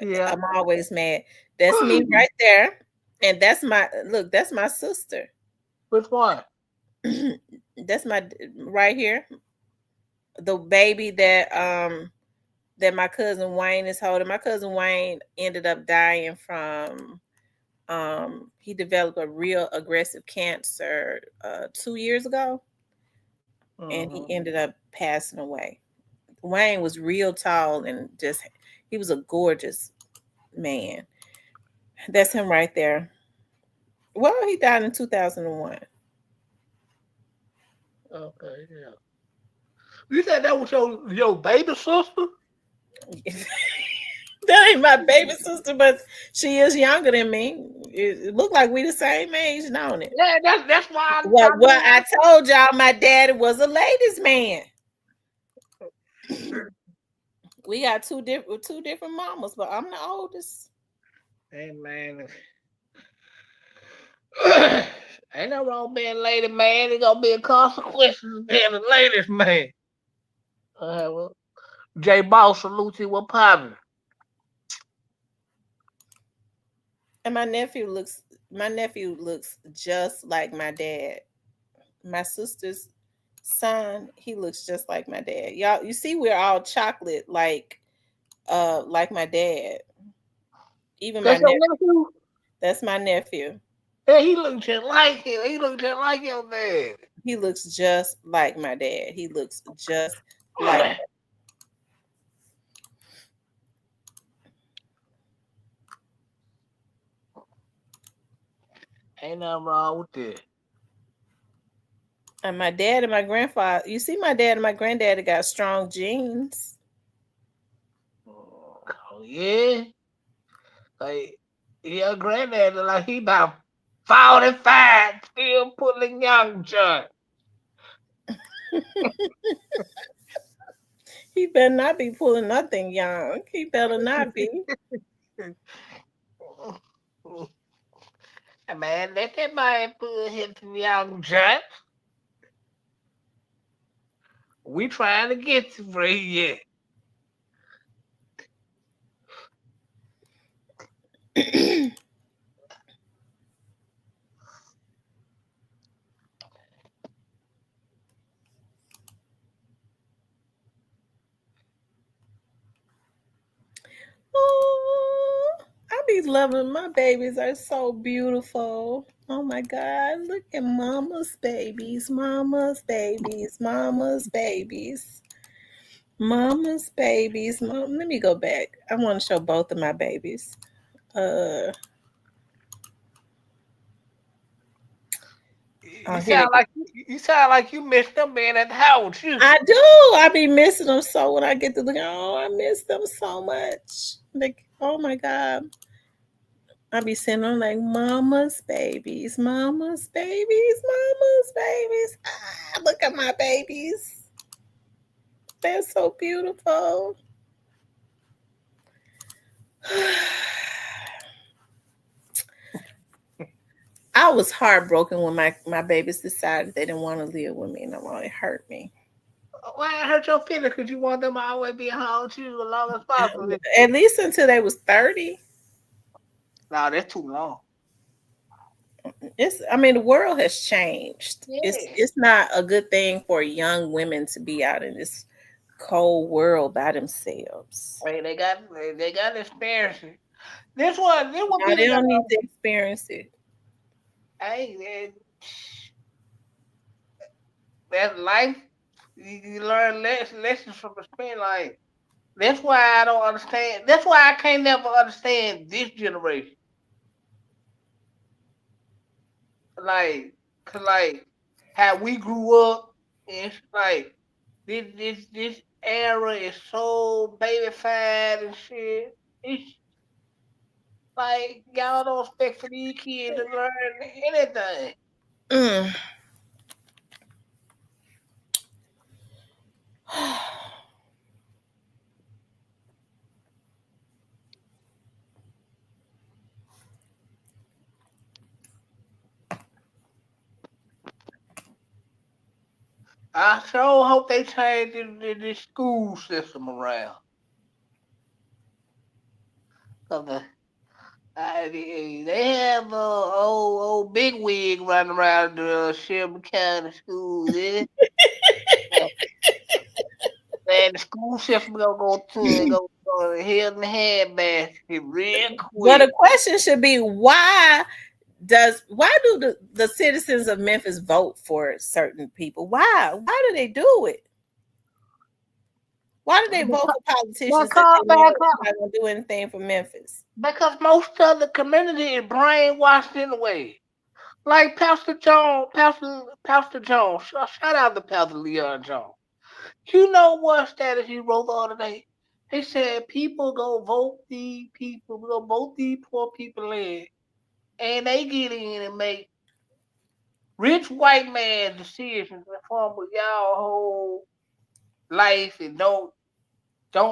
Yeah, I'm always mad. That's me right there. And that's my sister. Which one? That's my right here. The baby that my cousin Wayne is holding. My cousin Wayne ended up dying from he developed a real aggressive cancer 2 years ago. And he ended up passing away. Wayne was real tall and he was a gorgeous man. That's him right there. Well, he died in 2001. Okay, yeah. You said that was your baby sister? That ain't my baby sister, but she is younger than me. It looked like we the same age, don't it? Yeah, that's why. Well, I told y'all my daddy was a ladies' man. We got two different mamas, but I'm the oldest. Hey man, ain't no wrong being a lady man. There's gonna be a consequences of being a ladies man. Well, J Boss, salute you. What poppin'? And my nephew looks just like my dad. My sister's son, he looks just like my dad. Y'all, you see, we're all chocolate like my dad. Even That's my nephew. That's my nephew. Yeah, he looks just like him. He looks just like your dad. He looks just like my dad. He looks just like. Ain't nothing wrong with that. And my dad and my grandfather, you see, my dad and my granddaddy got strong genes. Oh, yeah. Like, your granddad look like he about 45, still pulling young John. He better not be pulling nothing young. He better not be. Man, let that man pull him some young John. We trying to get you for here. Oh, I be loving my babies. Are so beautiful. Oh my God. Look at mama's babies. Mama's babies. Mama's babies. Mama's babies. Let me go back. I want to show both of my babies. You sound like you missed them being at the house. I do. I be missing them so when I get to look. Oh, I miss them so much. Like, oh my God. I be sitting on like mama's babies, mama's babies, mama's babies. Ah, look at my babies. They're so beautiful. I was heartbroken when my babies decided they didn't want to live with me no more. It hurt me. Why it hurt your feelings? Because you want them to always be home with you as long as possible. At least until they was 30. No, that's too long. I mean, the world has changed. Yeah. It's not a good thing for young women to be out in this cold world by themselves. Hey, they got experience. This one No, be they don't need to experience it. hey, that life. You learn lessons from experience. Like that's why I don't understand. That's why I can't never understand this generation. Like, cause like how we grew up, it's like this era is so babyfied and shit. It's like y'all don't expect for these kids to learn anything. Mm. I sure hope they change the school system around. Cause they have old big wig running around the Shelby County School. And the school system gonna go hell in the handbasket real Well, the quick. question should be why do the citizens of Memphis vote for certain people? Why do they do it? Why do they vote for politicians that they know are not gonna do anything for Memphis? Because most of the community is brainwashed anyway. Like Pastor Jones. Shout out to Pastor Leon Jones. You know what status he wrote the other day? He said people go vote these people, we gonna vote these poor people in, and they get in and make rich white man decisions that form with y'all whole life and don't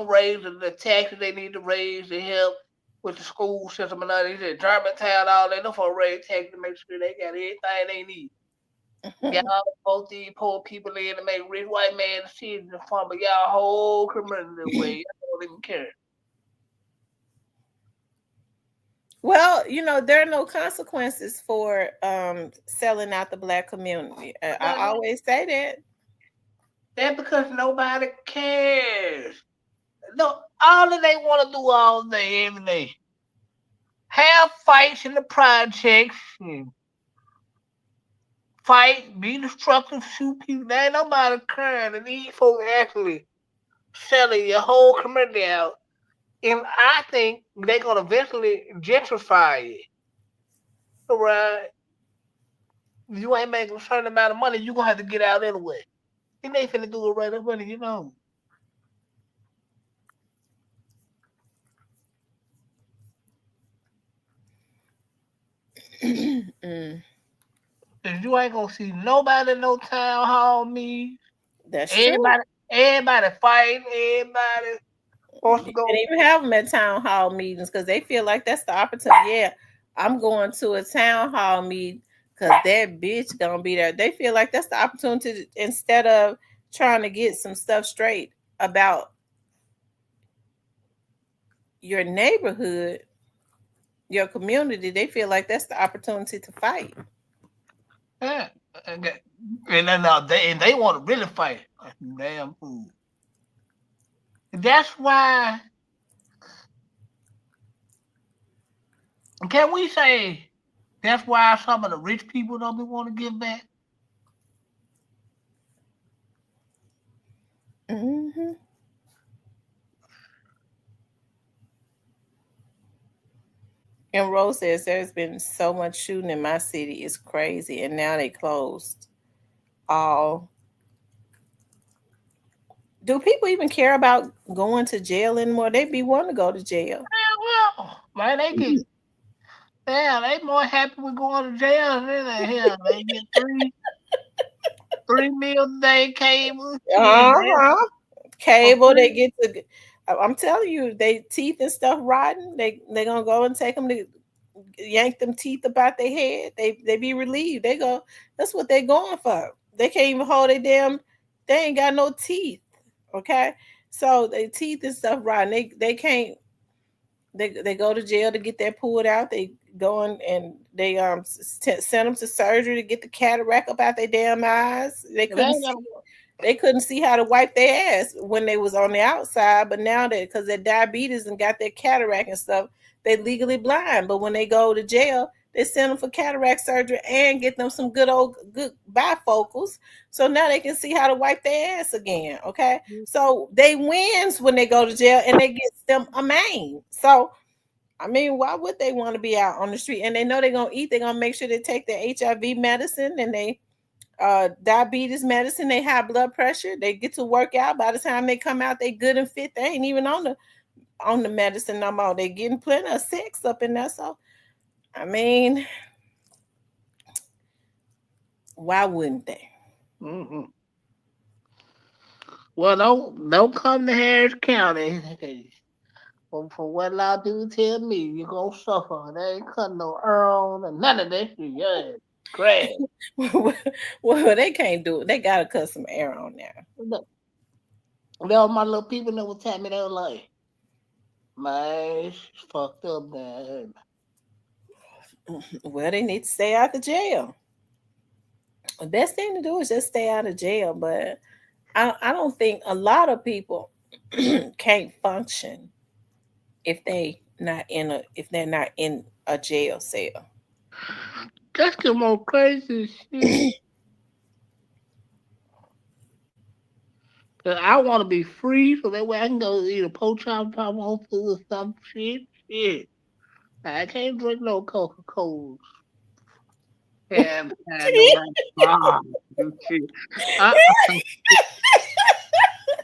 raise the taxes they need to raise to help with the school system and all that. He said Germantown, all that, no for raise taxes to make sure they got everything they need. Y'all vote these poor people in to make rich white man decisions in front of y'all whole community way. Y'all don't even care. Well, there are no consequences for selling out the black community. I always say that. That's because nobody cares. No, all that they want to do all day, every day. Have fights in the projects. Fight, be destructive, shoot people. There ain't nobody caring. And these folks actually selling your whole community out. And I think they're going to eventually gentrify it. Right? You ain't making a certain amount of money, you're going to have to get out anyway. And they finna do it right up with it. Cause you ain't gonna see nobody in no town hall meetings. That's everybody, true. Everybody fighting. Everybody wants to You go. can't even have them at town hall meetings because they feel like that's the opportunity. Yeah, I'm going to a town hall meeting because that bitch gonna be there. They feel like that's the opportunity instead of trying to get some stuff straight about your neighborhood, your community. They feel like that's the opportunity to fight. Yeah, and then they want to really fight. Damn fool. That's why. Can we say that's why some of the rich people don't want to give back? Mm-hmm. And Rose says there's been so much shooting in my city. It's crazy. And now they closed all. Do people even care about going to jail anymore? They be wanting to go to jail. Well, man, they more happy with going to jail than hell. They get three meals a day cable. Uh-huh. cable. They get to. I'm telling you, they teeth and stuff rotten. They gonna go and take them to yank them teeth about their head. They be relieved. They go. That's what they going for. They can't even hold their damn. They ain't got no teeth. Okay, so their teeth and stuff rotten. They can't. They go to jail to get that pulled out. They go in and they send them to surgery to get the cataract up out their damn eyes. They couldn't see how to wipe their ass when they was on the outside, but now that because their diabetes and got their cataract and stuff, they legally blind. But when they go to jail, they send them for cataract surgery and get them some good bifocals, so now they can see how to wipe their ass again. Okay, so they wins when they go to jail and they get them a main. So I mean, why would they want to be out on the street? And they know they're gonna eat. They're gonna make sure they take their HIV medicine and they diabetes medicine, they high blood pressure, they get to work out. By the time they come out, they good and fit. They ain't even on the medicine no more. They getting plenty of sex up in there. So I mean, why wouldn't they? Mm-hmm. Well, don't come to Harris County. From what a lot of people tell me, you're gonna suffer. They ain't cutting no Earl and none of that shit. Yeah, great. Well, they can't do it. They gotta cut some air on there. Look, there were my little people that was telling me, they were like, man, it's fucked up, man. Well, they need to stay out of jail. The best thing to do is just stay out of jail. But I don't think a lot of people can't function if they're not in a jail cell. That's the most crazy shit. Cause I want to be free, so that way I can go eat a pork chop if I want to or some shit. Shit, I can't drink no Coca Cola. And no shit.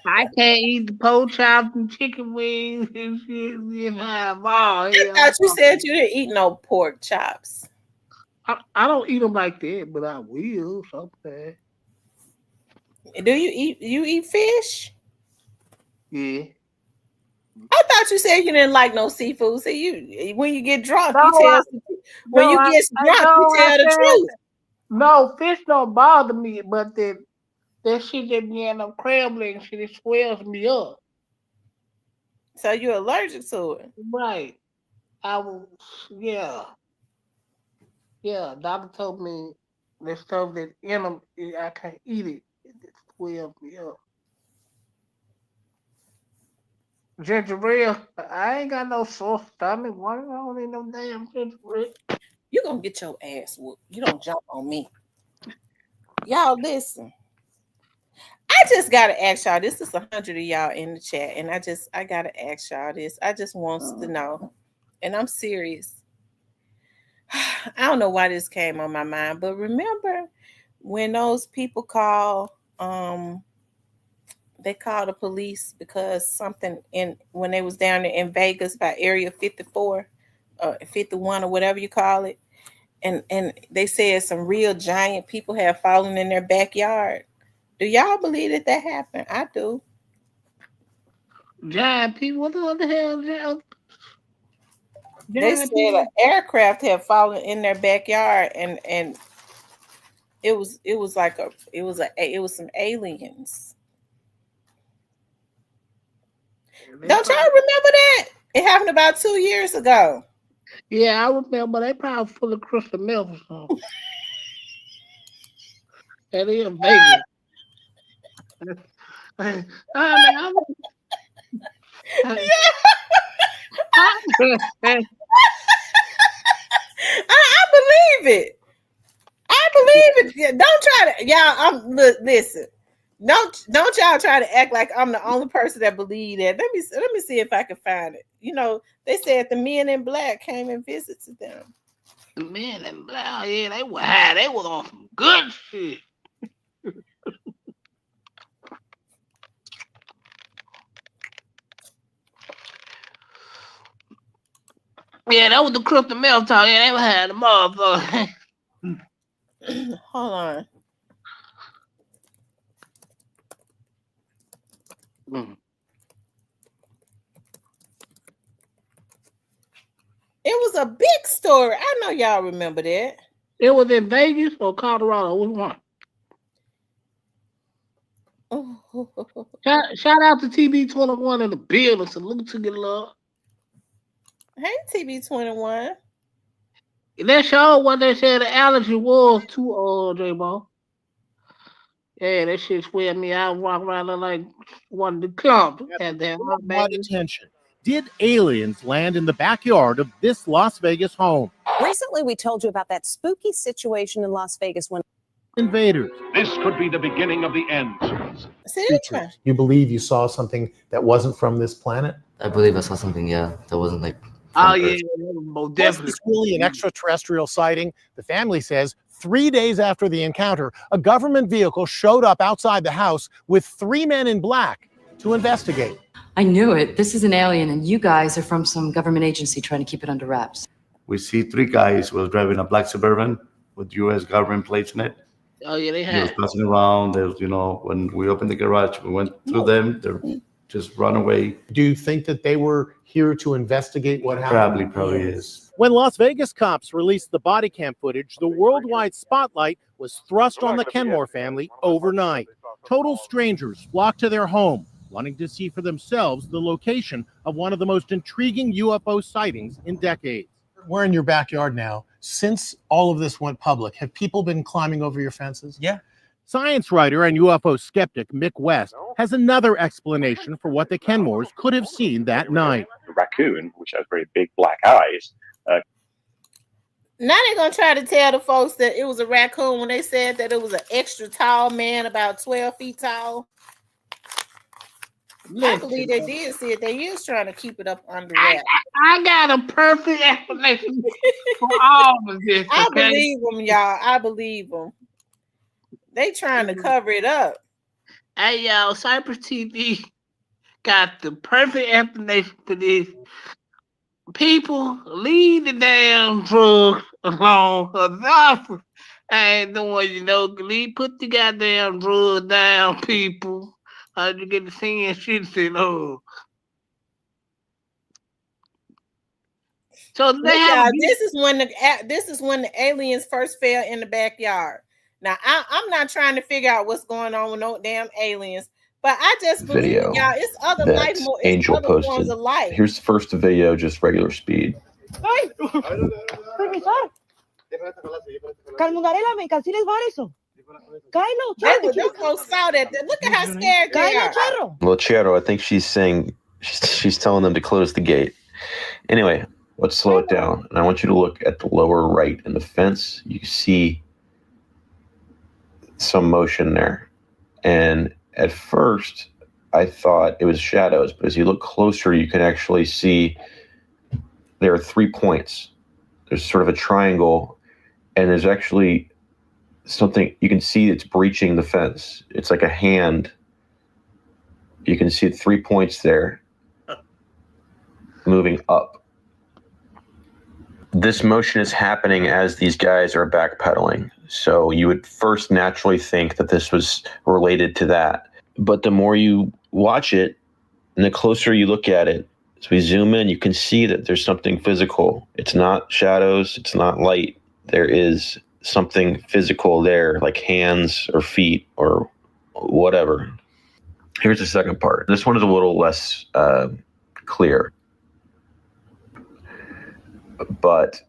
I can't eat the pork chops and chicken wings and shit. I thought you said you didn't eat no pork chops. I don't eat them like that, but I will sometime. Do you eat fish? Yeah. I thought you said you didn't like no seafood. So when you get drunk, you tell the truth. No, fish don't bother me, but that shit that be in them crab legs shit, it swells me up. So you're allergic to it. Right. I was, yeah. Yeah, doctor told me the stuff that in them, I can't eat it. It swells me up. Ginger ale, I ain't got no sore stomach. Why I don't eat no damn ginger ale? You gonna get your ass whooped. You don't jump on me. Y'all listen. I just gotta ask y'all. This is 100 of y'all in the chat, and I gotta ask y'all this. I just wants to know, and I'm serious. I don't know why this came on my mind, but remember when those people they called the police because something when they was down there in Vegas by Area 54, 51 or whatever you call it, and they said some real giant people have fallen in their backyard. Do y'all believe that happened? I do. Giant people, what the hell, giant They said people? an aircraft had fallen in their backyard, and it was some aliens. Don't y'all remember that? It happened about 2 years ago. Yeah, I remember. They probably full of crystal meth or something. That is Vegas. I believe it. I believe it. Don't try to, y'all. Listen. Don't y'all try to act like I'm the only person that believe that. Let me see if I can find it. You know, they said the men in black came and visited them. The men in black, yeah, they were high. They was on some good shit. Yeah, that was the crystal meth talk. Yeah, they were high the motherfucker. Hold on. Mm. It was a big story. I know y'all remember that. It was in Vegas or Colorado. Which one? Shout out to TB21 in the building. Salute to your love. Hey, TB21. That show what they said the allergy was too, J-Bo. Yeah, that shit swear me out. Walk around like one of the club. Had that Worldwide attention. Did aliens land in the backyard of this Las Vegas home? Recently, we told you about that spooky situation in Las Vegas when Invaders. This could be the beginning of the end. Creatures. You believe you saw something that wasn't from this planet? I believe I saw something, that wasn't like. Oh, yeah, most definitely. Was this really an extraterrestrial sighting? The family says 3 days after the encounter, a government vehicle showed up outside the house with 3 men in black to investigate. I knew it. This is an alien, and you guys are from some government agency trying to keep it under wraps. We see 3 guys who was driving a black Suburban with U.S. government plates in it. Oh, yeah, they He was had. passing around. There was, when we opened the garage, we went through them. They're just run away. Do you think that they were here to investigate what happened? Probably is. When Las Vegas cops released the body cam footage, the worldwide spotlight was thrust on the Kenmore family overnight. Total strangers flocked to their home, wanting to see for themselves the location of one of the most intriguing UFO sightings in decades. We're in your backyard now. Since all of this went public, have people been climbing over your fences? Yeah. Science writer and UFO skeptic Mick West has another explanation for what the Kenmores could have seen that night. The raccoon, which has very big black eyes. Now they're going to try to tell the folks that it was a raccoon when they said that it was an extra tall man, about 12 feet tall. I believe they did see it. They is trying to keep it up under wraps. I got a perfect explanation for all of this. I Okay? believe them, y'all. I believe them. They trying to cover it up. Hey, y'all, Cypress TV got the perfect explanation for this. People, leave the damn drugs alone. Enough. I ain't doing, put the goddamn drugs down, people. How'd you get to seeing shit? So they Look, have y'all, this is when the aliens first fell in the backyard. Now I'm not trying to figure out what's going on with no damn aliens, but I just believe Video y'all. It's other that life, Angel other forms posted. of life. Here's the first video, just regular speed. Them folks saw that. Look at how scared they are. Lochero, I think she's saying, she's telling them to close the gate. Anyway, let's slow it down. And I want you to look at the lower right in the fence. You see some motion there. And at first, I thought it was shadows. But as you look closer, you can actually see there are 3 points. There's sort of a triangle. And there's actually something you can see it's breaching the fence. It's like a hand. You can see 3 points there moving up. This motion is happening as these guys are backpedaling. So you would first naturally think that this was related to that. But the more you watch it and the closer you look at it, as we zoom in, you can see that there's something physical. It's not shadows. It's not light. There is something physical there, like hands or feet or whatever. Here's the second part. This one is a little less clear. But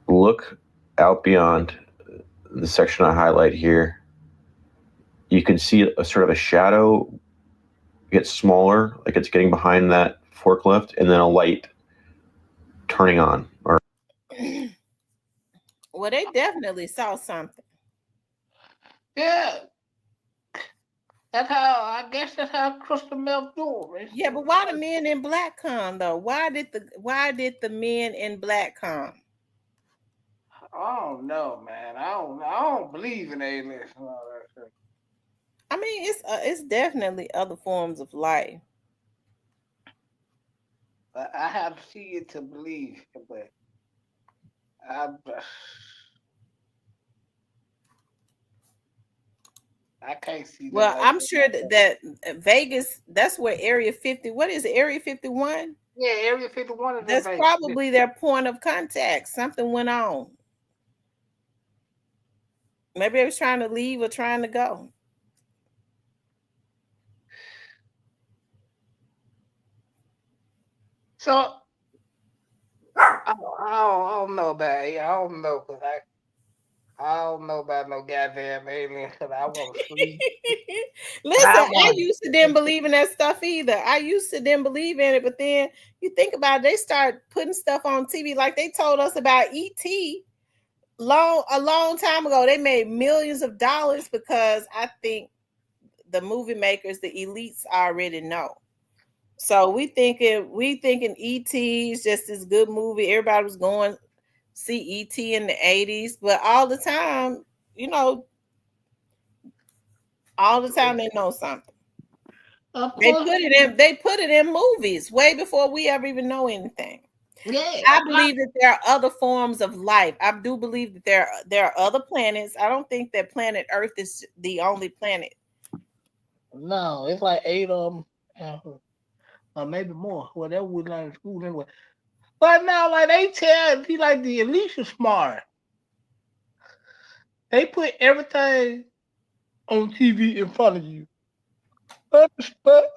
look out beyond the section I highlight here. You can see a sort of a shadow get smaller, like it's getting behind that forklift, and then a light turning on. Or Well, they definitely saw something. Yeah. I guess that's how Crystal Meth do it. Yeah, but why the men in black come though? Why did the men in black come? I don't know, man. I don't believe in aliens and all that shit. I mean, it's definitely other forms of life. I have to see it to believe, but I can't see that. Well, like I'm sure that Vegas, that's where Area 50, what is it, Area 51? Yeah, Area 51 is That's Vegas. probably their point of contact. Something went on. Maybe they was trying to leave or trying to go. So I don't know about it. I don't know because I don't know about no goddamn alien because I want to sleep. Listen, I used to didn't believe in that stuff either. I used to didn't believe in it, but then you think about it, they start putting stuff on TV like they told us about ET a long time ago. They made millions of dollars because I think the movie makers, the elites already know. So we thinking ET is just this good movie. Everybody was going see ET in the 80s, but all the time, all the time they know something. They put it in movies way before we ever even know anything. Yeah, I believe that there are other forms of life. I do believe that there are other planets. I don't think that planet Earth is the only planet. No, it's like 8 of them, or maybe more. Whatever we learn in school anyway. But now, like they tell, like the elites are smart. They put everything on TV in front of you, but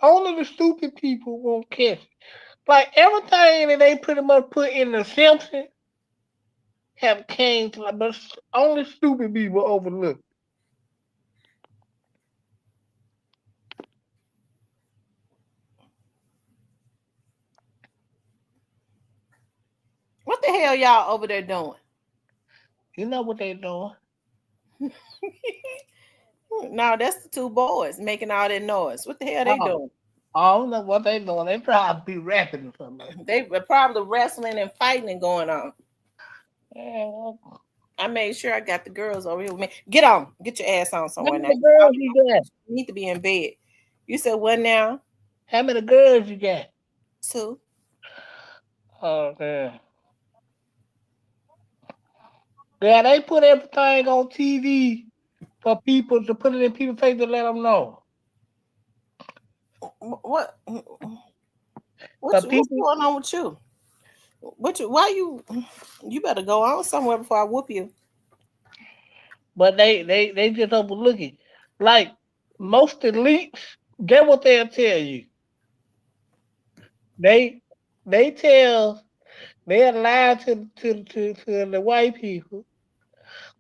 only the stupid people won't catch it. Like everything that they pretty much put in the Simpsons have came to like, but only stupid people overlook. What the hell y'all over there doing? You know what they doing? No, that's the two boys making all that noise. What the hell they doing? I don't know what they doing. They probably be rapping or something. They were probably wrestling and fighting and going on. Yeah. I made sure I got the girls over here with me. Get on. Get your ass on somewhere now. How many girls you got? You need to be in bed. You said what now? How many girls you got? 2. Oh, man. Yeah, they put everything on TV for people to put it in people's face to let them know. What's going on with you? You better go on somewhere before I whoop you. But they just overlook it. Like most elites, get what they'll tell you. They lie to the white people,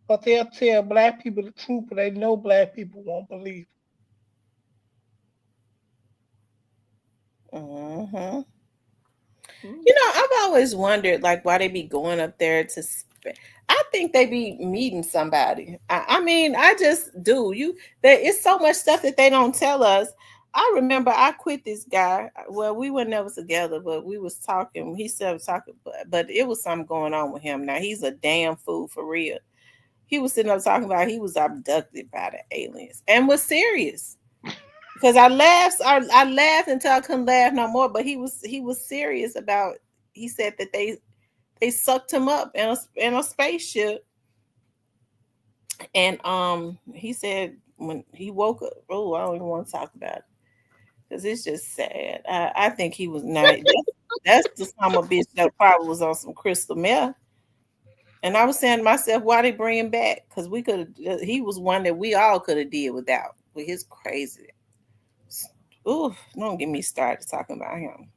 but they'll tell black people the truth, but they know black people won't believe. Mm-hmm. I've always wondered like why they be going up there to I think they be meeting somebody. I mean, I just do. There is so much stuff that they don't tell us. I remember I quit this guy. Well, we were never together, but we was talking. He said talking, but it was something going on with him. Now he's a damn fool for real. He was sitting up talking about he was abducted by the aliens and was serious. Because I laughed until I couldn't laugh no more. But he was serious about. He said that they sucked him up in a spaceship, and he said when he woke up. Oh, I don't even want to talk about it because it's just sad. I think he was not. That's the son of a bitch that probably was on some crystal meth. And I was saying to myself, why they bring him back? Because we could. He was one that we all could have did without. With his crazy. Ooh, don't get me started talking about him.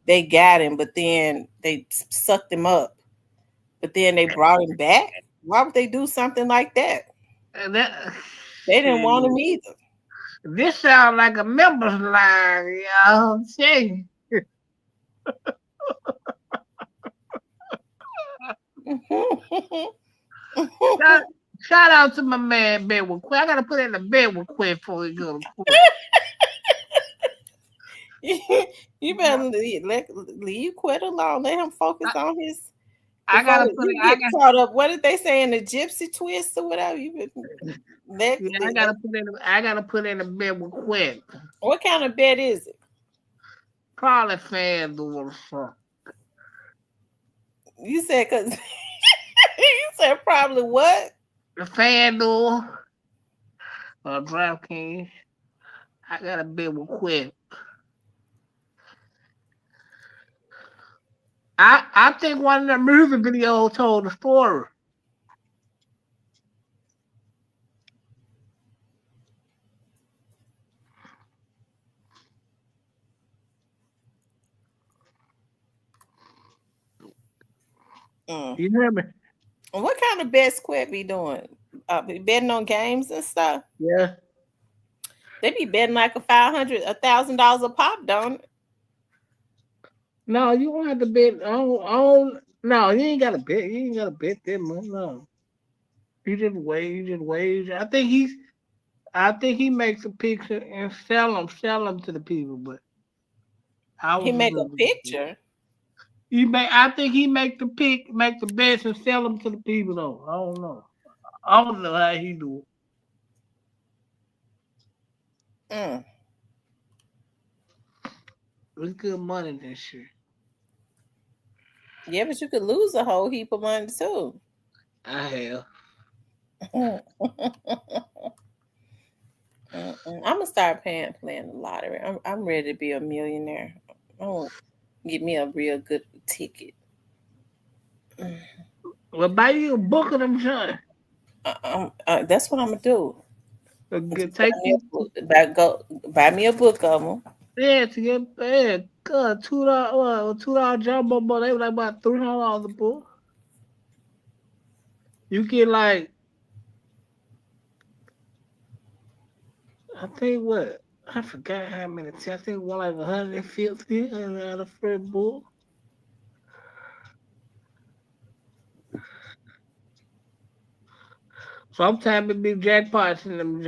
They got him, but then they sucked him up. But then they brought him back. Why would they do something like that? They didn't want him either. This sounds like a members line, y'all. I'm saying. Shout out to my man Ben with Quit. I gotta put in the bed with Quit before we go to Quit. You better leave Quit alone. Let him focus on his. I gotta put it. I got caught up. What did they say in the gypsy twist or whatever? I gotta put in a bed with Quit. What kind of bed is it? Probably FanDuel or something. You said because you said probably what? The FanDuel. DraftKings. I got a bit with Quick. I think one of the music videos told the story. You hear me? What kind of bets Quet be doing? Be betting on games and stuff? Yeah. They be betting like $1,000 a pop, don't it? No, you don't have to bet. No, you ain't gotta bet. You ain't gotta bet them. No. You just wait. I think he makes a picture and sell them to the people. But He make a picture. I think he make the bets and sell them to the people though. I don't know how he do it. It's good money this shit. Yeah, but you could lose a whole heap of money too. I have. I'm gonna start playing the lottery. I'm ready to be a millionaire. Oh, get me a real good ticket. Well, buy you a book of them, John. That's what I'm gonna do. Buy me a book of them. Yeah, to get $2 jumbo book. They were like about $300 a book. You get like, I think what? I forgot how many. I think one like 150 out of free book. Sometimes it be jackpots in them,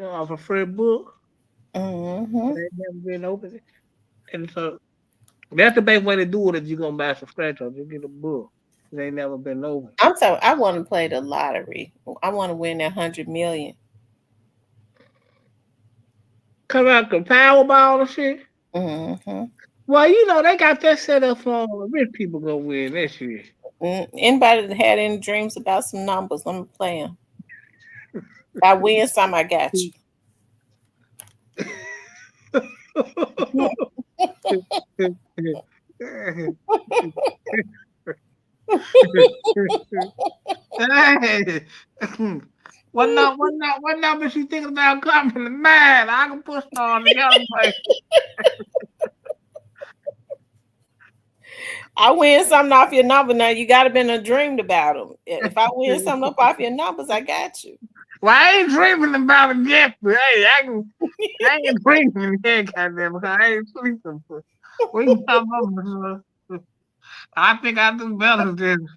off a free book. Mm-hmm. They never been open, and so that's the best way to do it. If you're gonna buy some scratch-offs, you get a book. They never been open. I'm sorry. I want to play the lottery. I want to win that $100 million. Come out the Powerball and shit. Mm-hmm. Well, they got that set up for rich people gonna win this year. Anybody that had any dreams about some numbers, I'm playing. If I win some, I got you. What number you thinking about coming? Man, I can put on the other place. I win something off your number. Now you got to been dreamed about them. If I win something up off your numbers, I got you. Well, I ain't dreaming about it yet, but hey, I ain't dreaming yet, goddamn. I ain't sleeping. We can talk about it. I think I do better than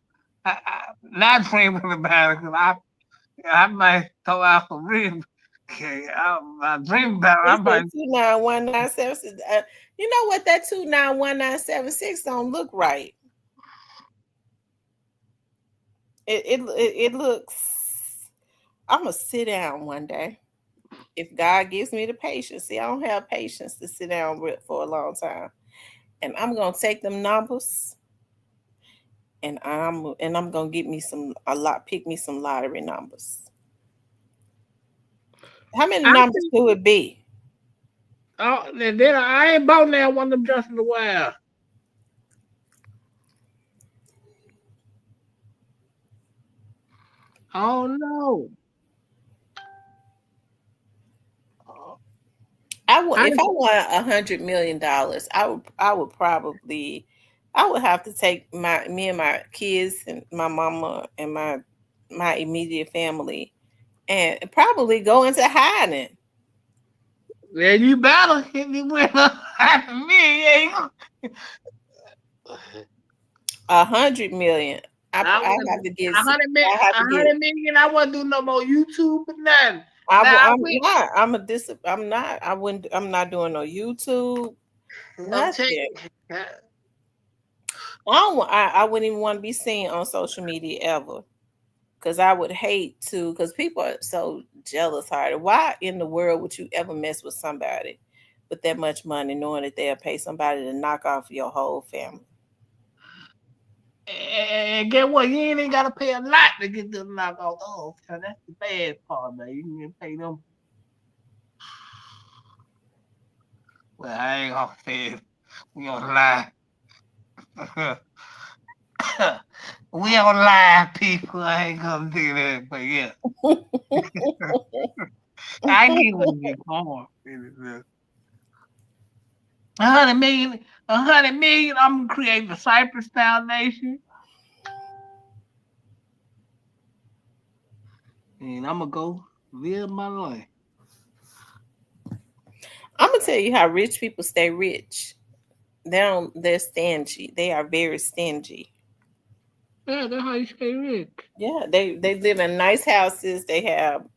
not dreaming about it, because I might throw out some real. Okay, I dream about it. I might. 291-976. You know what? That 291-976 don't look right. It looks. I'm gonna sit down one day if God gives me the patience. See, I don't have patience to sit down for a long time, and I'm gonna take them numbers, and I'm gonna get me pick me some lottery numbers. How many numbers do it be? Oh, then I ain't bought now one of them just in a while. Oh no! If I won $100 million, I would have to take me and my kids and my mama and my immediate family and probably go into hiding. Yeah, you better hit me with me. $100 million. I have to get $100 million. I wouldn't do no more YouTube or nothing. I'm not doing no YouTube. Nothing. I wouldn't even want to be seen on social media ever. Because I would hate to, because people are so jealous hearted. Why in the world would you ever mess with somebody with that much money, knowing that they'll pay somebody to knock off your whole family? And get what? You ain't got to pay a lot to get them knock off. Oh, that's the bad part, man. You can pay them Well, I ain't gonna say it. We gonna lie. We don't lie, people. I ain't gonna do that, but yeah. I get what you're going. 100 million, I'm gonna create the Cypress Foundation. And I'm gonna go live my life. I'm gonna tell you how rich people stay rich. They're stingy. They are very stingy. Yeah, that's how you stay rich. Yeah, they live in nice houses. They have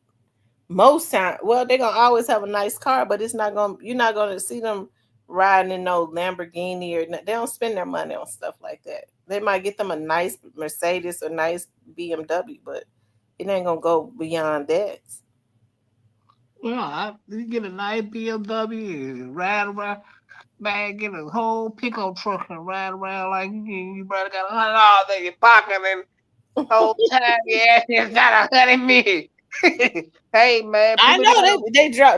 most time. Well, they're gonna always have a nice car, but you're not gonna see them riding in no Lamborghini or they don't spend their money on stuff like that. They might get them a nice Mercedes or nice BMW, but it ain't gonna go beyond that. Well, you get a nice BMW and ride around, man, get a whole pickup truck and ride around like you brother got $100 in your pocket and the whole time you got 100 million. Hey man, I know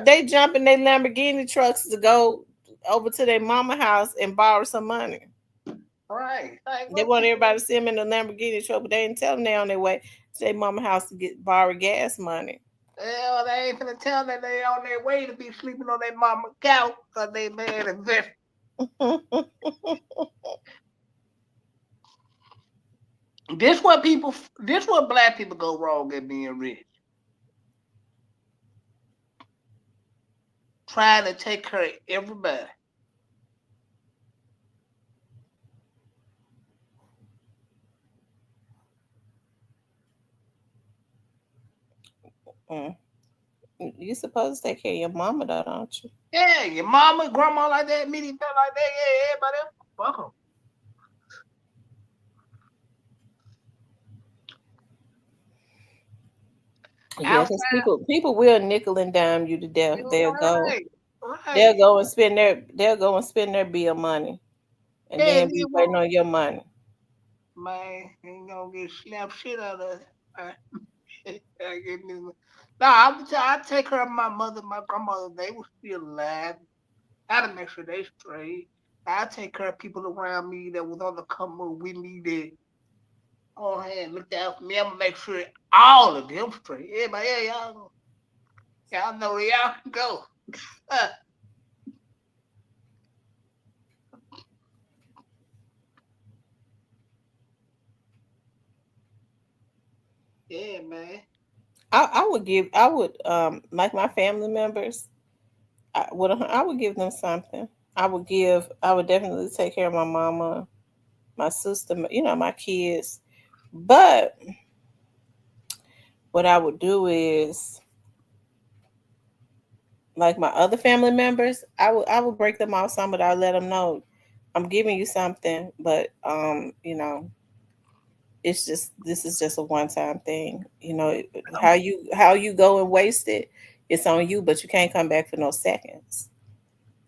they jump in their Lamborghini trucks to go over to their mama house and borrow some money. Right. They want everybody to see them in the Lamborghini truck, but they didn't tell them they on their way to their mama house to borrow gas money. Well, they ain't finna tell them they on their way to be sleeping on their mama couch because they mad and this. This what black people go wrong at being rich. Trying to take care of everybody. You supposed to take care of your mama, though, don't you? Yeah, your mama, grandma like that, meaty fat like that. Yeah, everybody else. Fuck them. Yeah, because people will nickel and dime you to death. They'll go and spend their bill money, and then be waiting on your money. Man, ain't gonna get slapped shit out of it. I take care of my mother, my grandmother. They were still alive. I had to make sure they straight. I take care of people around me that was on the come up with me that on hand looked out for me. I'm gonna make sure all of them straight. Everybody, yeah, y'all know where y'all can go. Yeah, man. I would like my family members. I would give them something. I would definitely take care of my mama, my sister, my kids. But what I would do is, like my other family members, I would break them off some, but I let them know I'm giving you something, but this is just a one-time thing. How you go and waste it, it's on you, but you can't come back for no seconds.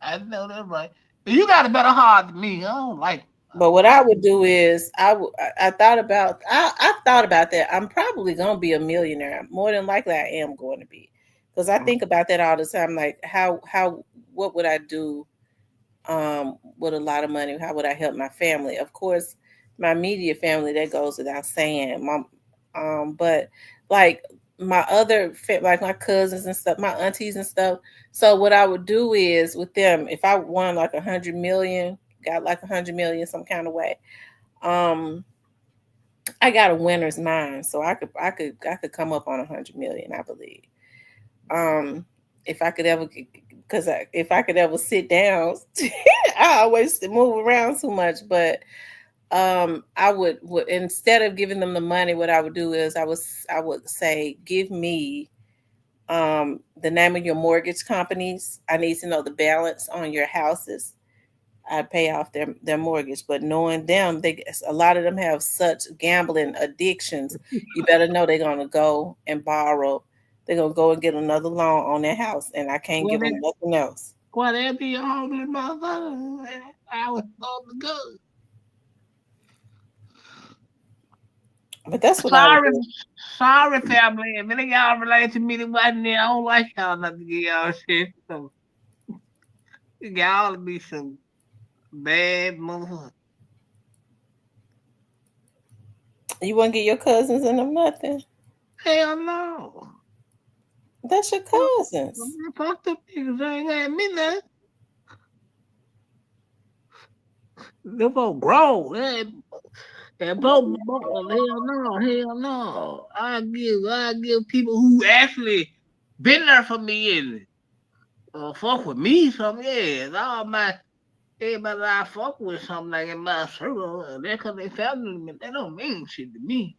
I know that right. You got a better heart than me. I don't like it. But what I would do is I thought about that. I'm probably gonna be a millionaire. More than likely I am going to be. Because I think about that all the time. Like what would I do with a lot of money? How would I help my family? Of course, my immediate family, that goes without saying. But like my other like my cousins and stuff, my aunties and stuff. So what I would do is with them, if I won like 100 million, got like 100 million some kind of way, I got a winner's mind, so I could come up on 100 million, I believe. If I could ever, if I could ever sit down, I always move around too much, but I would instead of giving them the money, what I would do is I would say, give me the name of your mortgage companies. I need to know the balance on your houses. I pay off their mortgage, but knowing them, a lot of them have such gambling addictions. You better know they're gonna go and borrow. They're gonna go and get another loan on their house, and I can't give them nothing else. Well, they'll be a homeless motherfucker. I was on the go. But that's what I would do. Sorry, family. If any of y'all relate to me that wasn't there, I don't like y'all not to get y'all shit. So Y'all be some bad motherfuckers. You wouldn't get your cousins and them nothing? Hell no. That's your cousins. Fuck them niggas. They ain't got me nothing. Them folks grown. And both, hell no. I give people who actually been there for me and fuck with me some, yeah. All my everybody I fuck with something like in my circle, that's cause they family me. They don't mean shit to me.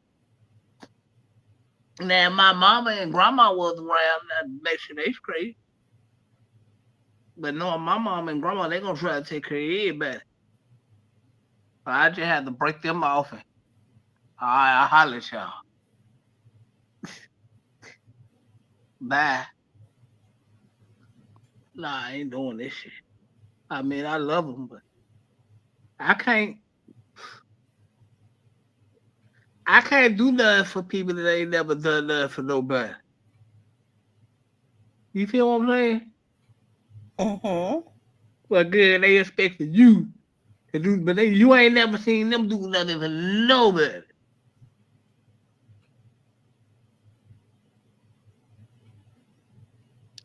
Now my mama and grandma was around that make sure they straight. But no, my mom and grandma, they gonna try to take care of everybody. But I just had to break them off and I holler at y'all. Bye. Nah, I ain't doing this shit. I mean, I love them, but I can't do nothing for people that ain't never done nothing for nobody. You feel what I'm saying? Mm-hmm. Well, good, they expected you to do, but you ain't never seen them do nothing for nobody.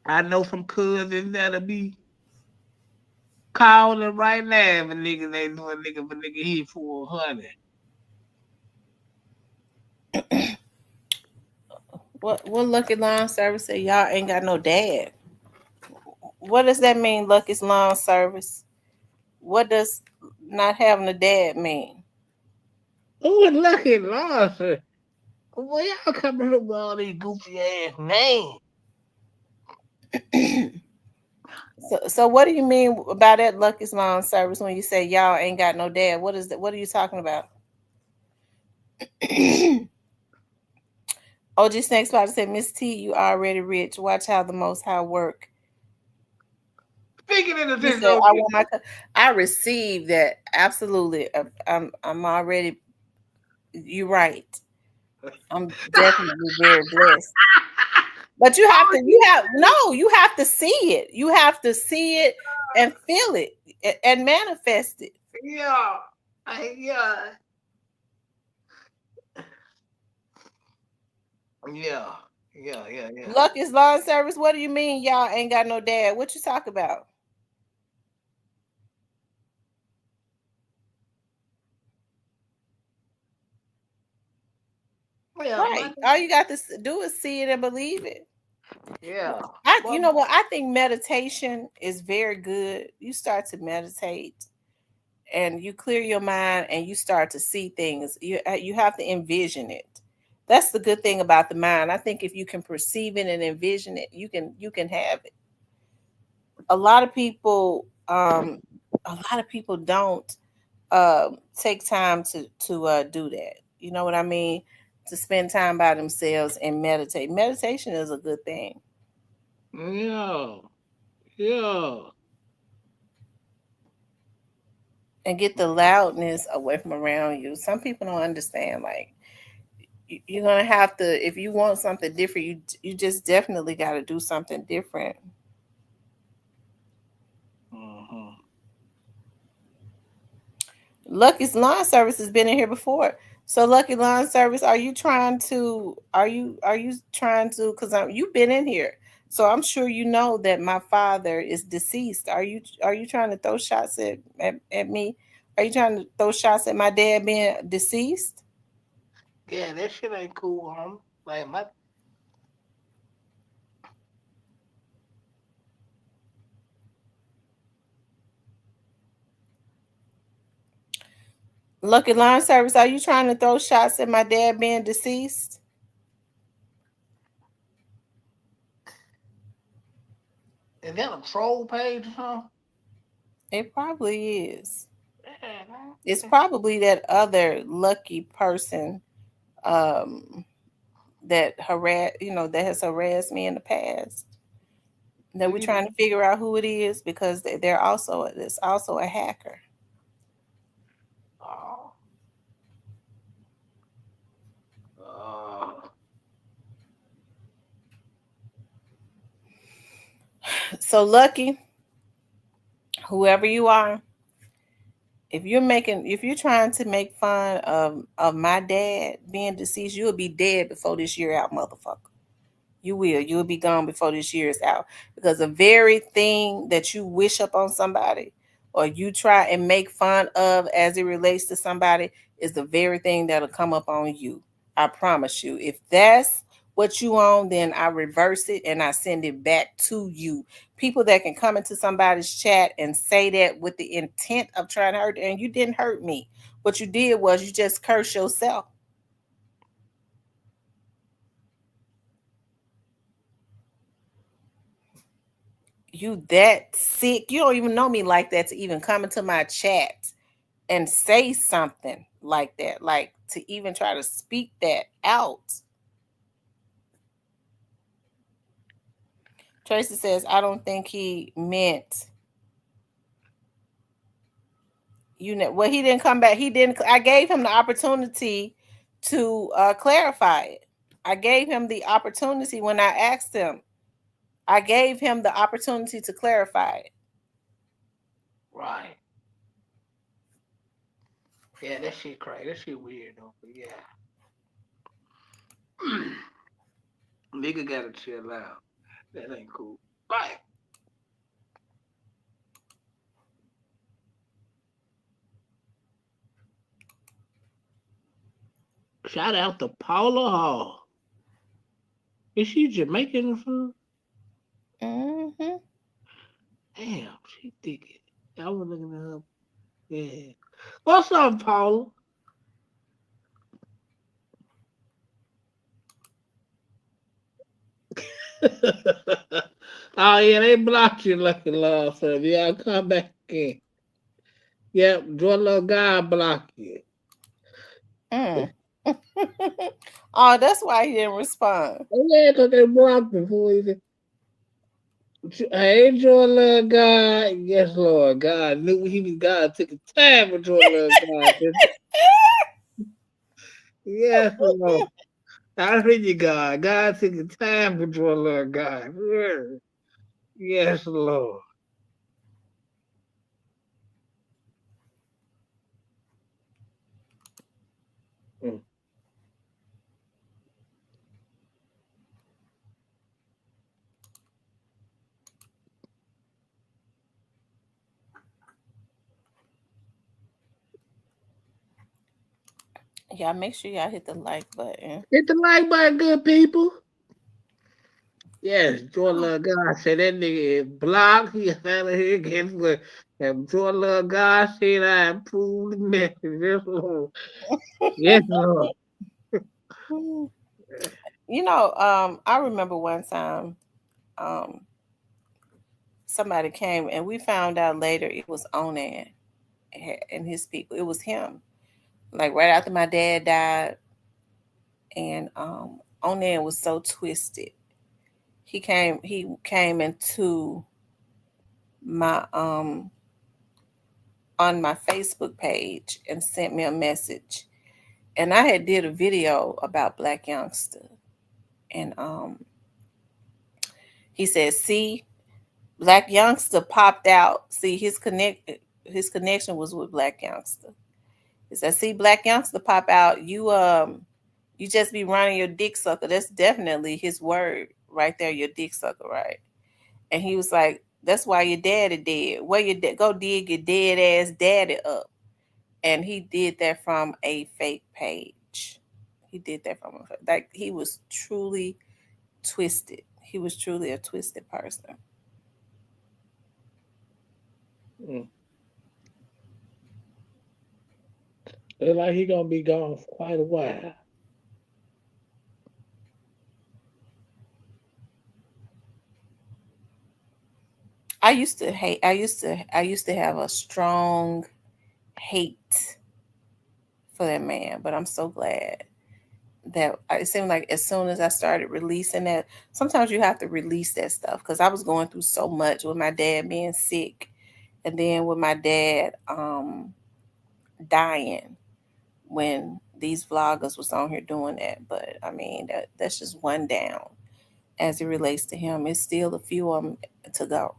I know some cousins that'll be calling right now if a nigga ain't doing nigga for nigga here for 100. What Lucky Lawn Service said y'all ain't got no dad? What does that mean, Lucky's Lawn Service? What does not having a dad mean? Who is Lucky Lawn Service? Well, y'all coming up with all these goofy ass names. So what do you mean about that Lucky's Lawn Service when you say y'all ain't got no dad? What is that? What are you talking about? OG Snake Spot said, Miss T, you already rich. Watch how the Most High work. Speaking of He this, said, I received that. Absolutely. I'm already. You're right. I'm definitely very blessed. But you have to see it. You have to see it and feel it and manifest it. Yeah. Lucky's Lawn Service. What do you mean y'all ain't got no dad? What you talk about? Yeah, right. All you got to do is see it and believe it. Yeah. You know what? I think meditation is very good. You start to meditate and you clear your mind and you start to see things. You have to envision it. That's the good thing about the mind. I think if you can perceive it and envision it, you can have it. A lot of people don't take time to do that. You know what I mean? To spend time by themselves and meditate. Meditation is a good thing. Yeah. And get the loudness away from around you. Some people don't understand. Like you're gonna have to, if you want something different, you just definitely got to do something different. Lucky's Lawn Service has been in here before. So Lucky Lawn Service, are you trying to? Because you've been in here, so I'm sure you know that my father is deceased. Are you trying to throw shots at me? Are you trying to throw shots at my dad being deceased? Yeah, that shit ain't cool, homie. Like my. Lucky Lawn Service, are you trying to throw shots at my dad being deceased? Is that a troll page or something? It probably is. It's probably that other lucky person that has harassed me in the past. That we're trying to figure out who it is because it's also a hacker. So Lucky, whoever you are, if you're trying to make fun of my dad being deceased, you'll be dead before this year out, motherfucker. You'll be gone before this year is out, because the very thing that you wish upon somebody or you try and make fun of as it relates to somebody is the very thing that'll come up on you. I promise you. If that's what you own, then I reverse it and I send it back to you. People that can come into somebody's chat and say that with the intent of trying to hurt, and you didn't hurt me. What you did was you just cursed yourself. You that sick. You don't even know me like that to even come into my chat and say something like that, like to even try to speak that out. Tracy says, I don't think he meant, well, he didn't come back. I gave him the opportunity to clarify it. I gave him the opportunity when I asked him. I gave him the opportunity to clarify it. Right. Yeah, that shit crazy. That shit weird though. But yeah. Nigga gotta chill out. That ain't cool. Right. Shout out to Paula Hall. Is she Jamaican or something? Mm-hmm. Damn, she thick. I was looking at her. Yeah. What's up, Paula? Oh yeah, they blocked you lucky love, so y'all come back in. Yep, Jordan little guy blocked you. Oh, that's why he didn't respond. Oh, yeah, because they blocked him before he did. Hey, Jordan little guy. Yes, Lord. God knew he was God. Took a time with Jordan little guy. Yes, Lord. I heard you, God. God took a time with Jordan little guy. Yes, Lord. Mm. Y'all make sure y'all hit the like button. Hit the like button, good people. Yes, Jordan little guy said that nigga is blocked. He out of here again. And Jordan little guy said I improved the message. Yes, Lord. Yes, Lord. I remember one time somebody came and we found out later it was Onan and his people. It was him. Like right after my dad died, and Onan was so twisted. He came into my on my Facebook page and sent me a message. And I had did a video about Black Youngster. And he said, see, Black Youngster popped out. See, his connection was with Black Youngster. He said, see, Black Youngster pop out. You just be running your dick sucker. That's definitely his word right there, your dick sucker, right? And he was like, that's why your daddy dead. Where you go dig your dead ass daddy up. And he did that from a fake page. He did that from like he was truly twisted. He was truly a twisted person. Mm. Looks like he gonna be gone for quite a while. I used to have a strong hate for that man, but I'm so glad that it seemed like as soon as I started releasing that, sometimes you have to release that stuff, because I was going through so much with my dad being sick, and then with my dad dying when these vloggers was on here doing that. But I mean, that's just one down as it relates to him. It's still a few of them to go.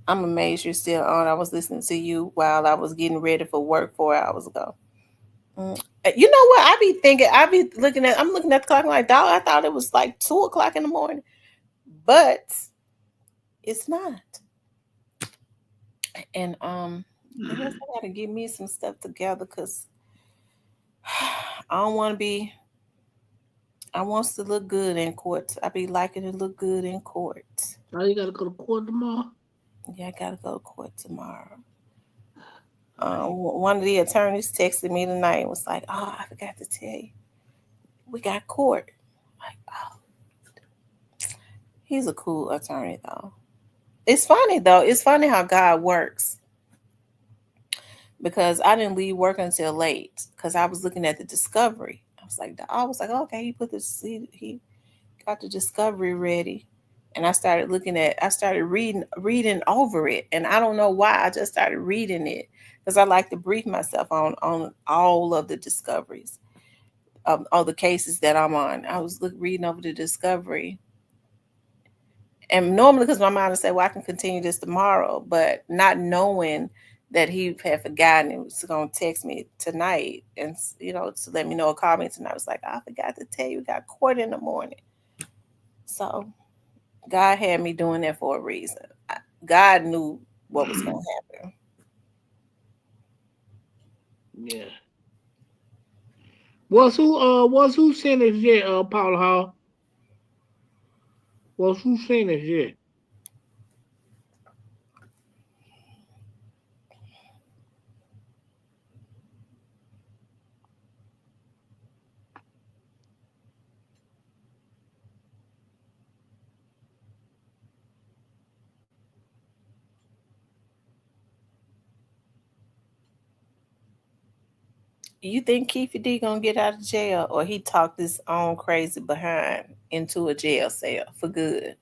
I'm amazed you're still on. I was listening to you while I was getting ready for work 4 hours ago. You know what? I be thinking, I'm looking at the clock like, dog, I thought it was like 2 o'clock in the morning, but it's not. And I guess I gotta get me some stuff together because I don't want to be. I wants to look good in court. I be liking to look good in court. Oh, you gotta go to court tomorrow? Yeah, I gotta go to court tomorrow. One of the attorneys texted me tonight and was like, "Oh, I forgot to tell you, we got court." Like, oh, he's a cool attorney though. It's funny though. It's funny how God works. Because I didn't leave work until late because I was looking at the discovery. I was like, okay, he put this, he got the discovery ready, and I started reading over it, and I don't know why I just started reading it because I like to brief myself on all of the discoveries, all the cases that I'm on. I was reading over the discovery, and normally because my mind would say, well, I can continue this tomorrow, but not knowing that he had forgotten he was going to text me tonight and, to let me know or call me tonight. I was like, I forgot to tell you, we got court in the morning. So God had me doing that for a reason. God knew what was going to happen. Yeah. Was who sentenced yet, Paula Hall? Was who sentenced yet? You think Keefe D gonna get out of jail, or he talked his own crazy behind into a jail cell for good?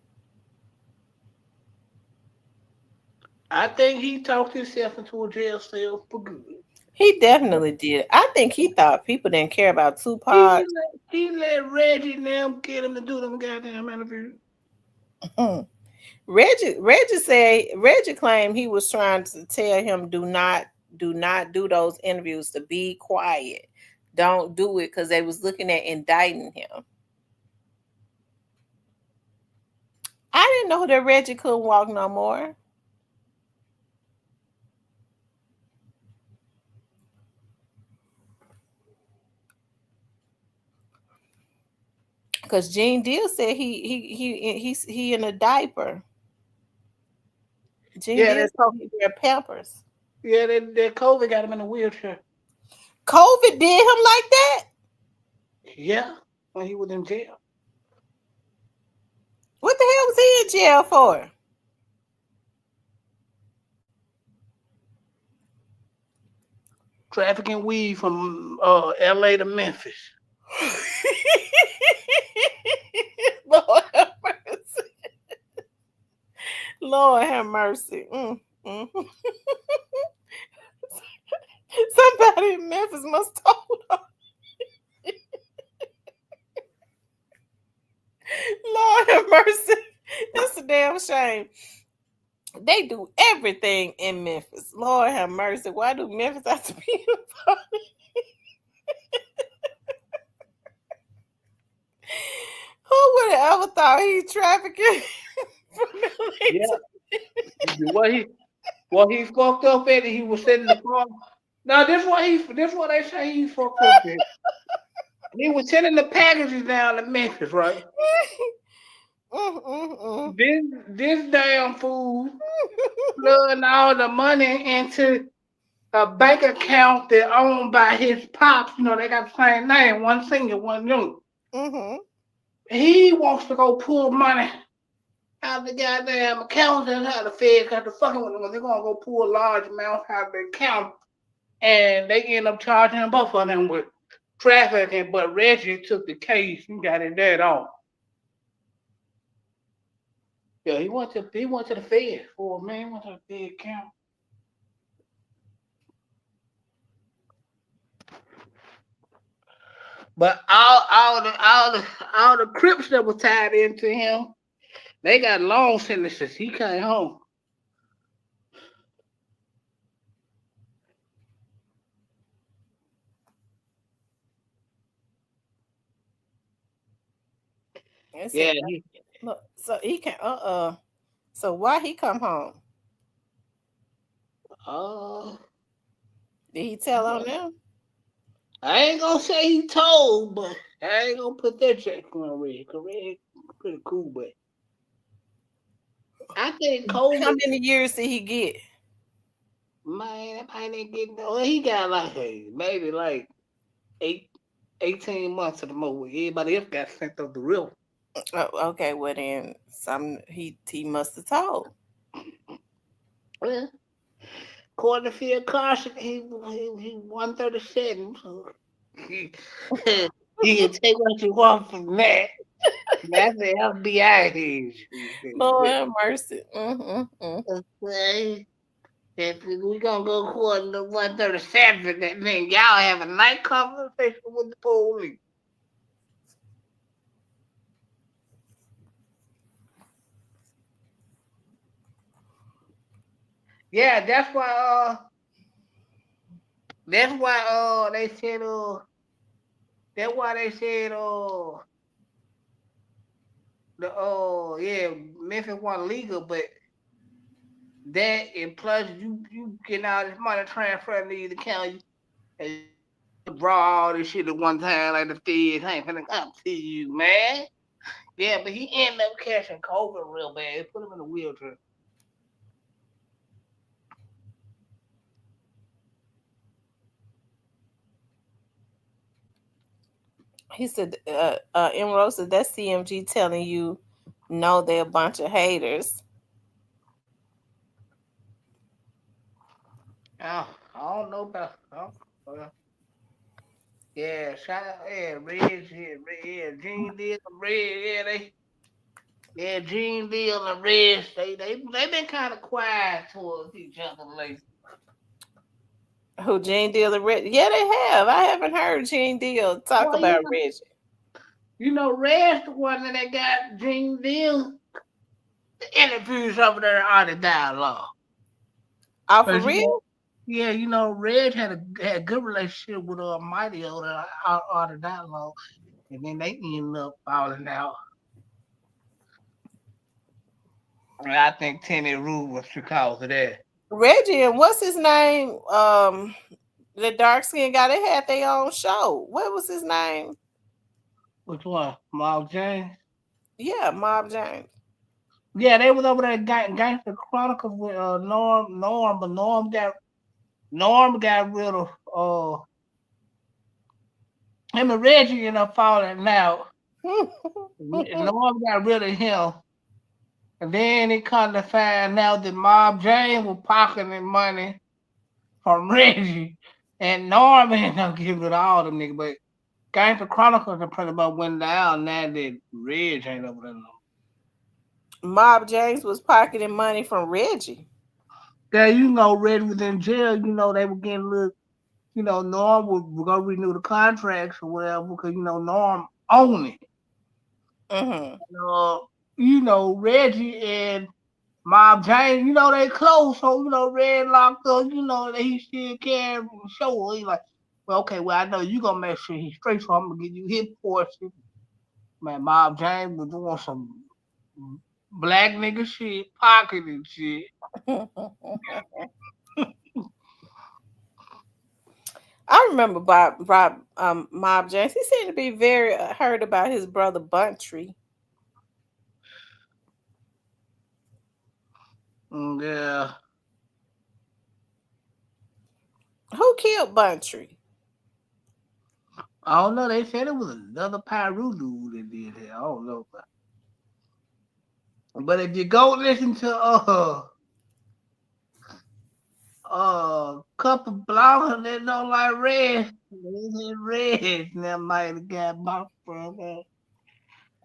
I think he talked himself into a jail cell for good. He definitely did. I think he thought people didn't care about Tupac. He let Reggie and them get him to do them goddamn interviews. Reggie claimed he was trying to tell him do not do those interviews, to be quiet. Don't do it because they was looking at indicting him. I didn't know that Reggie couldn't walk no more. Because Gene Deal said he in a diaper. Gene Deal said he wear Pampers. Yeah, that COVID got him in a wheelchair. COVID did him like that? Yeah, when he was in jail. What the hell was he in jail for? Trafficking weed from LA to Memphis. Lord have mercy. Lord have mercy. Somebody in Memphis must have told him. Lord have mercy. It's a damn shame. They do everything in Memphis. Lord have mercy. Why do Memphis have to be funny? Who would have ever thought he trafficking from LA? Yeah. What he fucked up at, he was sitting in the car. Now this what they say he fucked up at. He was sending the packages down to Memphis, right? This damn fool flooding all the money into a bank account that owned by his pops. You know, they got the same name, one senior, one young. He wants to go pull money out of the goddamn account. That's how the Fed got the fucking with them. They're gonna go pull large amounts out of the account, and they end up charging them both of them with trafficking. But Reggie took the case and got it dead on. Yeah, he went to the Fed for man. He went to the Fed account. But all the Crips that were tied into him, they got long sentences. He came home. It Yeah, said, look, so he can so why he come home? Did he tell on them? I ain't gonna say he told, but I ain't gonna put that check on Red. Cause Red pretty cool, but I think COVID. How many years did he get? Man, that might ain't getting. Well, he got like maybe like 18 months at the most. Everybody else got sent up the river. Oh, okay, well then he must have told. Well, according to Phil Carson, he 137. So you can take what you want from that. That's the FBI. Lord have mercy. If we gonna go according to 137, that means y'all have a night conversation with the police. Yeah, that's why they said that's why they said Memphis wasn't legal, but that and plus you getting all this money transferred to the county and you draw all this shit at one time like the feds ain't finna come to you, man. Yeah, but he ended up catching COVID real bad. It put him in a wheelchair. He said, Emerald said, that's CMG telling you, no, they're a bunch of haters. I don't know about. Yeah, shout out, Red, Gene Deal and Red, Gene Deal and Red, they been kind of quiet towards each other lately. Who, Gene Deal and Reggie? Yeah, they have. I haven't heard Gene Deal talk about Reggie. You know, Red's the one that got Gene Deal the interviews over there on the dialogue. Oh, for real? Yeah, you know, Red had a good relationship with Mighty on the dialogue, and then they ended up falling out. And I think Timmy Rue was the cause of that. Reggie and what's his name? The dark skin guy. They had their own show. What was his name? Which one? Mob James? Yeah, Mob James. Yeah, they was over there Gangster Chronicles with Norm, but Norm got rid of him and Reggie ended up falling out. Norm got rid of him. And then it come to find out that Mob James was pocketing money from Reggie. And Norm ended up giving it all them niggas. But Gangster Chronicles are pretty much went down now that Reggie ain't over there no. Mob James was pocketing money from Reggie. Yeah, you know, Reggie was in jail. You know, they were getting a little, you know, Norm would go renew the contracts or whatever because, you know, Norm owned it. Mm-hmm. You know, Reggie and Mob James, you know, they close. So, you know, Red locked up, you know, he still can't show. He's like, well, okay, well, I know you going to make sure he's straight, so I'm going to give you his portion. Man, Mob James was doing some black nigga shit, pocketing shit. I remember Mob James. He seemed to be very hurt about his brother Buntry. Yeah. Who killed Buntry? I don't know. They said it was another Pyru dude that did it. I don't know. But if you go listen to couple blonde that don't like red, that might have got bought from that.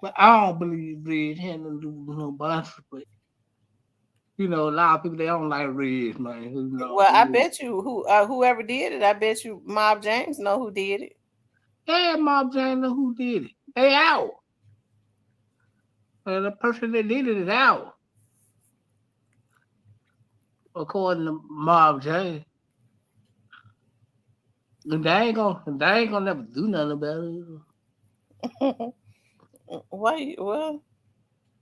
But I don't believe red had nothing to do with no Buntry. But you know, a lot of people they don't like red, man. You know, well, I bet you whoever did it, I bet you Mob James know who did it. Yeah, Mob James know who did it. They out. And the person that did it is out. According to Mob James. And they ain't gonna never do nothing about it. Why? Well,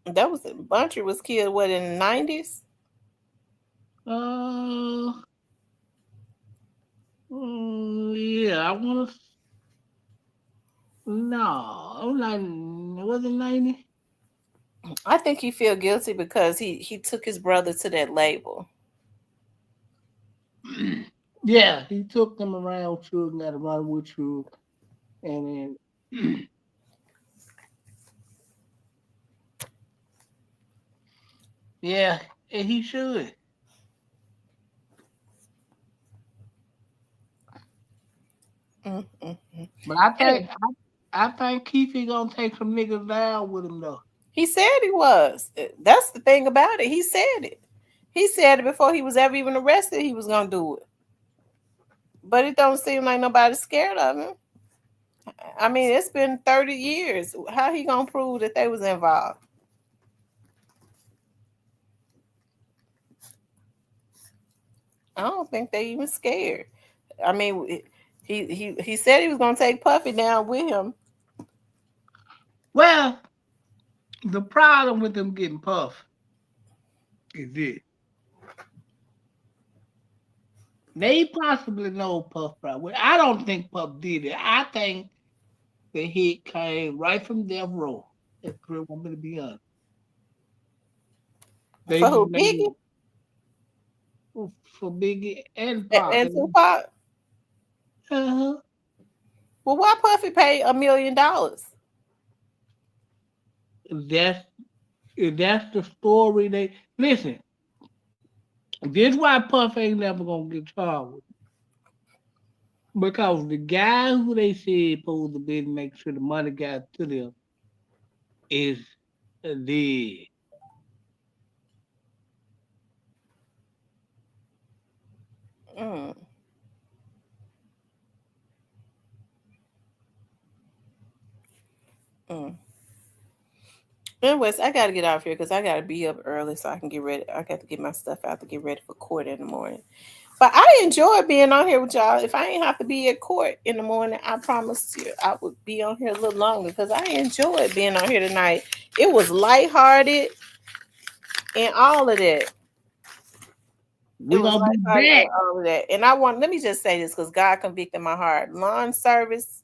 that was Buncher was killed what in the 90s? Yeah, I want to. No, I'm like, was it 90? I think he feel guilty because he took his brother to that label. Yeah, he took them around too and got to run with you, and then yeah, and he should. But I think Keefe gonna take some niggas down with him though. He said he was. That's the thing about it. He said it. He said it before he was ever even arrested. He was gonna do it. But it don't seem like nobody's scared of him. I mean, it's been 30 years. How he gonna prove that they was involved? I don't think they even scared. I mean, he said he was gonna take Puffy down with him. Well, the problem with them getting Puff is this. They possibly know Puff right. I don't think Puff did it. I think the hit came right from Death Row. If you want me to be honest. For who? Biggie? For Biggie and Pop. And Tupac? Uh-huh. Well, why Puffy pay $1 million? That's the story. They listen. This why Puff ain't never gonna get charged with it. Because the guy who they said supposed to be to make sure the money got to them is dead. Anyways, I gotta get out here because I gotta be up early so I can get ready. I got to get my stuff out to get ready for court in the morning. But I enjoy being on here with y'all. If I ain't have to be at court in the morning, I promise you I would be on here a little longer because I enjoyed being on here tonight. It was lighthearted and all of that. We're gonna be back. All of that. And let me just say this because God convicted my heart. Lawn service,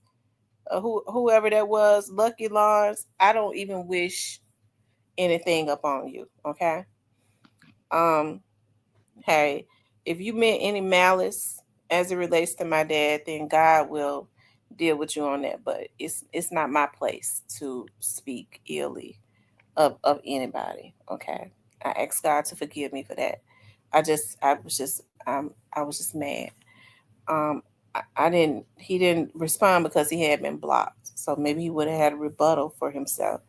whoever that was, Lucky Lawns, I don't even wish anything upon you. Okay. Hey, if you meant any malice as it relates to my dad, then God will deal with you on that. But it's not my place to speak illy of anybody. Okay. I ask God to forgive me for that. I was just mad. He didn't respond because he had been blocked. So maybe he would have had a rebuttal for himself.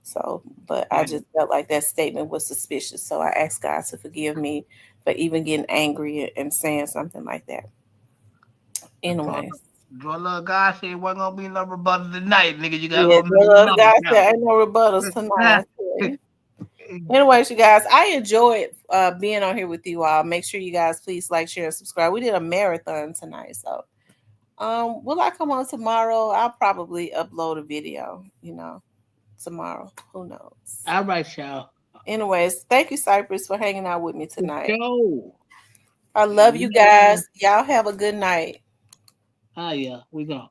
So, but I just felt like that statement was suspicious. So I asked God to forgive me for even getting angry and saying something like that. Anyways. Your little guy said wasn't gonna be no rebuttal tonight, nigga. You gotta go. Guy said ain't no rebuttals tonight. Anyways, you guys, I enjoyed being on here with you all. Make sure you guys please like, share, and subscribe. We did a marathon tonight, so will I come on tomorrow? I'll probably upload a video, tomorrow. Who knows? All right, y'all. Anyways, thank you, Cypress, for hanging out with me tonight. Go. I love you guys. Y'all have a good night. Yeah, we go.